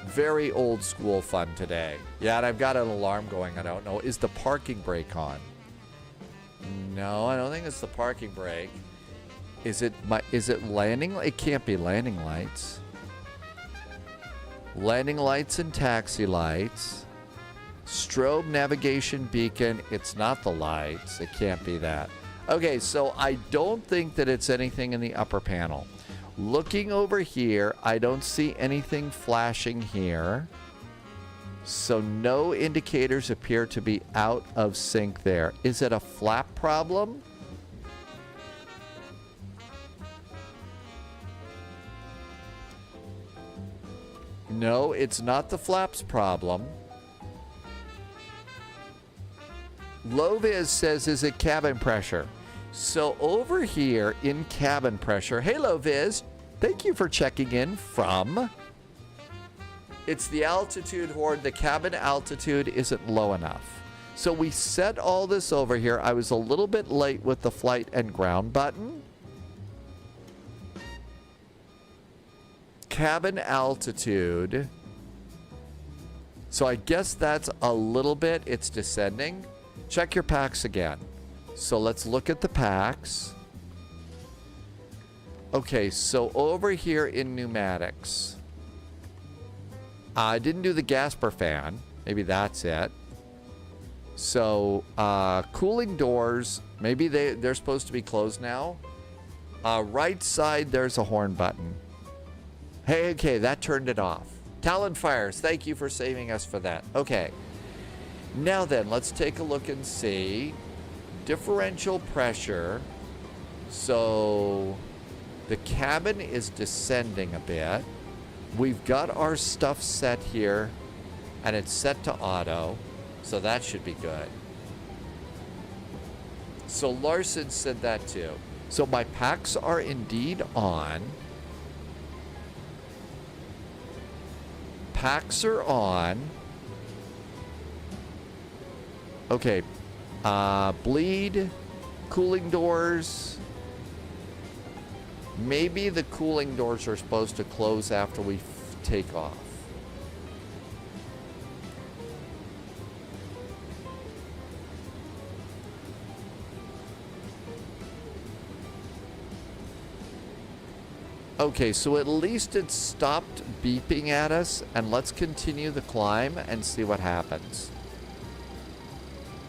Very old school fun today. Yeah, and I've got an alarm going. I don't know. Is the parking brake on? No, I don't think it's the parking brake. Is it landing? It can't be landing lights. Landing lights and taxi lights. Strobe navigation beacon. It's not the lights. It can't be that. Okay, so I don't think that it's anything in the upper panel. Looking over here, I don't see anything flashing here. So no indicators appear to be out of sync there. Is it a flap problem? No, it's not the flaps problem. Loviz says, is it cabin pressure? So over here in cabin pressure, hey Loviz, thank you for checking in from. It's the altitude horn. The cabin altitude isn't low enough. So we set all this over here. I was a little bit late with the flight and ground button. Cabin altitude. So I guess that's a little bit. It's descending. Check your packs again. So let's look at the packs. Okay, so over here in pneumatics, I didn't do the Gasper fan. Maybe that's it. So cooling doors, maybe they're supposed to be closed now. Right side, there's a horn button. Hey, okay, that turned it off. Talon Fires, thank you for saving us for that. Okay. Now then, let's take a look and see. Differential pressure. So the cabin is descending a bit. We've got our stuff set here, and it's set to auto, so that should be good. So Larson said that too. So my packs are indeed on. Packs are on. Okay. Bleed, cooling doors. Maybe the cooling doors are supposed to close after we take off. Okay, so at least it stopped beeping at us, and let's continue the climb and see what happens.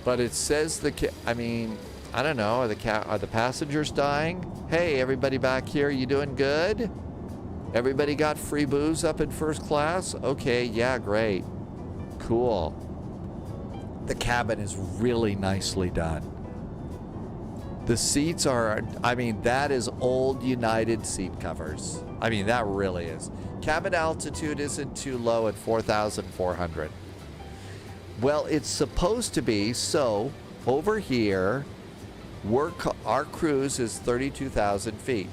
But it says I mean, I don't know, are the passengers dying? Hey, everybody back here, you doing good? Everybody got free booze up in first class? Okay, yeah, great. Cool. The cabin is really nicely done. The seats are, I mean, that is old United seat covers. I mean, that really is. Cabin altitude isn't too low at 4,400. Well, it's supposed to be, so over here, our cruise is 32,000 feet.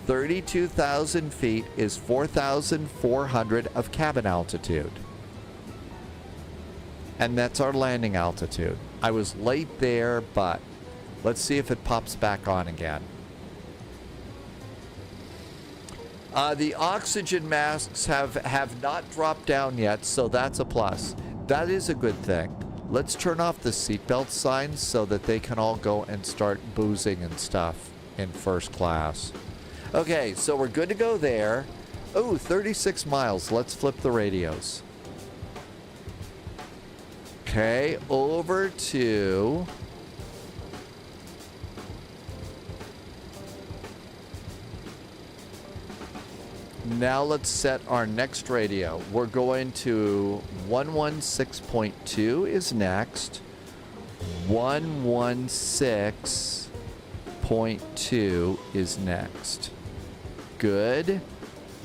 32,000 feet is 4,400 of cabin altitude. And that's our landing altitude. I was late there, but let's see if it pops back on again. The oxygen masks have not dropped down yet, so that's a plus. That is a good thing. Let's turn off the seatbelt signs so that they can all go and start boozing and stuff in first class. Okay, so we're good to go there. Oh, 36 miles. Let's flip the radios. Okay, over to... Now let's set our next radio. We're going to 116.2 is next. 116.2 is next. Good.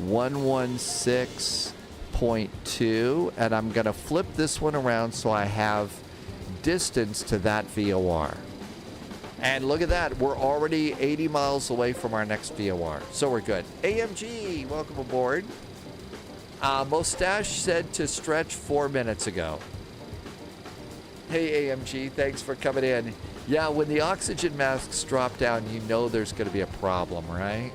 116.2, and I'm going to flip this one around so I have distance to that VOR. And look at that, we're already 80 miles away from our next VOR, so we're good. AMG, welcome aboard. Mustache said to stretch 4 minutes ago. Hey AMG, thanks for coming in. Yeah, when the oxygen masks drop down, you know there's going to be a problem, right?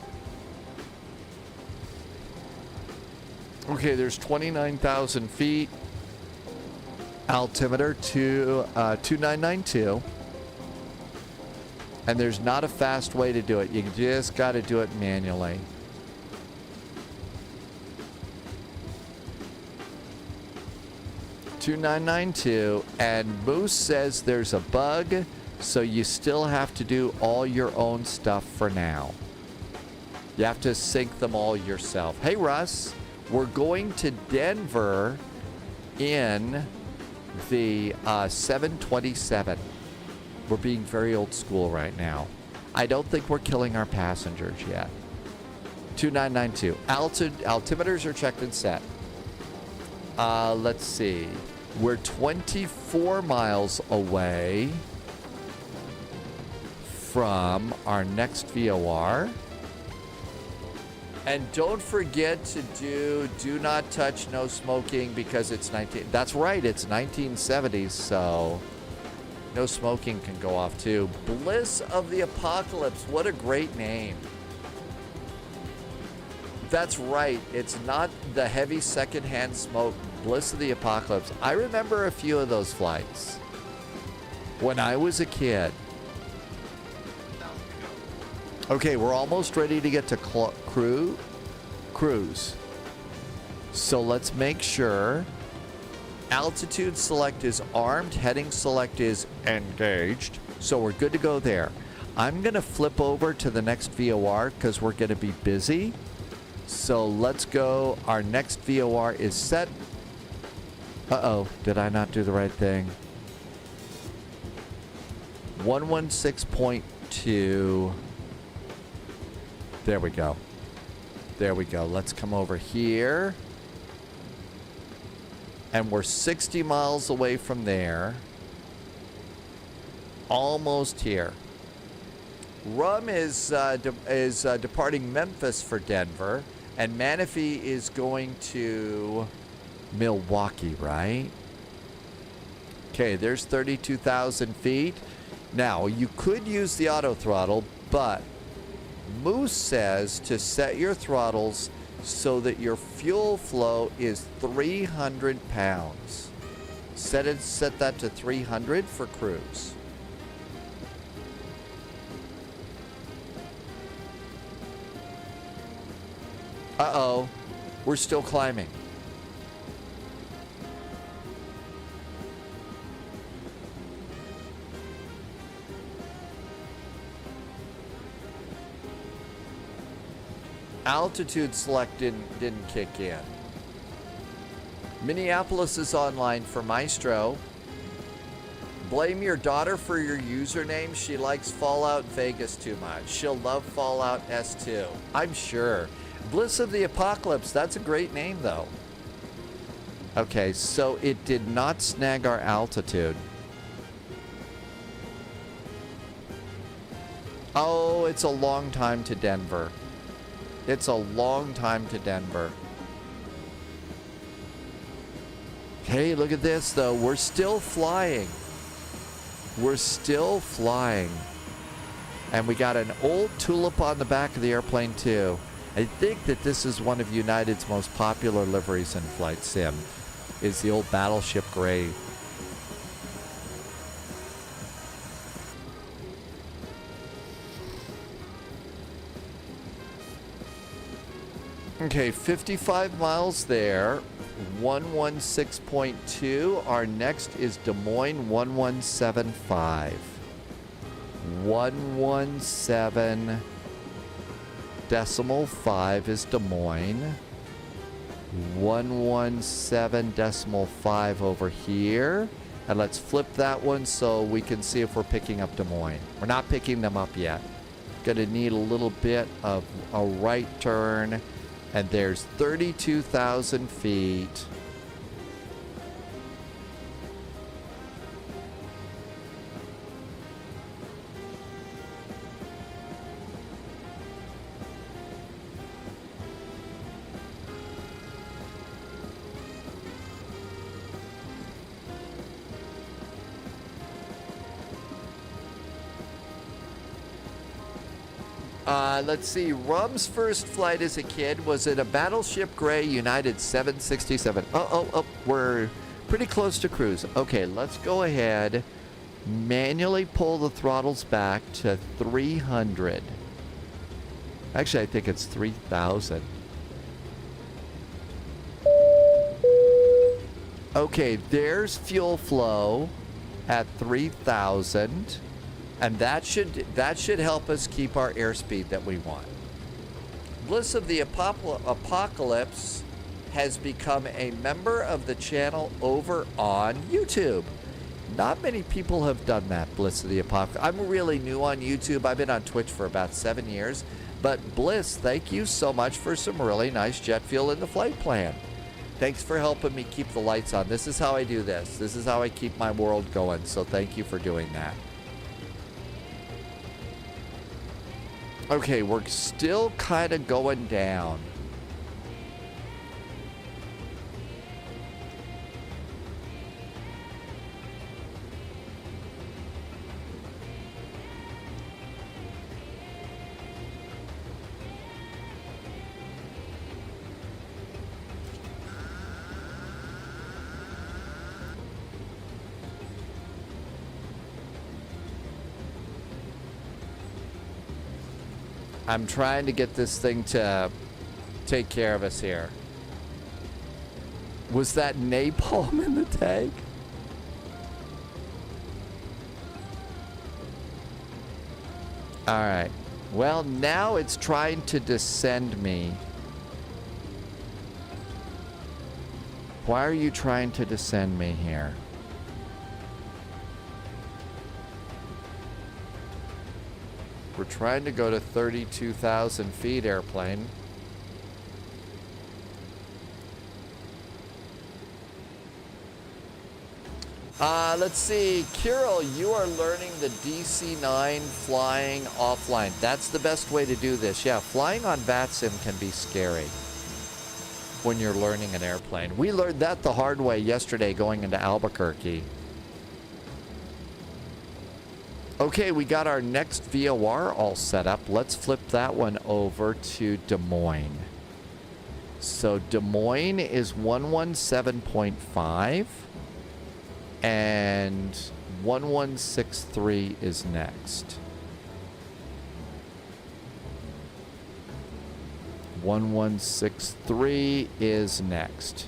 Okay, there's 29,000 feet. Altimeter to 2992. And there's not a fast way to do it. You just got to do it manually. $2,992, and Moose says there's a bug, so you still have to do all your own stuff for now. You have to sync them all yourself. Hey Russ, we're going to Denver in the 727. We're being very old school right now. I don't think we're killing our passengers yet. 2992. Altimeters are checked and set. Let's see. We're 24 miles away from our next VOR. And don't forget to do not touch, no smoking, because it's that's right, it's 1970s, so no smoking can go off too. Bliss of the Apocalypse, what a great name. That's right, it's not the heavy secondhand smoke. Bliss of the Apocalypse. I remember a few of those flights when I was a kid. Okay, we're almost ready to get to cruise. So let's make sure altitude select is armed, heading select is engaged. So we're good to go there. I'm going to flip over to the next VOR because we're going to be busy. So let's go. Our next VOR is set. Uh-oh, did I not do the right thing? 116.2. There we go. There we go. Let's come over here. And we're 60 miles away from there. Almost here. Rum is departing Memphis for Denver. And Manaphy is going to Milwaukee, right? Okay, there's 32,000 feet. Now, you could use the auto throttle, but Moose says to set your throttles so that your fuel flow is 300 pounds. Set that to 300 for cruise. Uh-oh, we're still climbing. Altitude select didn't kick in. Minneapolis is online for Maestro. Blame your daughter for your username. She likes Fallout Vegas too much. She'll love Fallout S2. I'm sure. Bliss of the Apocalypse. That's a great name, though. Okay, so it did not snag our altitude. Oh, it's a long time to Denver. It's a long time to Denver. Hey, look at this, though. We're still flying. We're still flying. And we got an old tulip on the back of the airplane, too. I think that this is one of United's most popular liveries in Flight Sim, is the old Battleship Gray. Okay, 55 miles there, 116.2. Our next is Des Moines 1175. 117.5 is Des Moines. 117.5 over here. And let's flip that one so we can see if we're picking up Des Moines. We're not picking them up yet. Gonna need a little bit of a right turn. And there's 32,000 feet. Let's see. Rum's first flight as a kid was in a Battleship Gray United 767. Oh, we're pretty close to cruise. Okay, let's go ahead. Manually pull the throttles back to 300. Actually, I think it's 3,000. Okay, there's fuel flow at 3,000. And that should help us keep our airspeed that we want. Bliss of the Apocalypse has become a member of the channel over on YouTube. Not many people have done that, Bliss of the Apocalypse. I'm really new on YouTube. I've been on Twitch for about 7 years. But Bliss, thank you so much for some really nice jet fuel in the flight plan. Thanks for helping me keep the lights on. This is how I do this. This is how I keep my world going. So thank you for doing that. Okay, we're still kind of going down. I'm trying to get this thing to take care of us here. Was that napalm in the tank? All right. Well, now it's trying to descend me. Why are you trying to descend me here? We're trying to go to 32,000 feet, airplane. Let's see. Kirill, you are learning the DC-9 flying offline. That's the best way to do this. Yeah, flying on VATSIM can be scary when you're learning an airplane. We learned that the hard way yesterday going into Albuquerque. Okay, we got our next VOR all set up. Let's flip that one over to Des Moines. So Des Moines is 117.5 and 1163 is next. 1163 is next.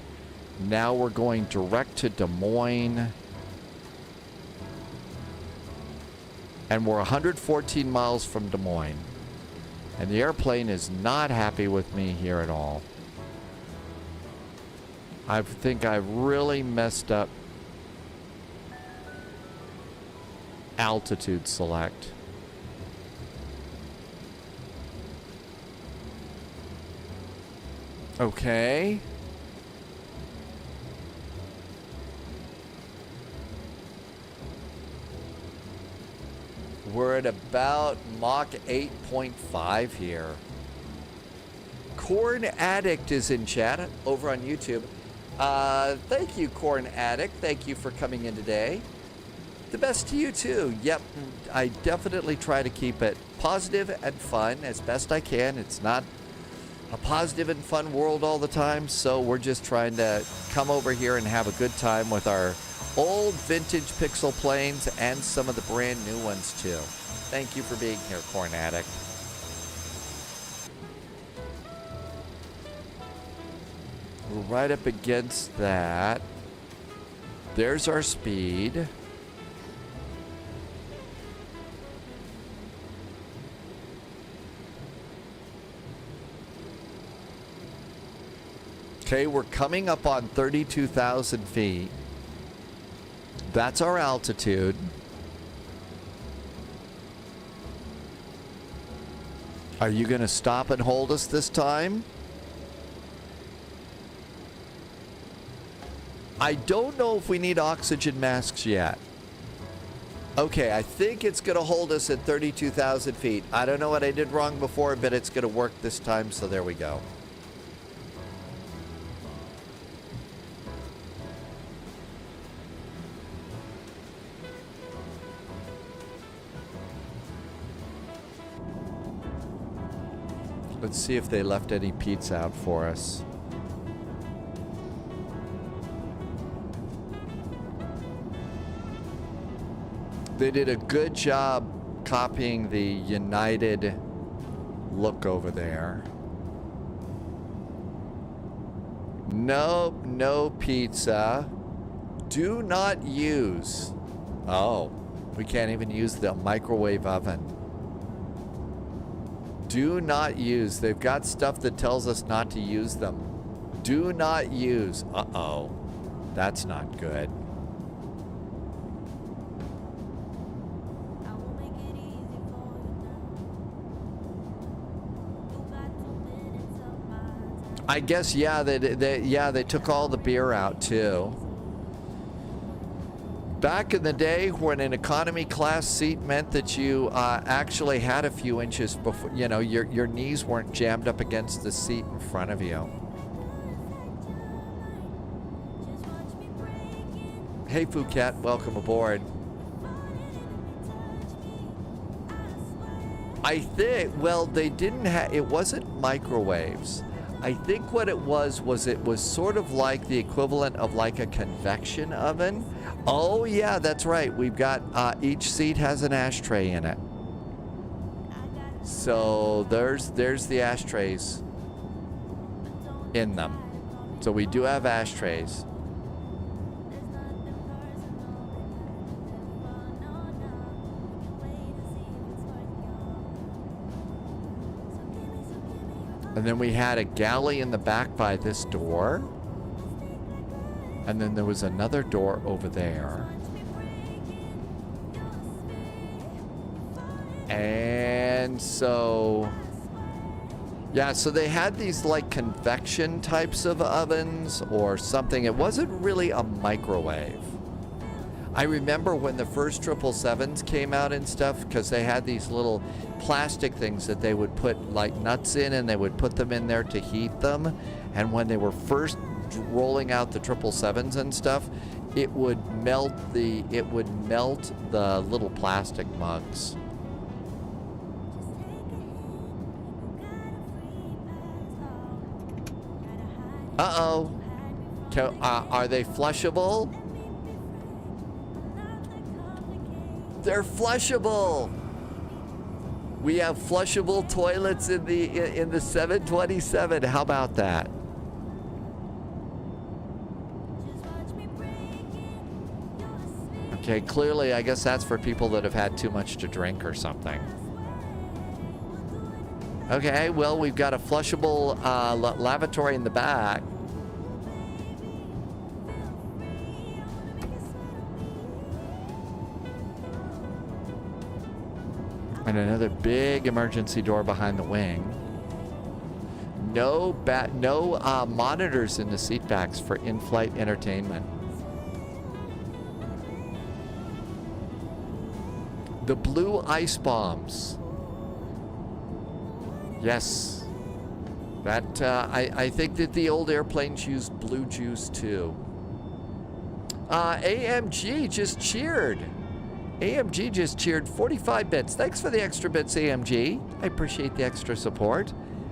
Now we're going direct to Des Moines. And we're 114 miles from Des Moines. And the airplane is not happy with me here at all. I think I've really messed up altitude select. Okay. We're at about Mach 8.5 here. Corn Addict is in chat over on YouTube. Thank you, Corn Addict. Thank you for coming in today. The best to you, too. Yep, I definitely try to keep it positive and fun as best I can. It's not a positive and fun world all the time, so we're just trying to come over here and have a good time with our old vintage Pixel planes and some of the brand new ones too. Thank you for being here, Corn Addict. We're right up against that. There's our speed. Okay, we're coming up on 32,000 feet. That's our altitude. Are you going to stop and hold us this time? I don't know if we need oxygen masks yet. Okay, I think it's going to hold us at 32,000 feet. I don't know what I did wrong before, but it's going to work this time, so there we go. Let's see if they left any pizza out for us. They did a good job copying the United look over there. Nope, no pizza. Do not use. Oh, we can't even use the microwave oven. Do not use. They've got stuff that tells us not to use them. Do not use. Uh-oh. That's not good. I guess, yeah, they took all the beer out, too. Back in the day when an economy class seat meant that you actually had a few inches before, you know, your knees weren't jammed up against the seat in front of you. Hey, Phuket, welcome aboard. I think, well, they didn't have, it wasn't microwaves. I think what it was sort of like the equivalent of like a convection oven. Oh yeah, that's right. We've got, each seat has an ashtray in it. So there's the ashtrays in them. So we do have ashtrays. And then we had a galley in the back by this door. And then there was another door over there. And And so, yeah, so they had these like convection types of ovens or something. It wasn't really a microwave. I remember when the first 777s came out and stuff, because they had these little plastic things that they would put like nuts in, and they would put them in there to heat them. And when they were first rolling out the 777s and stuff, it would melt the little plastic mugs. Uh-oh. Are they flushable? They're flushable. We have flushable toilets in the 727. How about that? Okay, clearly, I guess that's for people that have had too much to drink or something. Okay, well, we've got a flushable lavatory in the back. And another big emergency door behind the wing. No monitors in the seat backs for in-flight entertainment. The blue ice bombs. Yes. That, I think that the old airplanes used blue juice too. AMG just cheered. AMG just cheered 45 bits. Thanks for the extra bits, AMG. I appreciate the extra support.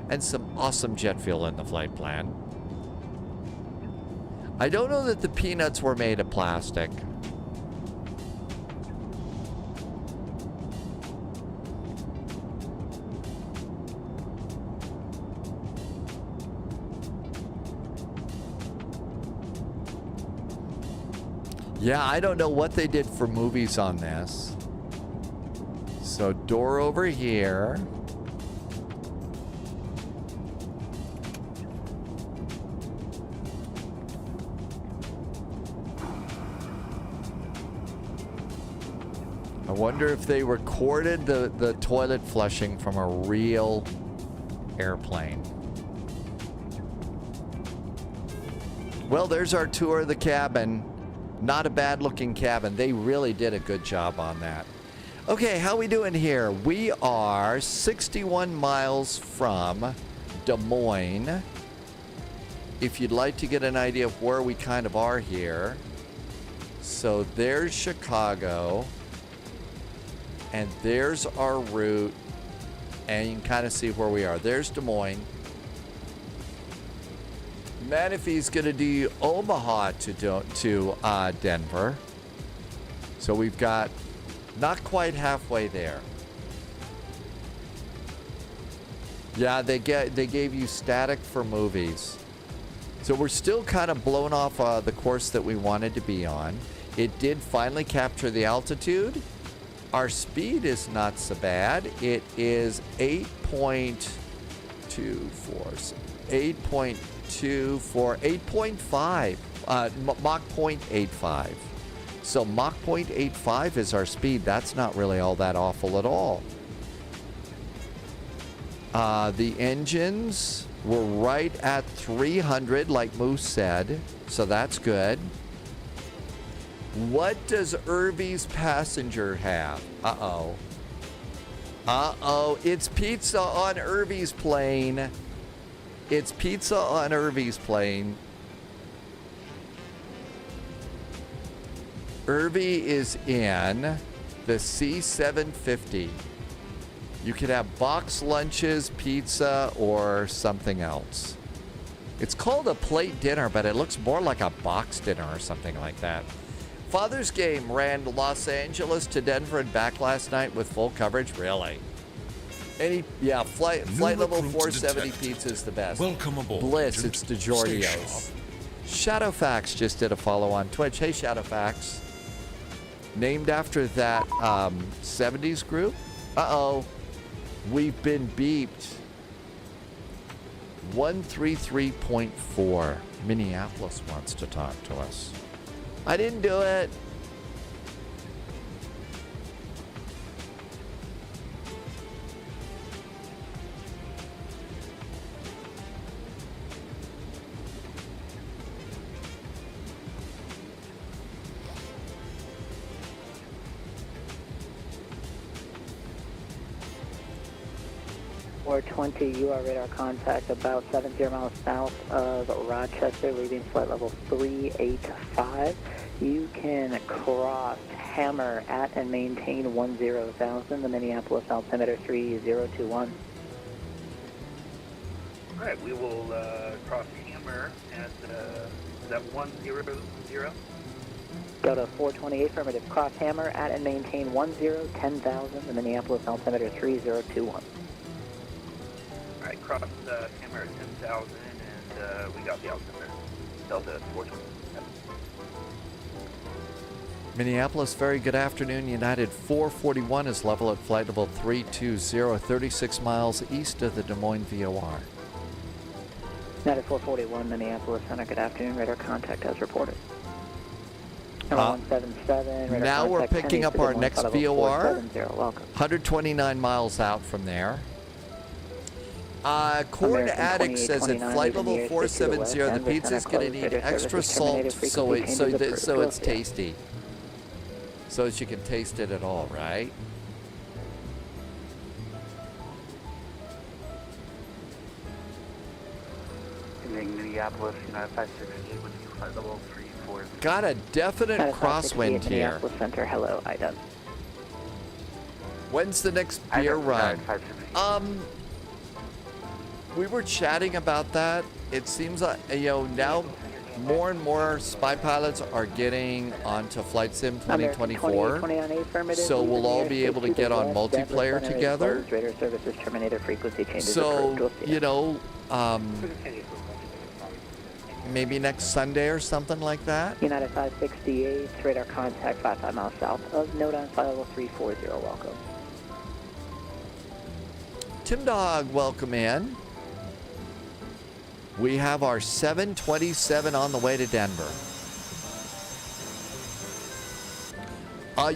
And some awesome jet fuel in the flight plan. I don't know that the peanuts were made of plastic. Yeah, I don't know what they did for movies on this. So door over here. I wonder if they recorded the toilet flushing from a real airplane. Well, there's our tour of the cabin. Not a bad looking cabin. They really did a good job on that. Okay, how we doing here? We are 61 miles from Des Moines. If you'd like to get an idea of where we kind of are here. So there's Chicago. And there's our route. And you can kind of see where we are. There's Des Moines. Manife's going to do Omaha to Denver. So we've got not quite halfway there. Yeah, they gave you static for movies. So we're still kind of blown off the course that we wanted to be on. It did finally capture the altitude. Our speed is not so bad. It is 8.5. Mach 0.85. So Mach 0.85 is our speed. That's not really all that awful at all. The engines were right at 300, like Moose said. So that's good. What does Irvy's passenger have? Uh-oh. Uh-oh. It's pizza on Irvy's plane. It's pizza on Irvy's plane. Irvy is in the C750. You could have box lunches, pizza, or something else. It's called a plate dinner, but it looks more like a box dinner or something like that. Father's Game ran Los Angeles to Denver and back last night with full coverage. Really? Yeah, flight level 470 pizza is the best. Welcome aboard. Bliss, it's DiGiorgio's. Shadowfax just did a follow on Twitch. Hey, Shadowfax. Named after that 70s group. Uh-oh. We've been beeped. 133.4. Minneapolis wants to talk to us. I didn't do it. 420, you are radar contact about 70 miles south of Rochester, leaving flight level 385. You can cross Hammer at and maintain 10,000, the Minneapolis altimeter 3021. All right, we will cross Hammer at that 100. Delta 428, affirmative. Cross Hammer at and maintain 10,000, the Minneapolis altimeter 3021. All right, cross Hammer at 10,000, and we got the altimeter. Delta 428. Minneapolis, very good afternoon. United 441 is level at flight level 320, 36 miles east of the Des Moines VOR. United 441, Minneapolis Center, good afternoon. Radar contact as reported. Number 177, radar now we're contact picking up our next VOR, 470, welcome. 129 miles out from there. Corn Addict says at flight level 470, the pizza's going to need extra salt so it's tasty. So as you can taste it at all, right? Minneapolis, United 568 with you, flight level 34. Got a definite crosswind here. Minneapolis Center, hello, IDUN. When's the next beer run? We were chatting about that. It seems like, now more and more spy pilots are getting onto Flight Sim 2024. So we'll all be able to get on multiplayer together. Radar services terminated, frequency changes So, maybe next Sunday or something like that. United 568, radar contact 55 miles south of Nodon, flight level 340, welcome. Tim Dog, welcome in. We have our 727 on the way to Denver.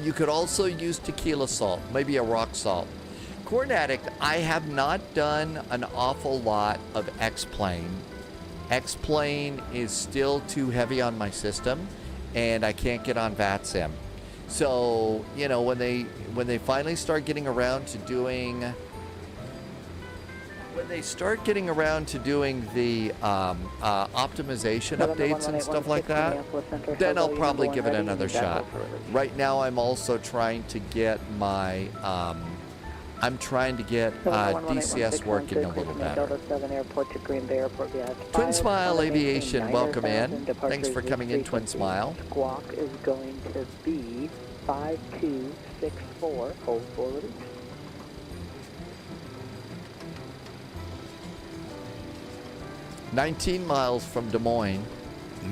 You could also use tequila salt, maybe a rock salt. Corn Addict, I have not done an awful lot of X-Plane. X-Plane is still too heavy on my system, and I can't get on VATSIM. So, when they finally start getting around to doing... When they start getting around to doing the optimization updates and stuff like that, then I'll probably give it another shot. Right now, I'm also trying to get my DCS working a little better. Twin Smile Aviation, welcome in. Thanks for coming in, Twin Smile. Squawk is going to be 5264. Hold for release. 19 miles from Des Moines.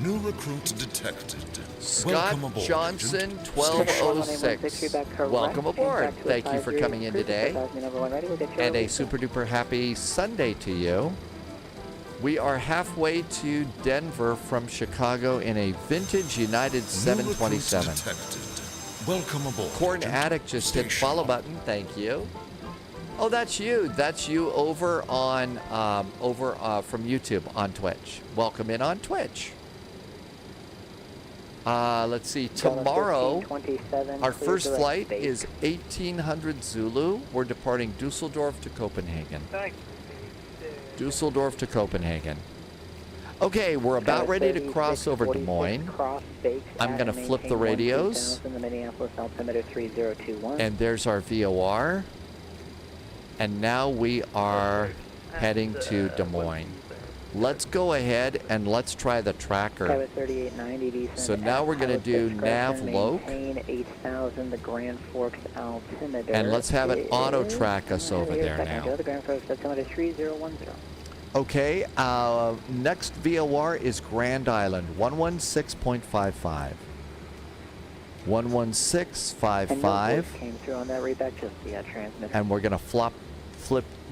New recruit detected. Scott Johnson, 1206. Welcome aboard. Thank you for coming in today. And a super duper happy Sunday to you. We are halfway to Denver from Chicago in a vintage United 727. Welcome aboard. Corn Addict just hit follow button. Thank you. Oh, that's you. That's you over on from YouTube on Twitch. Welcome in on Twitch. Let's see. Tomorrow, our first flight is 1800 Zulu. We're departing Dusseldorf to Copenhagen. Dusseldorf to Copenhagen. Okay, we're about ready to cross over Des Moines. I'm going to flip the radios. And there's our VOR. And now we are heading to Des Moines. Let's go ahead and let's try the tracker. So now we're going to do nav loc. And let's have it auto track us over there now. Okay, next VOR is Grand Island, 116.55. 116.55. And we're going to flip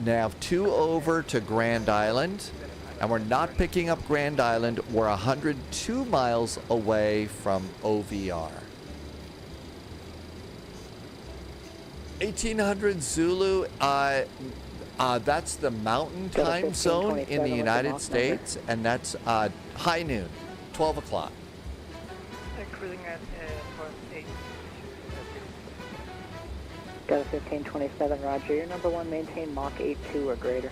nav 2 over to Grand Island. And we're not picking up Grand Island. We're 102 miles away from OVR. 1800 Zulu, that's the mountain time zone in the United States. And that's high noon, 12 o'clock. Delta 1527, roger. Your number 1, maintain Mach 82 or greater.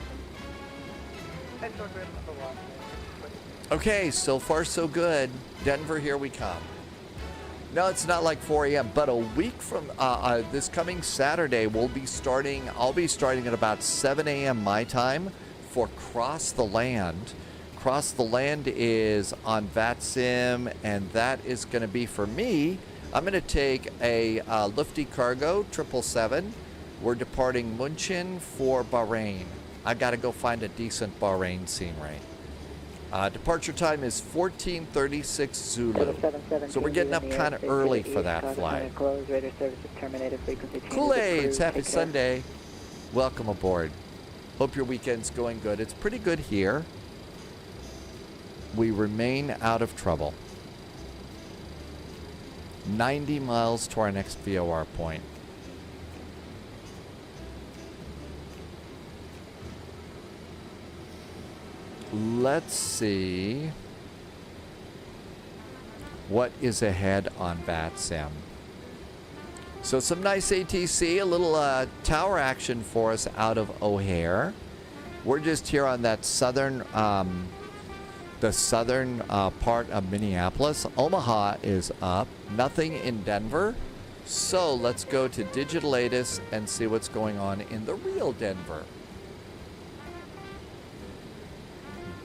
Okay, so far so good. Denver, here we come. No, it's not like 4 a.m., but a week from this coming Saturday, I'll be starting at about 7 a.m. my time for Cross the Land. Cross the Land is on VATSIM, and that is going to be for me. I'm going to take a Lufty Cargo 777. We're departing München for Bahrain. I got to go find a decent Bahrain scenery. Departure time is 14:36 Zulu. So we're getting up kind of early for that flight. Kool-Aids, happy Sunday. Welcome aboard. Hope your weekend's going good. It's pretty good here. We remain out of trouble. 90 miles to our next VOR point. Let's see what is ahead on VATSIM. So some nice ATC, a little tower action for us out of O'Hare. We're just here on that southern, the southern part of Minneapolis. Omaha is up, nothing in Denver. So let's go to Digitalatus and see what's going on in the real Denver.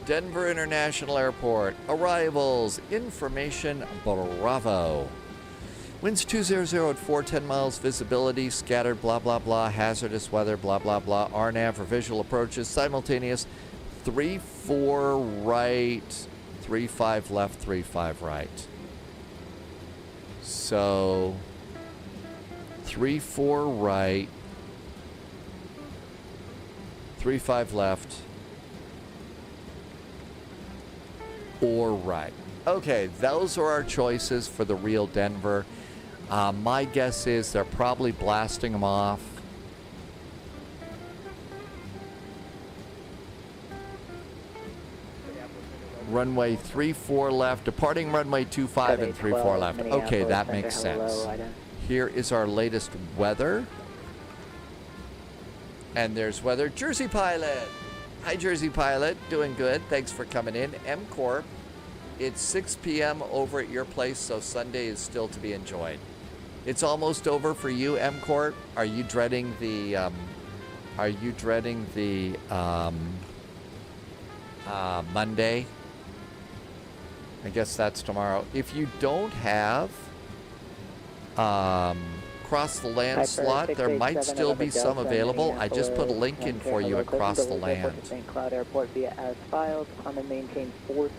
Denver International Airport. Arrivals. Information. Bravo. Winds 200 at 410 miles. Visibility. Scattered. Blah, blah, blah. Hazardous weather. Blah, blah, blah. RNAV for visual approaches. Simultaneous. 34 right. 35 left. 35 right. So 34 right. 35 left. Or right. Okay, those are our choices for the real Denver. My guess is they're probably blasting them off. Runway 34 left, departing runway 25 and 34 left. Okay, that makes sense. Here is our latest weather. And there's weather. Jersey Pilot. Hi, Jersey Pilot. Doing good. Thanks for coming in. M Corp. It's 6 p.m. over at your place, so Sunday is still to be enjoyed. It's almost over for you, M Corp. Are you dreading the? Monday? I guess that's tomorrow. If you don't have Cross the Land slot, there might still be some available. I just put a link in for you at Cross the Land.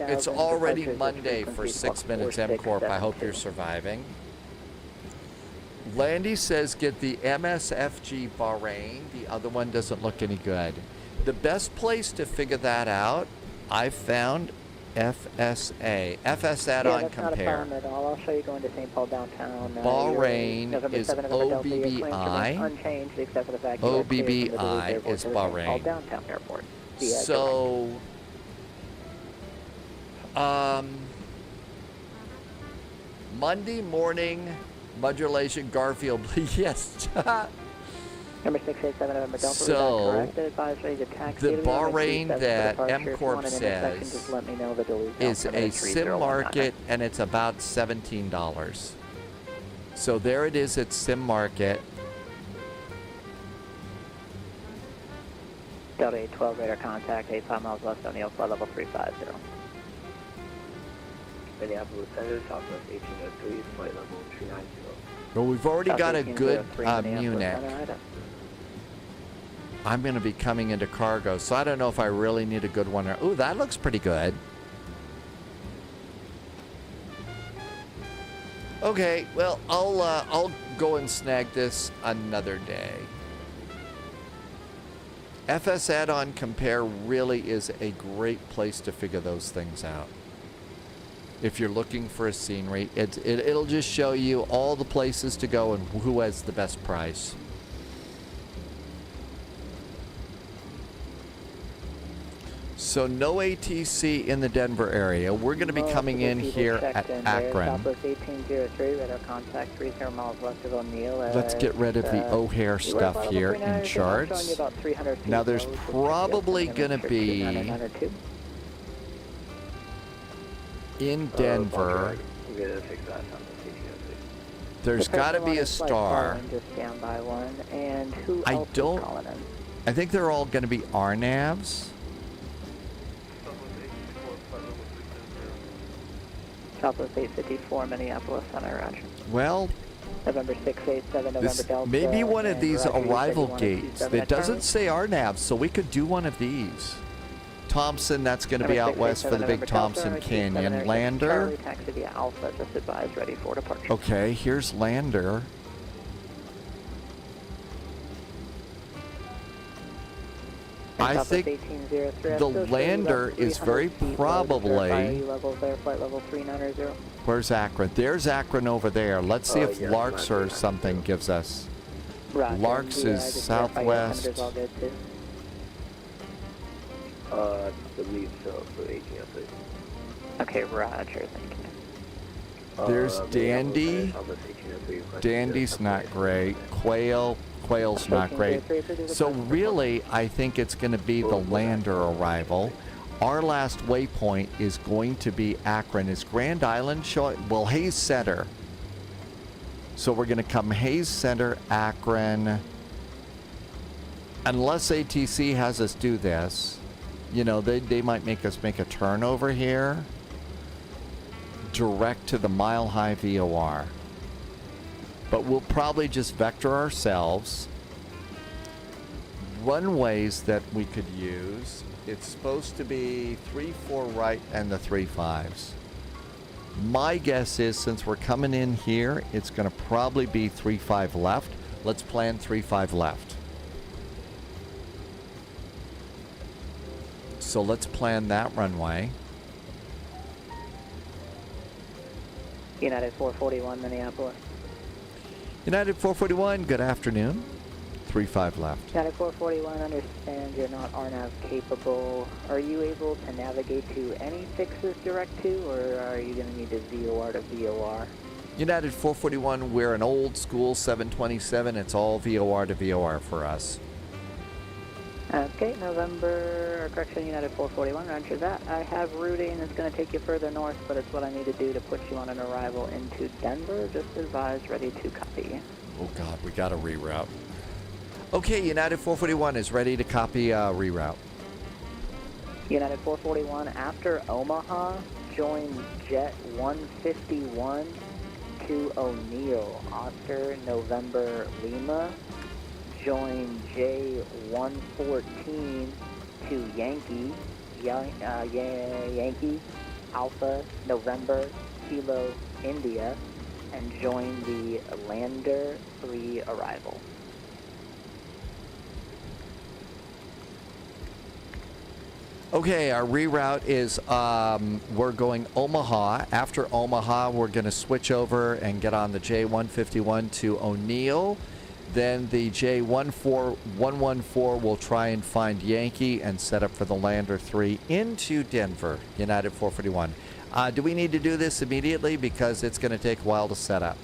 It's already Monday for 6 minutes, M Corp. I hope you're surviving. Landy says get the MSFG Bahrain. The other one doesn't look any good. The best place to figure that out, I've found FSA. FS add-on compare. I'll show you going to St. Paul downtown. Bahrain is OBBI. Unchanged except for the fact OBBI is Bahrain. Downtown airport. So, Monday morning, modulation Garfield. Yes. Number 687 November Delta. So, the Bahrain that M Corp says is a SIM market, and it's about $17. So there it is at SIM market. Delta 812 radar contact, 85 miles west O'Neill, flight level 350. Minneapolis Center, Southwest 1803, flight level 390. Well, we've already got a good Munich. I'm going to be coming into cargo, so I don't know if I really need a good one. Ooh, that looks pretty good. Okay, well, I'll go and snag this another day. FS add-on compare really is a great place to figure those things out. If you're looking for a scenery, it'll just show you all the places to go and who has the best price. So no ATC in the Denver area. We're going to be coming in here at Akron. Southwest 1803, radar contact 30 miles west of O'Neill. Let's get rid of the O'Hare stuff here in charts. Now there's probably going to be in Denver. There's got to be a star. I think they're all going to be RNAVs. Southwest 854, Minneapolis Center, roger. Well, November 687, November Delta. Maybe one of these Roger, arrival gates. It doesn't say RNAV, so we could do one of these. Thompson, that's going to be out west for the big Thompson Canyon. Lander. Taxi via Alpha, just advised, ready for departure. Okay, here's Lander. I think the Lander is very probably... Where's Akron? There's Akron over there. Let's see if Larks or something gives us. Larks is southwest. I believe so, for 1803. Okay, roger, thank you. There's Dandy. Dandy's not great. Quail's not great. So really, I think it's going to be the Lander arrival. Our last waypoint is going to be Akron. Is Grand Island showing? Well, Hayes Center. So we're going to come Hayes Center, Akron. Unless ATC has us do this, you know, they might make us make a turn over here. Direct to the Mile High VOR. But we'll probably just vector ourselves. Runways that we could use. It's supposed to be 3-4 right and the 3-5s. My guess is since we're coming in here, it's going to probably be 3-5 left. Let's plan 3-5 left. So let's plan that runway. United 441, Minneapolis. United 441, good afternoon. 3-5 left. United 441, understand you're not RNAV capable. Are you able to navigate to any fixes direct to, or are you going to need to VOR to VOR? United 441, we're an old school 727. It's all VOR to VOR for us. Okay, United 441, roger that. I have routing that's going to take you further north, but it's what I need to do to put you on an arrival into Denver. Just advised, ready to copy. Oh God, we got to reroute. Okay, United 441 is ready to copy reroute. United 441, after Omaha, join Jet 151 to O'Neill, Oscar, November, Lima. Join J114 to Yankee, Yankee, Alpha, November, Kilo, India, and join the Lander 3 arrival. Okay, our reroute is we're going Omaha. After Omaha, we're going to switch over and get on the J151 to O'Neill. Then the J14114 will try and find Yankee and set up for the Lander 3 into Denver, United 441. Do we need to do this immediately because it's going to take a while to set up?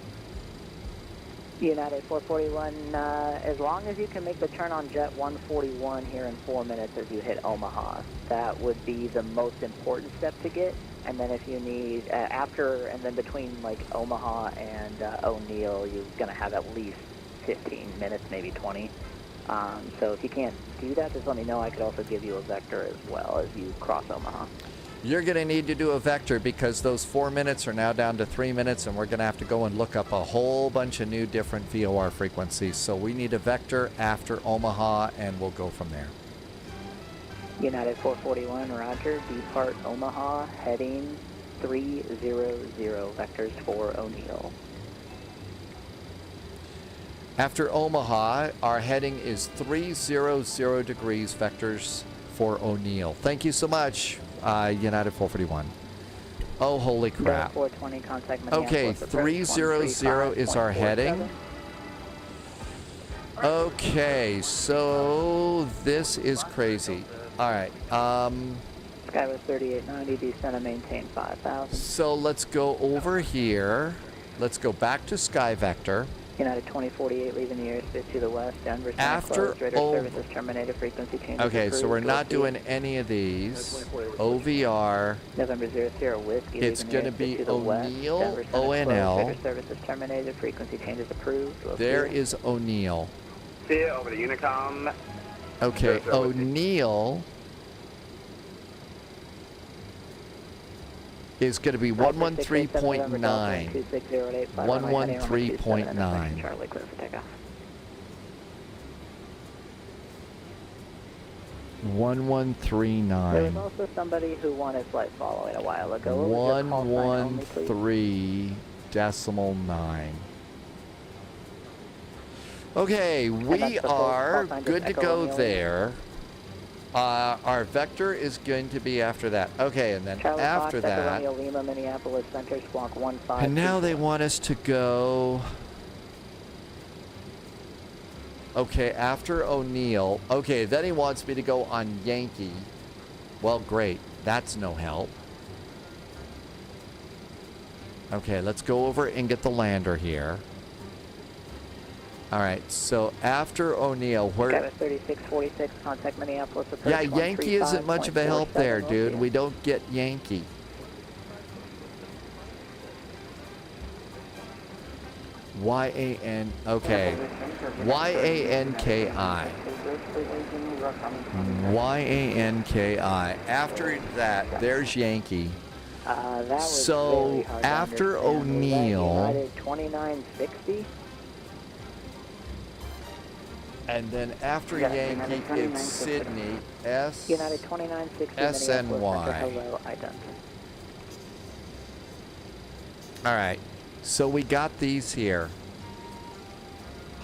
United 441, as long as you can make the turn on Jet 141 here in 4 minutes as you hit Omaha, that would be the most important step to get. And then if you need, and then between like Omaha and O'Neill, you're going to have at least 15 minutes, maybe 20. So if you can't do that, just let me know. I could also give you a vector as well as you cross Omaha. You're going to need to do a vector because those 4 minutes are now down to 3 minutes, and we're going to have to go and look up a whole bunch of new different VOR frequencies. So we need a vector after Omaha, and we'll go from there. United 441, roger. Depart Omaha, heading 300, vectors for O'Neill. After Omaha, our heading is 300 degrees, vectors for O'Neill. Thank you so much, United 441. Oh, holy crap. 420, contact okay, 300 is our heading. Okay, so this is crazy. All right. Skyway 3890, descend and maintain 5,000. So let's go over here. Let's go back to Sky Vector. United 2048 leaving the airspace to the west. Denver After closed. Radar services terminated. Frequency changes. Okay, so we're approved. not doing any of these. OVR. November 00 whiskey. It's leaving the going to be airspace the west. O'Neill, Denver center closed. ONL. Radar services terminated. Frequency changes approved. We'll There see. is O'Neill. See you over the Unicom. Okay, O'Neill is going to be 113.9. 113.9. Charlie, clear for takeoff. 1139. There was also somebody who wanted flight following a while ago. What was your call sign only, please? 113.9. Okay, we that's the full are call sign, good just to echo go Romeo. there. Our vector is going to be after that. Okay, and then Charlie after Fox, Echo that, Romeo Lima, Minneapolis Center, squawk 15. and now they want us to go. Okay, after O'Neill. Okay, then he wants me to go on Yankee. Well, great. That's no help. Okay, let's go over and get the lander here. All right, so after O'Neill, where... Skyway 3646, contact Minneapolis. Approach Yeah, Yankee isn't much of a help there, 135.47, dude. we'll We don't get Yankee. Y-A-N... Okay. Y-A-N-K-I. Y-A-N-K-I. After that, there's Yankee. That was So, very hard to after understand. Was that O'Neill... United 2960? And then after Yankee, it's Sydney, S... United 2960, SNY. Minneapolis Center, hello, ident. All right, so we got these here.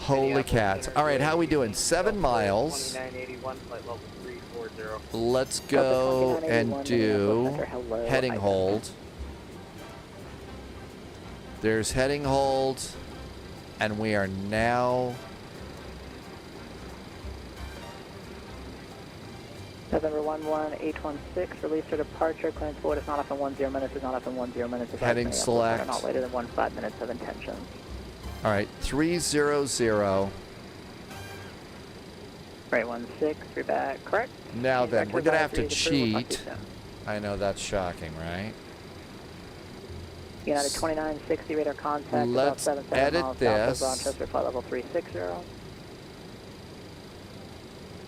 Holy cats. All right, how we doing? 7 miles. 2981, flight level 340. Let's go and do heading hold. There's heading hold. And we are now... November 11816, release for departure, clearance forward, it's not off in 10 minutes, it's not off in 10 minutes. It's Heading select. Not later than 15 minutes of intentions. All right, 300. Right, 16, three back, correct? Now then, we're going to have to Advisory, we'll talk to you cheat. soon. I know that's shocking, right? United 2960, radar contact, Let's about 77 edit miles this. south of Rochester, flight level 360.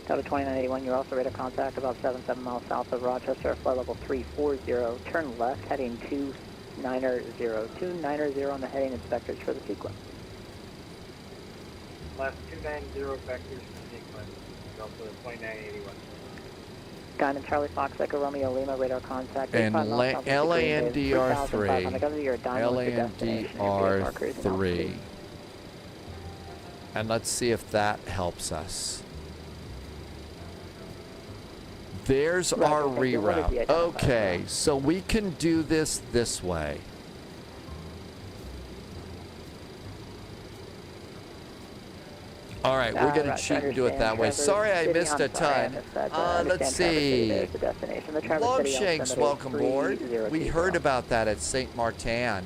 Delta 2981, you're also radar contact, about 77 miles south of Rochester, flight level 340. Turn left, heading 290. 290 on the heading inspectors for the sequence. Last 290 vectors for sequence, Delta 2981. Guidance Charlie Fox, Echo Romeo Lima, radar contact. And 85 miles south of LANDR3. LANDR3. LANDR3. And let's see if that helps us. There's our reroute. Okay, so we can do this way. All right, we're going to cheat and do it that way. Sorry I missed a ton. Let's see. Longshanks, welcome aboard. We heard about that at St. Martin.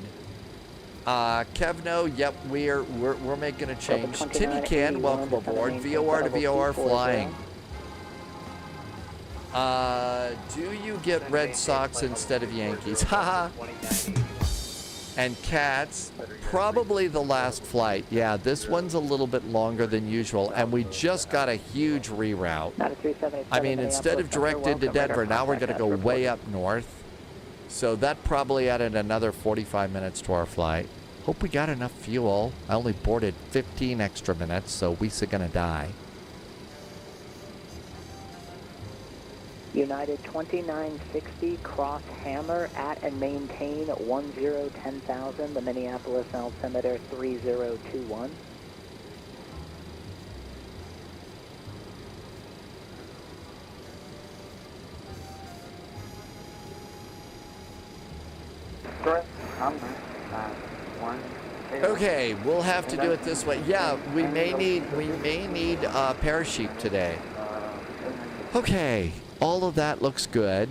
Kevno, yep, we're making a change. Timmy Can, welcome aboard. VOR to VOR flying. Do you get Red Sox instead of Yankees? Haha. And Cats, probably the last flight. Yeah, this one's a little bit longer than usual, and we just got a huge reroute. I mean, instead of direct into Denver, now we're going to go way up north. So that probably added another 45 minutes to our flight. Hope we got enough fuel. I only boarded 15 extra minutes, so we're going to die. United 2960, cross Hammer at and maintain 1010,000, the Minneapolis altimeter 3021. Okay, we'll have to do it this way. Yeah, we may need parachute today. Okay, all of that looks good.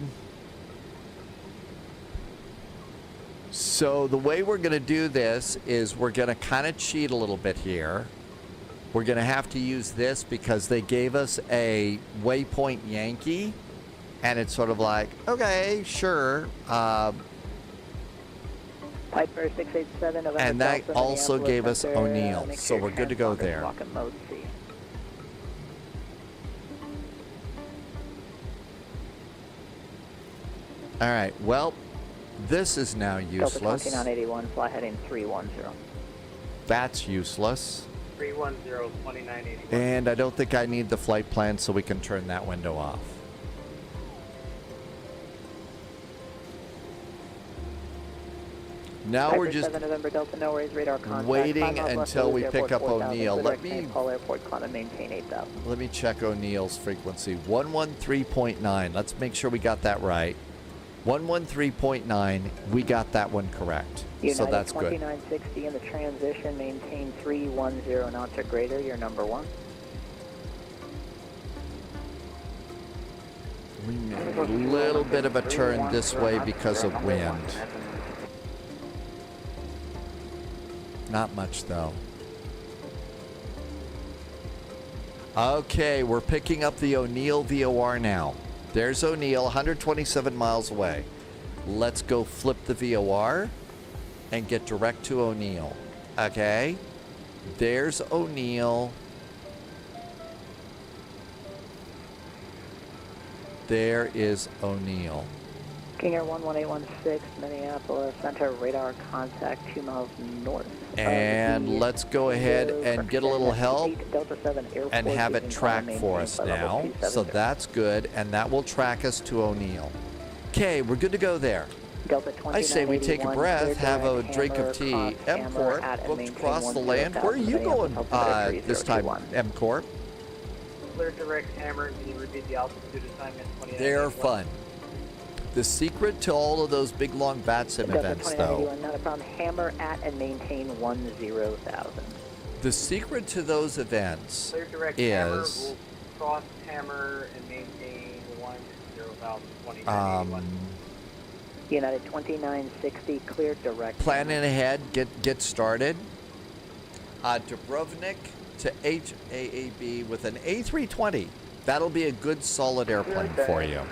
So the way we're going to do this is we're going to kind of cheat a little bit here. We're going to have to use this because they gave us a waypoint Yankee. And it's sort of like, okay, sure. Piper 687 November And that Delta, also Minneapolis gave us Center, O'Neill. make So sure we're your good to go transponder is there. lock in mode C. All right, well, this is now Delta useless. 2981, fly heading 310. That's useless. 310, 2981. And I don't think I need the flight plan, so we can turn that window off. Now Piper we're just 7 November Delta, no worries, radar contact. waiting 5 miles left until of we Lewis pick Airport, up 4000, O'Neill. clear Let direction me to Paul Airport, climb and maintain 8000. let me check O'Neill's frequency. 113.9. Let's make sure we got that right. 113.9. We got that one correct. United So that's good. 2960 in the transition, maintain 310 knots or greater, you're number 1. We made a little bit of a turn this way because of wind. Not much though. Okay, we're picking up the O'Neill VOR now. There's O'Neill, 127 miles away. Let's go flip the VOR and get direct to O'Neill. Okay, there's O'Neill. There is O'Neill. King Air 11816, Minneapolis Center, radar contact 2 miles north. And let's go ahead and get a little help and have it track for us now. So that's good, and that will track us to O'Neill. Okay, we're good to go there. I say we take a breath, have a drink of tea. M-Corp, booked across the land. Where are you going this time, M-Corp? Clear direct Hammer, can you repeat the altitude assignment? They're fun. The secret to all of those big long VATSIM events, though, Not a problem. Hammer at and maintain 10,000. the secret to those events Clear direct Hammer, is will cross Hammer and maintain 10,000, United 2960, clear direct. planning ahead, get started. Dubrovnik to HAAB with an A320. That'll be a good solid airplane for you.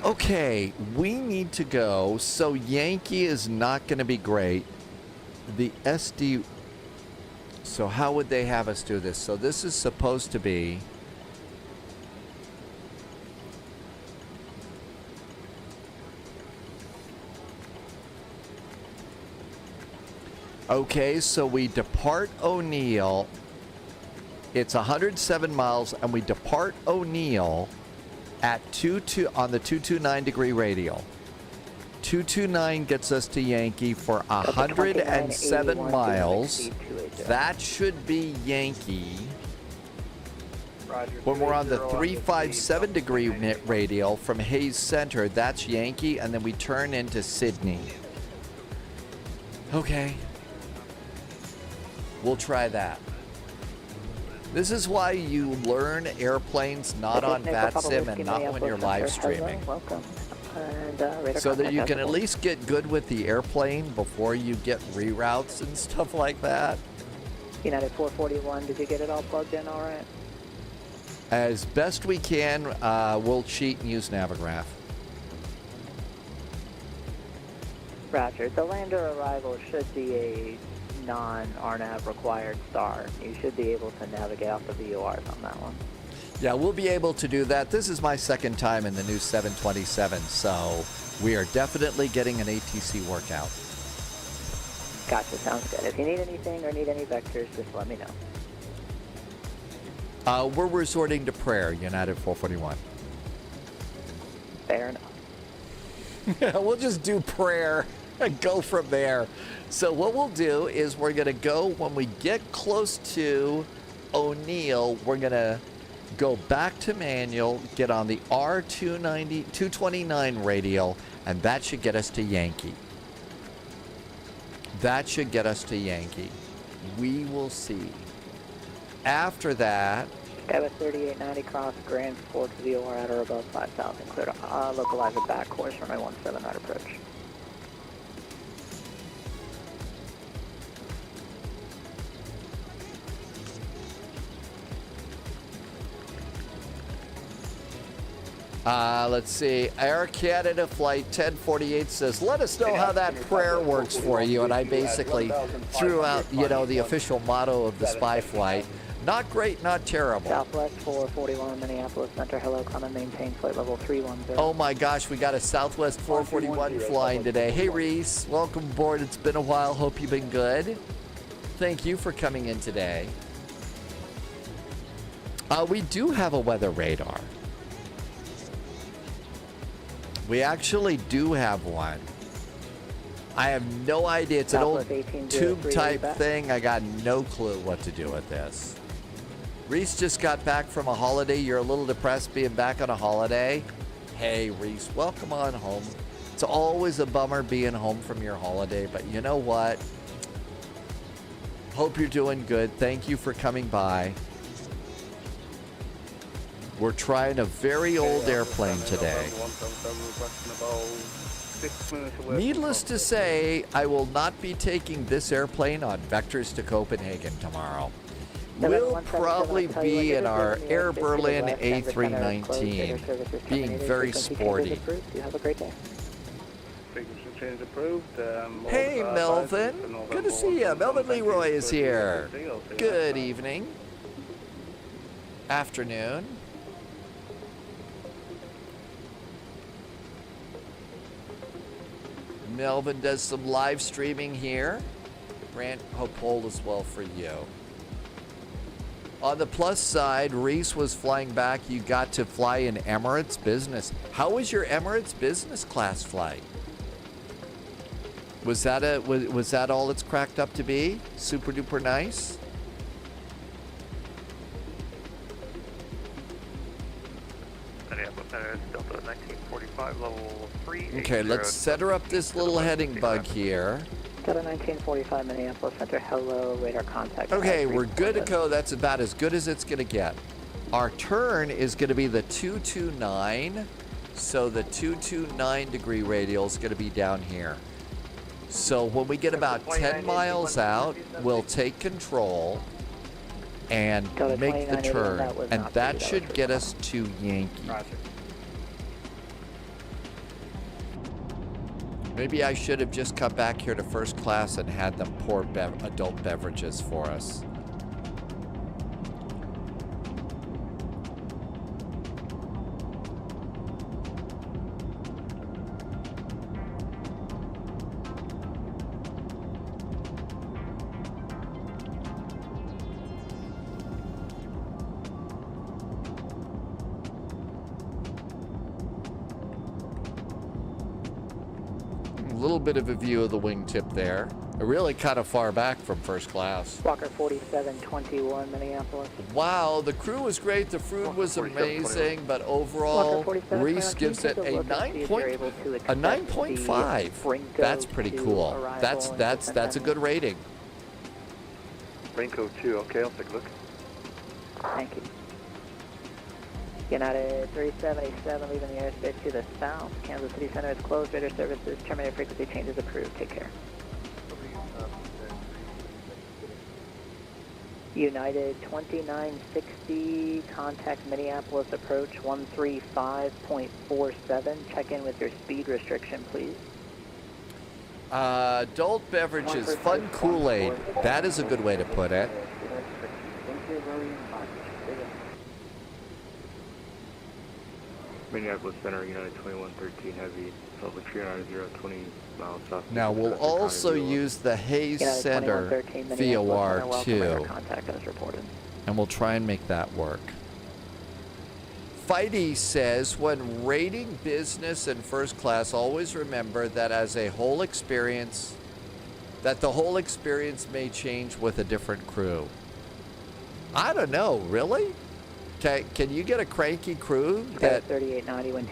Okay, we need to go. So Yankee is not going to be great. The SD. So how would they have us do this? So this is supposed to be. Okay, so we depart O'Neill. It's 107 miles, and we depart O'Neill at on the 229 degree radial. 229 gets us to Yankee for 107 miles. That should be Yankee. When we're on the 357 degree radial from Hayes Center, that's Yankee, and then we turn into Sydney. Okay. We'll try that. This is why you learn airplanes not on VATSIM and not when you're live streaming. So that you can at least get good with the airplane before you get reroutes and stuff like that. United 441, did you get it all plugged in all right? As best we can, we'll cheat and use Navigraph. Roger. The lander arrival should be a non-RNAV required star. You should be able to navigate off the VORs on that one. Yeah, we'll be able to do that. This is my second time in the new 727, so we are definitely getting an ATC workout. Gotcha, sounds good. If you need anything or need any vectors, just let me know. We're resorting to prayer, United 441. Fair enough. We'll just do prayer and go from there. So what we'll do is we're going to go, when we get close to O'Neill, we're going to go back to manual, get on the R229 radial, and that should get us to Yankee. That should get us to Yankee. We will see. After that... Skywest 3890 cross Grand Forks VOR at or above 5,000. Clear to localize a back course for my 17 right approach. Let's see. Air Canada Flight 1048 says, let us know how that prayer works for you. And I basically threw out, you know, the official motto of the spy flight. Not great, not terrible. Southwest 441, Minneapolis Center. Hello, climb and maintain flight level 310. Oh my gosh, we got a Southwest 441 flying today. Hey Reese, welcome aboard. It's been a while. Hope you've been good. Thank you for coming in today. We do have a weather radar. We actually do have one. I have no idea. It's an old tube type thing. I got no clue what to do with this. Reese just got back from a holiday. You're a little depressed being back on a holiday. Hey, Reese, welcome on home. It's always a bummer being home from your holiday, but you know what? Hope you're doing good. Thank you for coming by. We're trying a very old airplane today. Needless to say, I will not be taking this airplane on Vectors to Copenhagen tomorrow. We'll probably be in our Air Berlin A319, being very sporty. You have a great day. Hey, Melvin. Good to see you. Melvin Leroy is here. Good evening. Afternoon. Melvin does some live streaming here. Grant, hope all is well for you. On the plus side, Reese was flying back. You got to fly in Emirates Business. How was your Emirates Business class flight? Was that all it's cracked up to be? Super duper nice? Delta 1945, level 3. Okay, let's set her up this little heading bug here. Delta 1945, Minneapolis Center. Hello, radar contact. Okay, we're good to go. That's about as good as it's going to get. Our turn is going to be the 229. So the 229 degree radial is going to be down here. So when we get about 10 miles out, we'll take control and make the turn. And that should get us to Yankee. Maybe I should have just come back here to first class and had them pour adult beverages for us. Bit of a view of the wingtip there. Really kind of far back from first class. Walker 4721, Minneapolis. Wow, the crew was great. The food was amazing, but overall, Reese gives it a 9.5. That's pretty cool. That's a good rating. Raincoat 2, okay, I'll take a look. Thank you. United 377 leaving the airspace to the south. Kansas City Center is closed. Radar services. Terminator frequency changes approved. Take care. United 2960. Contact Minneapolis approach 135.47. Check in with your speed restriction, please. Adult beverages, fun Kool-Aid. That is a good way to put it. Thank you very much. Minneapolis Center, United 2113 Heavy, Salt Lake 20 miles south. Now we'll also use the Hayes Center VOR too, and we'll try and make that work. Fighty says, when rating business and first class, always remember that as a whole experience, that the whole experience may change with a different crew. I don't know, really? Can you get a cranky crew that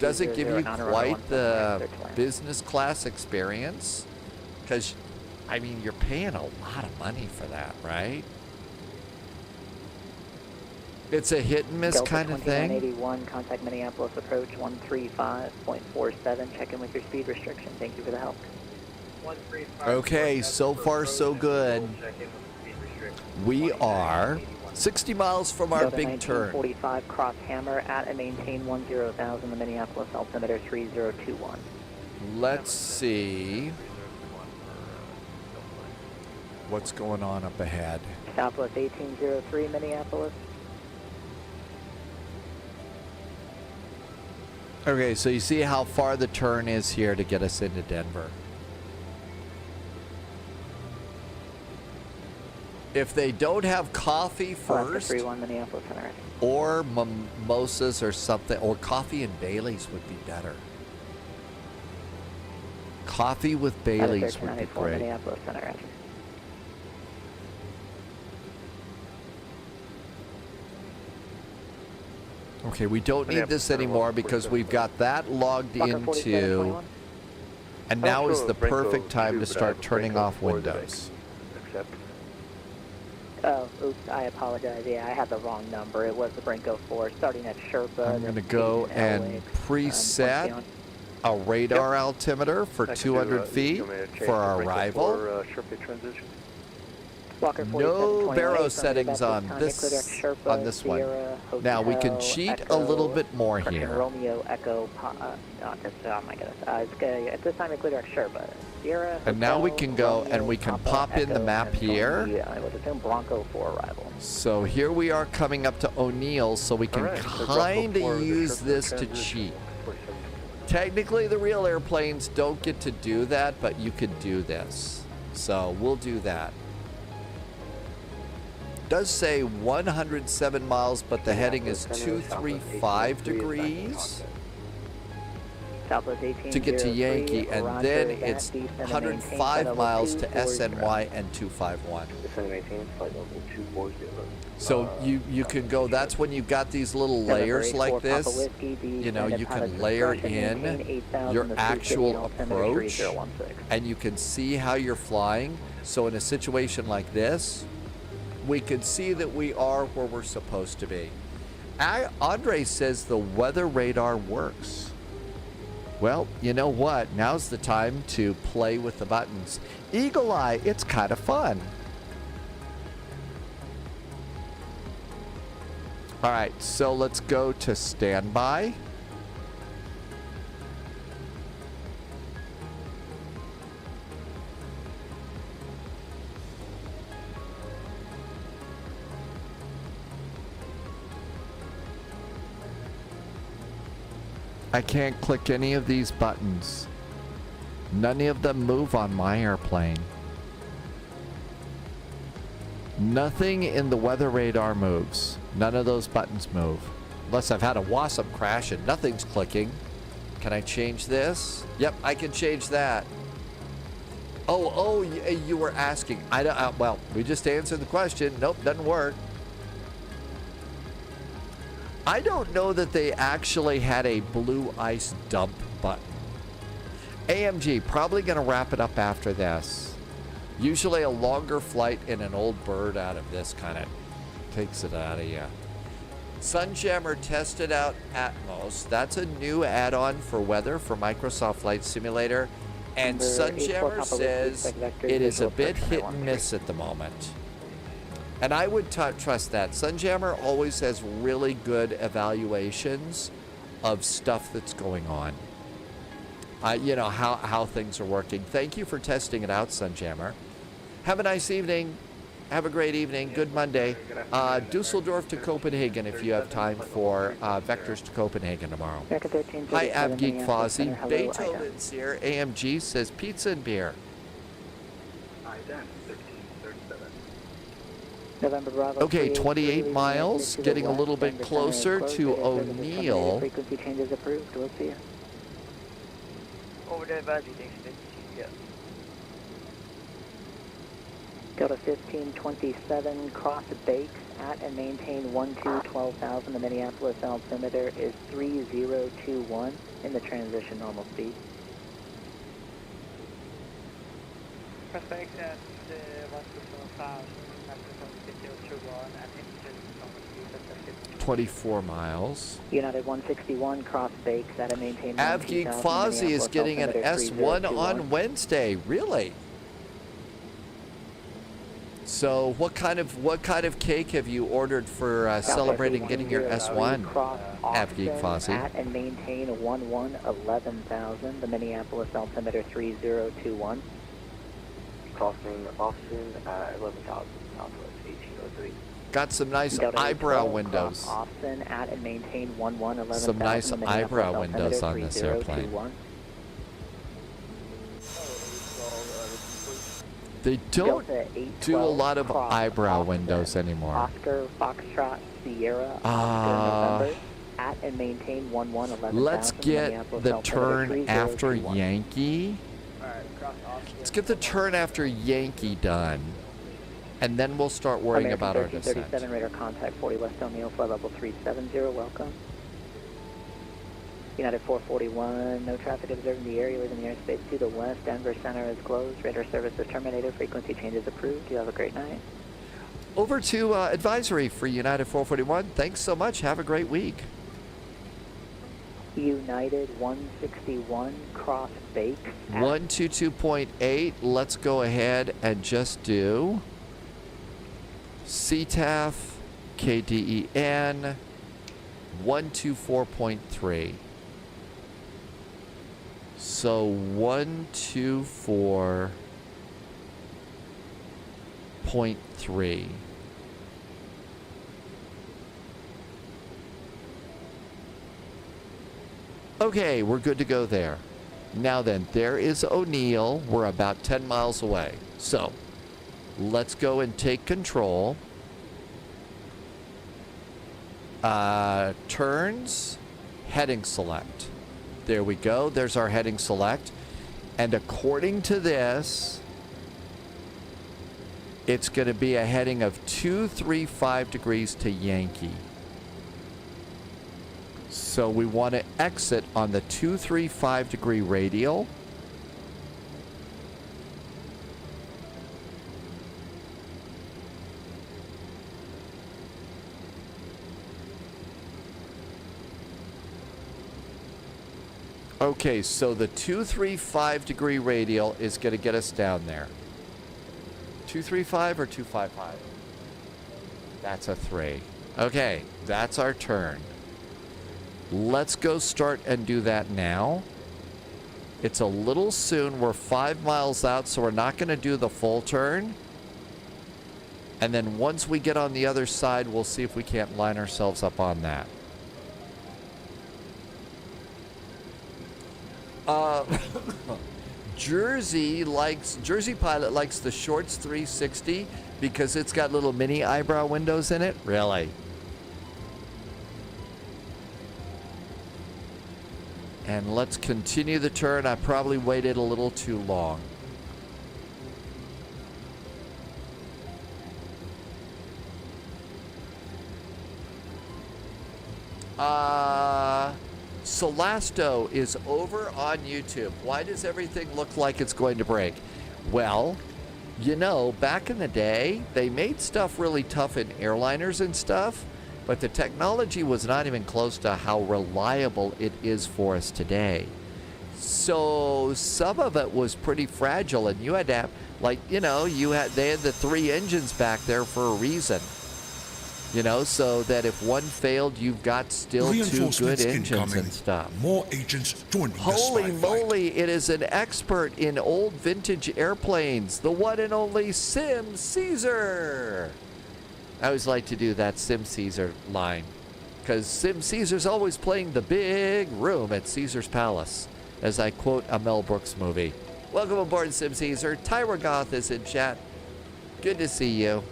doesn't give you quite the business class experience? Because, I mean, you're paying a lot of money for that, right? It's a hit and miss kind of thing. 81, contact Minneapolis approach 135.47. Check in with your speed restriction. Thank you for the help. Okay, so far so good. We are 60 miles from our big turn. 1945, cross Hammer at and maintain 10,000, the Minneapolis altimeter 3021. Let's see what's going on up ahead. Southwest 1803, Minneapolis. Okay, so you see how far the turn is here to get us into Denver. If they don't have coffee first, 31, Minneapolis Center. or mimosas or something, or coffee and Baileys would be better. Coffee with Baileys would be great. Minneapolis Center. Okay, we don't need this anymore because we've got that logged into, and now is the perfect time to start turning off Windows. Oh, oops, I apologize. Yeah, I had the wrong number. It was the Brinko 4, starting at Sherpa. I'm going to go and preset a radar altimeter for 200 feet for our arrival. No baro settings on this one. Now we can cheat a little bit more here. Romeo Echo. Oh my goodness. At this time, it's clear Sherpa. Sierra. And now we can go and we can pop in the map here. I would assume Bronco 4 arrival. So here we are coming up to O'Neill, so we can kind of use this to cheat. Technically, the real airplanes don't get to do that, but you could do this. So we'll do that. Does say 107 miles, but the heading is 235 degrees to get to Yankee, and then it's 105 miles to SNY and 251. So you can go, that's when you've got these little layers like this, you know, you can layer in your actual approach, and you can see how you're flying. So in a situation like this, we can see that we are where we're supposed to be. Andre says the weather radar works. Well, you know what? Now's the time to play with the buttons. Eagle Eye, it's kind of fun. All right, so let's go to standby. I can't click any of these buttons. None of them move on my airplane. Nothing in the weather radar moves. None of those buttons move. Unless I've had a WASM crash and nothing's clicking. Can I change this? Yep, I can change that. Oh, you were asking. I don't. Well, we just answered the question. Nope, doesn't work. I don't know that they actually had a blue ice dump button. AMG, probably going to wrap it up after this. Usually a longer flight in an old bird out of this kind of takes it out of you. Sunjammer tested out Atmos. That's a new add-on for weather for Microsoft Flight Simulator. And Sunjammer says it is a bit hit and miss at the moment. And I would trust that. Sunjammer always has really good evaluations of stuff that's going on. You know, how things are working. Thank you for testing it out, Sunjammer. Have a nice evening. Have a great evening. Good Monday. Dusseldorf to Copenhagen if you have time for Vectors to Copenhagen tomorrow. Hi, Abgeek Fozzie. Beethoven's here. AMG says pizza and beer. Okay, 28 miles, getting a little bit closer to O'Neill. Frequency changes approved. We'll see you. Over there, Valley Station. Yeah. Go to 1527, cross Bakes at and maintain 12,000. The Minneapolis altimeter is 3021 in the transition normal speed. Cross Bakes at 1,000. 24 miles. United 161 cross Bakes at and maintain. Avgeek Fozzie is getting an S1 on Wednesday. Really? So what kind of cake have you ordered for celebrating getting your S1? Avgeek Fossey. At and maintain 11,000. The Minneapolis altimeter 3021. Crossing Austin, 11,000, Southwest 1803. Got some nice Delta eyebrow 12, windows. cross Austin at and maintain 11,000. Some nice the Minneapolis eyebrow altimeter windows on this airplane. 3021. They don't Delta do a 812, lot of cross eyebrow Austin. windows anymore. Oscar, Foxtrot, Sierra, Oscar, November, at and maintain 11,000. Let's get the turn after Yankee. Let's get the turn after Yankee done. And then we'll start worrying about our descent. 37 radar contact 40 West O'Neill, flight level 370, welcome. United 441, no traffic observed in the area within the airspace to the west. Denver Center is closed. Radar service is terminated. Frequency changes approved. You have a great night. Over to advisory for United 441. Thanks so much. Have a great week. United 161, cross Bakes. 122.8. Let's go ahead and just do CTAF, KDEN, 124.3. So 124.3. Okay, we're good to go there. Now then, there is O'Neill. We're about 10 miles away. So let's go and take control. Turns, heading select. There we go. There's our heading select. And according to this, it's going to be a heading of 235 degrees to Yankee. So we want to exit on the 235 degree radial. Okay, so the 235 degree radial is going to get us down there. 235 or 255? That's a 3. Okay, that's our turn. Let's go start and do that now. It's a little soon. We're 5 miles out, so we're not going to do the full turn. And then once we get on the other side, we'll see if we can't line ourselves up on that. Jersey Pilot likes the Shorts 360 because it's got little mini eyebrow windows in it. Really? And let's continue the turn. I probably waited a little too long. Solasto is over on YouTube. Why does everything look like it's going to break? Well, you know, back in the day, they made stuff really tough in airliners and stuff, but the technology was not even close to how reliable it is for us today. So some of it was pretty fragile, and you had to have, like, you know, they had the 3 engines back there for a reason. You know, so that if one failed, you've got still 2 good engines and stuff. More agents joining the Holy spy moly, it is an expert in old vintage airplanes, the one and only Sim Caesar. I always like to do that Sim Caesar line, because Sim Caesar's always playing the big room at Caesar's Palace, as I quote a Mel Brooks movie. Welcome aboard, Sim Caesar. Tyra Goth is in chat. Good to see you.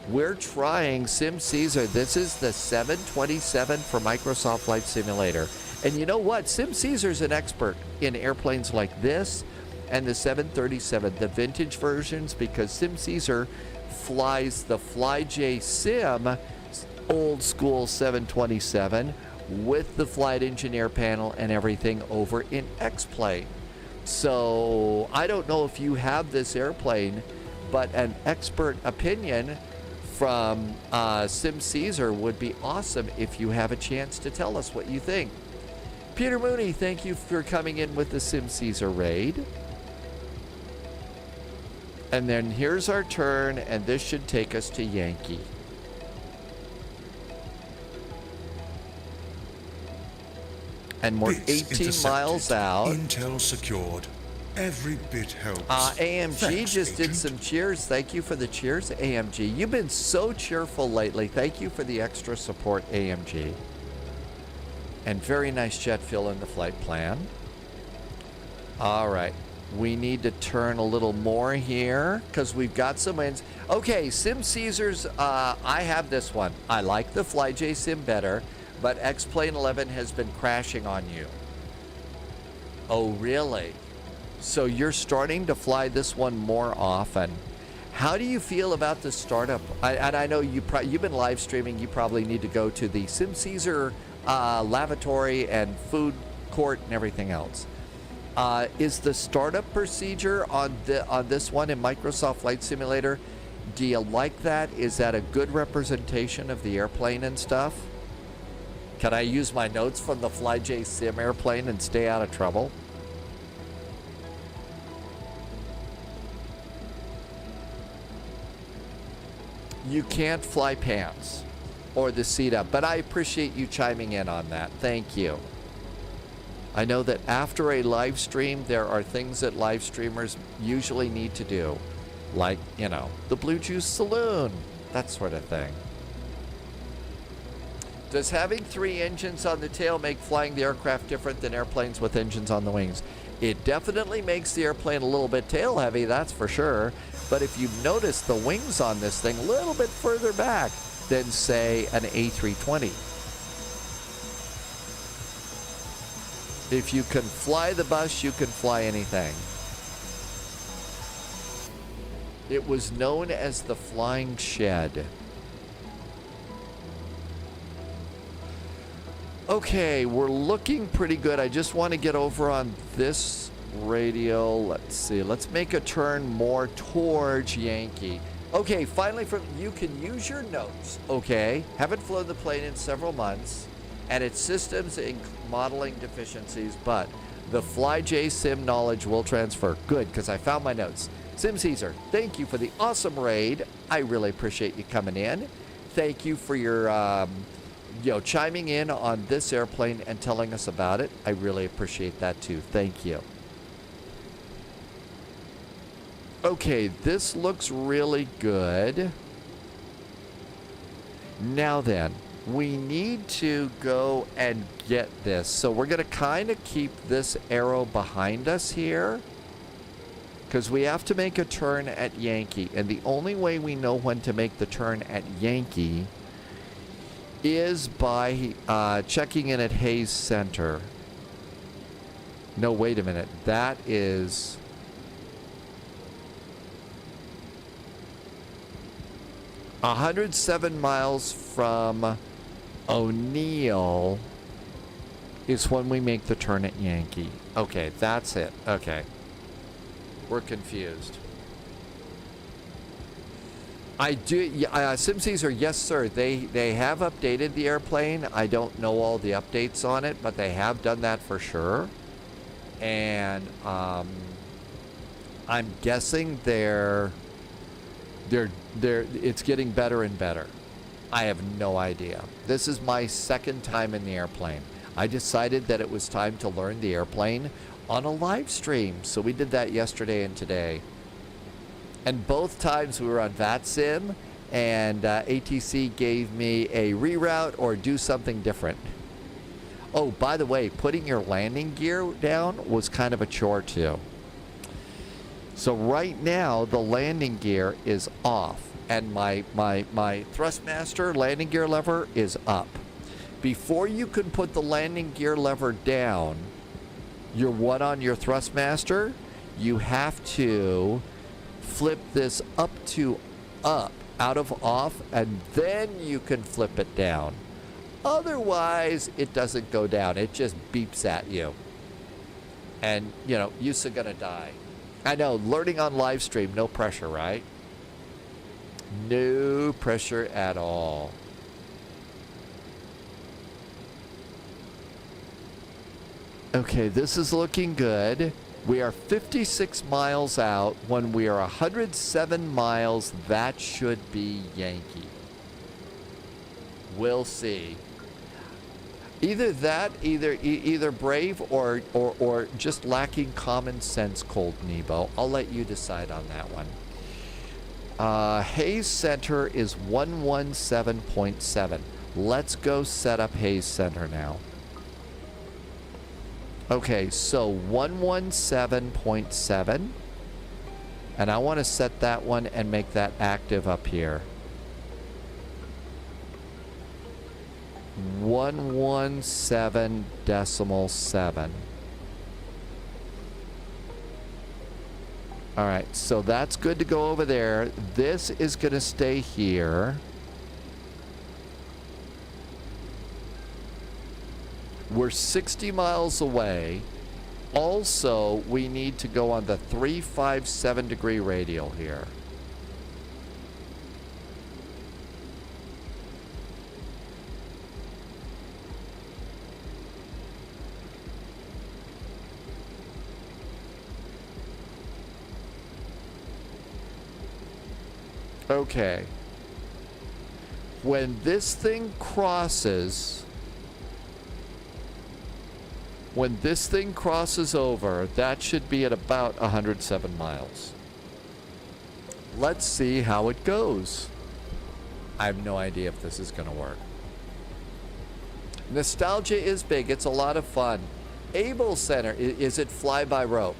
We're trying Sim Caesar. This is the 727 for Microsoft Flight Simulator. And you know what? Sim Caesar's an expert in airplanes like this and the 737, the vintage versions, because Sim Caesar flies the FlyJ Sim old school 727 with the flight engineer panel and everything over in X-Plane. So I don't know if you have this airplane, but an expert opinion from Sim Caesar would be awesome if you have a chance to tell us what you think. Peter Mooney, thank you for coming in with the Sim Caesar raid. And then here's our turn, and this should take us to Yankee. And we're Bits 18 miles intercepted. out. Intel secured. Every bit helps. AMG Thanks, just did Agent. some cheers. Thank you for the cheers, AMG. You've been so cheerful lately. Thank you for the extra support, AMG. And very nice jet fuel in the flight plan. All right. We need to turn a little more here because we've got some wins. Okay, Sim Caesars, I have this one. I like the FlyJ Sim better, but X-Plane 11 has been crashing on you. Oh, really? So you're starting to fly this one more often. How do you feel about the startup? And I know you've been live streaming. You probably need to go to the Sim Caesar lavatory and food court and everything else. Is the startup procedure on this one in Microsoft Flight Simulator, do you like that? Is that a good representation of the airplane and stuff? Can I use my notes from the FlyJ Sim airplane and stay out of trouble? You can't fly pants or the seat up, but I appreciate you chiming in on that. Thank you. I know that after a live stream, there are things that live streamers usually need to do, like, you know, the Blue Juice Saloon, that sort of thing. Does having 3 engines on the tail make flying the aircraft different than airplanes with engines on the wings? It definitely makes the airplane a little bit tail heavy, that's for sure. But if you've noticed the wings on this thing a little bit further back than, say, an A320. If you can fly the bus, you can fly anything. It was known as the Flying Shed. Okay, we're looking pretty good. I just want to get over on this radio. Let's see. Let's make a turn more towards Yankee. Okay, finally, you can use your notes, okay? Haven't flown the plane in several months, and its systems and modeling deficiencies, but the FlyJ Sim knowledge will transfer. Good, because I found my notes. Sim Caesar, thank you for the awesome raid. I really appreciate you coming in. Thank you for your, chiming in on this airplane and telling us about it. I really appreciate that too. Thank you. Okay, this looks really good. Now then, we need to go and get this. So we're going to kind of keep this arrow behind us here because we have to make a turn at Yankee. And the only way we know when to make the turn at Yankee is by checking in at Hayes Center. No, wait a minute. That is... 107 miles from O'Neill is when we make the turn at Yankee. Okay, that's it. Okay. We're confused. I do, Sim Caesar, yes sir, they have updated the airplane. I don't know all the updates on it, but they have done that for sure. And I'm guessing it's getting better and better. I have no idea. This is my second time in the airplane. I decided that it was time to learn the airplane on a live stream. So we did that yesterday and today. And both times we were on VATSIM and ATC gave me a reroute or do something different. Oh, by the way, putting your landing gear down was kind of a chore too. So right now the landing gear is off and my thrustmaster landing gear lever is up. Before you can put the landing gear lever down, your one on your thrustmaster, you have to flip this up to up, out of off, and then you can flip it down. Otherwise, it doesn't go down. It just beeps at you. And, you know, you're gonna die. I know, learning on live stream, no pressure, right? No pressure at all. Okay, this is looking good. We are 56 miles out. When we are 107 miles, that should be Yankee. We'll see. Either that, either brave or just lacking common sense, Cold Nebo. I'll let you decide on that one. Hayes Center is 117.7. Let's go set up Hayes Center now. Okay, so 117.7. And I want to set that one and make that active up here. 117.7. All right, so that's good to go over there. This is going to stay here. We're 60 miles away. Also, we need to go on the 357 degree radial here. Okay. When this thing crosses over, that should be at about 107 miles. Let's see how it goes. I have no idea if this is going to work. Nostalgia is big. It's a lot of fun. Able Center, is it fly by rope?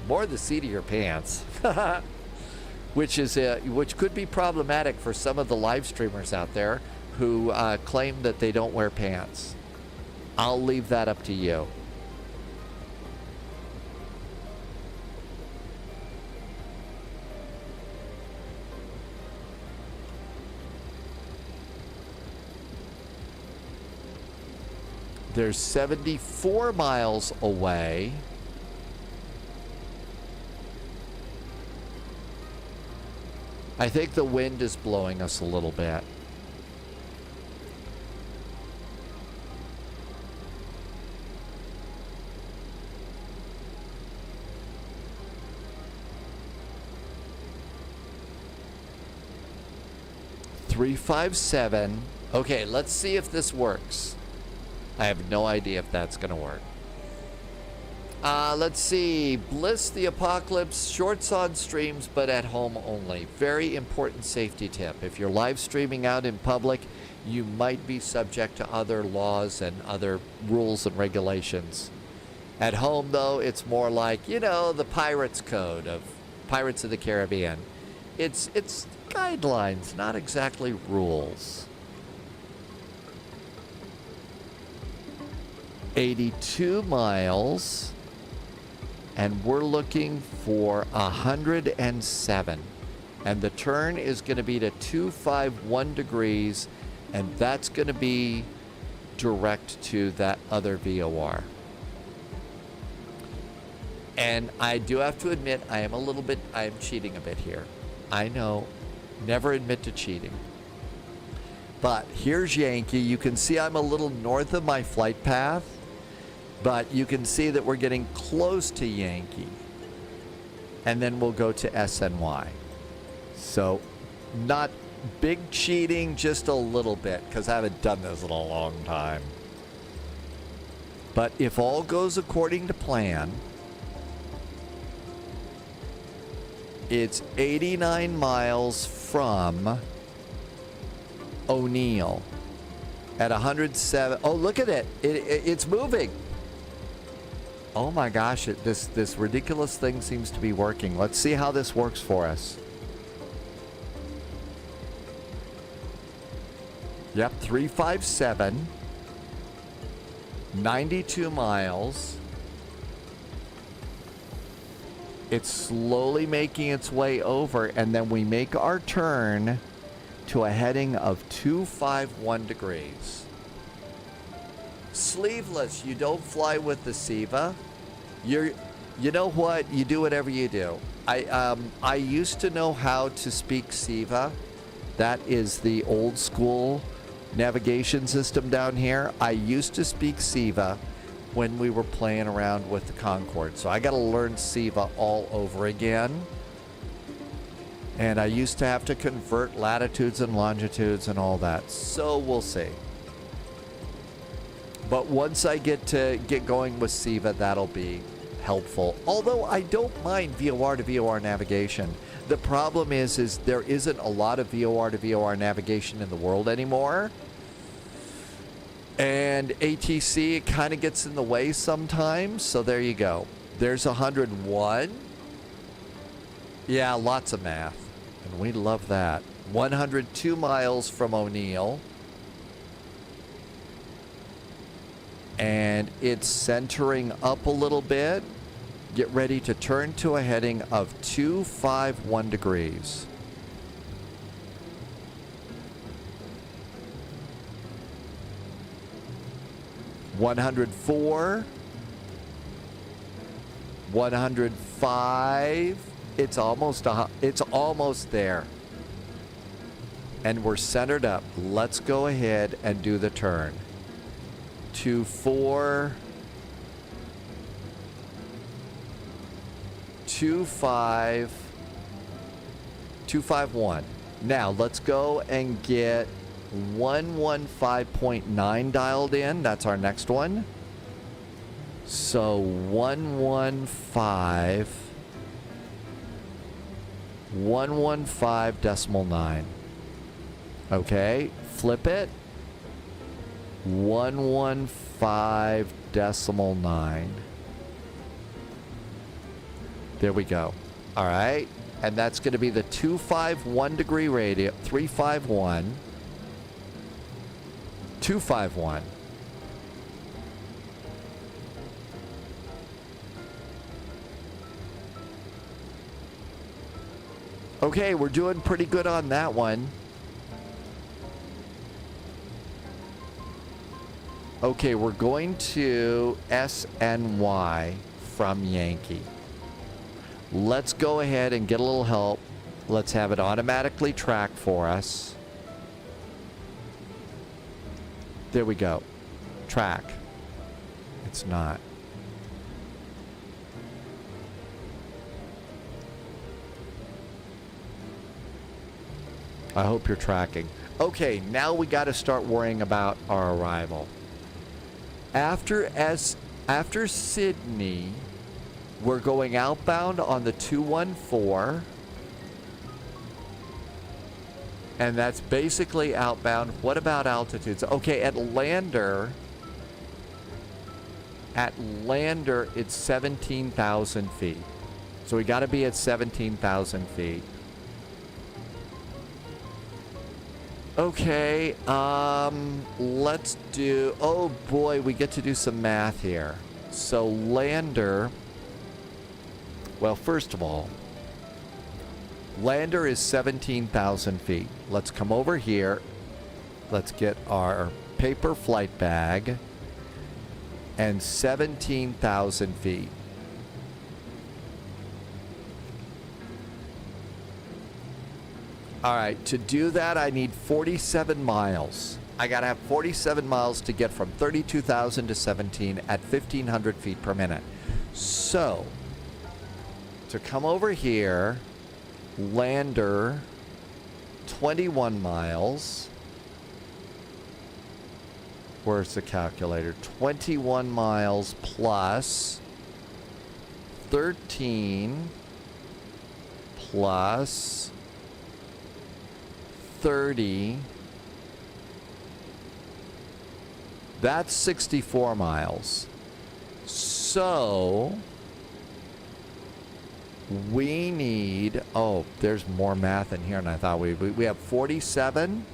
More the seat of your pants, which could be problematic for some of the live streamers out there who claim that they don't wear pants. I'll leave that up to you. They're 74 miles away. I think the wind is blowing us a little bit. $357. Okay, let's see if this works. I have no idea if that's going to work. Let's see. Bliss the Apocalypse, shorts on streams, but at home only. Very important safety tip. If you're live streaming out in public, you might be subject to other laws and other rules and regulations. At home, though, it's more like, you know, the Pirates Code of Pirates of the Caribbean. It's guidelines, not exactly rules. 82 miles. And we're looking for 107. And the turn is going to be to 251 degrees. And that's going to be direct to that other VOR. And I do have to admit, I am cheating a bit here. I know, never admit to cheating. But here's Yankee. You can see I'm a little north of my flight path. But you can see that we're getting close to Yankee. And then we'll go to SNY. So, not big cheating, just a little bit, because I haven't done this in a long time. But if all goes according to plan, it's 89 miles from O'Neill at 107. Oh, look at it. It's moving. Oh my gosh, this ridiculous thing seems to be working. Let's see how this works for us. Yep, 357. 92 miles. It's slowly making its way over, and then we make our turn to a heading of 251 degrees. Sleeveless, you don't fly with the SIVA. You know what? You do whatever you do. I used to know how to speak SIVA. That is the old school navigation system down here. I used to speak SIVA, when we were playing around with the Concorde. So I got to learn SIVA all over again. And I used to have to convert latitudes and longitudes and all that. So we'll see. But once I get going with SIVA, that'll be helpful. Although I don't mind VOR to VOR navigation. The problem is there isn't a lot of VOR to VOR navigation in the world anymore. And ATC, it kind of gets in the way sometimes. So there you go. There's 101. Yeah, lots of math. And we love that. 102 miles from O'Neill. And it's centering up a little bit. Get ready to turn to a heading of 251 degrees. $104, 105. It's almost there. And we're centered up. Let's go ahead and do the turn. 24, 25, 251. Now let's go and get 115.9 dialed in. That's our next one. So 115.9. Okay, flip it. 115.9. There we go. All right. And that's going to be the 251 degree radius. 351. 251. Okay, we're doing pretty good on that one. Okay, we're going to SNY from Yankee. Let's go ahead and get a little help. Let's have it automatically track for us. There we go. Track. It's not. I hope you're tracking. Okay, now we got to start worrying about our arrival. After Sydney, we're going outbound on the 214. And that's basically outbound. What about altitudes? Okay, at Lander, it's 17,000 feet. So we got to be at 17,000 feet. Okay, let's do, oh boy, we get to do some math here. So Lander, well, first of all, Lander is 17,000 feet. Let's come over here. Let's get our paper flight bag and 17,000 feet. All right, to do that, I need 47 miles. I gotta have 47 miles to get from 32,000 to 17 at 1,500 feet per minute. So, to come over here, Lander, 21 miles. Where's the calculator? 21 miles plus 13 plus 30. That's 64 miles. So we need, oh, there's more math in here than I thought. We have 47.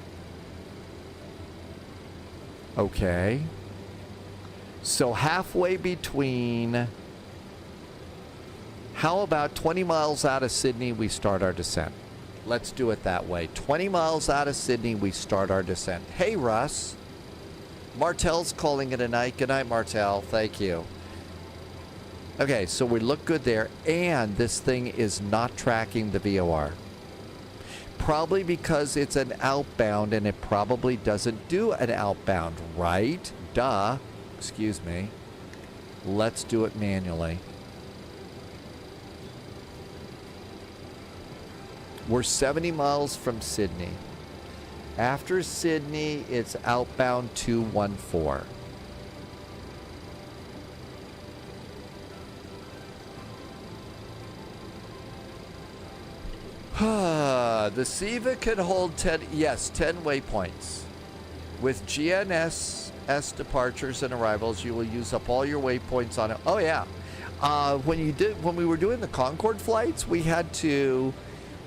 Okay. So halfway between, how about 20 miles out of Sydney, we start our descent? Let's do it that way. 20 miles out of Sydney, we start our descent. Hey, Russ. Martel's calling it a night. Good night, Martel. Thank you. Okay, so we look good there. And this thing is not tracking the VOR. Probably because it's an outbound and it probably doesn't do an outbound, right? Duh. Excuse me. Let's do it manually. We're 70 miles from Sydney. After Sydney, it's outbound 214. The SIVA can hold 10 waypoints. With GNSS departures and arrivals, you will use up all your waypoints on it. Oh yeah. When we were doing the Concorde flights, we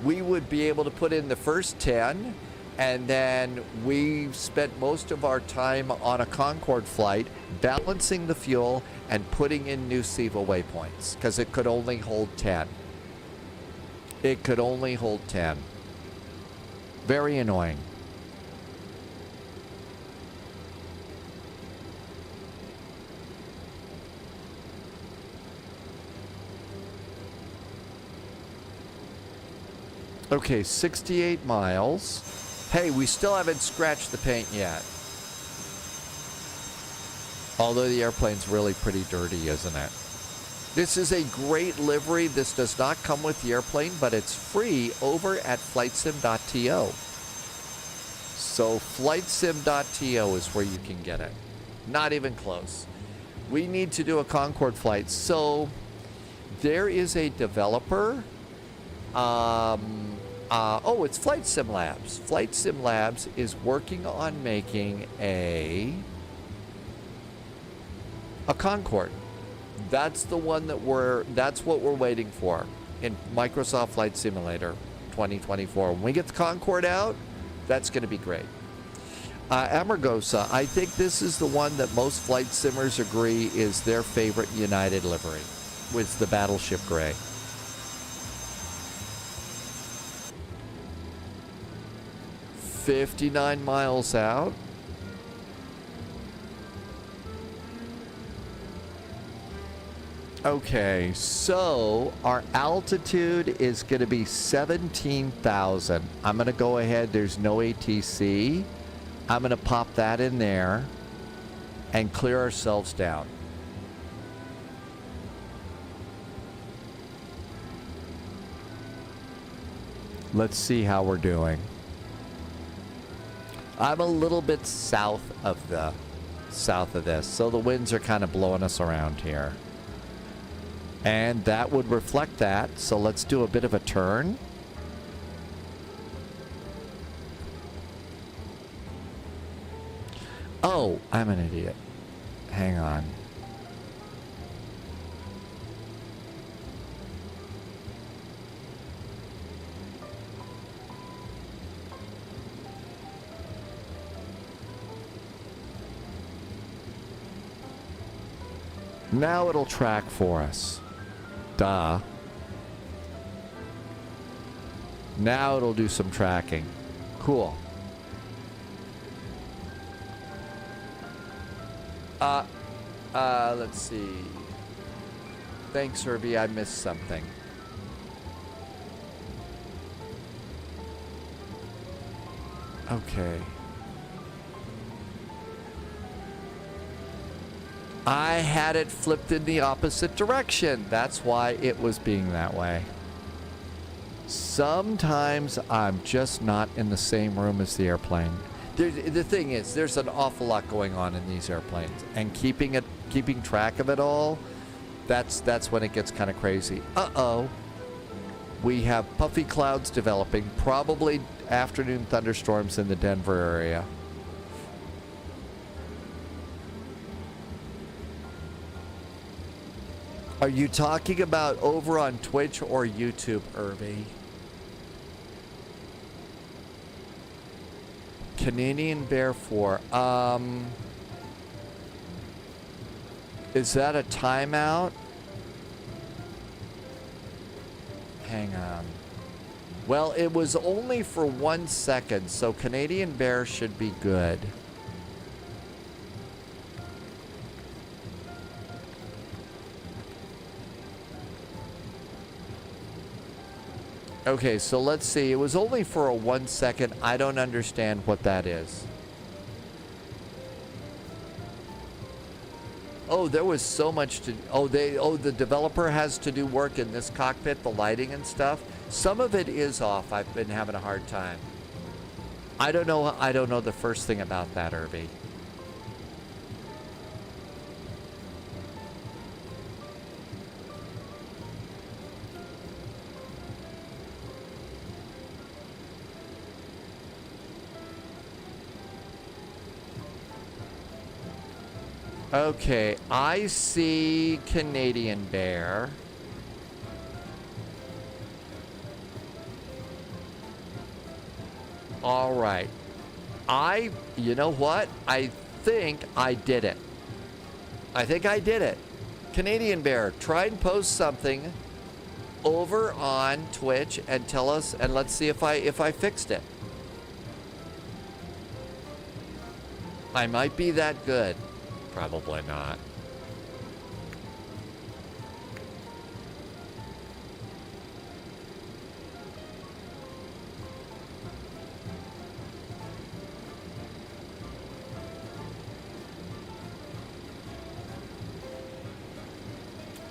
would be able to put in the first 10, and then we spent most of our time on a Concorde flight balancing the fuel and putting in new SIVA waypoints because it could only hold 10. It could only hold 10. Very annoying. Okay, 68 miles. Hey, we still haven't scratched the paint yet. Although the airplane's really pretty dirty, isn't it? This is a great livery. This does not come with the airplane, but it's free over at flightsim.to. So flightsim.to is where you can get it. Not even close. We need to do a Concorde flight. So there is a developer. It's Flight Sim Labs. Flight Sim Labs is working on making a Concorde. That's the one that's what we're waiting for in Microsoft Flight Simulator 2024. When we get the Concorde out, that's going to be great. Amargosa, I think this is the one that most flight simmers agree is their favorite United livery, with the Battleship Gray. $59 miles out. Okay, so our altitude is going to be 17,000. I'm going to go ahead. There's no ATC. I'm going to pop that in there and clear ourselves down. Let's see how we're doing. I'm a little bit south of this, so the winds are kind of blowing us around here. And that would reflect that, so let's do a bit of a turn. Oh, I'm an idiot. Hang on. Now it'll track for us. Duh. Now it'll do some tracking. Cool. Let's see. Thanks, Herbie. I missed something. Okay. I had it flipped in the opposite direction. That's why it was being that way. Sometimes I'm just not in the same room as the airplane. The thing is, there's an awful lot going on in these airplanes, and keeping track of it all, that's when it gets kind of crazy. Uh-oh. We have puffy clouds developing, probably afternoon thunderstorms in the Denver area. Are you talking about over on Twitch or YouTube, Irby? Canadian Bear 4. Is that a timeout? Hang on. Well, it was only for 1 second, so Canadian Bear should be good. Okay, so let's see. It was only for a 1 second. I don't understand what that is. Oh, there was so much to, the developer has to do work in this cockpit, the lighting and stuff. Some of it is off. I've been having a hard time. I don't know the first thing about that, Irby. Okay, I see Canadian Bear. All right. You know what? I think I did it. Canadian Bear, try and post something over on Twitch and tell us, and let's see if I fixed it. I might be that good. Probably not.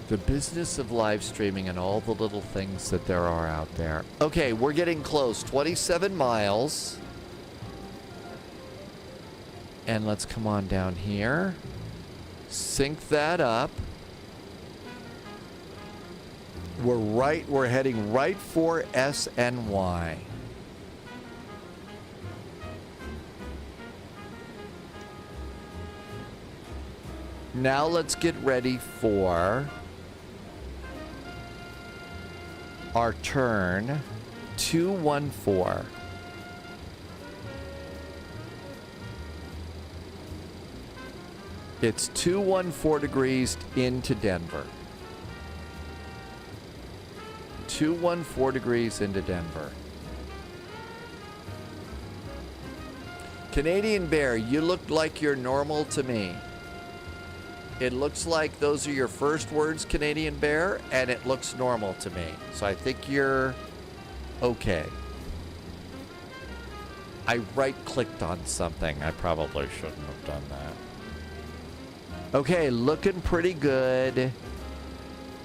The business of live streaming and all the little things that there are out there. Okay, we're getting close. 27 miles. And let's come on down here. Sync that up. We're heading right for SNY. Now let's get ready for our turn 214. It's 214 degrees into Denver. 214 degrees into Denver. Canadian Bear, you look like you're normal to me. It looks like those are your first words, Canadian Bear, and it looks normal to me. So I think you're okay. I right-clicked on something. I probably shouldn't have done that. Okay, looking pretty good.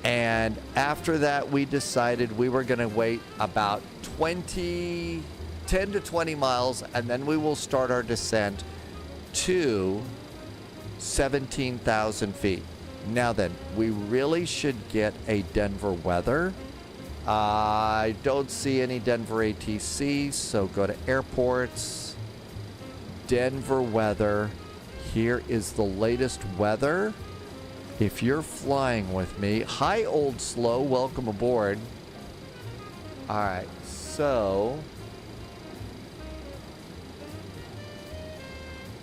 And after that, we decided we were going to wait about 10 to 20 miles, and then we will start our descent to 17,000 feet. Now then, we really should get a Denver weather. I don't see any Denver ATC, so go to airports. Denver weather. Here is the latest weather. If you're flying with me, hi Old Slow, welcome aboard. All right, so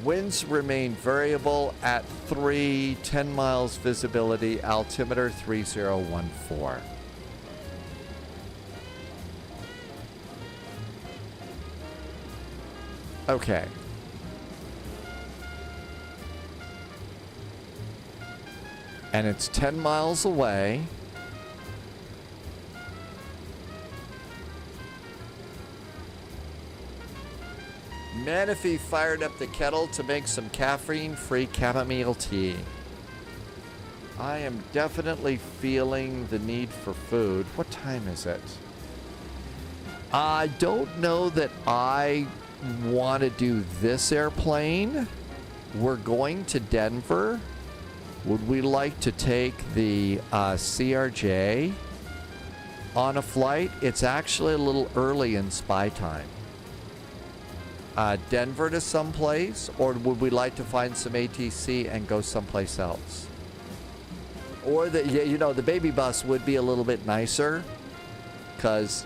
winds remain variable at 10 miles visibility, altimeter 3014. Okay. And it's 10 miles away. Manaphy fired up the kettle to make some caffeine-free chamomile tea. I am definitely feeling the need for food. What time is it? I don't know that I want to do this airplane. We're going to Denver. Would we like to take the CRJ on a flight? It's actually a little early in spy time. Denver to someplace, or would we like to find some ATC and go someplace else? Or the baby bus would be a little bit nicer, because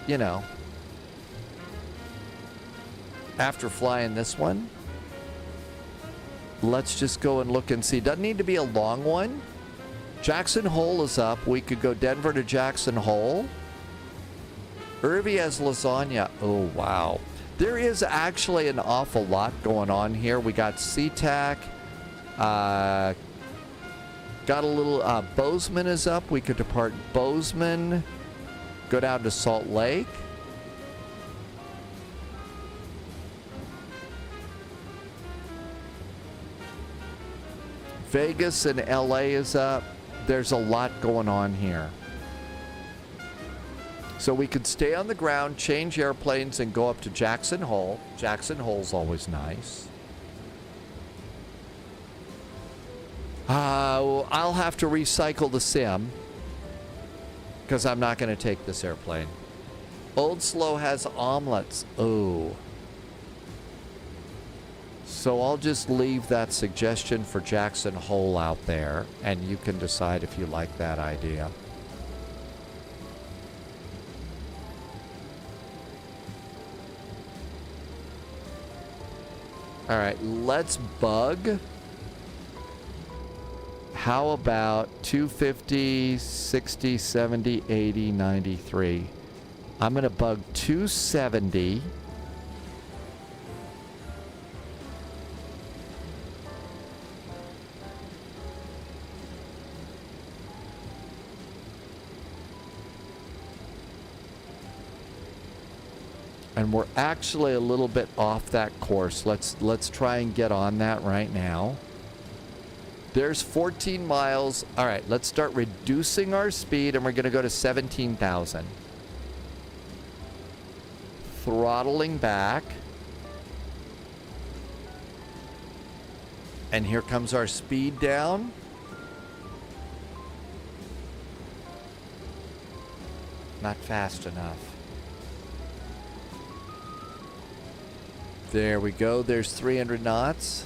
after flying this one, let's just go and look and see. Doesn't need to be a long one. Jackson Hole is up. We could go Denver to Jackson Hole. Irby has lasagna. Oh, wow. There is actually an awful lot going on here. We got SeaTac. Got a little... Bozeman is up. We could depart Bozeman. Go down to Salt Lake. Vegas and LA is up. There's a lot going on here. So we could stay on the ground, change airplanes, and go up to Jackson Hole. Jackson Hole's always nice. I'll have to recycle the sim because I'm not going to take this airplane. Old Slow has omelets. Oh. So I'll just leave that suggestion for Jackson Hole out there, and you can decide if you like that idea. All right, let's bug. How about 250, 60, 70, 80, 93? I'm going to bug 270. And we're actually a little bit off that course. Let's try and get on that right now. There's 14 miles. All right, let's start reducing our speed, and we're going to go to 17,000. Throttling back. And here comes our speed down. Not fast enough. There we go. There's 300 knots.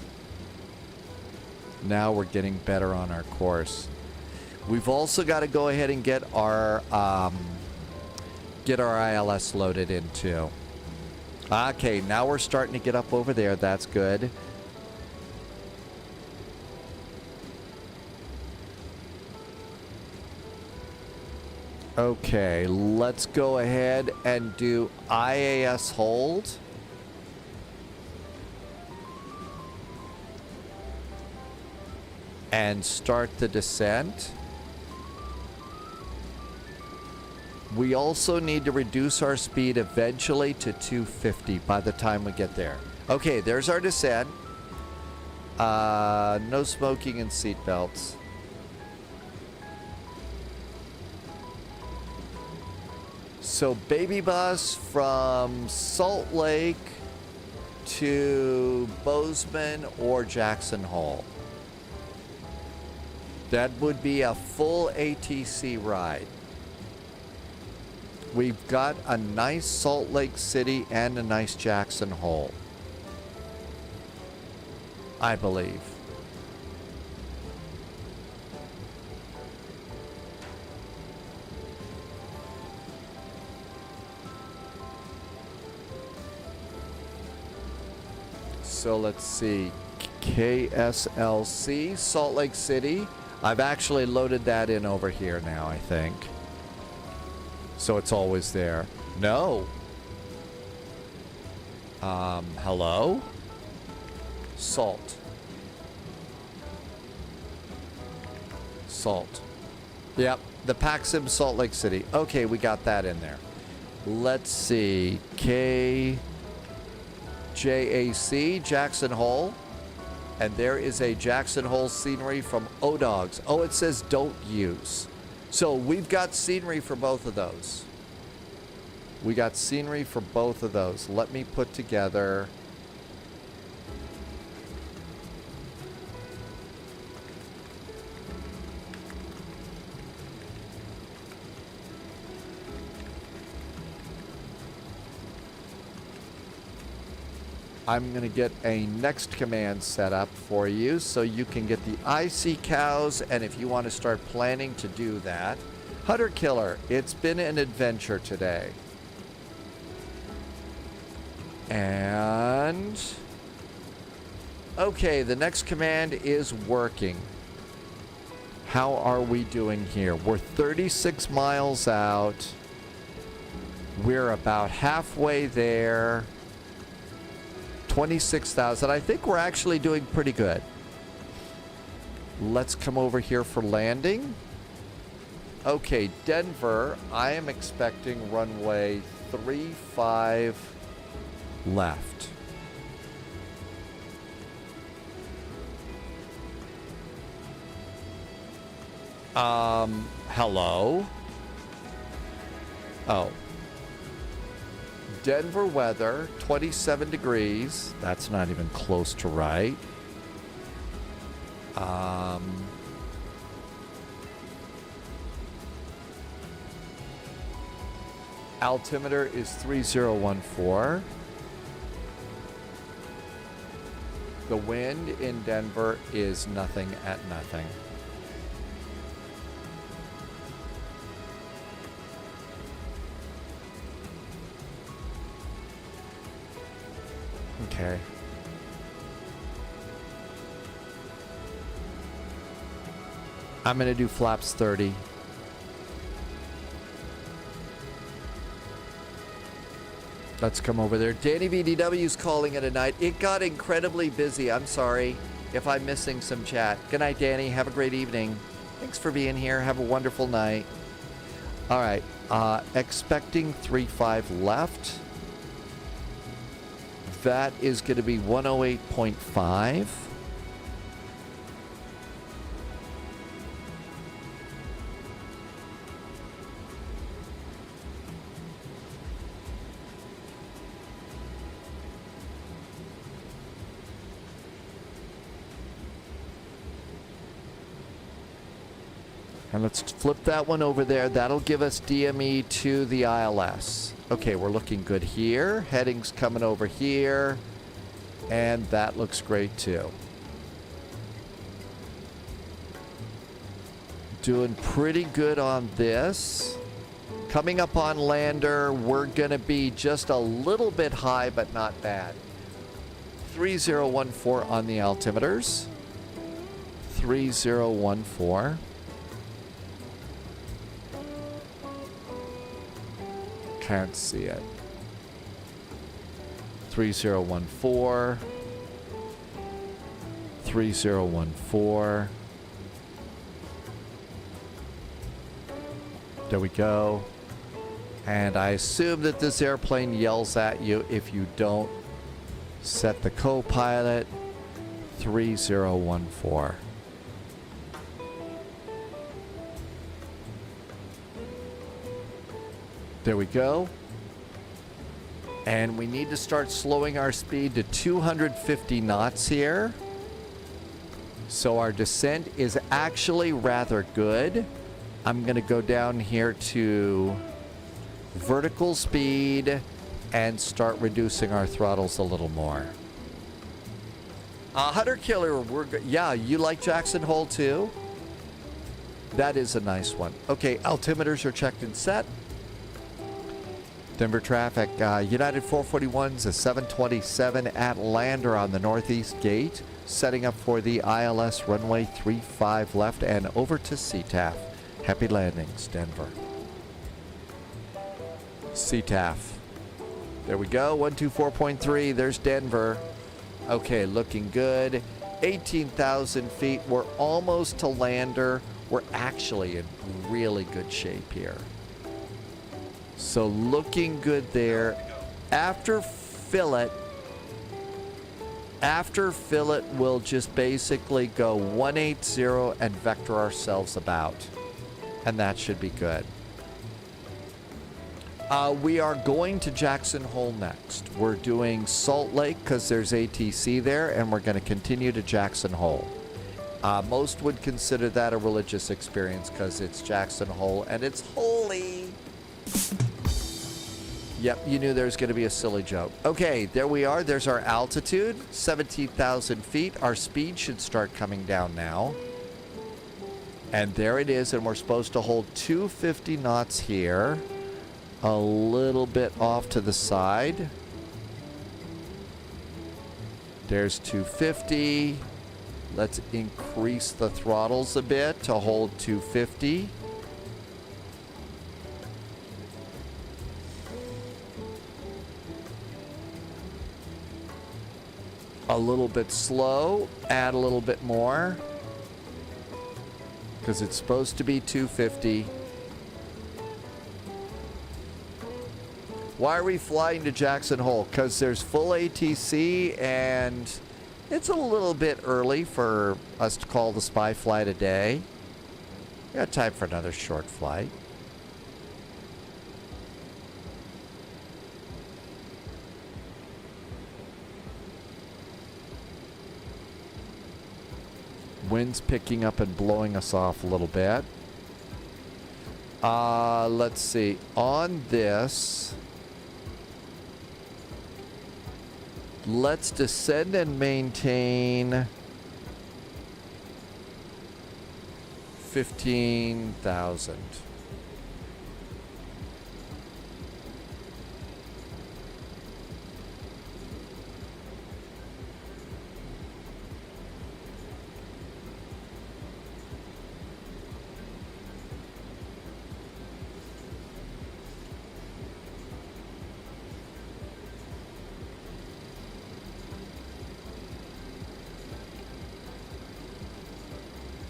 Now we're getting better on our course. We've also got to go ahead and get our ILS loaded in too. Okay, now we're starting to get up over there. That's good. Okay, let's go ahead and do IAS hold. And start the descent. We also need to reduce our speed eventually to 250 by the time we get there. Okay, there's our descent. No smoking and seat belts. So baby bus from Salt Lake to Bozeman or Jackson Hole. That would be a full ATC ride. We've got a nice Salt Lake City and a nice Jackson Hole, I believe. So let's see. KSLC, Salt Lake City. I've actually loaded that in over here now, I think. So it's always there. No. Hello? Salt. Salt. Yep, the Paxim Salt Lake City. Okay, we got that in there. Let's see. KJAC, Jackson Hole. And there is a Jackson Hole scenery from O-Dogs. Oh, it says don't use. So we've got scenery for both of those. We got scenery for both of those. Let me put together. I'm going to get a next command set up for you so you can get the IC cows, and if you want to start planning to do that. Hunter Killer, it's been an adventure today. And okay, the next command is working. How are we doing here? We're 36 miles out. We're about halfway there. 26,000. I think we're actually doing pretty good. Let's come over here for landing. Okay, Denver, I am expecting runway 35 left. Hello? Oh. Denver weather, 27 degrees. That's not even close to right. Altimeter is 3014. The wind in Denver is nothing at nothing. Okay. I'm going to do flaps 30. Let's come over there. Danny VDW's calling it a night. It got incredibly busy. I'm sorry if I'm missing some chat. Good night, Danny. Have a great evening. Thanks for being here. Have a wonderful night. All right. Expecting 3.5 left. That is going to be 108.5. And let's flip that one over there. That'll give us DME to the ILS. Okay, we're looking good here. Heading's coming over here. And that looks great too. Doing pretty good on this. Coming up on lander, we're going to be just a little bit high, but not bad. 3014 on the altimeters. 3014. Can't see it. 3014. 3014. There we go. And I assume that this airplane yells at you if you don't set the co-pilot. 3014. There we go. And we need to start slowing our speed to 250 knots here. So our descent is actually rather good. I'm going to go down here to vertical speed and start reducing our throttles a little more. Hunter Killer, yeah, you like Jackson Hole too? That is a nice one. Okay, altimeters are checked and set. Denver traffic, United 441's a 727 at lander on the northeast gate, setting up for the ILS runway 35 left and over to CTAF. Happy landings, Denver. CTAF. There we go, 124.3, there's Denver. Okay, looking good. 18,000 feet, we're almost to lander. We're actually in really good shape here. So looking good there. After fillet, we'll just basically go 180 and vector ourselves about. And that should be good. We are going to Jackson Hole next. We're doing Salt Lake because there's ATC there, and we're going to continue to Jackson Hole. Most would consider that a religious experience because it's Jackson Hole and it's holy. Yep, you knew there was going to be a silly joke. Okay, there we are. There's our altitude, 17,000 feet. Our speed should start coming down now. And there it is, and we're supposed to hold 250 knots here. A little bit off to the side. There's 250. Let's increase the throttles a bit to hold 250. A little bit slow, add a little bit more. Because it's supposed to be 250. Why are we flying to Jackson Hole? Because there's full ATC and it's a little bit early for us to call the spy flight a day. We got time for another short flight. Wind's picking up and blowing us off a little bit. Let's see. On this, let's descend and maintain 15,000.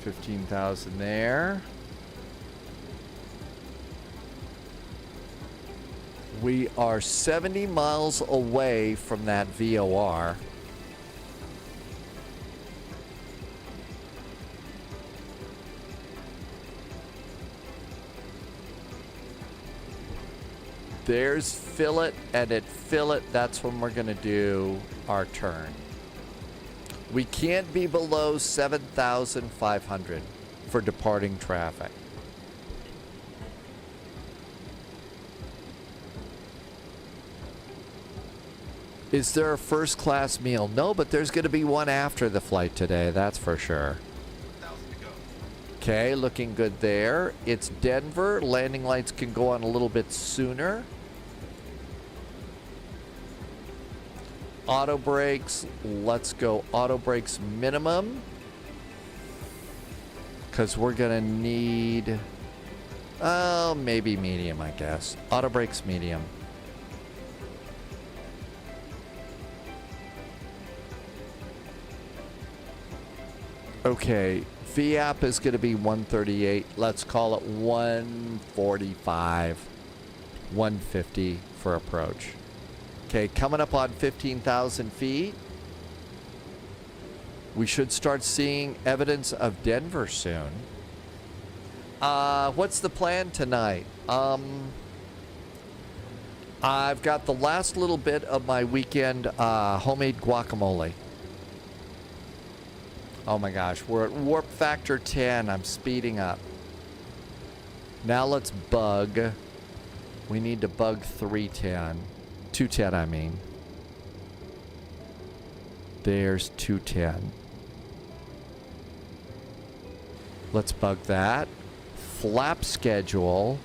$15,000 there. We are 70 miles away from that VOR. There's fillet, and at fillet, that's when we're going to do our turn. We can't be below 7,500 for departing traffic. Is there a first class meal? No, but there's going to be one after the flight today, that's for sure. Okay, looking good there. It's Denver. Landing lights can go on a little bit sooner. Auto brakes, let's go auto brakes minimum, because we're gonna need maybe medium, I guess. Auto brakes medium. Okay, VAP is gonna be 138. Let's call it 145, 150 for approach. Okay, coming up on 15,000 feet. We should start seeing evidence of Denver soon. What's the plan tonight? I've got the last little bit of my weekend homemade guacamole. Oh my gosh, we're at warp factor 10. I'm speeding up. Now let's bug. We need to bug 310. 210, I mean. There's 210. Let's bug that. Flap schedule.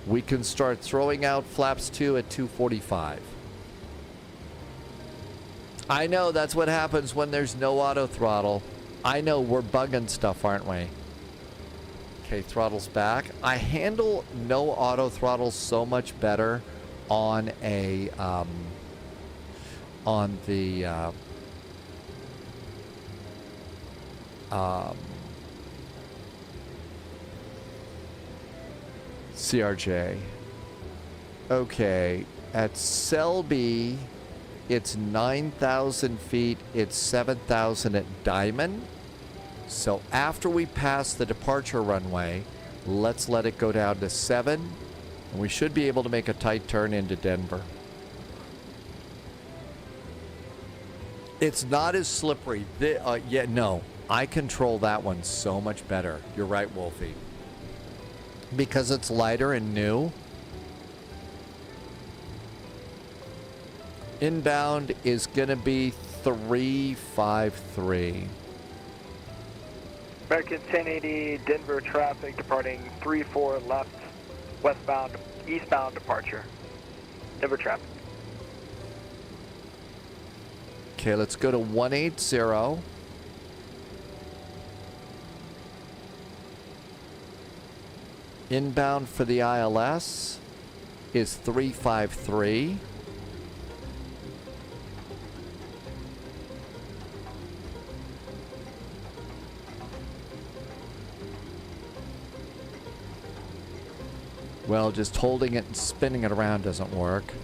We can start throwing out flaps 2 at 245. I know that's what happens when there's no auto throttle. I know we're bugging stuff, aren't we? Okay, throttle's back. I handle no auto throttle so much better on a on the CRJ. Okay, at Selby it's 9,000 feet, it's 7,000 at Diamond. So after we pass the departure runway, let's let it go down to 7. And we should be able to make a tight turn into Denver. It's not as slippery. Yeah, no. I control that one so much better. You're right, Wolfie. Because it's lighter and new. Inbound is going to be 353. American 1080 Denver traffic departing 34 left, westbound, eastbound departure. Denver traffic. Okay, let's go to 180. Inbound for the ILS is 353. Well, just holding it and spinning it around doesn't work.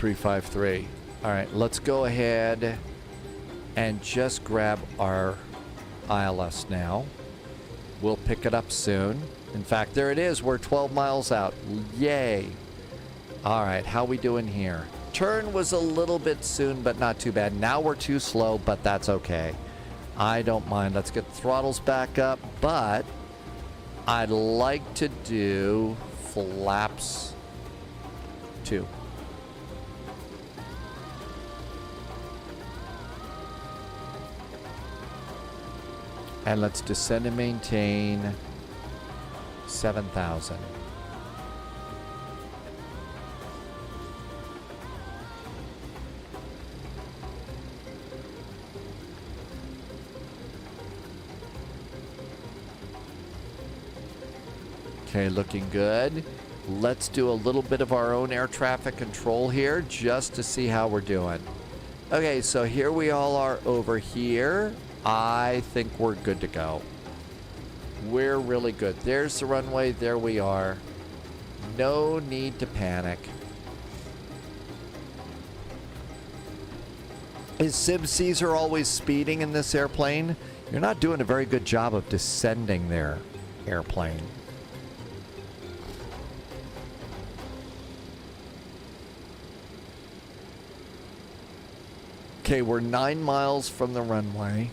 353. All right, let's go ahead and just grab our ILS now. We'll pick it up soon. In fact, there it is. We're 12 miles out. Yay. All right, how we doing here? Turn was a little bit soon, but not too bad. Now we're too slow, but that's okay. I don't mind. Let's get the throttles back up, but I'd like to do flaps 2. And let's descend and maintain 7,000. Okay, looking good. Let's do a little bit of our own air traffic control here just to see how we're doing. Okay, so here we all are over here. I think we're good to go. We're really good. There's the runway. There we are. No need to panic. Is Sim Caesar always speeding in this airplane? You're not doing a very good job of descending there, airplane. Okay, we're 9 miles from the runway.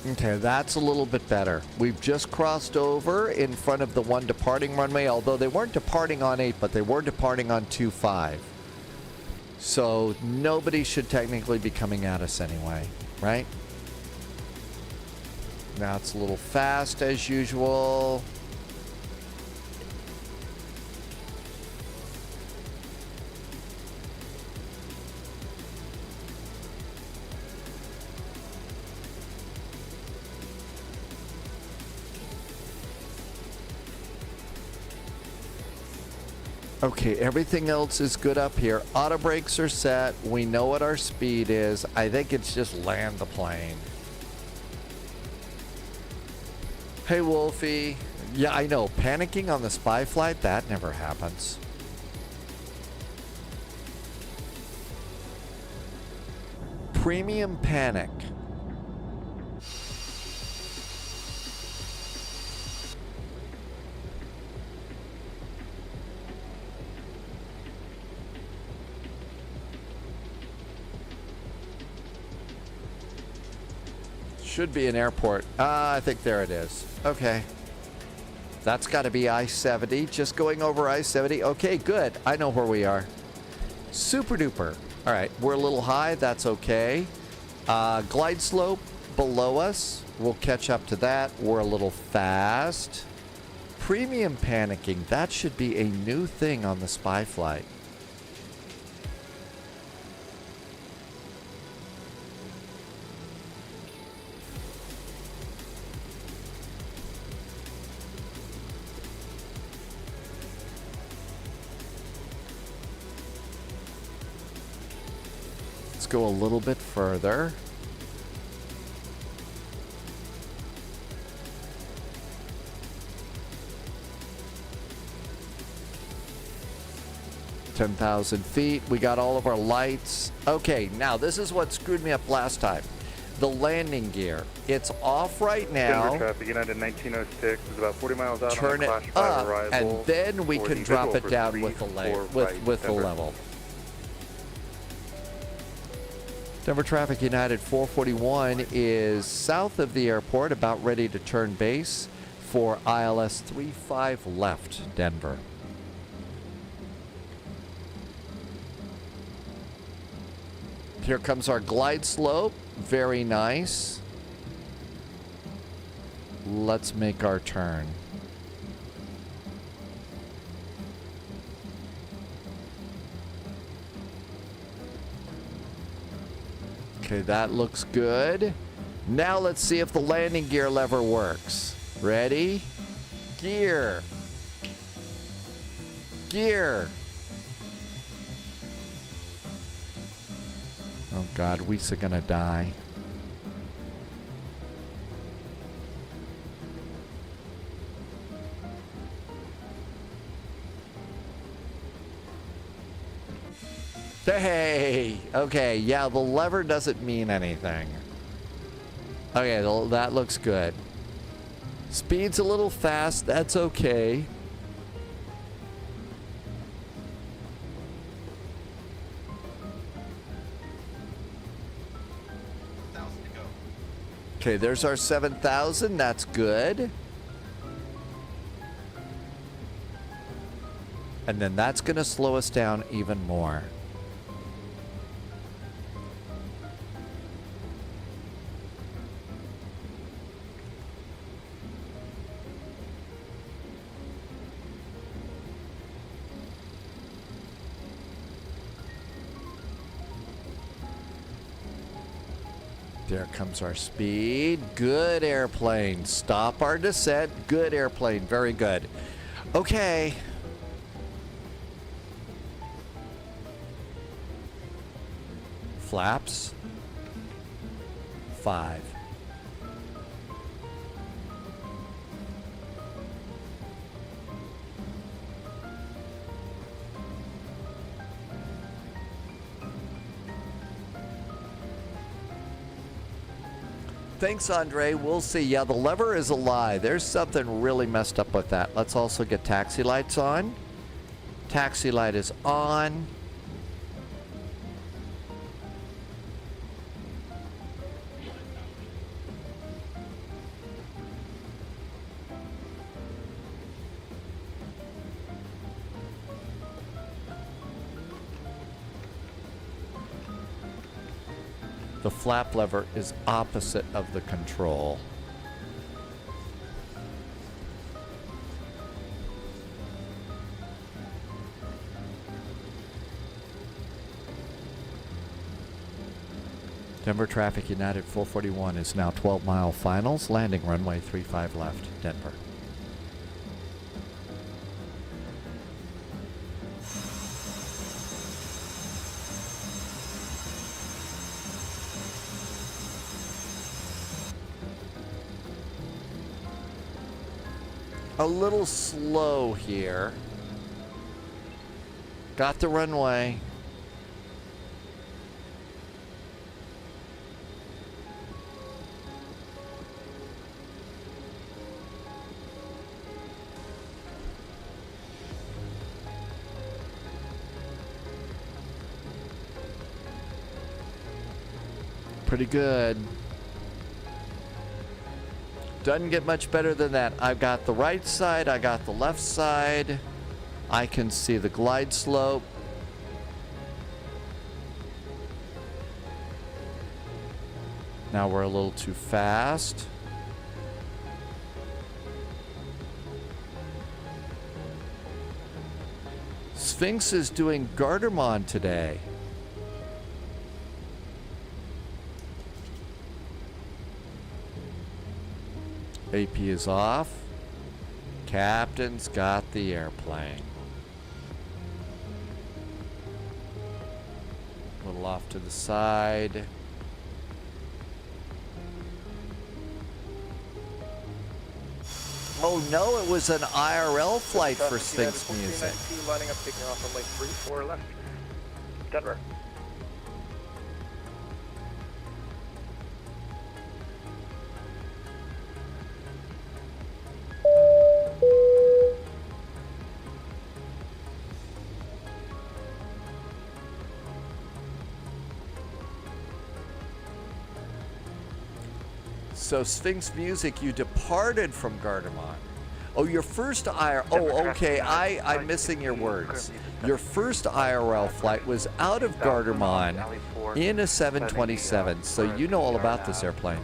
Okay, that's a little bit better. We've just crossed over in front of the one departing runway, although they weren't departing on 8, but they were departing on 25. So nobody should technically be coming at us anyway, right? Now it's a little fast as usual. Okay, everything else is good up here. Auto brakes are set. We know what our speed is. I think it's just land the plane. Hey, Wolfie. Yeah, I know. Panicking on the spy flight, that never happens. Premium panic. Should be an airport. I think there it is. Okay. That's got to be I-70. Just going over I-70. Okay, good. I know where we are. Super duper. All right, we're a little high. That's okay. Glide slope below us. We'll catch up to that. We're a little fast. Premium panicking. That should be a new thing on the spy flight. Go a little bit further. $10,000 feet. We got all of our lights. Okay, now this is what screwed me up last time. The landing gear. It's off right now. Denver traffic, United 1906 is about 40 miles out. Turn on it Clash 5 up, arrival and then we can drop it down with the level. Denver traffic United 441 is south of the airport, about ready to turn base for ILS 35 left, Denver. Here comes our glide slope. Very nice. Let's make our turn. Okay, that looks good. Now let's see if the landing gear lever works. Ready? Gear. Gear. Oh God, we's gonna die. Hey! Okay, yeah, the lever doesn't mean anything. Okay, that looks good. Speed's a little fast, that's okay. Okay, there's our 7,000, that's good. And then that's gonna slow us down even more. There comes our speed. Good airplane. Stop our descent. Good airplane. Very good. Okay. Flaps. 5. Thanks, Andre. We'll see. Yeah, the lever is a lie. There's something really messed up with that. Let's also get taxi lights on. Taxi light is on. The flap lever is opposite of the control. Denver traffic United 441 is now 12-mile finals. Landing runway 35 left, Denver. A little slow here. Got the runway. Pretty good. Doesn't get much better than that. I've got the right side, I got the left side. I can see the glide slope. Now we're a little too fast. Sphinx is doing Garderman today. AP is off. Captain's got the airplane. A little off to the side. Oh no, it was an IRL flight for Sphinx Music. Lining up, taking off on lane 34 left. Denver. So Sphinx Music, you departed from Garderman. Oh, your first IRL. Oh, okay. I'm missing your words. Your first IRL flight was out of Garderman in a 727. So you know all about this airplane.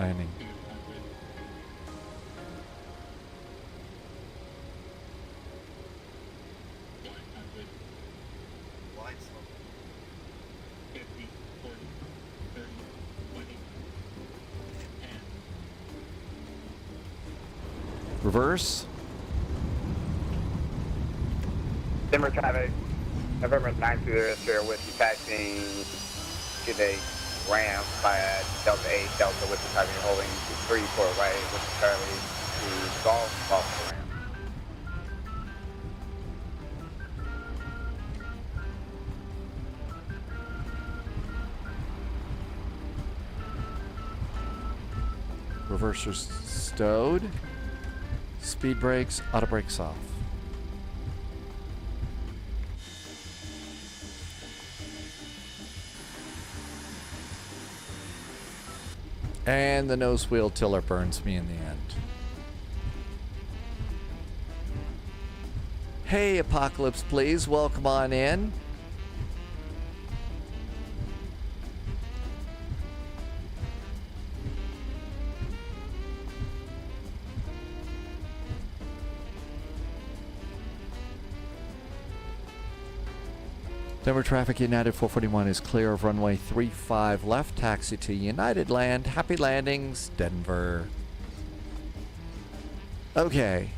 landing. Wide slope. 50, 40, 30, 20, 10. Reverse. Denver traffic, November 920 with passing to the ramp by Delta 8, Delta with the traffic holding 3-4 right with Charlie to Golf off the ramp. Reversers stowed. Speed brakes, auto brakes off. And the nose wheel tiller burns me in the end. Hey, Apocalypse, please, welcome on in. Denver traffic, United 441 is clear of runway 35 left. Taxi to United land. Happy landings, Denver. Okay.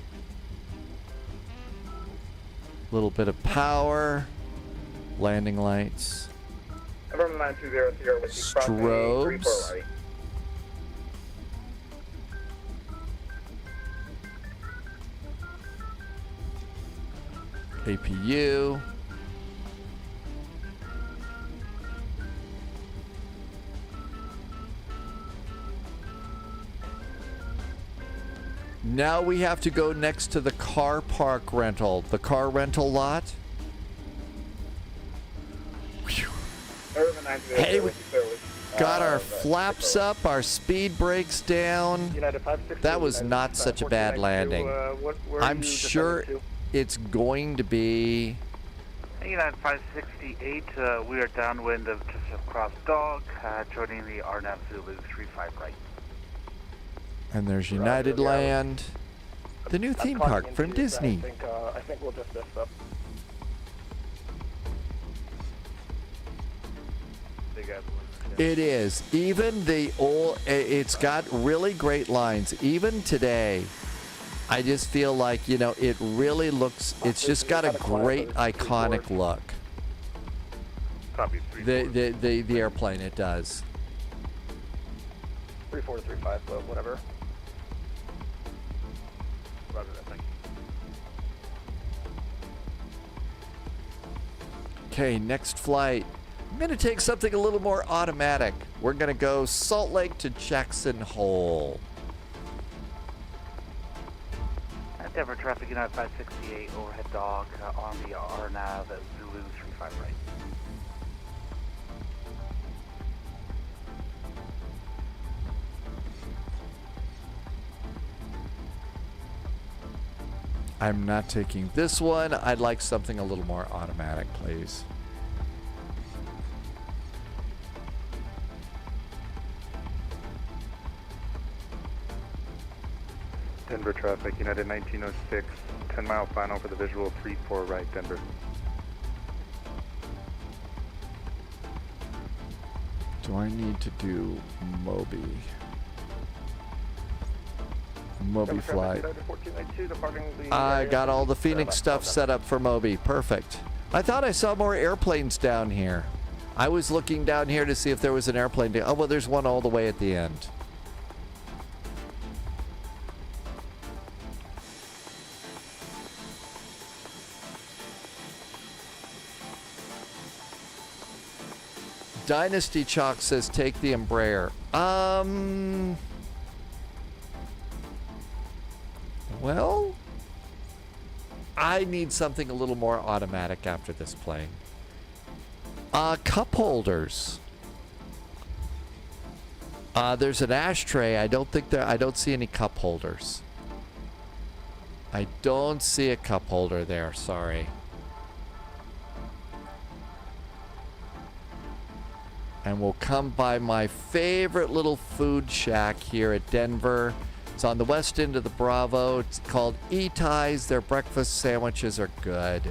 Little bit of power. Landing lights. November 9200 with the front main 3-4 Strobes. right. APU. Now we have to go next to the car park rental, the car rental lot. Hey, we got our flaps up, our speed brakes down. That was not such a bad landing. I'm sure it's going to be... United 568, we are downwind of just across Dog, joining the RNAV Zulu 35 right. And there's United Land, the new theme park from Disney. I think we'll just miss up. It is. Even the old, it's got really great lines. Even today, I just feel like, you know, it really looks, it's just got a great iconic look. Copy. The airplane, it does. 34 to 35, but whatever. Roger that, thank you. Okay, next flight. I'm going to take something a little more automatic. We're going to go Salt Lake to Jackson Hole. Denver traffic, United 568, overhead Dog, on the RNAV Zulu 35 right. I'm not taking this one. I'd like something a little more automatic, please. Denver traffic, United 1906, 10-mile final for the visual 3-4 right, Denver. Do I need to do Moby? Moby flight. I got all the Phoenix stuff set up for Moby. Perfect. I thought I saw more airplanes down here. I was looking down here to see if there was an airplane. Oh, well, there's one all the way at the end. Dynasty Chalk says take the Embraer. Well, I need something a little more automatic after this plane. Cup holders. There's an ashtray. I don't see any cup holders. I don't see a cup holder there, sorry. And we'll come by my favorite little food shack here at Denver. It's on the west end of the Bravo. It's called E-Ties. Their breakfast sandwiches are good.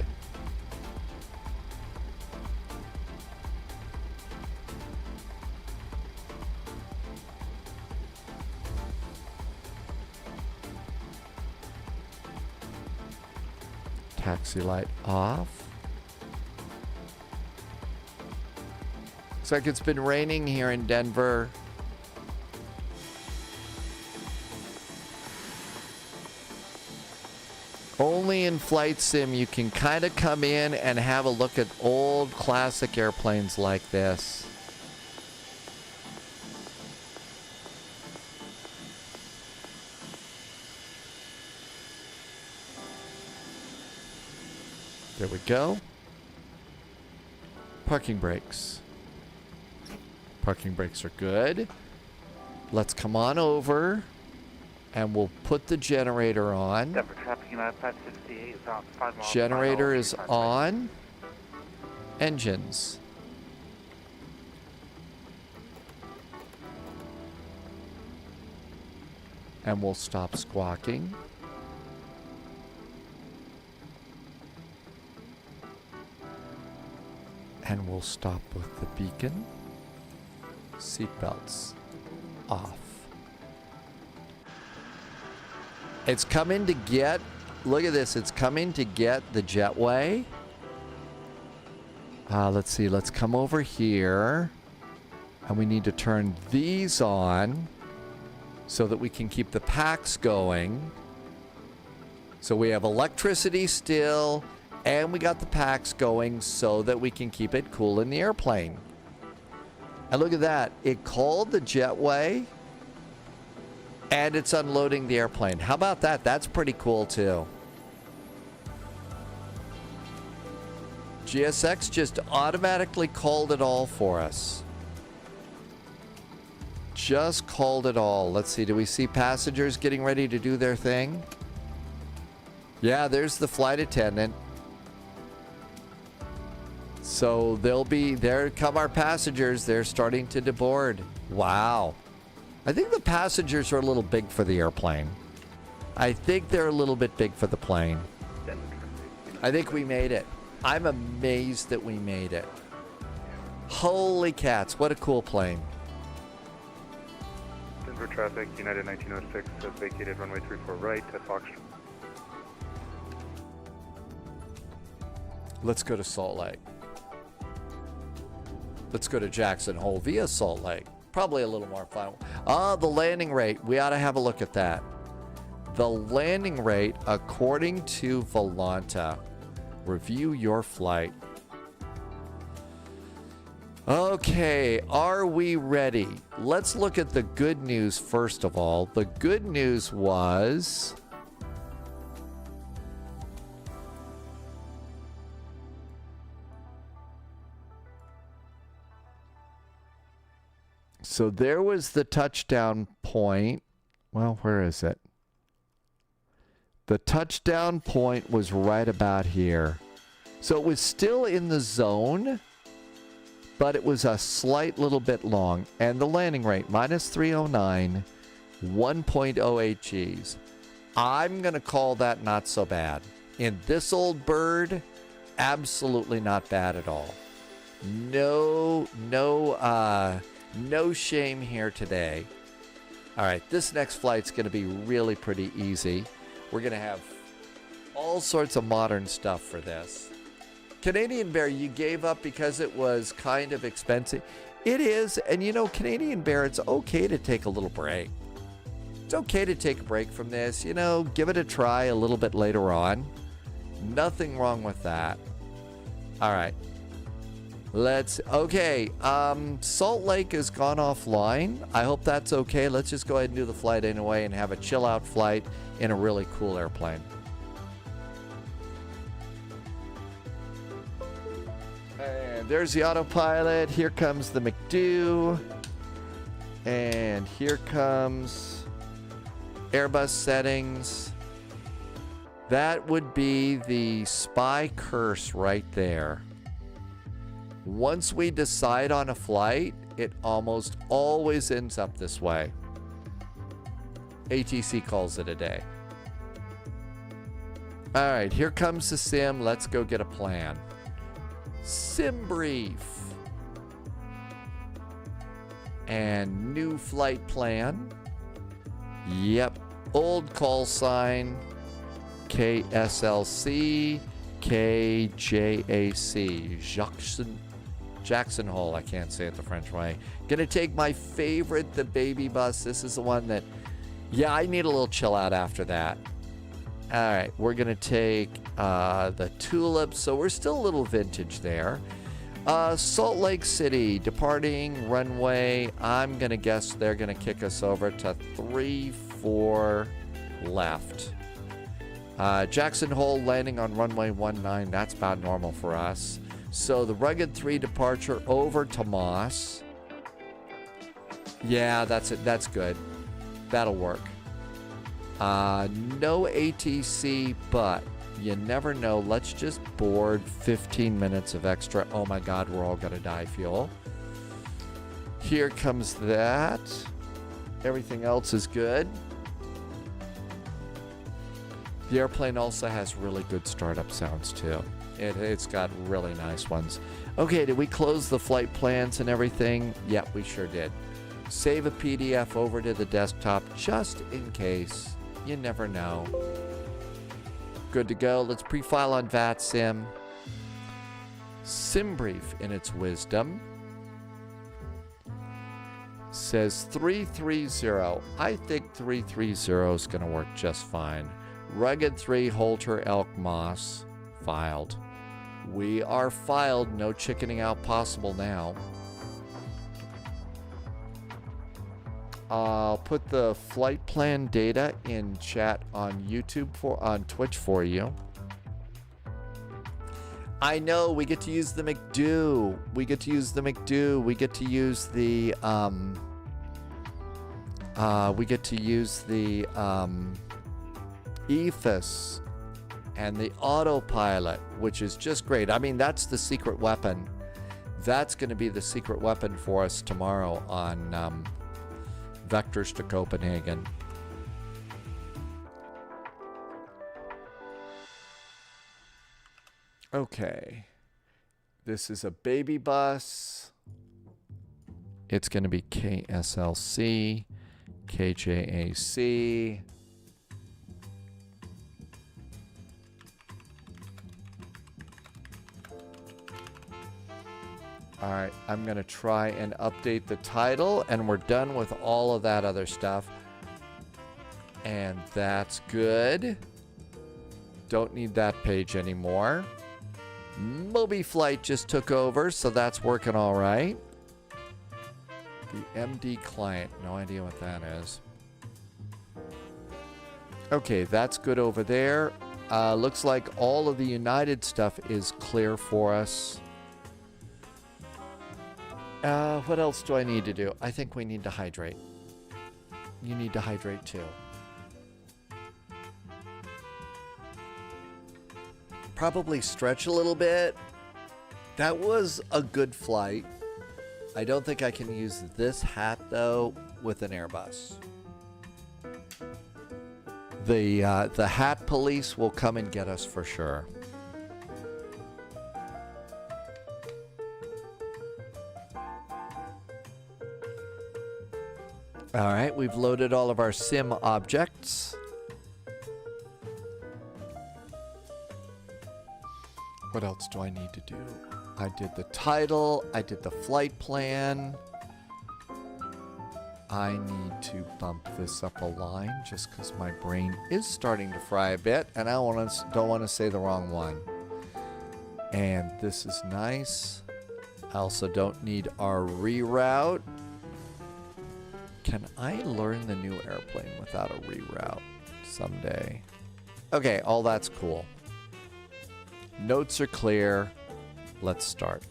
Taxi light off. Looks like it's been raining here in Denver. Only in Flight Sim you can kind of come in and have a look at old classic airplanes like this. There we go. Parking brakes. Parking brakes are good. Let's come on over and we'll put the generator on. Denver traffic United 568 is on 5 miles. Generator is on. Engines. And we'll stop squawking. And we'll stop with the beacon. Seatbelts off. It's coming to get, look at this, it's coming to get the jetway. Let's see, let's come over here. And we need to turn these on so that we can keep the packs going. So we have electricity still. And we got the packs going so that we can keep it cool in the airplane. And look at that. It called the jetway and it's unloading the airplane. How about that? That's pretty cool too. GSX just automatically called it all for us. Just called it all. Let's see. Do we see passengers getting ready to do their thing? Yeah, there's the flight attendant. So there come our passengers. They're starting to deboard. Wow. I think the passengers are a little big for the airplane. I think they're a little bit big for the plane. I think we made it. I'm amazed that we made it. Holy cats, what a cool plane. Denver traffic, United 1906 has vacated runway 34 right at Foxtrot. Let's go to Salt Lake. Let's go to Jackson Hole via Salt Lake. Probably a little more fun. The landing rate. We ought to have a look at that. The landing rate, according to Volanta. Review your flight. Okay, are we ready? Let's look at the good news first of all. The good news was... So there was the touchdown point. Well, where is it? The touchdown point was right about here. So it was still in the zone, but it was a slight little bit long. And the landing rate, minus 309, 1.08 Gs. I'm going to call that not so bad. In this old bird, absolutely not bad at all. No shame here today. All right, this next flight's going to be really pretty easy. We're going to have all sorts of modern stuff for this. Canadian Bear, you gave up because it was kind of expensive. It is, and you know, Canadian Bear, it's okay to take a little break. It's okay to take a break from this. You know, give it a try a little bit later on. Nothing wrong with that. All right. Okay, Salt Lake has gone offline. I hope that's okay. Let's just go ahead and do the flight anyway and have a chill out flight in a really cool airplane. And there's the autopilot. Here comes the McDo. And here comes Airbus settings. That would be the spy curse right there. Once we decide on a flight, It almost always ends up this way. ATC calls it a day. All right, here comes the sim. Let's go get a plan. Sim brief. And new flight plan. Yep. Old call sign. KSLC. KJAC. Jackson Hole. I can't say it the French way. Gonna take my favorite, the baby bus. This is the one that, yeah, I need a little chill out after that. All right, we're gonna take the Tulip. So we're still a little vintage there. Salt Lake City, departing runway. I'm gonna guess they're gonna kick us over to 3-4 left. Jackson Hole landing on runway 19. That's about normal for us. So the Rugged 3 departure over to Moss. Yeah, that's it. That's good. That'll work. No ATC, but you never know. Let's just board 15 minutes of extra. Oh my God, we're all gonna die fuel. Here comes that. Everything else is good. The airplane also has really good startup sounds too. It's got really nice ones. Okay, did we close the flight plans and everything? Yep, we sure did. Save a PDF over to the desktop just in case. You never know. Good to go. Let's pre-file on VATSIM. SimBrief, in its wisdom, says 330. I think 330 is going to work just fine. Rugged 3, Holter, Elk, Moss. Filed. We are filed. No chickening out possible now. I'll put the flight plan data in chat on YouTube on Twitch for you. I know we get to use the McDo. We get to use the McDo. We get to use the EFIS and the autopilot, which is just great. I mean, that's the secret weapon. That's going to be the secret weapon for us tomorrow on Vectors to Copenhagen. Okay. This is a baby bus. It's going to be KSLC, KJAC. All right, I'm going to try and update the title, and we're done with all of that other stuff. And that's good. Don't need that page anymore. Moby Flight just took over, so that's working all right. The MD client, no idea what that is. Okay, that's good over there. Looks like all of the United stuff is clear for us. What else do I need to do? I think we need to hydrate. You need to hydrate too. Probably stretch a little bit. That was a good flight. I don't think I can use this hat though with an Airbus. The hat police will come and get us for sure. All right, we've loaded all of our sim objects. What else do I need to do? I did the title. I did the flight plan. I need to bump this up a line just because my brain is starting to fry a bit, and I don't want to say the wrong one. And this is nice. I also don't need our reroute. Can I learn the new airplane without a reroute someday? Okay, all that's cool. Notes are clear. Let's start.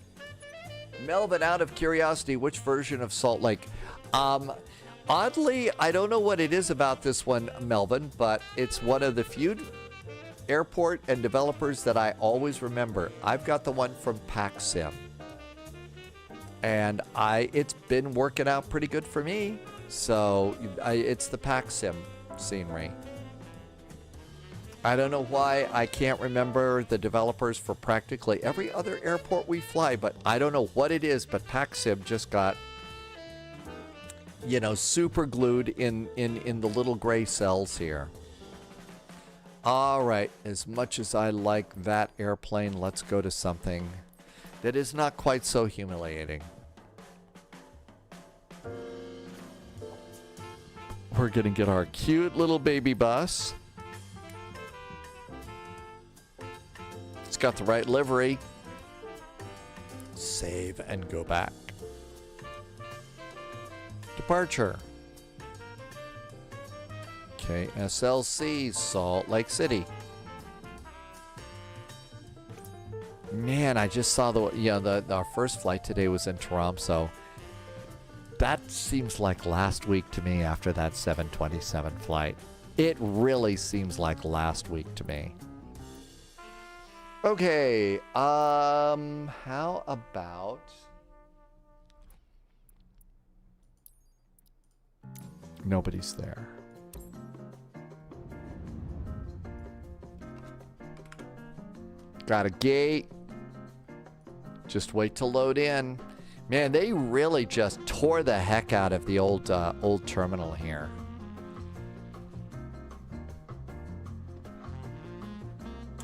Melvin, out of curiosity, which version of Salt Lake? Oddly, I don't know what it is about this one, Melvin, but it's one of the few airport and developers that I always remember. I've got the one from PackSim. And it's been working out pretty good for me. So it's the pack sim scenery. I don't know why I can't remember the developers for practically every other airport we fly, but I don't know what it is, but pack sim just got, you know, super glued in the little gray cells here. All right, as much as I like that airplane, let's go to something that is not quite so humiliating. We're gonna get our cute little baby bus. It's got the right livery. Save and go back. Departure. KSLC, Salt Lake City. Man, I just saw our first flight today was in Tromsø. That seems like last week to me after that 727 flight. It really seems like last week to me. Okay, how about... Nobody's there. Got a gate. Just wait to load in. Man, they really just tore the heck out of the old terminal here.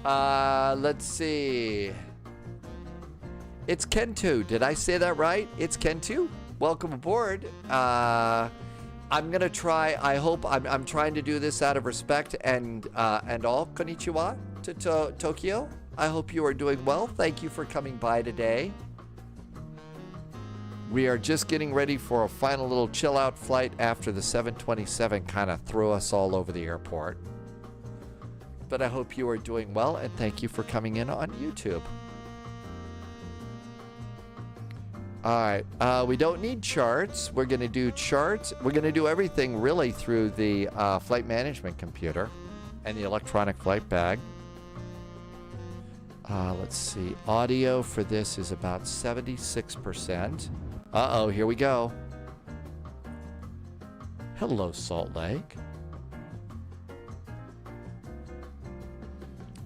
Let's see. It's Ken 2. Did I say that right? It's Ken 2. Welcome aboard. I'm gonna try. I hope I'm trying to do this out of respect and all. Konnichiwa to Tokyo. I hope you are doing well. Thank you for coming by today. We are just getting ready for a final little chill out flight after the 727 kind of threw us all over the airport. But I hope you are doing well, and thank you for coming in on YouTube. All right, we don't need charts. We're going to do charts. We're going to do everything really through the flight management computer and the electronic flight bag. Let's see. Audio for this is about 76%. Uh-oh, here we go. Hello, Salt Lake.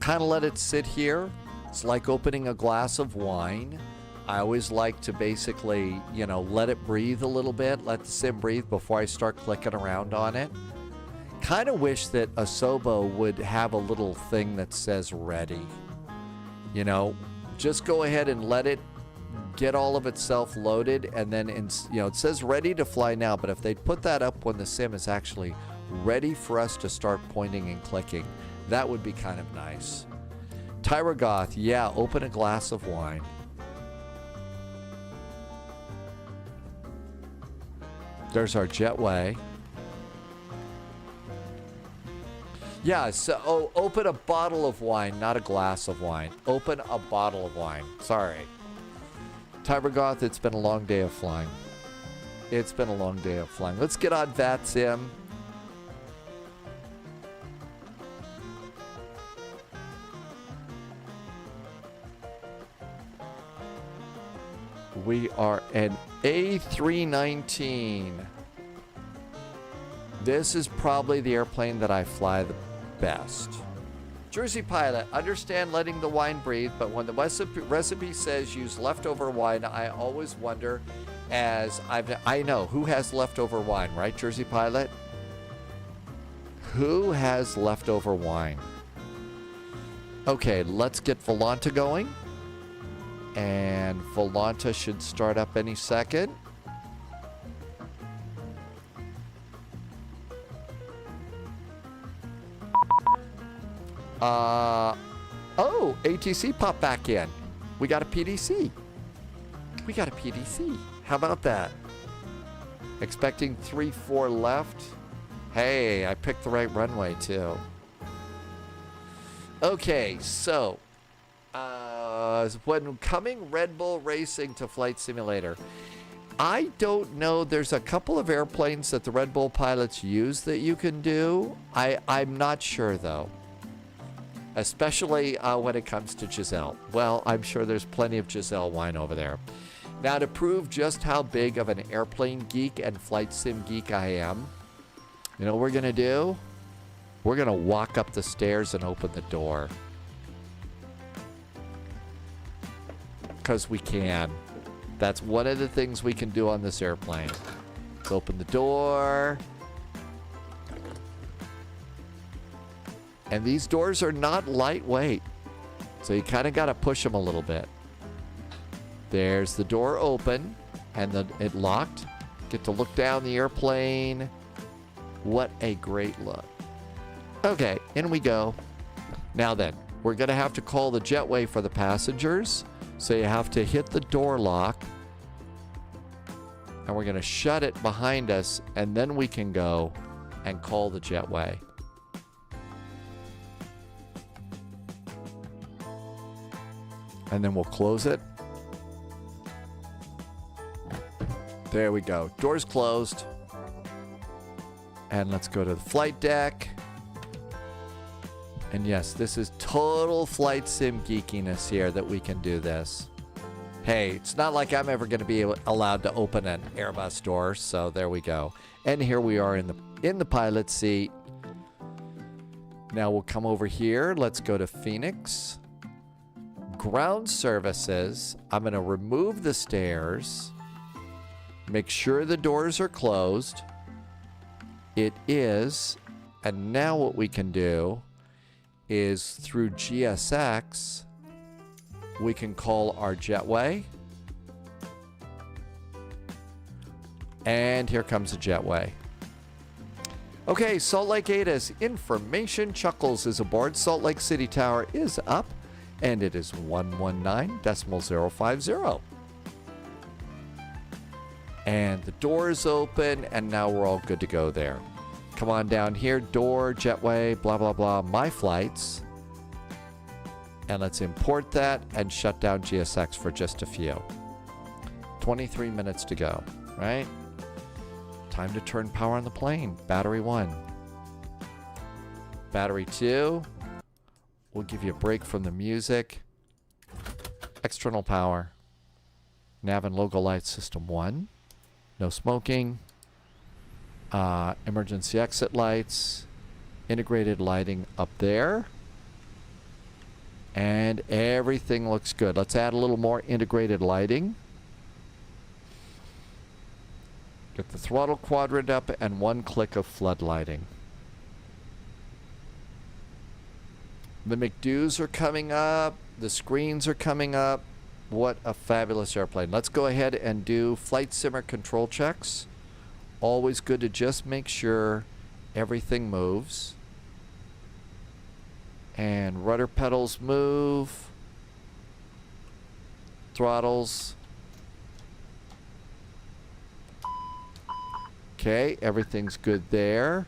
Kind of let it sit here. It's like opening a glass of wine. I always like to basically, you know, let it breathe a little bit, let the sim breathe before I start clicking around on it. Kind of wish that Asobo would have a little thing that says ready. You know, just go ahead and let it get all of itself loaded, and then, you know, it says ready to fly now, but if they put that up when the sim is actually ready for us to start pointing and clicking, that would be kind of nice. Tyra Goth, yeah, open a glass of wine. There's our jetway. Yeah, so open a bottle of wine, not a glass of wine. Open a bottle of wine. Sorry. Tybergoth, it's been a long day of flying. It's been a long day of flying. Let's get on VATSIM. We are an A319. This is probably the airplane that I fly the best. Jersey Pilot, understand letting the wine breathe, but when the recipe says use leftover wine, I always wonder, as I know, who has leftover wine, right, Jersey Pilot? Who has leftover wine? Okay, let's get Volanta going. And Volanta should start up any second. Oh, ATC popped back in. We got a PDC. We got a PDC. How about that? Expecting 3-4 left. Hey, I picked the right runway too. Okay, so when coming Red Bull Racing to Flight Simulator, I don't know. There's a couple of airplanes that the Red Bull pilots use that you can do. I'm not sure though. Especially when it comes to Giselle. Well, I'm sure there's plenty of Giselle wine over there. Now, to prove just how big of an airplane geek and flight sim geek I am, you know what we're going to do? We're going to walk up the stairs and open the door. Because we can. That's one of the things we can do on this airplane. Let's open the door. And these doors are not lightweight. So you kind of got to push them a little bit. There's the door open and it locked. Get to look down the airplane. What a great look. Okay, in we go. Now then, we're going to have to call the jetway for the passengers. So you have to hit the door lock. And we're going to shut it behind us. And then we can go and call the jetway. And then we'll close it. There we go. Doors closed. And let's go to the flight deck. And yes, this is total flight sim geekiness here that we can do this. Hey, it's not like I'm ever going to be allowed to open an Airbus door, so there we go. And here we are in the pilot seat. Now we'll come over here. Let's go to Phoenix. Ground services. I'm going to remove the stairs. Make sure the doors are closed. It is. And now what we can do is through GSX, we can call our jetway. And here comes the jetway. Okay, Salt Lake ATIS information Chuckles is aboard. Salt Lake City Tower is up. And it is 119.050. And the door is open, and now we're all good to go there. Come on down here, door, jetway, blah, blah, blah, my flights. And let's import that and shut down GSX for just a few. 23 minutes to go, right? Time to turn power on the plane. Battery 1. Battery 2. We'll give you a break from the music. External power. Nav and logo light system 1. No smoking. Emergency exit lights. Integrated lighting up there. And everything looks good. Let's add a little more integrated lighting. Get the throttle quadrant up and one click of flood lighting. The McDoos are coming up. The screens are coming up. What a fabulous airplane. Let's go ahead and do flight simmer control checks. Always good to just make sure everything moves. And rudder pedals move. Throttles. Okay, everything's good there.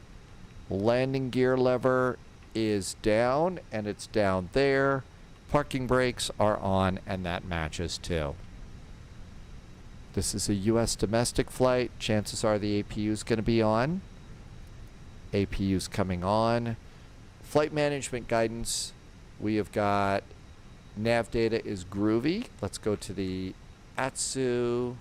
Landing gear lever is down, and it's down there. Parking brakes are on, and that matches too. This is a U.S. domestic flight. Chances are the APU is going to be on. APU's coming on. Flight management guidance. We have got nav data is groovy. Let's go to the ASUS.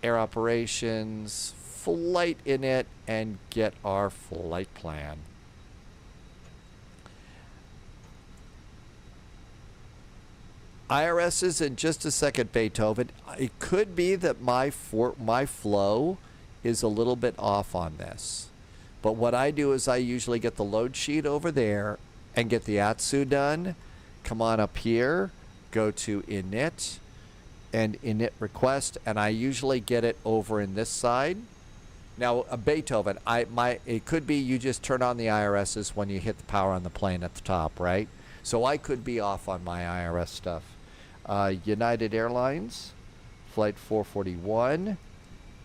Air operations. Flight in it and get our flight plan. IRSs in just a second, Beethoven. It could be that my flow is a little bit off on this. But what I do is I usually get the load sheet over there and get the ASUS done. Come on up here, go to init and init request, and I usually get it over in this side. Now, Beethoven, it could be you just turn on the IRSs when you hit the power on the plane at the top, right? So I could be off on my IRS stuff. United Airlines, flight 441,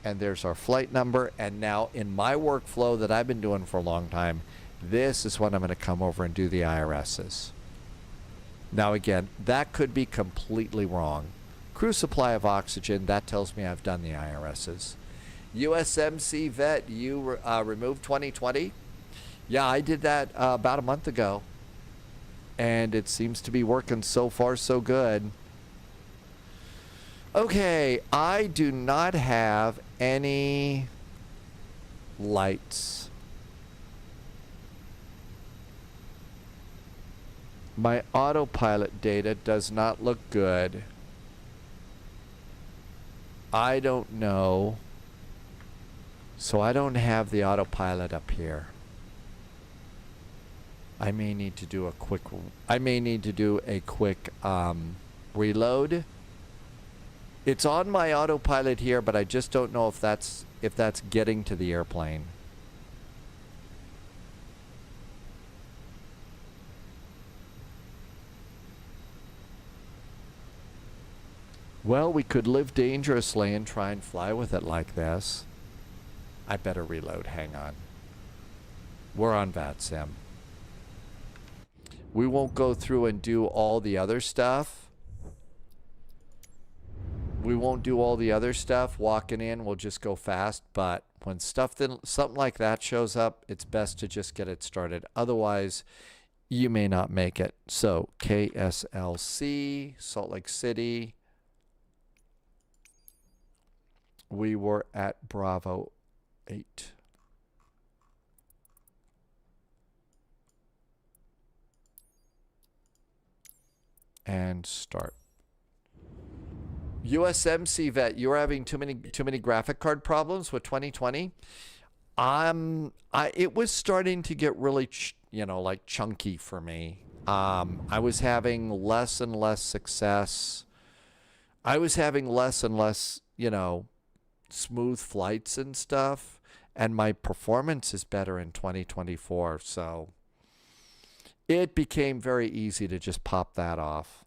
and there's our flight number. And now in my workflow that I've been doing for a long time, this is when I'm going to come over and do the IRSs. Now again, that could be completely wrong. Crew supply of oxygen, that tells me I've done the IRSs. USMC vet, you removed 2020? Yeah, I did that about a month ago. And it seems to be working so far so good. Okay, I do not have any lights. My autopilot data does not look good. I don't know. So I don't have the autopilot up here. I may need to do a quick reload. It's on my autopilot here, but I just don't know if that's getting to the airplane. Well, we could live dangerously and try and fly with it like this. I better reload. Hang on. We're on VATSIM. We won't go through and do all the other stuff. We won't do all the other stuff. Walking in, we'll just go fast. But when something like that shows up, it's best to just get it started. Otherwise, you may not make it. So, KSLC, Salt Lake City. We were at Bravo 8. And start. USMC vet, you're having too many graphic card problems with 2020. It was starting to get really, like chunky for me. I was having less and less success. I was having less and less, smooth flights and stuff. And my performance is better in 2024. So it became very easy to just pop that off.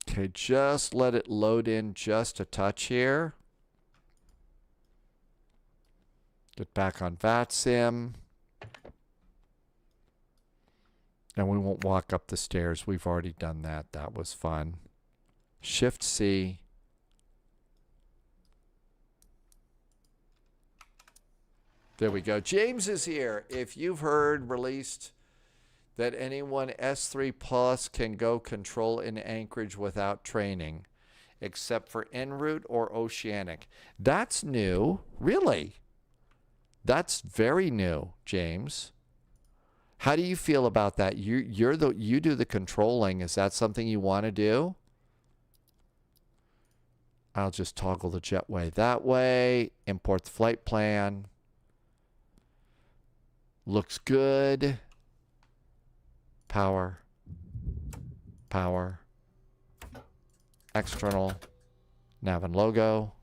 Okay, just let it load in just a touch here. Get back on VATSIM. And we won't walk up the stairs. We've already done that. That was fun. Shift C. There we go. James is here. If you've heard released that anyone S3 Plus can go control in Anchorage without training, except for en route or oceanic. That's new. Really? That's very new, James. How do you feel about that? You do the controlling. Is that something you want to do? I'll just toggle the jetway that way. Import the flight plan. Looks good. Power. Power. External. Nav and logo.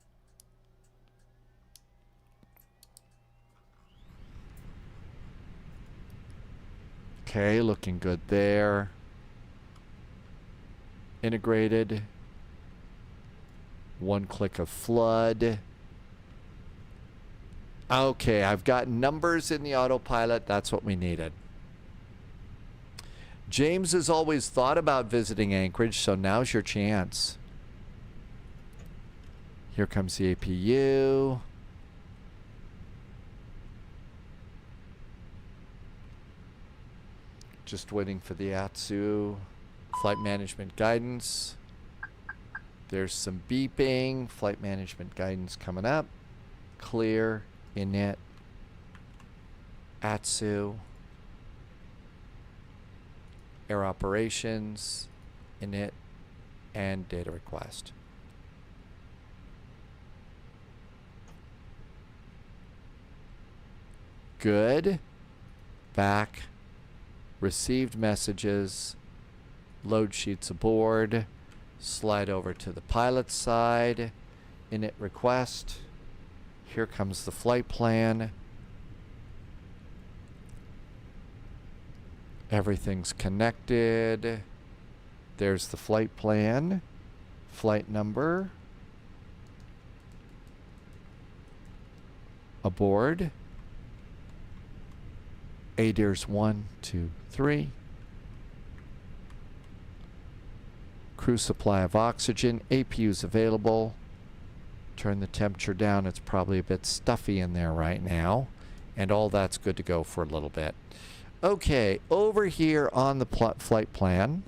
Okay, looking good there. Integrated. One click of flood. Okay, I've got numbers in the autopilot. That's what we needed. James has always thought about visiting Anchorage, so now's your chance. Here comes the APU. Just waiting for the ASUS flight management guidance. There's some beeping. Flight management guidance coming up. Clear, ENAT, ASUS, air operations, ENAT, and data request. Good. Back. Received messages. Load sheets aboard. Slide over to the pilot side. Init request. Here comes the flight plan. Everything's connected. There's the flight plan. Flight number. Aboard. ADIRS 1, 2, 3. Crew supply of oxygen. APU's available. Turn the temperature down. It's probably a bit stuffy in there right now. And all that's good to go for a little bit. Okay, over here on the flight plan,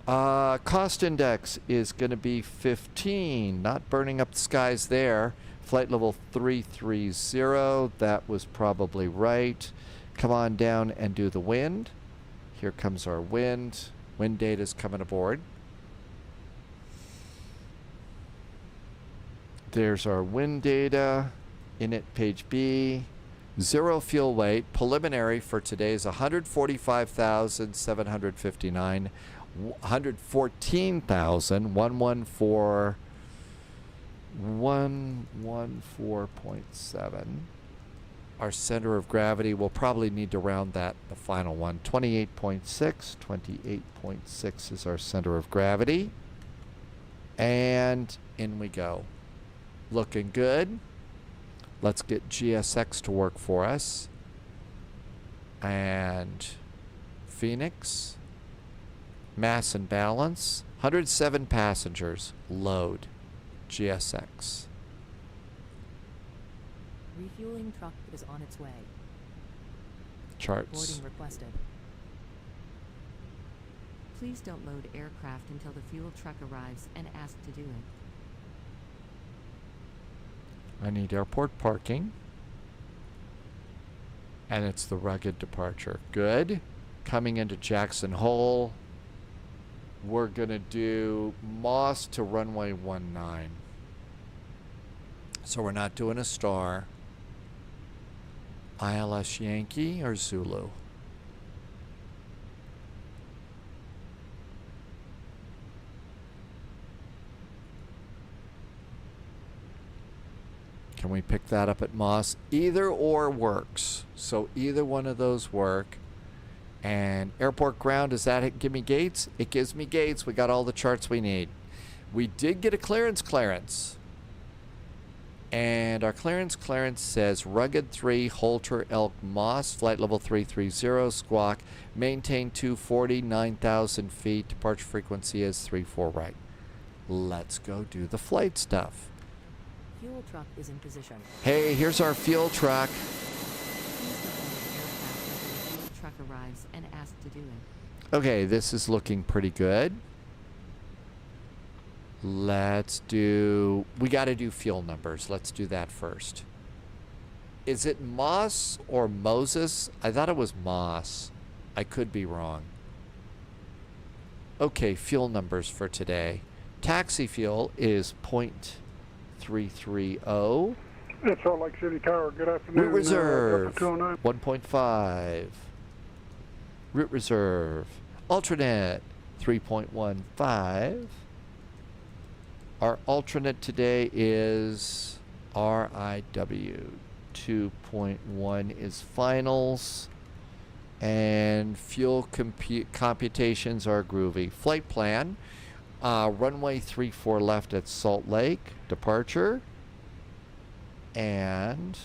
cost index is going to be 15. Not burning up the skies there. Flight level 330. That was probably right. Come on down and do the wind. Here comes our wind. Wind data is coming aboard. There's our wind data. Init page B. Zero fuel weight. Preliminary for today is 145,759. 114,114.7. Our center of gravity, we'll probably need to round that, the final one. 28.6. 28.6 is our center of gravity. And in we go. Looking good. Let's get GSX to work for us. And Phoenix. Mass and balance. 107 passengers. Load. GSX. Refueling truck is on its way. Charts. Boarding requested. Please don't load aircraft until the fuel truck arrives and ask to do it. I need airport parking. And it's the rugged departure. Good. Coming into Jackson Hole. We're going to do Moss to runway 19. So we're not doing a star. ILS Yankee or Zulu? Can we pick that up at Moss? Either or works. So either one of those work. And airport ground, does that give me gates? It gives me gates. We got all the charts we need. We did get a clearance. And our clearance says Rugged 3, Holter, Elk, Moss, flight level 330, squawk, maintain 240, 9,000 feet, departure frequency is 34 right. Let's go do the flight stuff. Fuel truck is in position. Hey, here's our fuel truck. Truck arrives and ask to do it. Okay, this is looking pretty good. Let's do, we got to do fuel numbers. Let's do that first. Is it Moss or Moses? I thought it was Moss. I could be wrong. Okay, fuel numbers for today. Taxi fuel is 0.330. It's Salt Lake City Tower. Good afternoon. Route reserve, 209. 1.5. Route reserve. Alternate, 3.15. Our alternate today is RIW. 2.1 is finals. And fuel computations are groovy. Flight plan. Runway 34 left at Salt Lake. Departure. And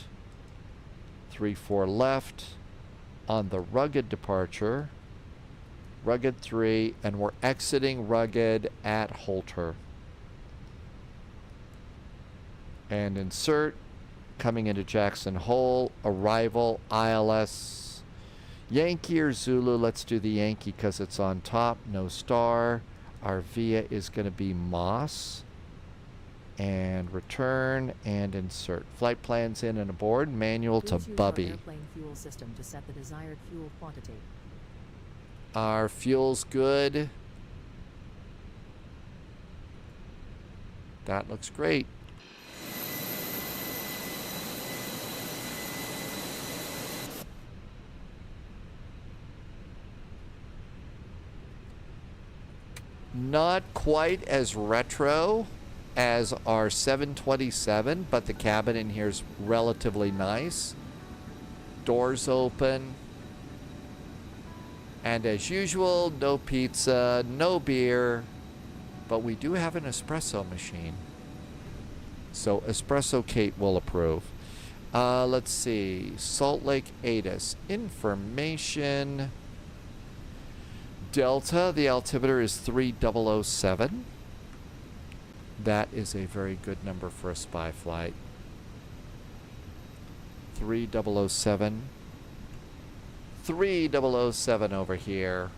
34 left on the Rugged departure. Rugged 3. And we're exiting Rugged at Holter. And insert. Coming into Jackson Hole. Arrival. ILS. Yankee or Zulu? Let's do the Yankee because it's on top. No star. Our VIA is going to be Moss. And return and insert. Flight plans in and aboard. Manual to Bubby. Airplane fuel system to set the desired fuel quantity. Our fuel's good. That looks great. Not quite as retro as our 727, but the cabin in here is relatively nice. Doors open. And as usual, no pizza, no beer, but we do have an espresso machine. So Espresso Kate will approve. Let's see. Salt Lake ATIS. Information. Delta, the altimeter is 3007. That is a very good number for a spy flight. 3007. 3007 over here.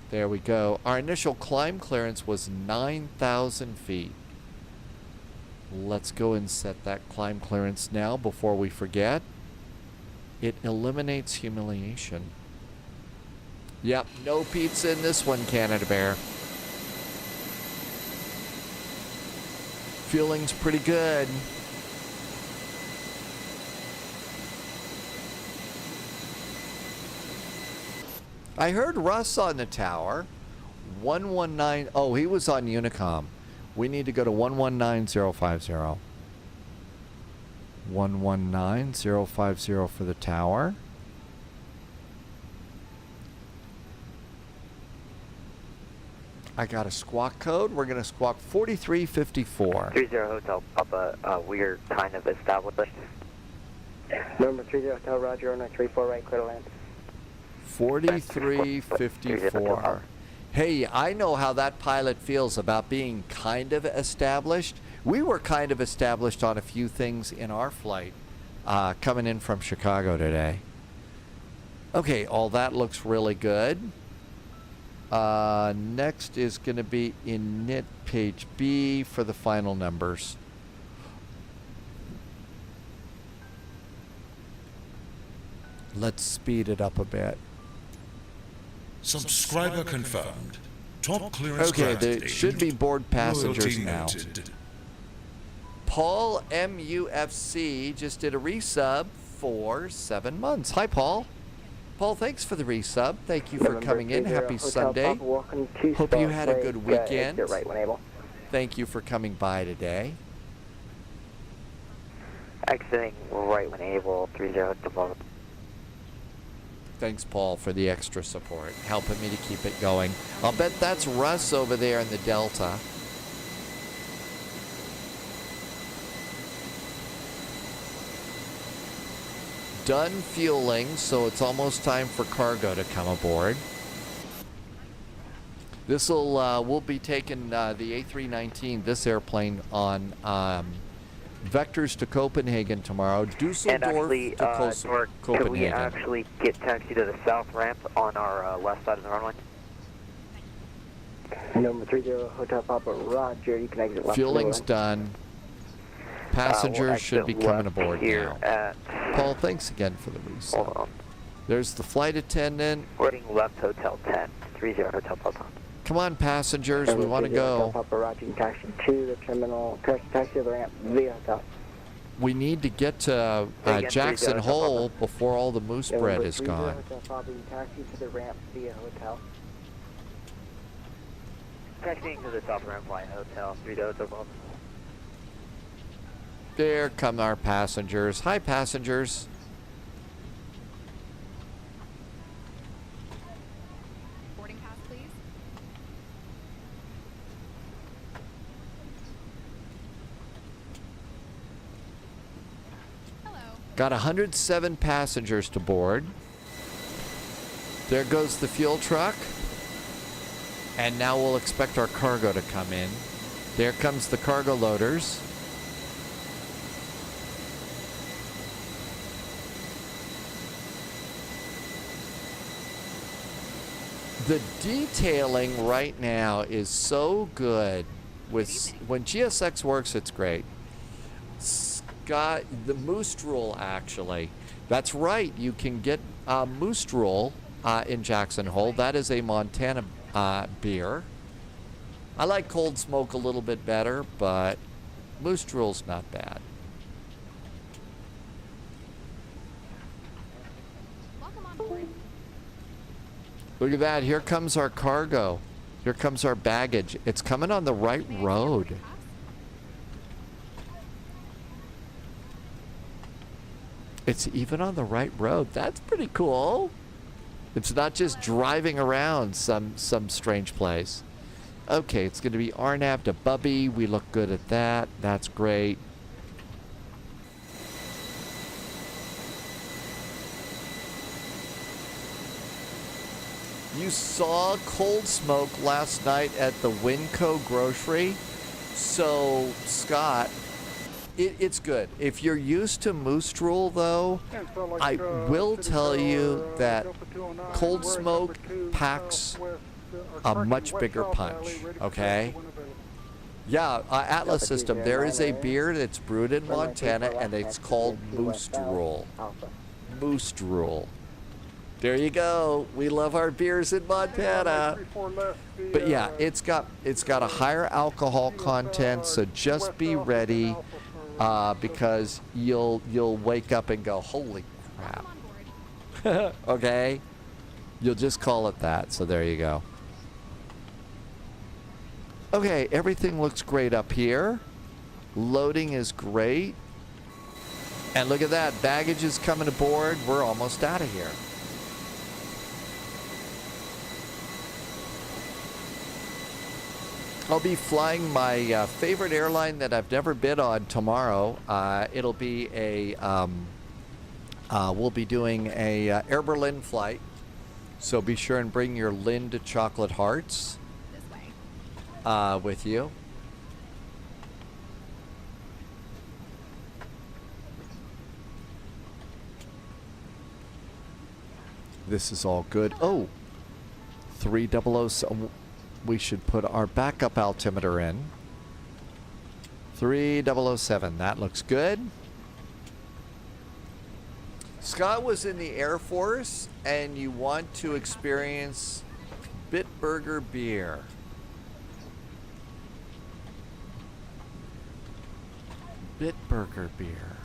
There we go. Our initial climb clearance was 9,000 feet. Let's go and set that climb clearance now before we forget. It eliminates humiliation. Yep, no pizza in this one, Canada Bear. Feeling's pretty good. I heard Russ on the tower. 119. Oh, he was on Unicom. We need to go to 119050. 119050 for the tower. I got a squawk code. We're going to squawk 4354. 30 Hotel Papa, we are kind of established. Number 30 Hotel Roger, 0934 right, clear to land. 4354. Hey, I know how that pilot feels about being kind of established. We were kind of established on a few things in our flight coming in from Chicago today. Okay, all that looks really good. Next is going to be init page B for the final numbers. Let's speed it up a bit. Subscriber confirmed. Top clearance Okay, granted, there should be board passengers Loyalty now. noted. Paul MUFC just did a resub for 7 months. Hi, Paul. Paul, thanks for the resub. Thank you for coming in. Happy Sunday. Hope you had a good weekend. Right when able. Thank you for coming by today. Exiting right when able, 30 Hotel. Thanks, Paul, for the extra support, helping me to keep it going. I'll bet that's Russ over there in the Delta. Done fueling, so it's almost time for cargo to come aboard. We'll be taking the A319, this airplane, on vectors to Copenhagen tomorrow. Dusseldorf to Copenhagen. Can we actually get taxi to the south ramp on our left side of the runway? Number 30 Hotel Papa Roger, you can exit left. Fueling's done. Passengers should be coming aboard now. Paul, thanks again for the resub. There's the flight attendant. Boarding left Hotel 10, 30 Hotel Papa. Come on, passengers, we want to go. Papa Roger, taxi to the terminal, taxi to the ramp via hotel. We need to get to Jackson Hole before all the moose bread is gone. Taxi to the ramp via hotel. Taxiing to the top ramp via hotel, 30 Hotel Papa. There come our passengers. Hi, passengers. Boarding pass, please. Hello. Got 107 passengers to board. There goes the fuel truck. And now we'll expect our cargo to come in. There comes the cargo loaders. The detailing right now is so good. When GSX works, it's great. Scott, the moose drool, actually. That's right. You can get moose drool in Jackson Hole. That is a Montana beer. I like Cold Smoke a little bit better, but moose drool's not bad. Look at that. Here comes our cargo. Here comes our baggage. It's coming on the right road. It's even on the right road. That's pretty cool. It's not just driving around some strange place. Okay, it's going to be RNAV to Bubby. We look good at that. That's great. You saw Cold Smoke last night at the Winco Grocery. So, Scott, It's good. If you're used to moose drool, though, I will tell you that cold smoke packs a much bigger punch, okay? Yeah, Atlas system, there is a beer that's brewed in Montana, and it's called moose drool. Moose drool. There you go. We love our beers in Montana. But yeah, it's got a higher alcohol content, so just be ready, because you'll wake up and go, holy crap. Okay? You'll just call it that. So there you go. Okay, everything looks great up here. Loading is great. And look at that, baggage is coming aboard. We're almost out of here. I'll be flying my favorite airline that I've never been on tomorrow. It'll be a, we'll be doing a Air Berlin flight. So be sure and bring your Lind chocolate hearts with you. This is all good. Oh, 300. We should put our backup altimeter in. 3007. That looks good. Scott was in the Air Force, and you want to experience Bitburger beer. Bitburger beer.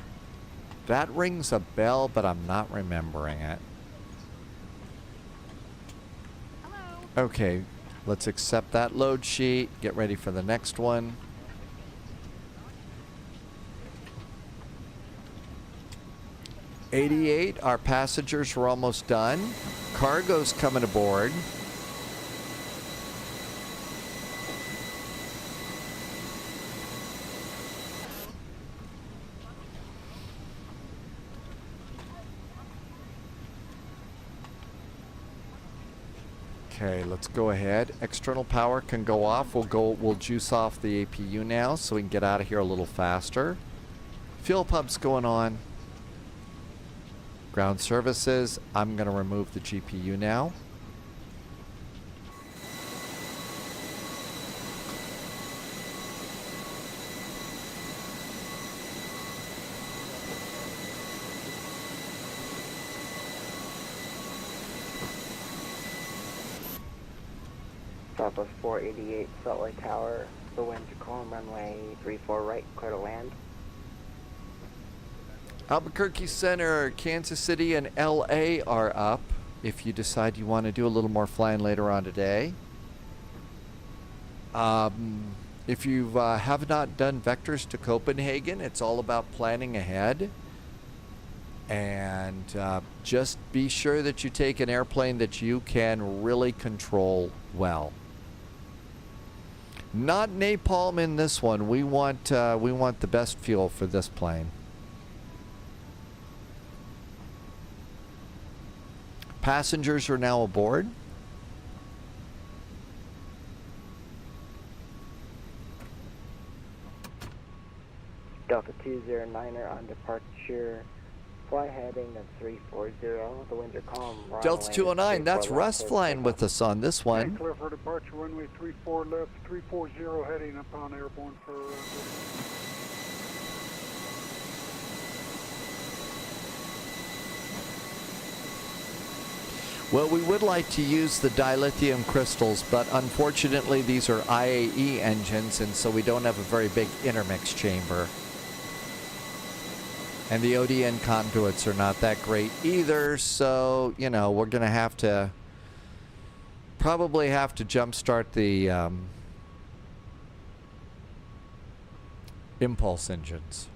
That rings a bell, but I'm not remembering it. Okay, let's accept that load sheet. Get ready for the next one. '88, our passengers are almost done. Cargo's coming aboard. Okay, let's go ahead. External power can go off. We'll juice off the APU now so we can get out of here a little faster. Fuel pump's going on. Ground services, I'm going to remove the GPU now. Southwest 488, Salt Lake Tower, the winds are calm, runway 34 right, clear to land. Albuquerque Center, Kansas City, and LA are up if you decide you want to do a little more flying later on today. If you have not done vectors to Copenhagen, it's all about planning ahead. And just be sure that you take an airplane that you can really control well. Not napalm in this one. We want the best fuel for this plane. Passengers are now aboard. Delta 209er on departure. Fly heading of 340. The winds are calm. Delta 209, that's Russ flying with us on this one. Clear for departure, runway 34 left, 340 heading upon airborne for... Well, we would like to use the dilithium crystals, but unfortunately these are IAE engines, and so we don't have a very big intermix chamber. And the ODN conduits are not that great either, so, you know, we're going to probably have to jumpstart the impulse engines.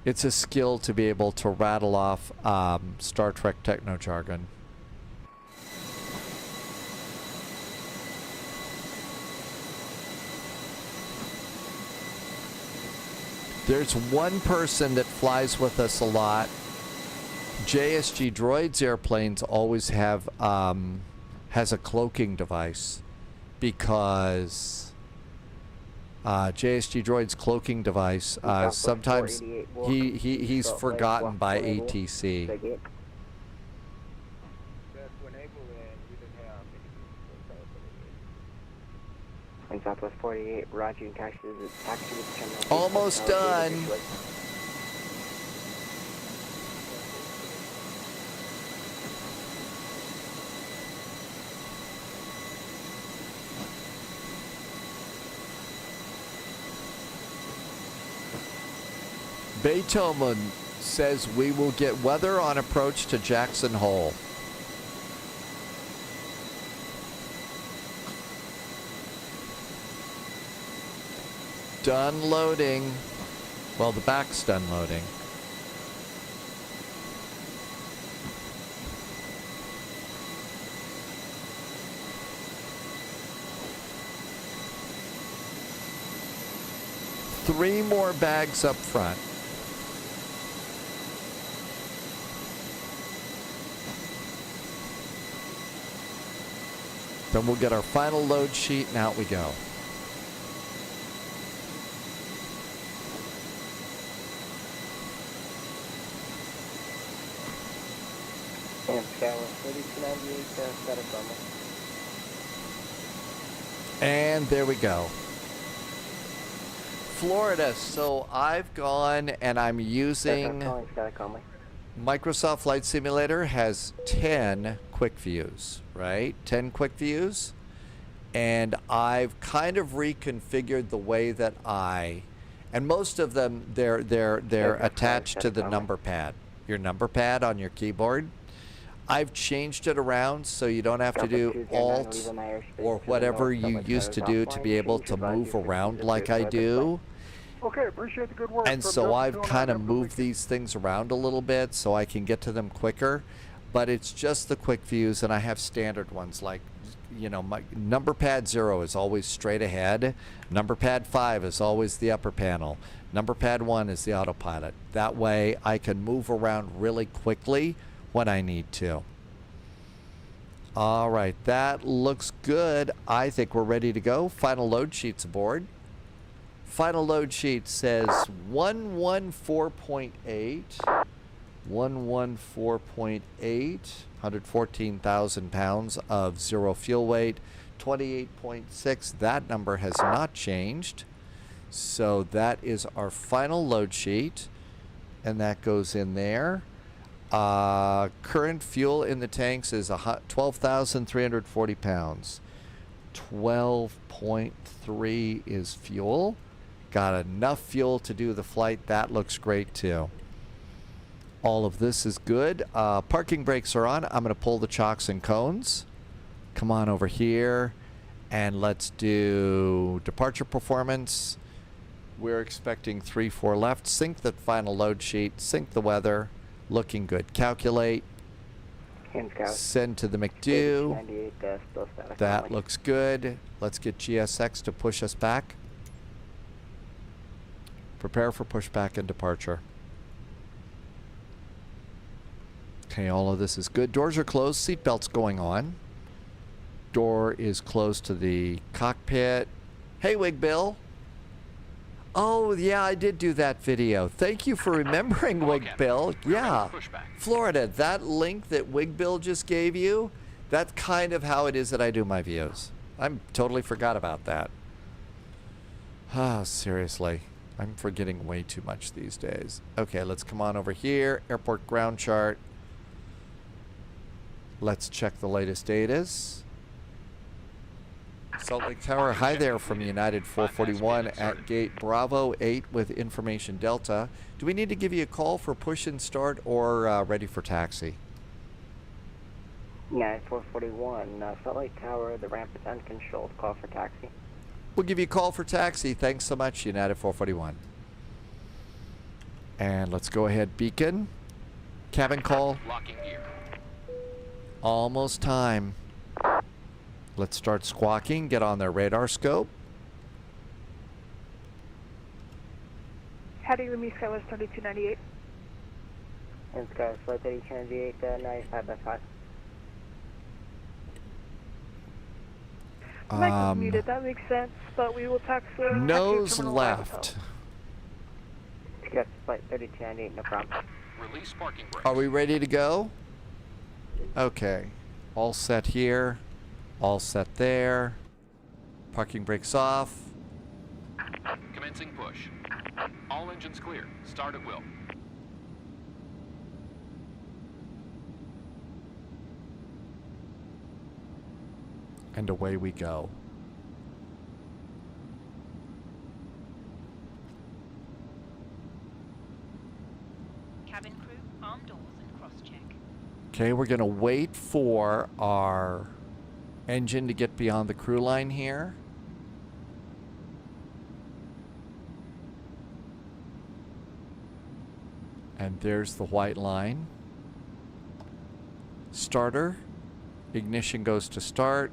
It's a skill to be able to rattle off Star Trek techno jargon. There's one person that flies with us a lot. JSG Droids airplanes always have has a cloaking device because JSG Droid's cloaking device. Sometimes he's forgotten by ATC. In Southwest 48, Roger, taxi with terminal. Almost done. Beethoven says we will get weather on approach to Jackson Hole. Done loading. Well, the back's done loading. Three more bags up front. Then we'll get our final load sheet and out we go. And Skyline 3298, status on And there we go. Florida. So I've gone and I'm using Microsoft Flight Simulator has 10 quick views, right? 10 quick views. And I've kind of reconfigured the way that and most of them they're attached to the number pad. Your number pad on your keyboard. I've changed it around so you don't have to do Alt or whatever you used to do to be able to move around like I do. Okay, appreciate the good work. And so I've kind of moved these things around a little bit so I can get to them quicker. But it's just the quick views, and I have standard ones like, you know, my number pad 0 is always straight ahead. Number pad 5 is always the upper panel. Number pad 1 is the autopilot. That way I can move around really quickly when I need to. All right, that looks good. I think we're ready to go. Final load sheet's aboard. Final load sheet says 114.8. 114.8, 114,000 pounds of zero fuel weight. 28.6, that number has not changed. So that is our final load sheet, and that goes in there. Current fuel in the tanks is 12,340 pounds. 12.3 is fuel. Got enough fuel to do the flight. That looks great too. All of this is good. Parking brakes are on. I'm going to pull the chocks and cones. Come on over here and let's do departure performance. We're expecting 3-4 left. Sync the final load sheet. Sync the weather. Looking good. Calculate. Send to the McDo. That looks good. Let's get GSX to push us back. Prepare for pushback and departure. Okay, all of this is good. Doors are closed. Seatbelts going on. Door is closed to the cockpit. Hey, Wig Bill. Oh, yeah, I did do that video. Thank you for remembering, Wig Bill. Yeah. Florida, that link that Wig Bill just gave you, that's kind of how it is that I do my views. I totally forgot about that. Ah, seriously. I'm forgetting way too much these days. Okay, let's come on over here. Airport ground chart. Let's check the latest data. Salt Lake Tower, hi there from United 441 at gate Bravo 8 with information Delta. Do we need to give you a call for push and start or ready for taxi? United 441, Salt Lake Tower, the ramp is uncontrolled. Call for taxi. We'll give you a call for taxi. Thanks so much, United 441. And let's go ahead, beacon. Cabin call. Locking gear. Almost time. Let's start squawking. Get on their radar scope. How do you release Skywest 3298? And Skywest 3298, 95 by 5. Mic is muted, that makes sense, but we will taxi. Nose left. Yes, flight 3298, no problem. Release parking brakes. Are we ready to go? Okay. All set here. All set there. Parking brakes off. Commencing push. All engines clear. Start at will. And away we go. Cabin crew, arm doors and cross-check. Okay, we're going to wait for our engine to get beyond the crew line here. And there's the white line. Starter. Ignition goes to start.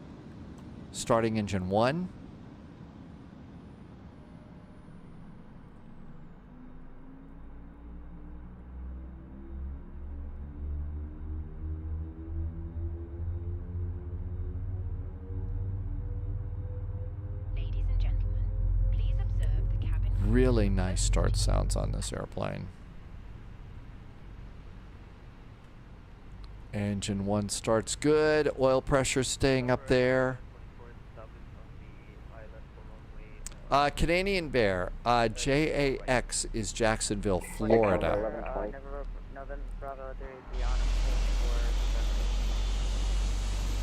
Starting engine 1. Ladies and gentlemen, please observe the cabin. Really nice start sounds on this airplane. Engine 1 starts good. Oil pressure staying up there. Canadian Bear, JAX is Jacksonville, Florida. November Bravo 33 on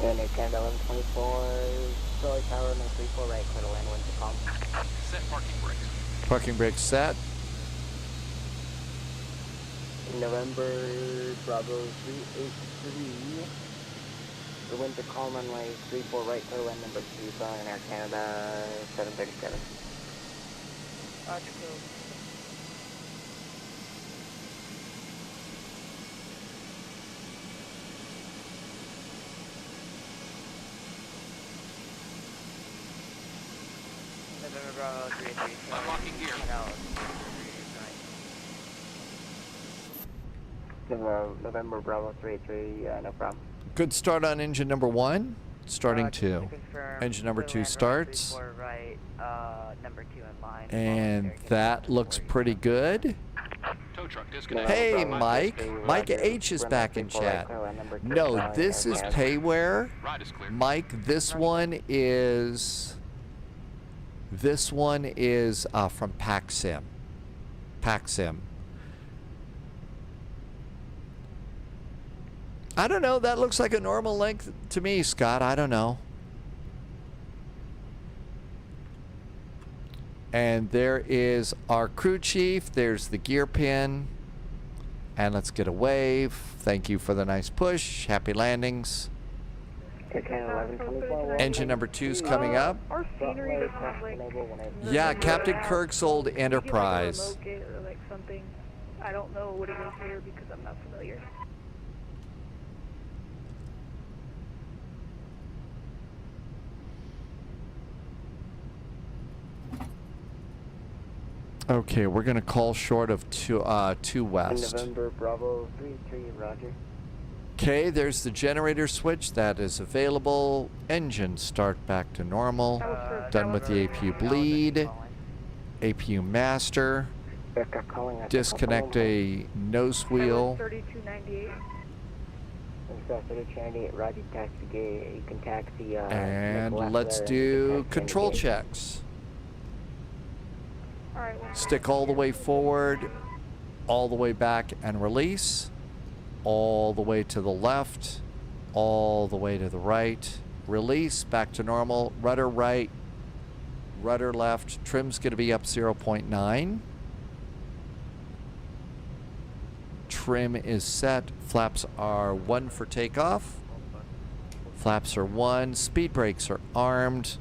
and a 10 1124, Charlie Tower, no 34 right, clear to land, wind to calm. Set parking brakes. Parking brakes set. November Bravo 383, the wind to calm runway 34 right, clear to land, number 2, Flyin Air Canada 737. Roger, November Bravo 383. Unlocking gear. November Bravo 383, no problem. Good start on engine number 1. Starting 2. Engine number 2 starts. Right, number 2 in line. And that looks pretty good. Tow truck disconnected. Hey, Mike. Mike H is back in chat. No, this is Payware. Ride is clear. Mike, this one is from PACSIM. PACSIM. I don't know. That looks like a normal length to me, Scott. I don't know. And there is our crew chief. There's the gear pin. And let's get a wave. Thank you for the nice push. Happy landings. Engine number 2's coming up. Our scenery doesn't have like. Yeah, Captain Kirk's old Enterprise. Or like something. I don't know what it is here because I'm not familiar. Okay, we're gonna call short of 2 west. November Bravo 33, roger. Okay, there's the generator switch that is available. Engine start back to normal. Done with the APU bleed. APU master. Disconnect a nose wheel. 3298. 3298, roger, taxi gate. You can taxi. And let's do control checks. Stick all the way forward, all the way back and release, all the way to the left, all the way to the right, release, back to normal, rudder right, rudder left, trim's going to be up 0.9. Trim is set, flaps are 1 for takeoff, flaps are 1, speed brakes are armed.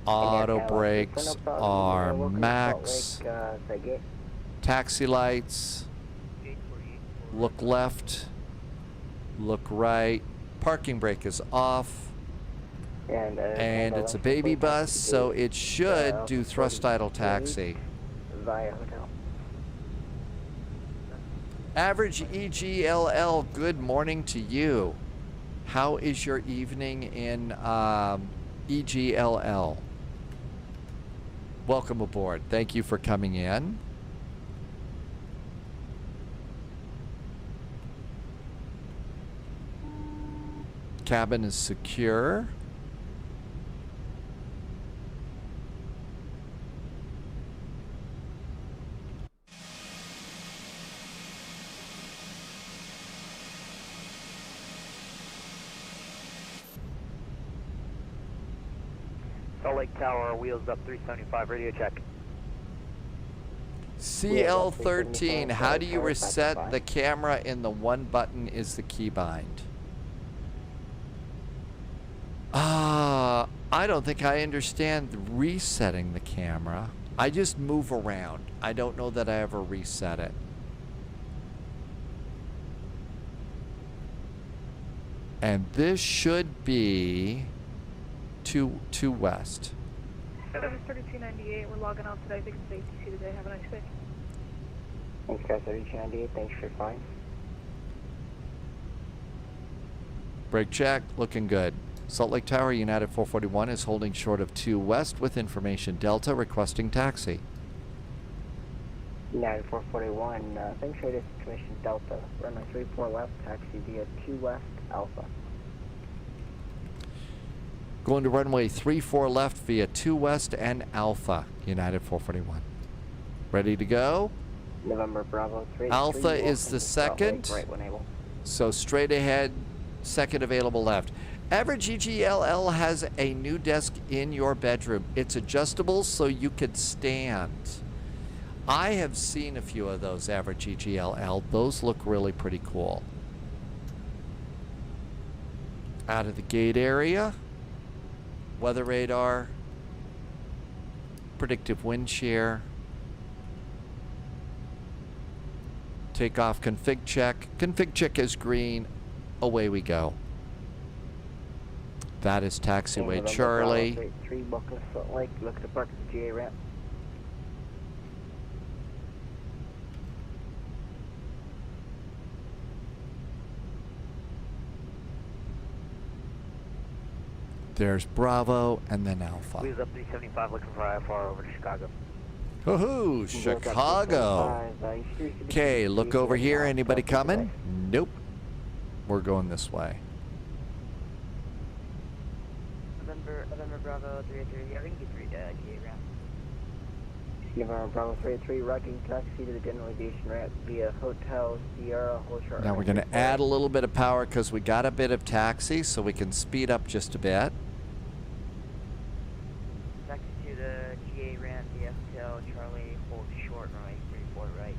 Auto brakes are max. Taxi lights. Look left. Look right. Parking brake is off. And it's a baby bus, so it should do thrust idle taxi. Average EGLL, good morning to you. How is your evening in EGLL. Welcome aboard. Thank you for coming in. Cabin is secure. Salt Lake Tower, wheels up 375, radio check. CL13, how do you reset the camera in the one button is the keybind? I don't think I understand resetting the camera. I just move around. I don't know that I ever reset it. And this should be two west. Service 3298, we're logging off today. I think it's ATC today. Have a nice day. Thanks, guys. 3298, thanks for flying. Brake check, looking good. Salt Lake Tower, United 441 is holding short of 2 west with information Delta requesting taxi. United 441, thanks for this information Delta. Runway 34 left, taxi via 2 west, Alpha. Going to runway 34 left via 2 west and Alpha, United 441. Ready to go? November Bravo 3. Alpha is the second. Right when able. So straight ahead, second available left. Average EGLL has a new desk in your bedroom. It's adjustable so you could stand. I have seen a few of those average EGLL. Those look really pretty cool. Out of the gate area. Weather radar. Predictive wind shear. Takeoff config check. Config check is green. Away we go. That is taxiway Charlie. 3 Boca Salt Lake, look to park at the GA ramp. There's Bravo and then Alpha. Wheels up 375, looking for IFR over to Chicago. Woohoo, Chicago. Okay, look over here. Anybody coming? Nope. We're going this way. November Bravo 383, having D3 GA ramp. November Bravo 383, routing taxi to the general aviation ramp via Hotel Sierra, hold short. Now we're going to add a little bit of power because we got a bit of taxi, so we can speed up just a bit. Taxi to the GA ramp via Hotel Charlie, hold short, runway 34 right,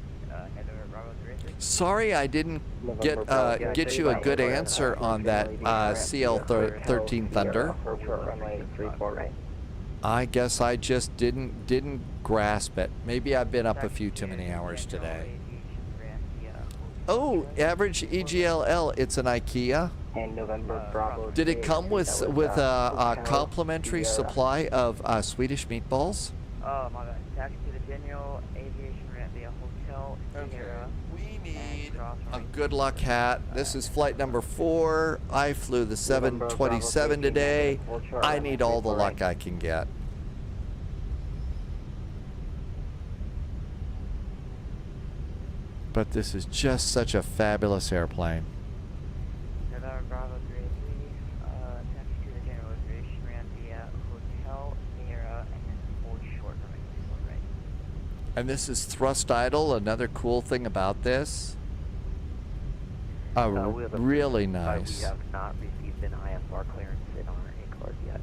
November Bravo 383. Sorry I didn't get you a good answer on that CL13 Thunder. I guess I just didn't grasp it. Maybe I've been up a few too many hours today. Oh, average EGLL, it's an IKEA. And November Bravo. Did it come with a complimentary supply of Swedish meatballs? Oh my god, taxi to the general aviation ramp via Hotel Sierra. We need a good luck hat. This is flight number 4. I flew the 727 today. I need all the luck I can get. But this is just such a fabulous airplane. November Bravo 383, taxi to the general aviation ramp via Hotel Sierra and then hold short runway 34 right. And this is thrust idle. Another cool thing about this. Really nice. We have not received an IFR clearance in our A card yet.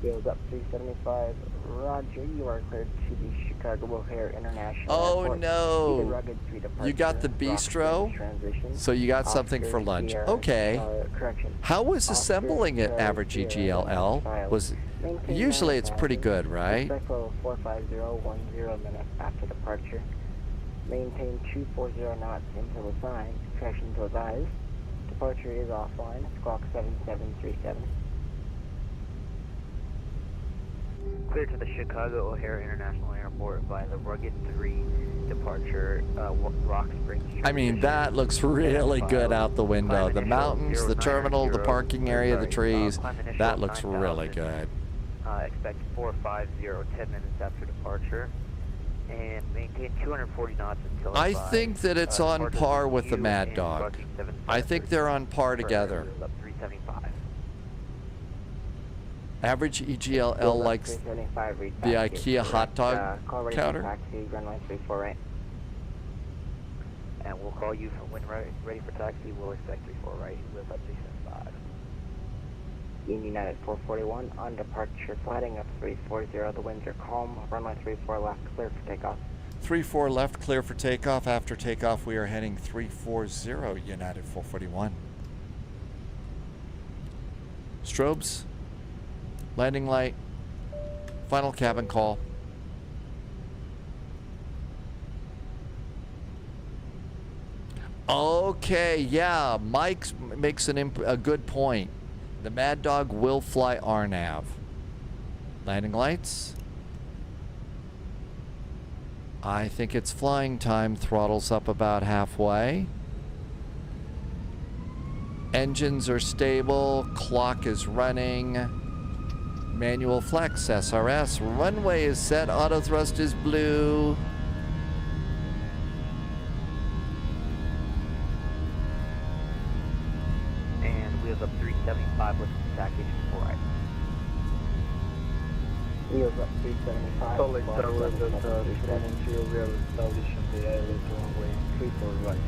Wheels up 375. Roger, you are cleared to the Chicago O'Hare International Airport. No. You got the bistro? So you got something for lunch. Okay. How was assembling it, average EGLL? Usually it's pretty good, right? 45010 minutes after departure. Maintain 240 knots until assigned. Correction to advise. Departure is offline. Squawk 7737. Clear to the Chicago O'Hare International Airport via the Rugged 3 departure, Rock Springs. I mean, that looks really good out the window. The mountains, the terminal, the parking area, the trees. That looks really good. Expect 450, 10 minutes after departure. And maintain 240 knots until I think that it's on par with the Mad Dog. I think they're on par together. 375. Average EGLL likes the IKEA hot dog counter. Taxi, runway 34 right. And we'll call you when ready for taxi. We'll expect 34 right with up 375. United 441 on departure, flatting up 340. The winds are calm. Runway 34 left, clear for takeoff. 34 left, clear for takeoff. After takeoff, we are heading 340, United 441. Strobes, landing light, final cabin call. Okay, yeah, Mike makes a good point. The Mad Dog will fly RNAV. Landing lights. I think it's flying time. Throttles up about halfway. Engines are stable. Clock is running. Manual flex, SRS. Runway is set. Auto thrust is blue. And wheels up 375 with taxi 4 right. Wheels up 375. Solid tower Delta 370, we are establishing the islet runway 34 right.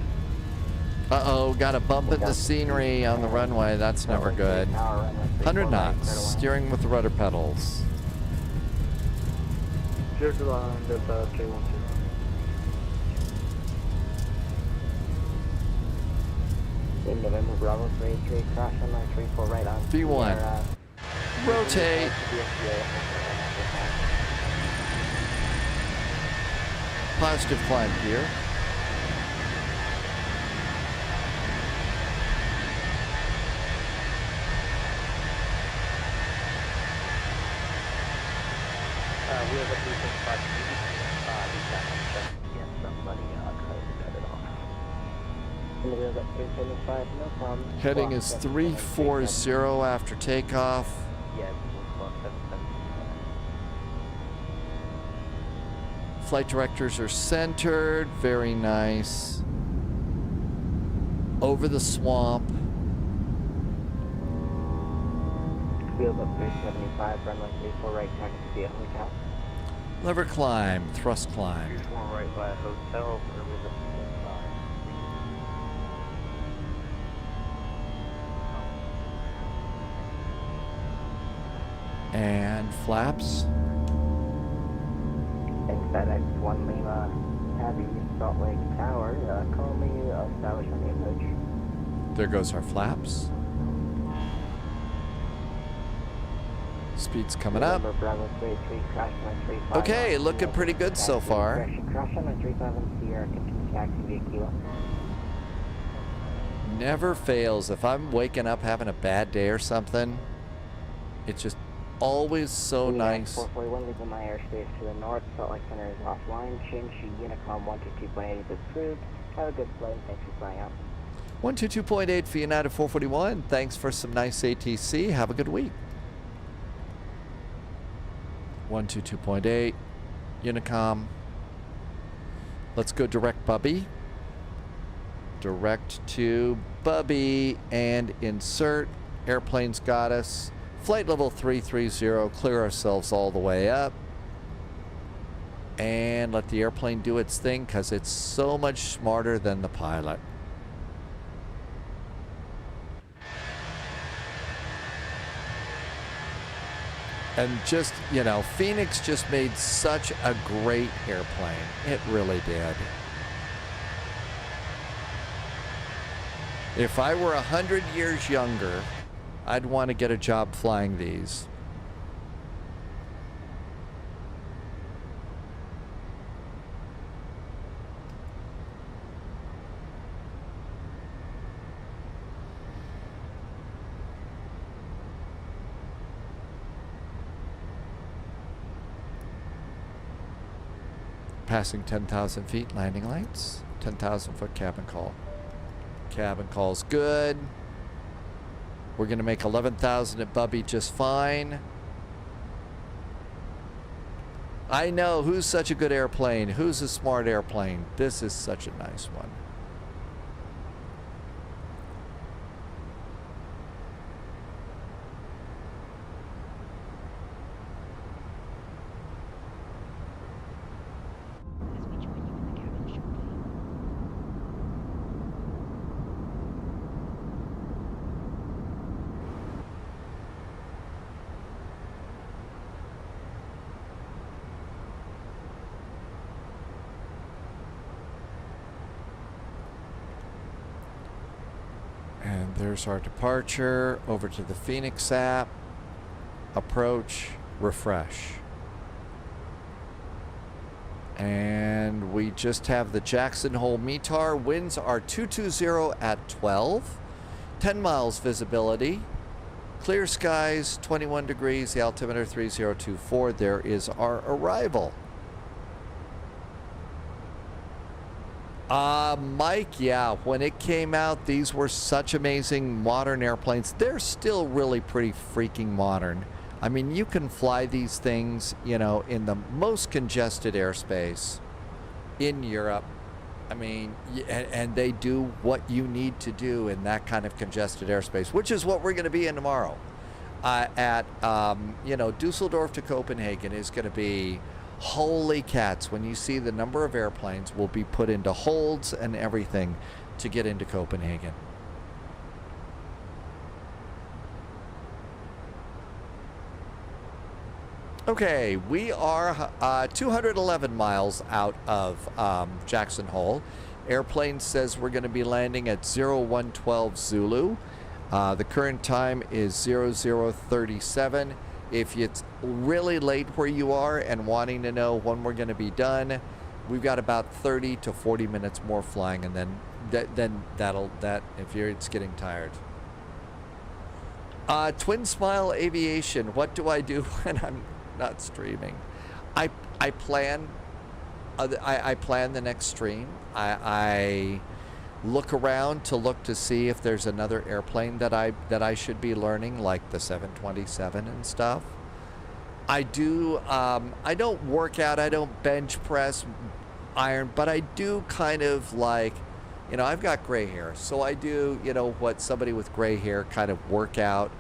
Uh-oh, got a bump in the scenery on the runway. That's never good. 100 knots, steering with the rudder pedals. Clear to land Delta 310. In November Bravo 33, crash on line 34 right on. V1. Rotate. Positive climb gear. We have a 365 somebody cut it off. And we have a 375, no problem. Heading is 340 after takeoff. Yes, we'll 777. Flight directors are centered. Very nice. Over the swamp. Wheels up 375, runway 34 right, taxi to the hotel. Lever climb, thrust climb. 34 right via hotel, or wheels up 375. And flaps. FedEx 1 Lima, Abbey, Salt Lake Tower, call me, establish on the approach. There goes our flaps. Speed's coming up. Okay, looking pretty good so far. Never fails. If I'm waking up having a bad day or something, it's just always so nice. 441 leaving my airspace to the north. Salt Lake Center is offline. Change to Unicom 122.8 is approved. Have a good flight. Thanks for flying out. 122.8 for United 441. Thanks for some nice ATC. Have a good week. 122.8 Unicom. Let's go direct Bubby. Direct to Bubby and insert. Airplane's got us. Flight level 330. Clear ourselves all the way up. And let the airplane do its thing because it's so much smarter than the pilot. And just, you know, Phoenix just made such a great airplane. It really did. If I were 100 years younger, I'd want to get a job flying these. Passing 10,000 feet, landing lights. 10,000 foot cabin call. Cabin call's good. We're going to make 11,000 at Bubby just fine. I know, who's such a good airplane? Who's a smart airplane? This is such a nice one. And there's our departure over to the Phoenix app. Approach, refresh. And we just have the Jackson Hole METAR. Winds are 220 at 12. 10 miles visibility. Clear skies, 21 degrees. The altimeter 3024. There is our arrival. Mike, yeah, when it came out, these were such amazing modern airplanes. They're still really pretty freaking modern. I mean, you can fly these things, you know, in the most congested airspace in Europe. I mean, and they do what you need to do in that kind of congested airspace, which is what we're going to be in tomorrow. You know, Dusseldorf to Copenhagen is going to be... Holy cats, when you see the number of airplanes will be put into holds and everything to get into Copenhagen. Okay, we are 211 miles out of Jackson Hole. Airplane says we're going to be landing at 0112 Zulu. The current time is 0037. If it's really late where you are and wanting to know when we're going to be done, we've got about 30 to 40 minutes more flying, and then it's getting tired. Twin Smile Aviation. What do I do when I'm not streaming? I plan the next stream. I look around to see if there's another airplane that I should be learning, like the 727 and stuff. I do I don't work out, I don't bench press iron, but I do kind of like, you know, I've got gray hair, so I do, you know, what somebody with gray hair kind of work out,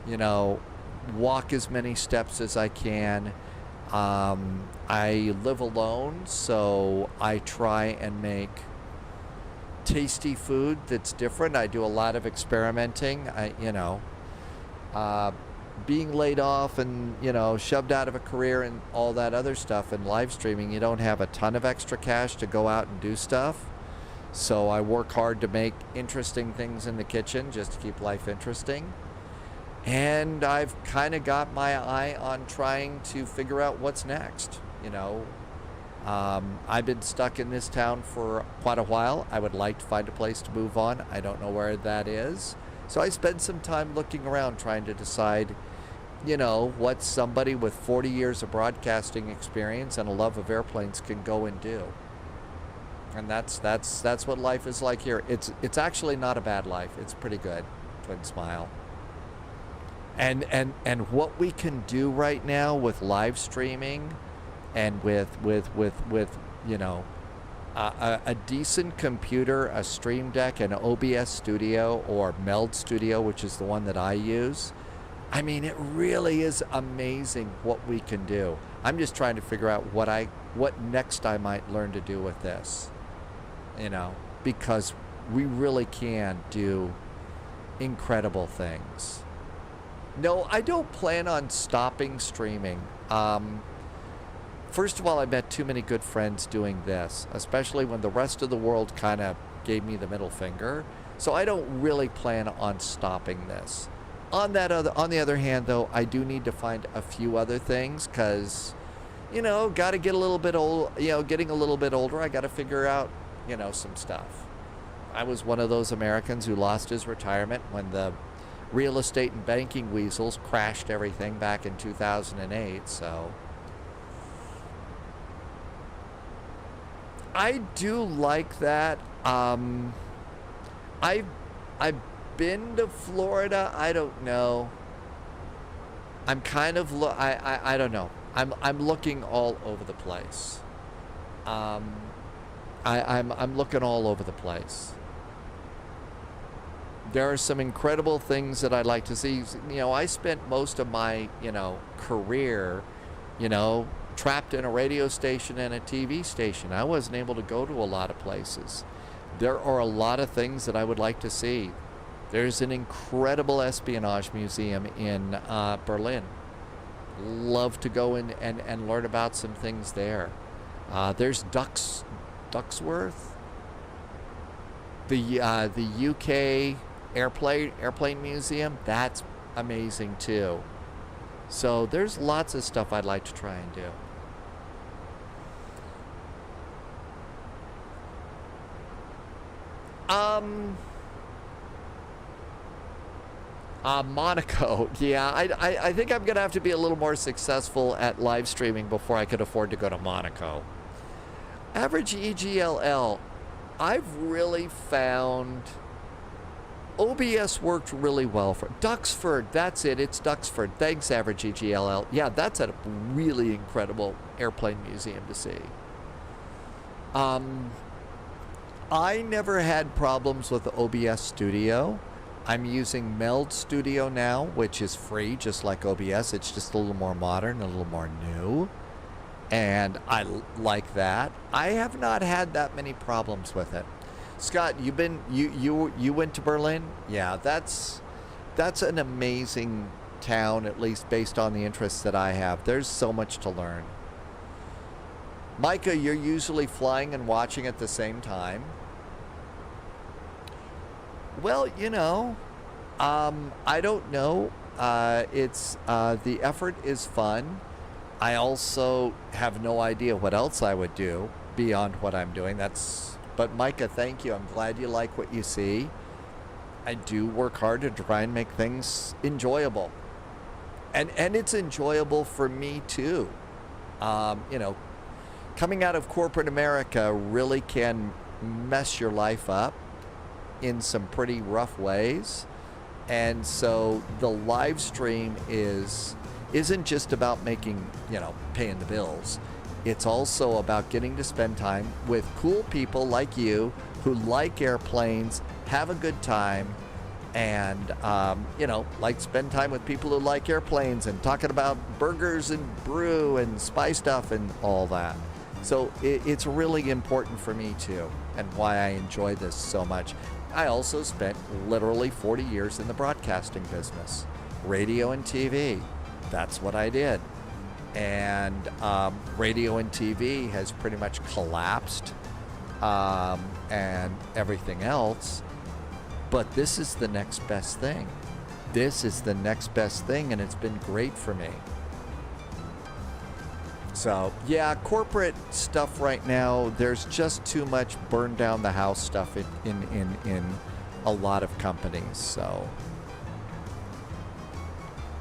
you know, walk as many steps as I can. I live alone, so I try and make tasty food that's different. I do a lot of experimenting. Being laid off and, you know, shoved out of a career and all that other stuff, and live streaming, you don't have a ton of extra cash to go out and do stuff. So I work hard to make interesting things in the kitchen just to keep life interesting. And I've kind of got my eye on trying to figure out what's next, you know. I've been stuck in this town for quite a while. I would like to find a place to move on. I don't know where that is. So I spend some time looking around trying to decide, you know, what somebody with 40 years of broadcasting experience and a love of airplanes can go and do. And that's what life is like here. It's actually not a bad life. It's pretty good, Twin Smile. And what we can do right now with live streaming and with you know, a decent computer, a Stream Deck, an OBS Studio or Meld Studio, which is the one that I use. I mean, it really is amazing what we can do. I'm just trying to figure out what next I might learn to do with this, you know, because we really can do incredible things. No, I don't plan on stopping streaming. First of all, I met too many good friends doing this, especially when the rest of the world kind of gave me the middle finger. So I don't really plan on stopping this. On the other hand, though, I do need to find a few other things because, you know, got to get a little bit old. You know, getting a little bit older, I got to figure out, you know, some stuff. I was one of those Americans who lost his retirement when the real estate and banking weasels crashed everything back in 2008. So. I do like that. I've been to Florida. I don't know. I'm kind of I don't know. I'm looking all over the place. I'm looking all over the place. There are some incredible things that I'd like to see. You know, I spent most of my, career, trapped in a radio station and a TV station. I wasn't able to go to a lot of places. There are a lot of things that I would like to see. There's an incredible espionage museum in Berlin. Love to go in and learn about some things there. There's Duxworth, the UK airplane museum. That's amazing too. So there's lots of stuff I'd like to try and do. Monaco. Yeah, I think I'm gonna have to be a little more successful at live streaming before I could afford to go to Monaco. Average EGLL, I've really found OBS worked really well for Duxford. That's it. It's Duxford. Thanks, Average EGLL. Yeah, that's a really incredible airplane museum to see. I never had problems with the OBS Studio. I'm using Meld Studio now, which is free, just like OBS. It's just a little more modern, a little more new. And I like that. I have not had that many problems with it. Scott, you went to Berlin? Yeah, that's an amazing town, at least based on the interests that I have. There's so much to learn. Micah, you're usually flying and watching at the same time. Well, I don't know. It's the effort is fun. I also have no idea what else I would do beyond what I'm doing. But Micah, thank you. I'm glad you like what you see. I do work hard to try and make things enjoyable. And it's enjoyable for me too. Coming out of corporate America really can mess your life up in some pretty rough ways. And so the live stream isn't just about making, paying the bills. It's also about getting to spend time with cool people like you who like airplanes, have a good time, and, like spend time with people who like airplanes and talking about burgers and brew and spy stuff and all that. So it's really important for me too, and why I enjoy this so much. I also spent literally 40 years in the broadcasting business, radio and TV. That's what I did. And radio and TV has pretty much collapsed and everything else. But this is the next best thing. This is the next best thing, and it's been great for me. So, yeah, corporate stuff right now, there's just too much burn down the house stuff in a lot of companies. So,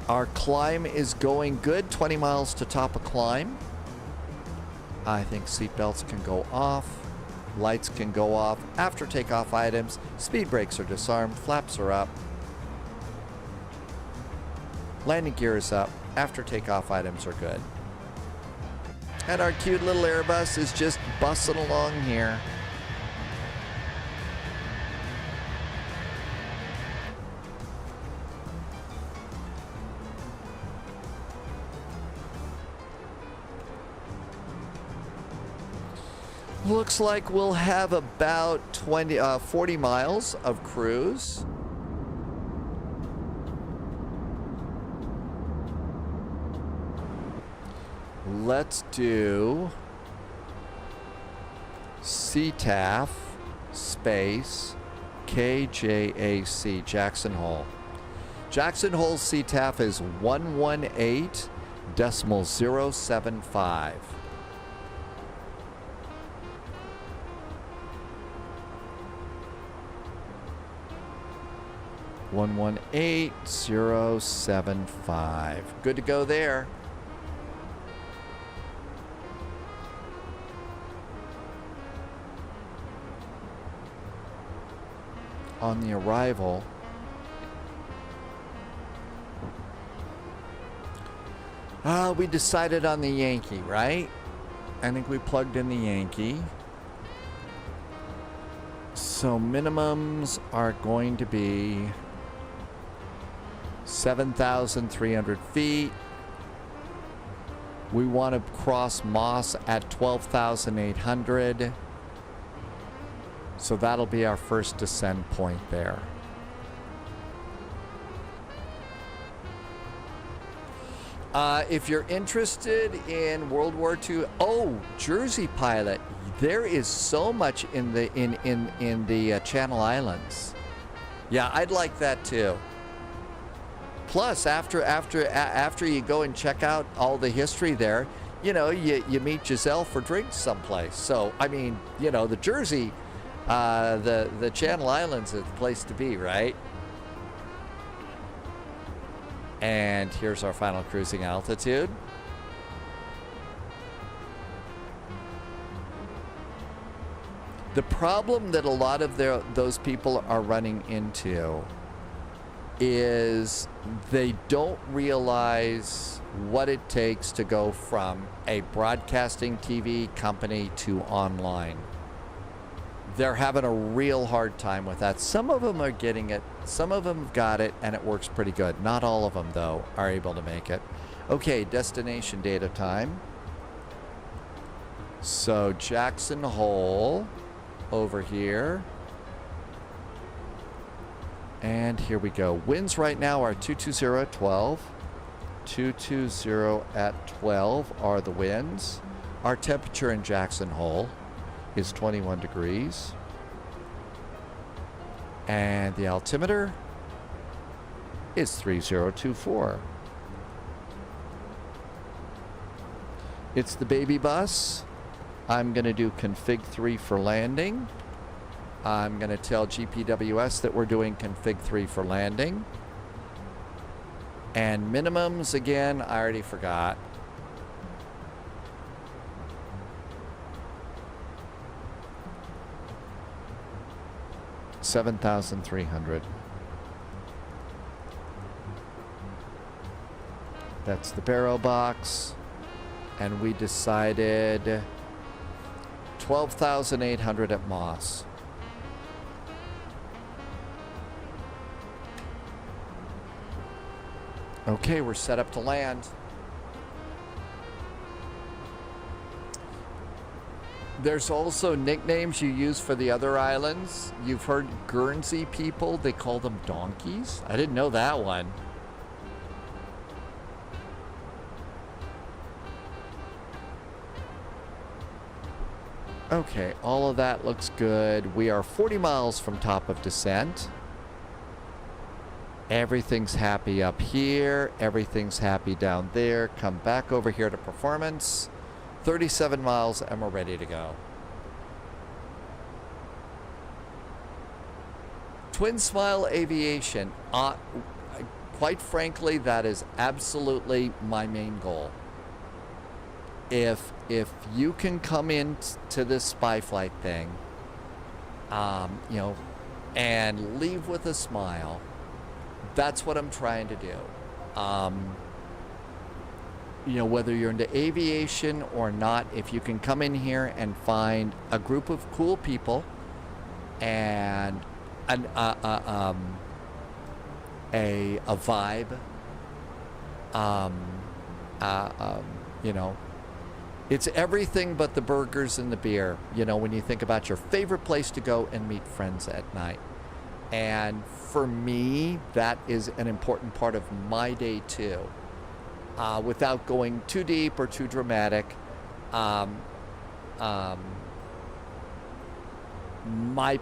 our climb is going good, 20 miles to top of climb. I think seatbelts can go off, lights can go off, after takeoff items, speed brakes are disarmed, flaps are up, landing gear is up, after takeoff items are good. And our cute little Airbus is just bussing along here. Looks like we'll have about 40 miles of cruise. Let's do CTAF space KJAC, Jackson Hole. Jackson Hole CTAF is 118.075. $118.075. Good to go there. on the arrival. We decided on the Yankee, right? I think we plugged in the Yankee. So minimums are going to be 7,300 feet. We want to cross Moss at 12,800. So that'll be our first descent point there. If you're interested in World War II, oh, Jersey pilot, there is so much in the Channel Islands. Yeah, I'd like that too. Plus, after you go and check out all the history there, you know, you meet Giselle for drinks someplace. So, I mean, you know, the Jersey, the Channel Islands is the place to be, right? And here's our final cruising altitude. The problem that a lot of those people are running into is they don't realize what it takes to go from a broadcasting TV company to online. They're having a real hard time with that. Some of them are getting it, some of them got it, and it works pretty good. Not all of them, though, are able to make it. Okay, destination data time. So Jackson Hole over here. And here we go. Winds right now are 220 at 12. 220 at 12 are the winds. Our temperature in Jackson Hole is 21 degrees. And the altimeter is 3024. It's the baby bus. I'm going to do config 3 for landing. I'm going to tell GPWS that we're doing config 3 for landing. And minimums, again, I already forgot. $7,300. That's the barrel box. And we decided 12,800 at Moss. Okay, we're set up to land. There's also nicknames you use for the other islands. You've heard Guernsey people, they call them donkeys. I didn't know that one. Okay, all of that looks good. We are 40 miles from top of descent. Everything's happy up here. Everything's happy down there. Come back over here to performance. 37 miles and we're ready to go. Twin Smile Aviation. Quite frankly, that is absolutely my main goal. If you can come into this spy flight thing, you know, and leave with a smile, that's what I'm trying to do. You know, whether you're into aviation or not, if you can come in here and find a group of cool people and a vibe, you know, it's everything but the burgers and the beer. You know, when you think about your favorite place to go and meet friends at night. And for me, that is an important part of my day too. Without going too deep or too dramatic, my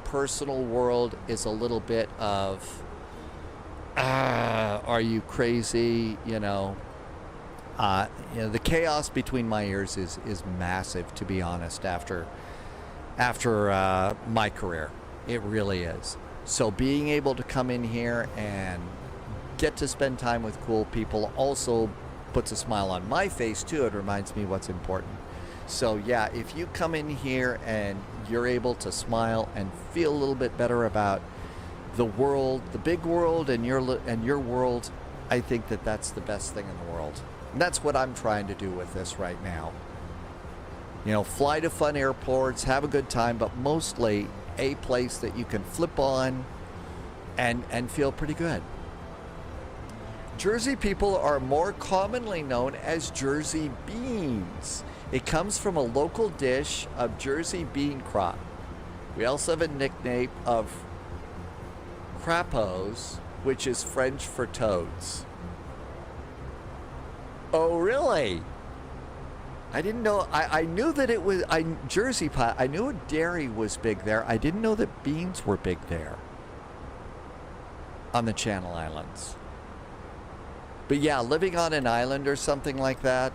personal world is a little bit of, are you crazy? You know, the chaos between my ears is massive, to be honest, after my career. It really is. So being able to come in here and get to spend time with cool people also puts a smile on my face too. It reminds me what's important. So yeah, if you come in here and you're able to smile and feel a little bit better about the world, the big world, and your world, I think that that's the best thing in the world. And that's what I'm trying to do with this right now. You know, fly to fun airports, have a good time, but mostly a place that you can flip on and feel pretty good. Jersey people are more commonly known as Jersey beans. It comes from a local dish of Jersey bean crop. We also have a nickname of crapos, which is French for toads. Oh, really? I didn't know. I knew that it was Jersey pie. I knew dairy was big there. I didn't know that beans were big there on the Channel Islands. But yeah, living on an island or something like that,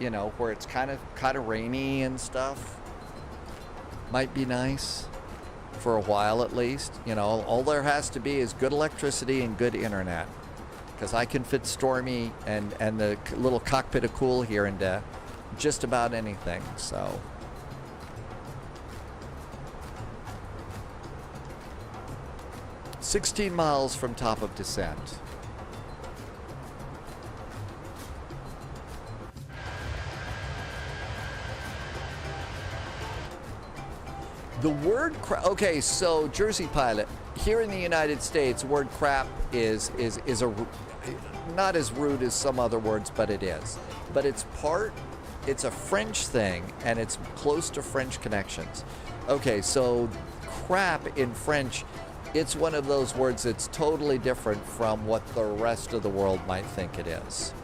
you know, where it's kind of rainy and stuff, might be nice for a while at least. You know, all there has to be is good electricity and good internet, because I can fit Stormy and the little cockpit of cool here into just about anything. So. "16 miles from top of descent." The word crap. Okay, so Jersey pilot here in the United States, word crap is a not as rude as some other words, but it is. But it's a French thing, and it's close to French connections. Okay, so crap in French, it's one of those words that's totally different from what the rest of the world might think it is.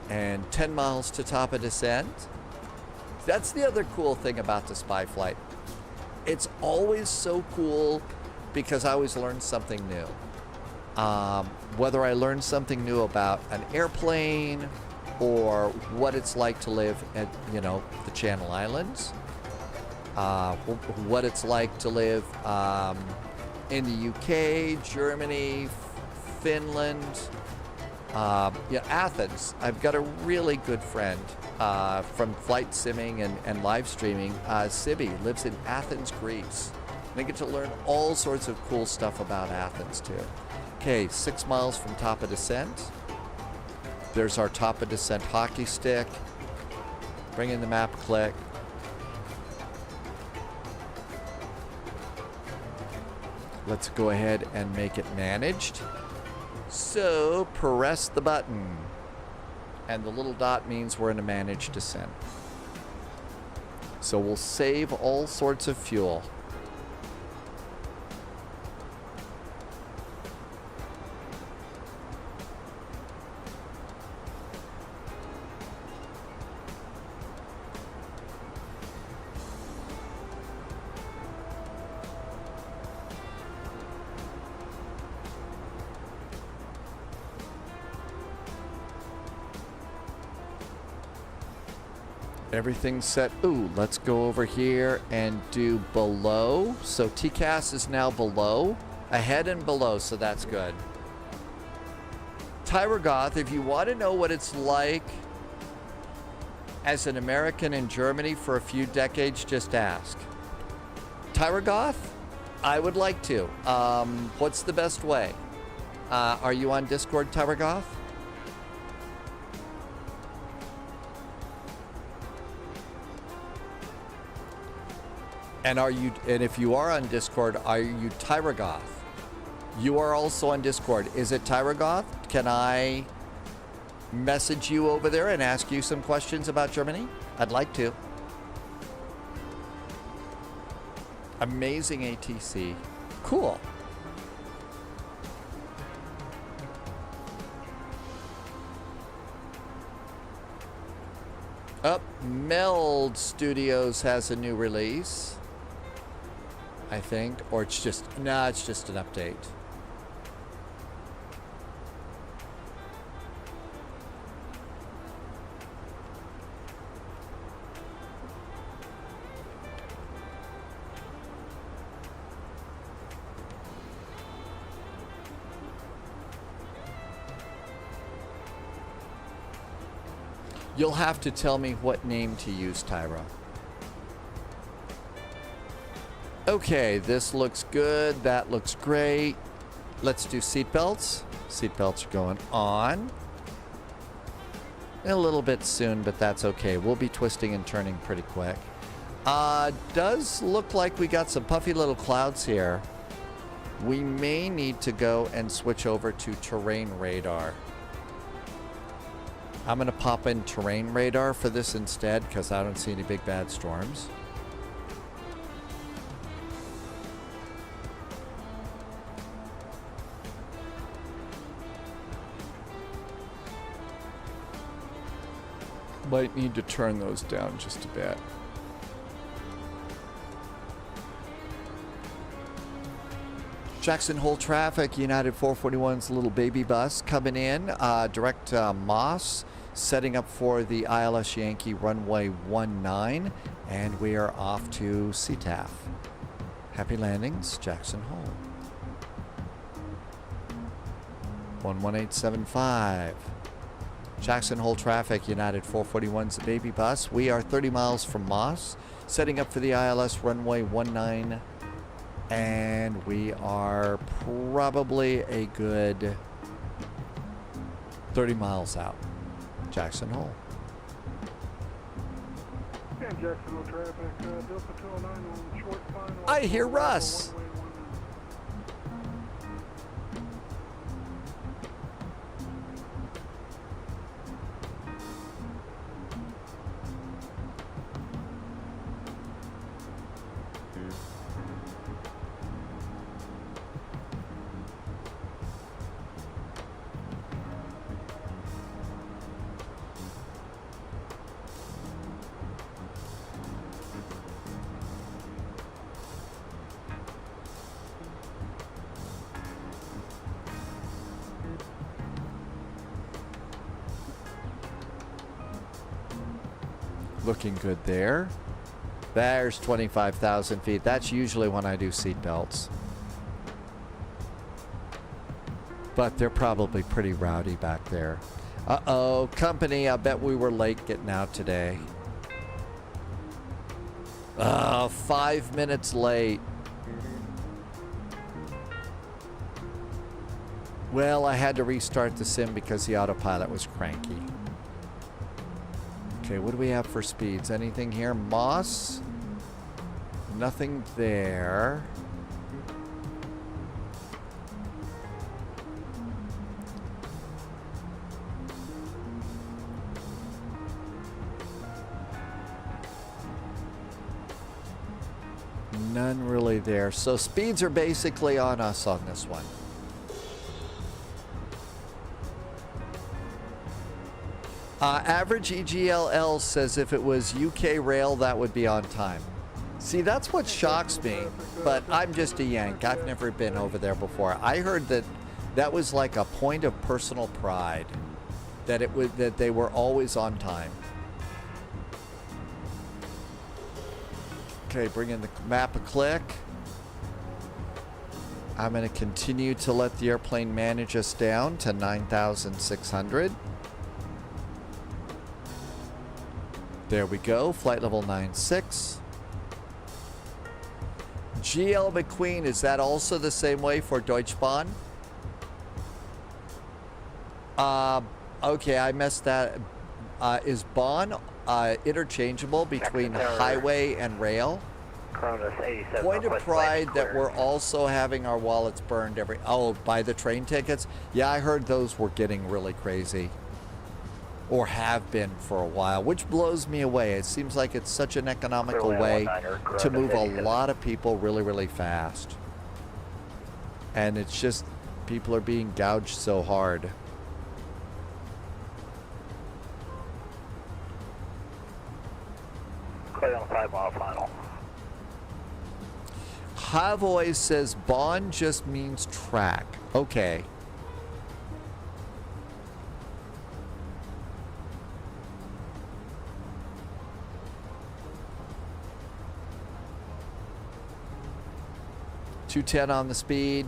And 10 miles to top of descent. That's the other cool thing about the spy flight. It's always so cool because I always learn something new. Whether I learn something new about an airplane or what it's like to live at, you know, the Channel Islands, what it's like to live in the UK, Germany, Finland, yeah, Athens. I've got a really good friend from flight simming and live streaming. Sibi lives in Athens, Greece. And I get to learn all sorts of cool stuff about Athens too. Okay, 6 miles from top of descent. There's our top of descent hockey stick. Bring in the map, click. Let's go ahead and make it managed. So press the button. And the little dot means we're in a managed descent. So we'll save all sorts of fuel. Everything's set. Ooh, let's go over here and do below. So TCAS is now below, ahead and below, so that's good. Tyragoth, if you want to know what it's like as an American in Germany for a few decades, just ask. Tyragoth, I would like to. What's the best way? Are you on Discord, Tyragoth? And if you are on Discord, are you Tyragoth? You are also on Discord. Is it Tyragoth? Can I message you over there and ask you some questions about Germany? I'd like to. Amazing ATC. Cool. Meld Studios has a new release, I think, or it's just an update. You'll have to tell me what name to use, Tyra. Okay, this looks good. That looks great. Let's do seatbelts. Seatbelts are going on. A little bit soon, but that's okay. We'll be twisting and turning pretty quick. Does look like we got some puffy little clouds here. We may need to go and switch over to terrain radar. I'm going to pop in terrain radar for this instead because I don't see any big bad storms. Might need to turn those down just a bit. Jackson Hole traffic, United 441's little baby bus coming in. Direct Moss, setting up for the ILS Yankee runway 19, and we are off to CTAF. Happy landings, Jackson Hole. 11875. Jackson Hole traffic, United 441's the baby bus. We are 30 miles from Moss, setting up for the ILS runway 19, and we are probably a good 30 miles out. Jackson Hole. And Jackson Hole traffic, Delta 209 on short final. I hear Russ. Looking good there. There's 25,000 feet. That's usually when I do seat belts. But they're probably pretty rowdy back there. Uh-oh, company, I bet we were late getting out today. 5 minutes late. Well, I had to restart the sim because the autopilot was cranky. Okay, what do we have for speeds? Anything here? Moss? Nothing there. None really there. So speeds are basically on us on this one. Average EGLL says if it was UK rail, that would be on time. See, that's what shocks me, but I'm just a Yank. I've never been over there before. I heard that that was like a point of personal pride, that it would, that they were always on time. Okay, bring in the map a click. I'm going to continue to let the airplane manage us down to 9,600. There we go, flight level 96. GL McQueen, is that also the same way for Deutsche Bahn? Okay, I messed that. Is Bahn interchangeable between highway and rail? Point of pride that we're also having our wallets burned every... Oh, by the train tickets? Yeah, I heard those were getting really crazy. Or have been for a while, which blows me away. It seems like it's such an economical way to move a lot of people really, really fast. And it's just, people are being gouged so hard. Clear on 5 mile final. Havoy says Bond just means track. Okay. .210 on the speed.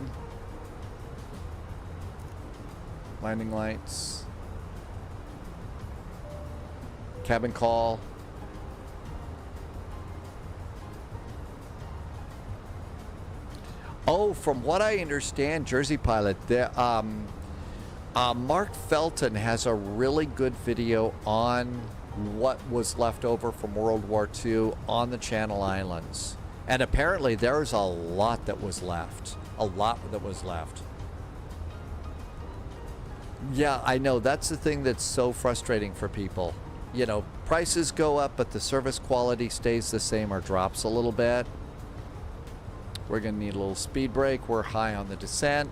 Landing lights. Cabin call. Oh, from what I understand, Jersey Pilot, Mark Felton has a really good video on what was left over from World War II on the Channel Islands. And apparently there's a lot that was left. A lot that was left. Yeah, I know. That's the thing that's so frustrating for people. You know, prices go up, but the service quality stays the same or drops a little bit. We're going to need a little speed brake. We're high on the descent.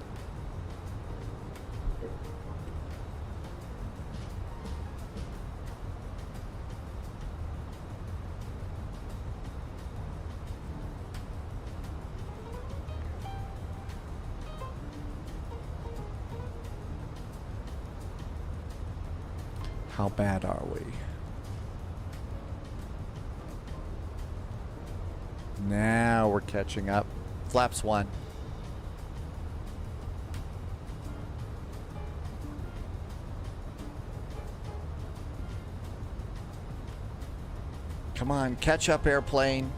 How bad are we? Now we're catching up. Flaps 1. Come on, catch up, airplane.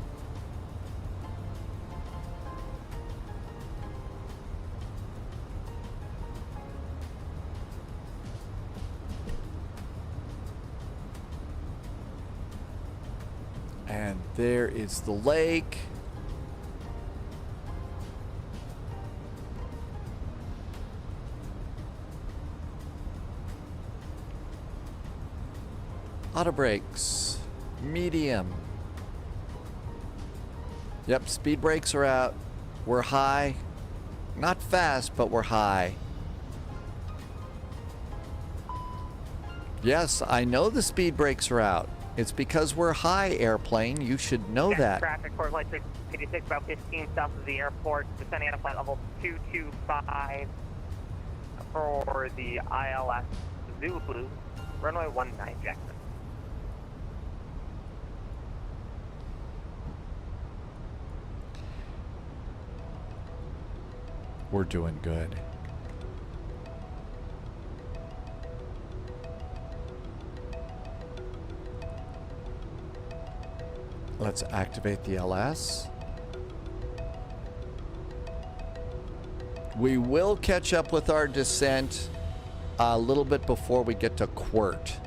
And there is the lake. Auto brakes, medium. Yep, speed brakes are out. We're high. Not fast, but we're high. Yes, I know the speed brakes are out. It's because we're high, airplane. You should know that. Traffic for flight 686, about 15 south of the airport, descending at a flight level 225 for the ILS Zulu, runway 19 Jackson. We're doing good. Let's activate the LS. We will catch up with our descent a little bit before we get to Quirt.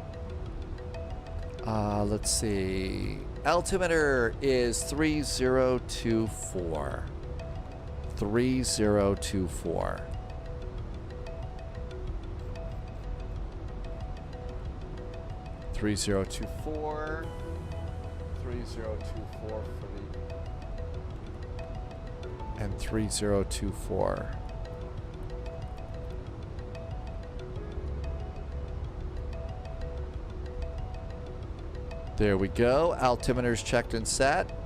Let's see. Altimeter is 3024. 3024. (3024) 3024 for the and 3024. There we go. Altimeter's checked and set.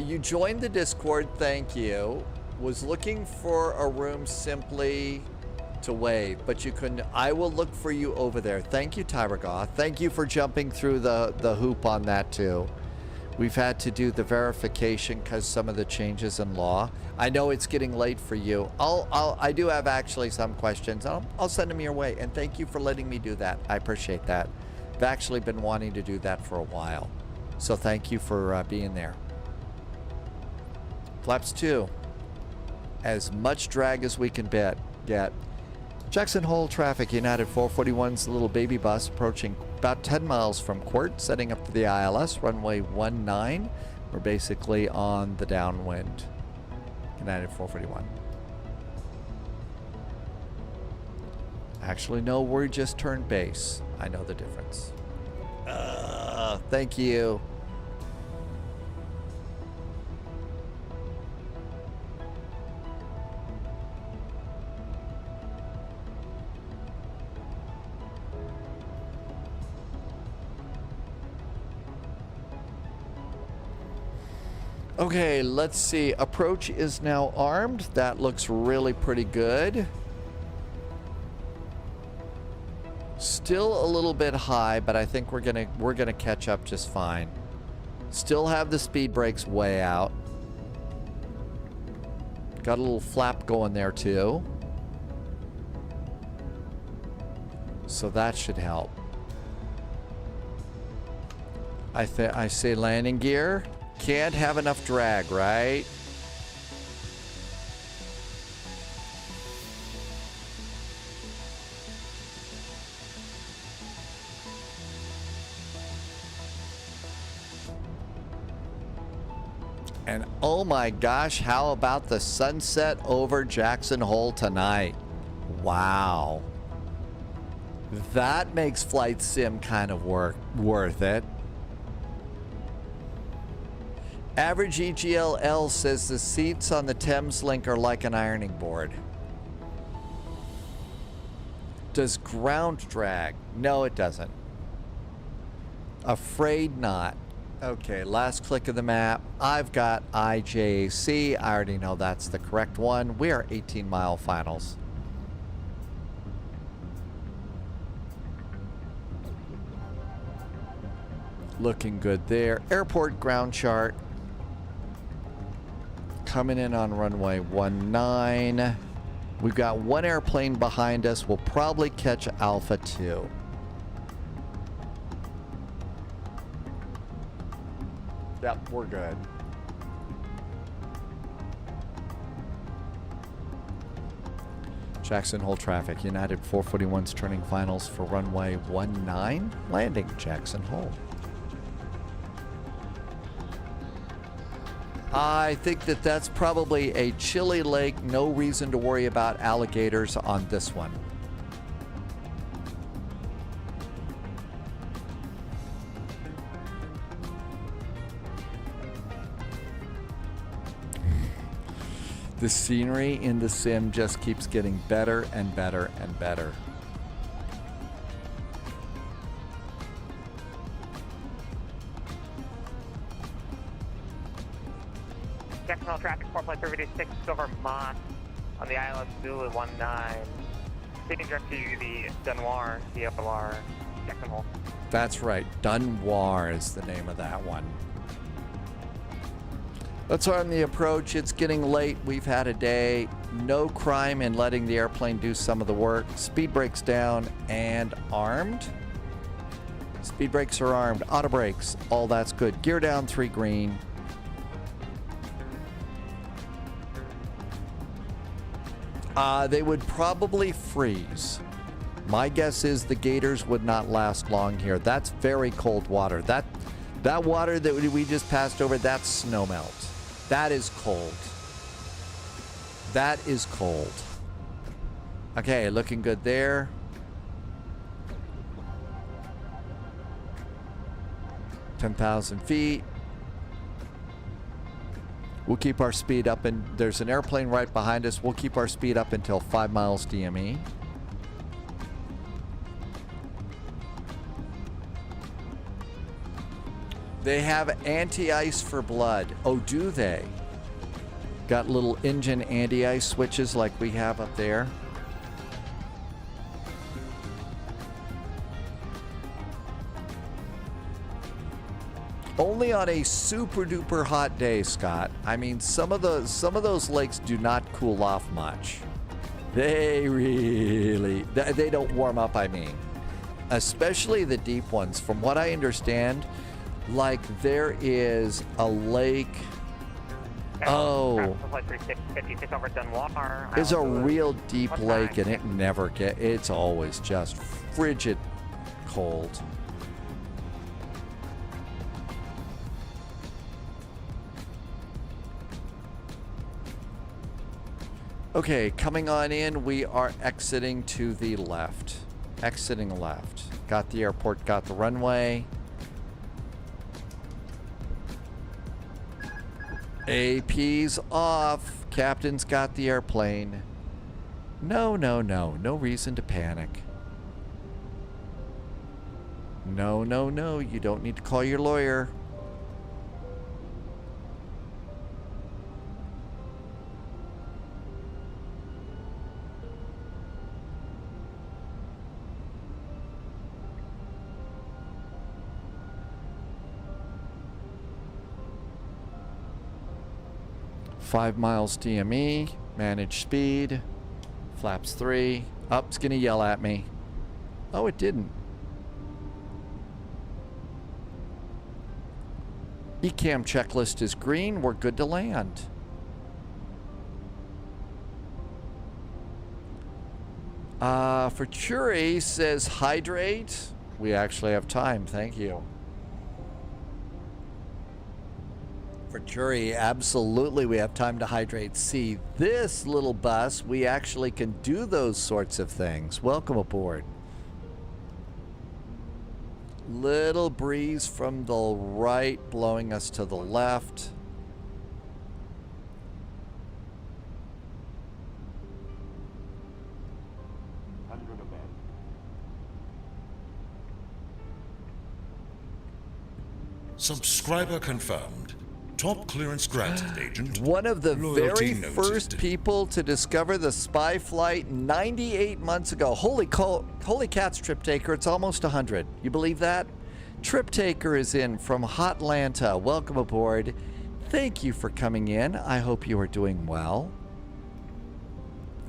You joined the Discord, thank you. Was looking for a room simply to wave, but you couldn't. I will look for you over there. Thank you, Tyragoth. Thank you for jumping through the hoop on that too. We've had to do the verification because some of the changes in law. I know it's getting late for you. I do have actually some questions. I'll send them your way, and thank you for letting me do that. I appreciate that. I've actually been wanting to do that for a while, so thank you for being there. Flaps 2. As much drag as we can get. Jackson Hole traffic, United 441's little baby bus approaching about 10 miles from Quirt, setting up for the ILS, runway 19. We're basically on the downwind. United 441. Actually, no, we just turned base. I know the difference. Thank you. Okay, let's see. Approach is now armed. That looks really pretty good. Still a little bit high, but I think we're gonna catch up just fine. Still have the speed brakes way out. Got a little flap going there too. So that should help. I say landing gear. Can't have enough drag, right? And oh my gosh, how about the sunset over Jackson Hole tonight? Wow. That makes Flight Sim kind of worth it. Average EGLL says the seats on the Thames Link are like an ironing board. Does ground drag? No, it doesn't. Afraid not. Okay, last click of the map. I've got IJC. I already know that's the correct one. We are 18-mile finals. Looking good there. Airport ground chart. Coming in on runway 19. We've got one airplane behind us. We'll probably catch Alpha 2. Yep, we're good. Jackson Hole traffic. United 441's turning finals for runway 19. Landing Jackson Hole. I think that's probably a chilly lake. No reason to worry about alligators on this one. The scenery in the sim just keeps getting better and better and better. Jackson Hole traffic 4.326 over Mont on the ILS Zulu 19. Taking direct to the Dunoir, DFLR, Jackson Hole. That's right. Dunoir is the name of that one. Let's arm the approach. It's getting late. We've had a day. No crime in letting the airplane do some of the work. Speed brakes down and armed. Speed brakes are armed. Auto brakes. All that's good. Gear down 3 green. They would probably freeze. My guess is the gators would not last long here. That's very cold water. That water that we just passed over, that's snow melt. That is cold. That is cold. Okay, looking good there. (10,000 feet). We'll keep our speed up, and there's an airplane right behind us. We'll keep our speed up until 5 miles DME. They have anti-ice for blood. Oh, do they? Got little engine anti-ice switches like we have up there. Only on a super duper hot day, Scott. I mean, some of those lakes do not cool off much. They don't warm up, I mean. Especially the deep ones. From what I understand, like there is a lake. Oh. It's a real deep lake, and it's always just frigid cold. Okay, coming on in, we are exiting to the left. Exiting left. Got the airport, got the runway. AP's off. Captain's got the airplane. No reason to panic. No, you don't need to call your lawyer. Five miles DME, manage speed, flaps 3. Oh, it's gonna yell at me. Oh, it didn't. ECAM checklist is green. We're good to land. Forturi says hydrate. We actually have time. Thank you. Forturi, absolutely we have time to hydrate. See, this little bus, we actually can do those sorts of things. Welcome aboard. Little breeze from the right blowing us to the left. Subscriber confirmed. Top clearance granted, Agent. One of the Loyalty very noted. first people to discover the spy flight 98 months ago. Holy cats, Trip Taker, it's almost 100. You believe that? Trip Taker is in from Hotlanta. Welcome aboard. Thank you for coming in. I hope you are doing well.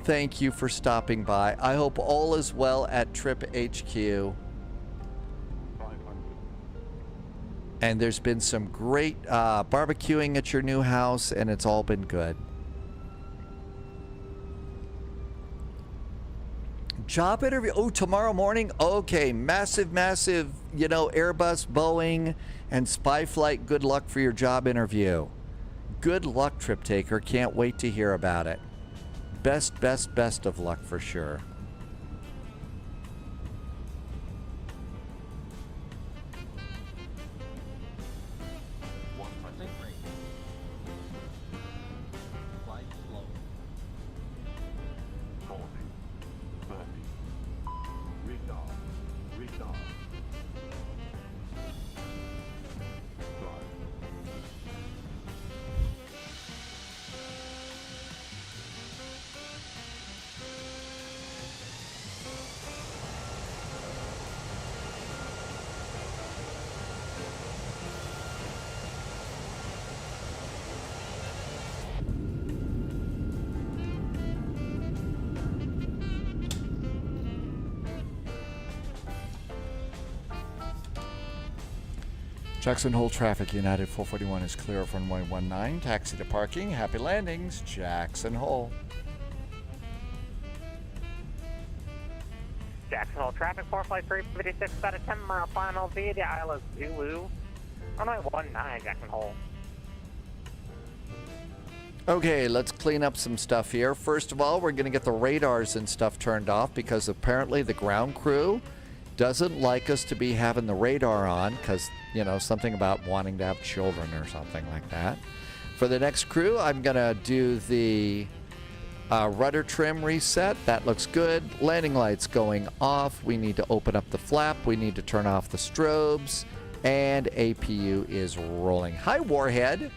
Thank you for stopping by. I hope all is well at Trip HQ. And there's been some great barbecuing at your new house, and it's all been good. Job interview. Oh, tomorrow morning? Okay, massive, you know, Airbus, Boeing, and spy flight. Good luck for your job interview. Good luck, Trip Taker. Can't wait to hear about it. Best of luck for sure. Jackson Hole traffic, United 441 is clear of runway 19. Taxi to parking. Happy landings, Jackson Hole. Jackson Hole traffic, 4 flight 356, about a 10-mile final via the Isle of Zulu. Runway 19, Jackson Hole. Okay, let's clean up some stuff here. First of all, we're going to get the radars and stuff turned off because apparently the ground crew doesn't like us to be having the radar on because, you know, something about wanting to have children or something like that. For the next crew, I'm going to do the rudder trim reset. That looks good. Landing lights going off. We need to open up the flap. We need to turn off the strobes. And APU is rolling. Hi, Warhead.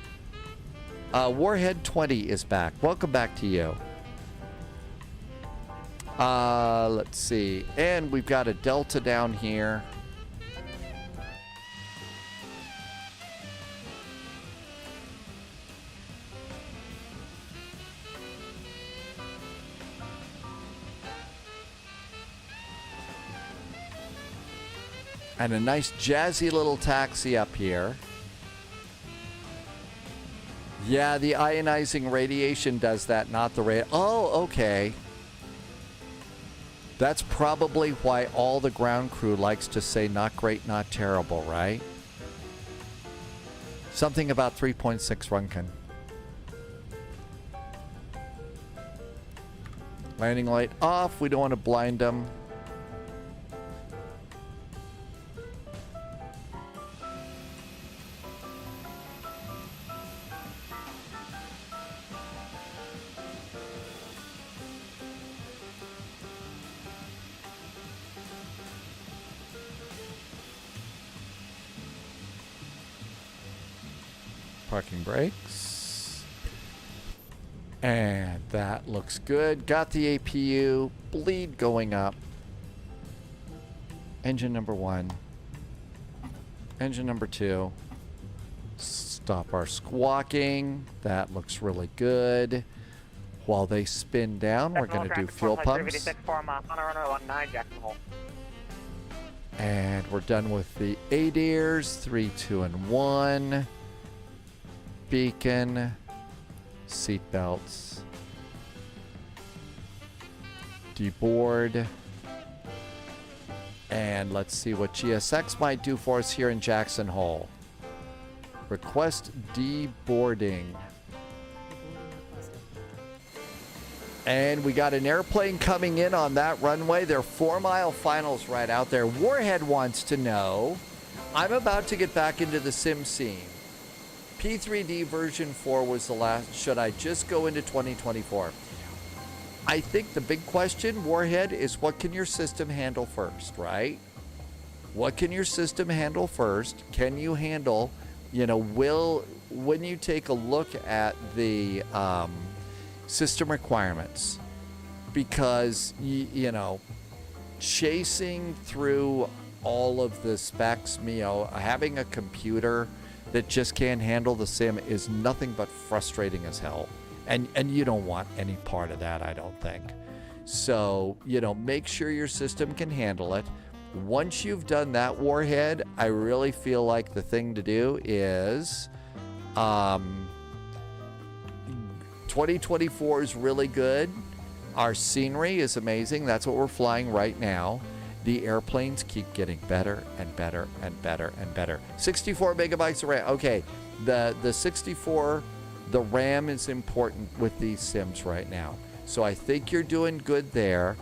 Warhead 20 is back. Welcome back to you. Let's see. And we've got a Delta down here. And a nice jazzy little taxi up here. Yeah, the ionizing radiation does that, not the Oh, okay. That's probably why all the ground crew likes to say not great, not terrible, right? Something about 3.6 Runken. Landing light off. We don't want to blind them. Parking brakes. And that looks good. Got the APU. Bleed going up. Engine number 1. Engine number 2. Stop our squawking. That looks really good. While they spin down, we're going to do fuel pumps. And we're done with the ADIRs. 3, 2, and 1. beacon, seat belts, deboard, and let's see what GSX might do for us here in Jackson Hole. Request deboarding. And we got an airplane coming in on that runway. They're 4-mile finals right out there. Warhead wants to know, I'm about to get back into the sim scene. P3D version 4 was the last. Should I just go into 2024? I think the big question, Warhead, is what can your system handle first, right? What can your system handle first? Can you handle, when you take a look at the system requirements, because, chasing through all of the specs, having a computer that just can't handle the sim is nothing but frustrating as hell. And you don't want any part of that, I don't think. So, make sure your system can handle it. Once you've done that, Warhead, I really feel like the thing to do is 2024 is really good. Our scenery is amazing. That's what we're flying right now. The airplanes keep getting better and better and better and better. 64 megabytes of RAM. Okay, the 64, the RAM is important with these sims right now. So I think you're doing good there.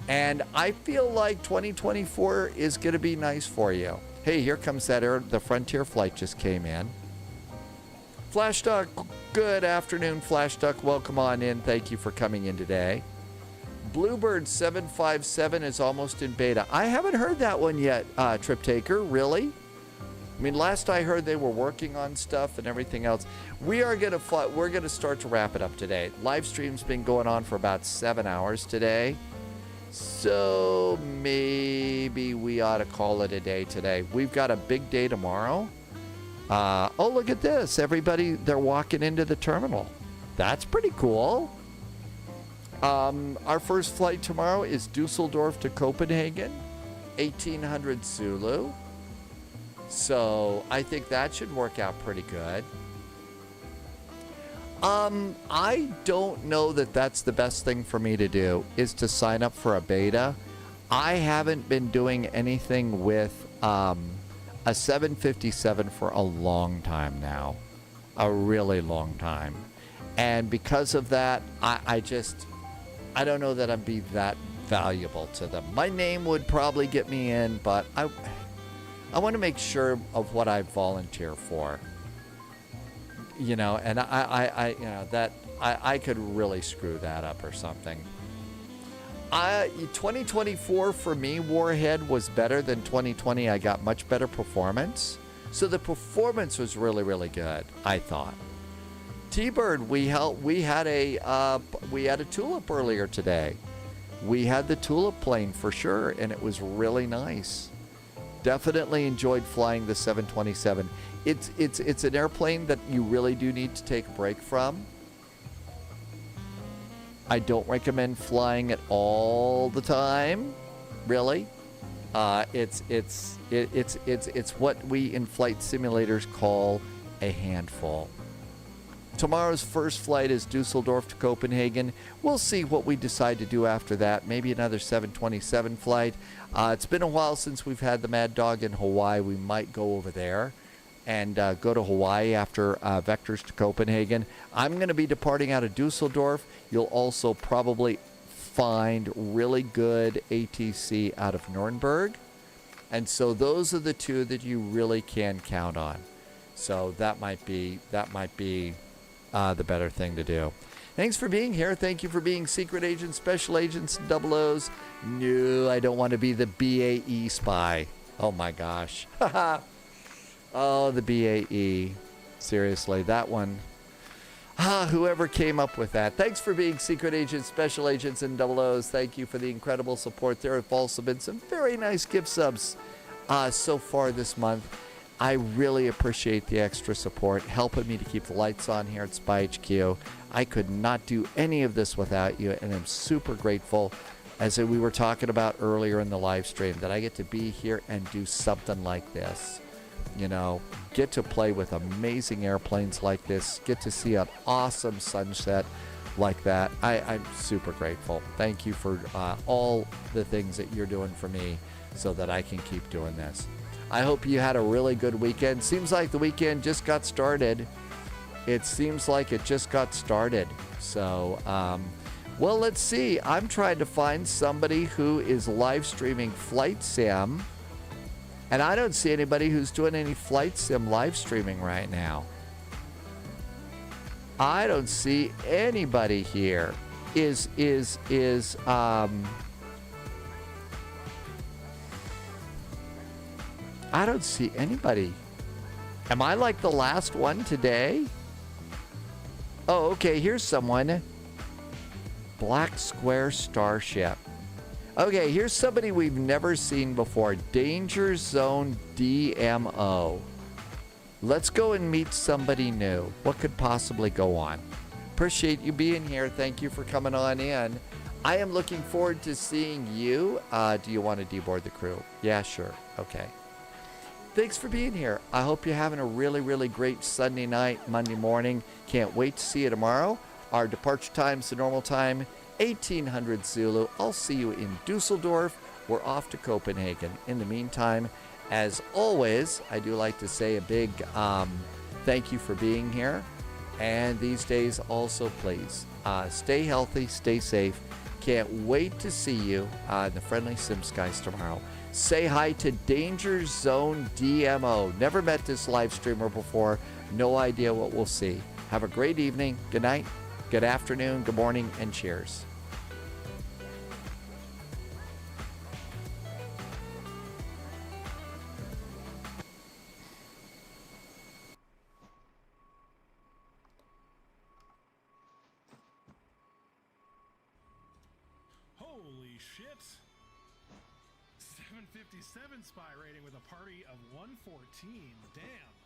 And I feel like 2024 is going to be nice for you. Hey, here comes the Frontier flight just came in. Flash Duck, good afternoon, Flash Duck. Welcome on in. Thank you for coming in today. Bluebird 757 is almost in beta. I haven't heard that one yet, Trip Taker. Really? I mean, last I heard they were working on stuff and everything else. We're gonna start to wrap it up today. Live stream's been going on for about 7 hours today. So maybe we ought to call it a day today. We've got a big day tomorrow. Oh, look at this. Everybody, they're walking into the terminal. That's pretty cool. Our first flight tomorrow is Dusseldorf to Copenhagen, 1800 Zulu. So I think that should work out pretty good. I don't know that that's the best thing for me to do, is to sign up for a beta. I haven't been doing anything with a 757 for a long time now. A really long time. And because of that, I don't know that I'd be that valuable to them. My name would probably get me in, but I want to make sure of what I volunteer for. And I could really screw that up or something. 2024 for me, Warhead, was better than 2020. I got much better performance. So the performance was really, really good, I thought. T-Bird, we had a tulip earlier today. We had the tulip plane for sure, and it was really nice. Definitely enjoyed flying the 727. It's an airplane that you really do need to take a break from. I don't recommend flying it all the time, really. It's what we in flight simulators call a handful. Tomorrow's first flight is Dusseldorf to Copenhagen. We'll see what we decide to do after that. Maybe another 727 flight. It's been a while since we've had the Mad Dog in Hawaii. We might go over there and go to Hawaii after Vectors to Copenhagen. I'm going to be departing out of Dusseldorf. You'll also probably find really good ATC out of Nuremberg. And so those are the two that you really can count on. So that might be the better thing to do. Thanks for being here. Thank you for being secret agents, special agents, and double O's. No, I don't want to be the BAE spy. Oh my gosh. Oh, the BAE. Seriously, that one. Whoever came up with that. Thanks for being secret agents, special agents, and double O's. Thank you for the incredible support. There have also been some very nice gift subs so far this month. I really appreciate the extra support, helping me to keep the lights on here at Spy HQ. I could not do any of this without you, and I'm super grateful, as we were talking about earlier in the live stream, that I get to be here and do something like this. you know, get to play with amazing airplanes like this, get to see an awesome sunset like that. I'm super grateful. Thank you for all the things that you're doing for me so that I can keep doing this. I hope you had a really good weekend. Seems like the weekend just got started. It seems like it just got started. So, well, let's see. I'm trying to find somebody who is live streaming Flight Sim. And I don't see anybody who's doing any Flight Sim live streaming right now. I don't see anybody here. I don't see anybody. Am I like the last one today? Oh, okay, here's someone. Black Square Starship. Okay, here's somebody we've never seen before. Danger Zone DMO. Let's go and meet somebody new. What could possibly go on? Appreciate you being here. Thank you for coming on in. I am looking forward to seeing you. Do you want to deboard the crew? Yeah, sure. Okay. Thanks for being here. I hope you're having a really, really great Sunday night, Monday morning. Can't wait to see you tomorrow. Our departure time's the normal time, 1800 Zulu. I'll see you in Dusseldorf. We're off to Copenhagen. In the meantime, as always, I do like to say a big thank you for being here. And these days also, please, stay healthy, stay safe. Can't wait to see you in the friendly Sim Skies tomorrow. Say hi to Danger Zone DMO. Never met this live streamer before. No idea what we'll see. Have a great evening. Good night. Good afternoon. Good morning. And cheers. Holy shit! 757 spy rating with a party of 114. Damn.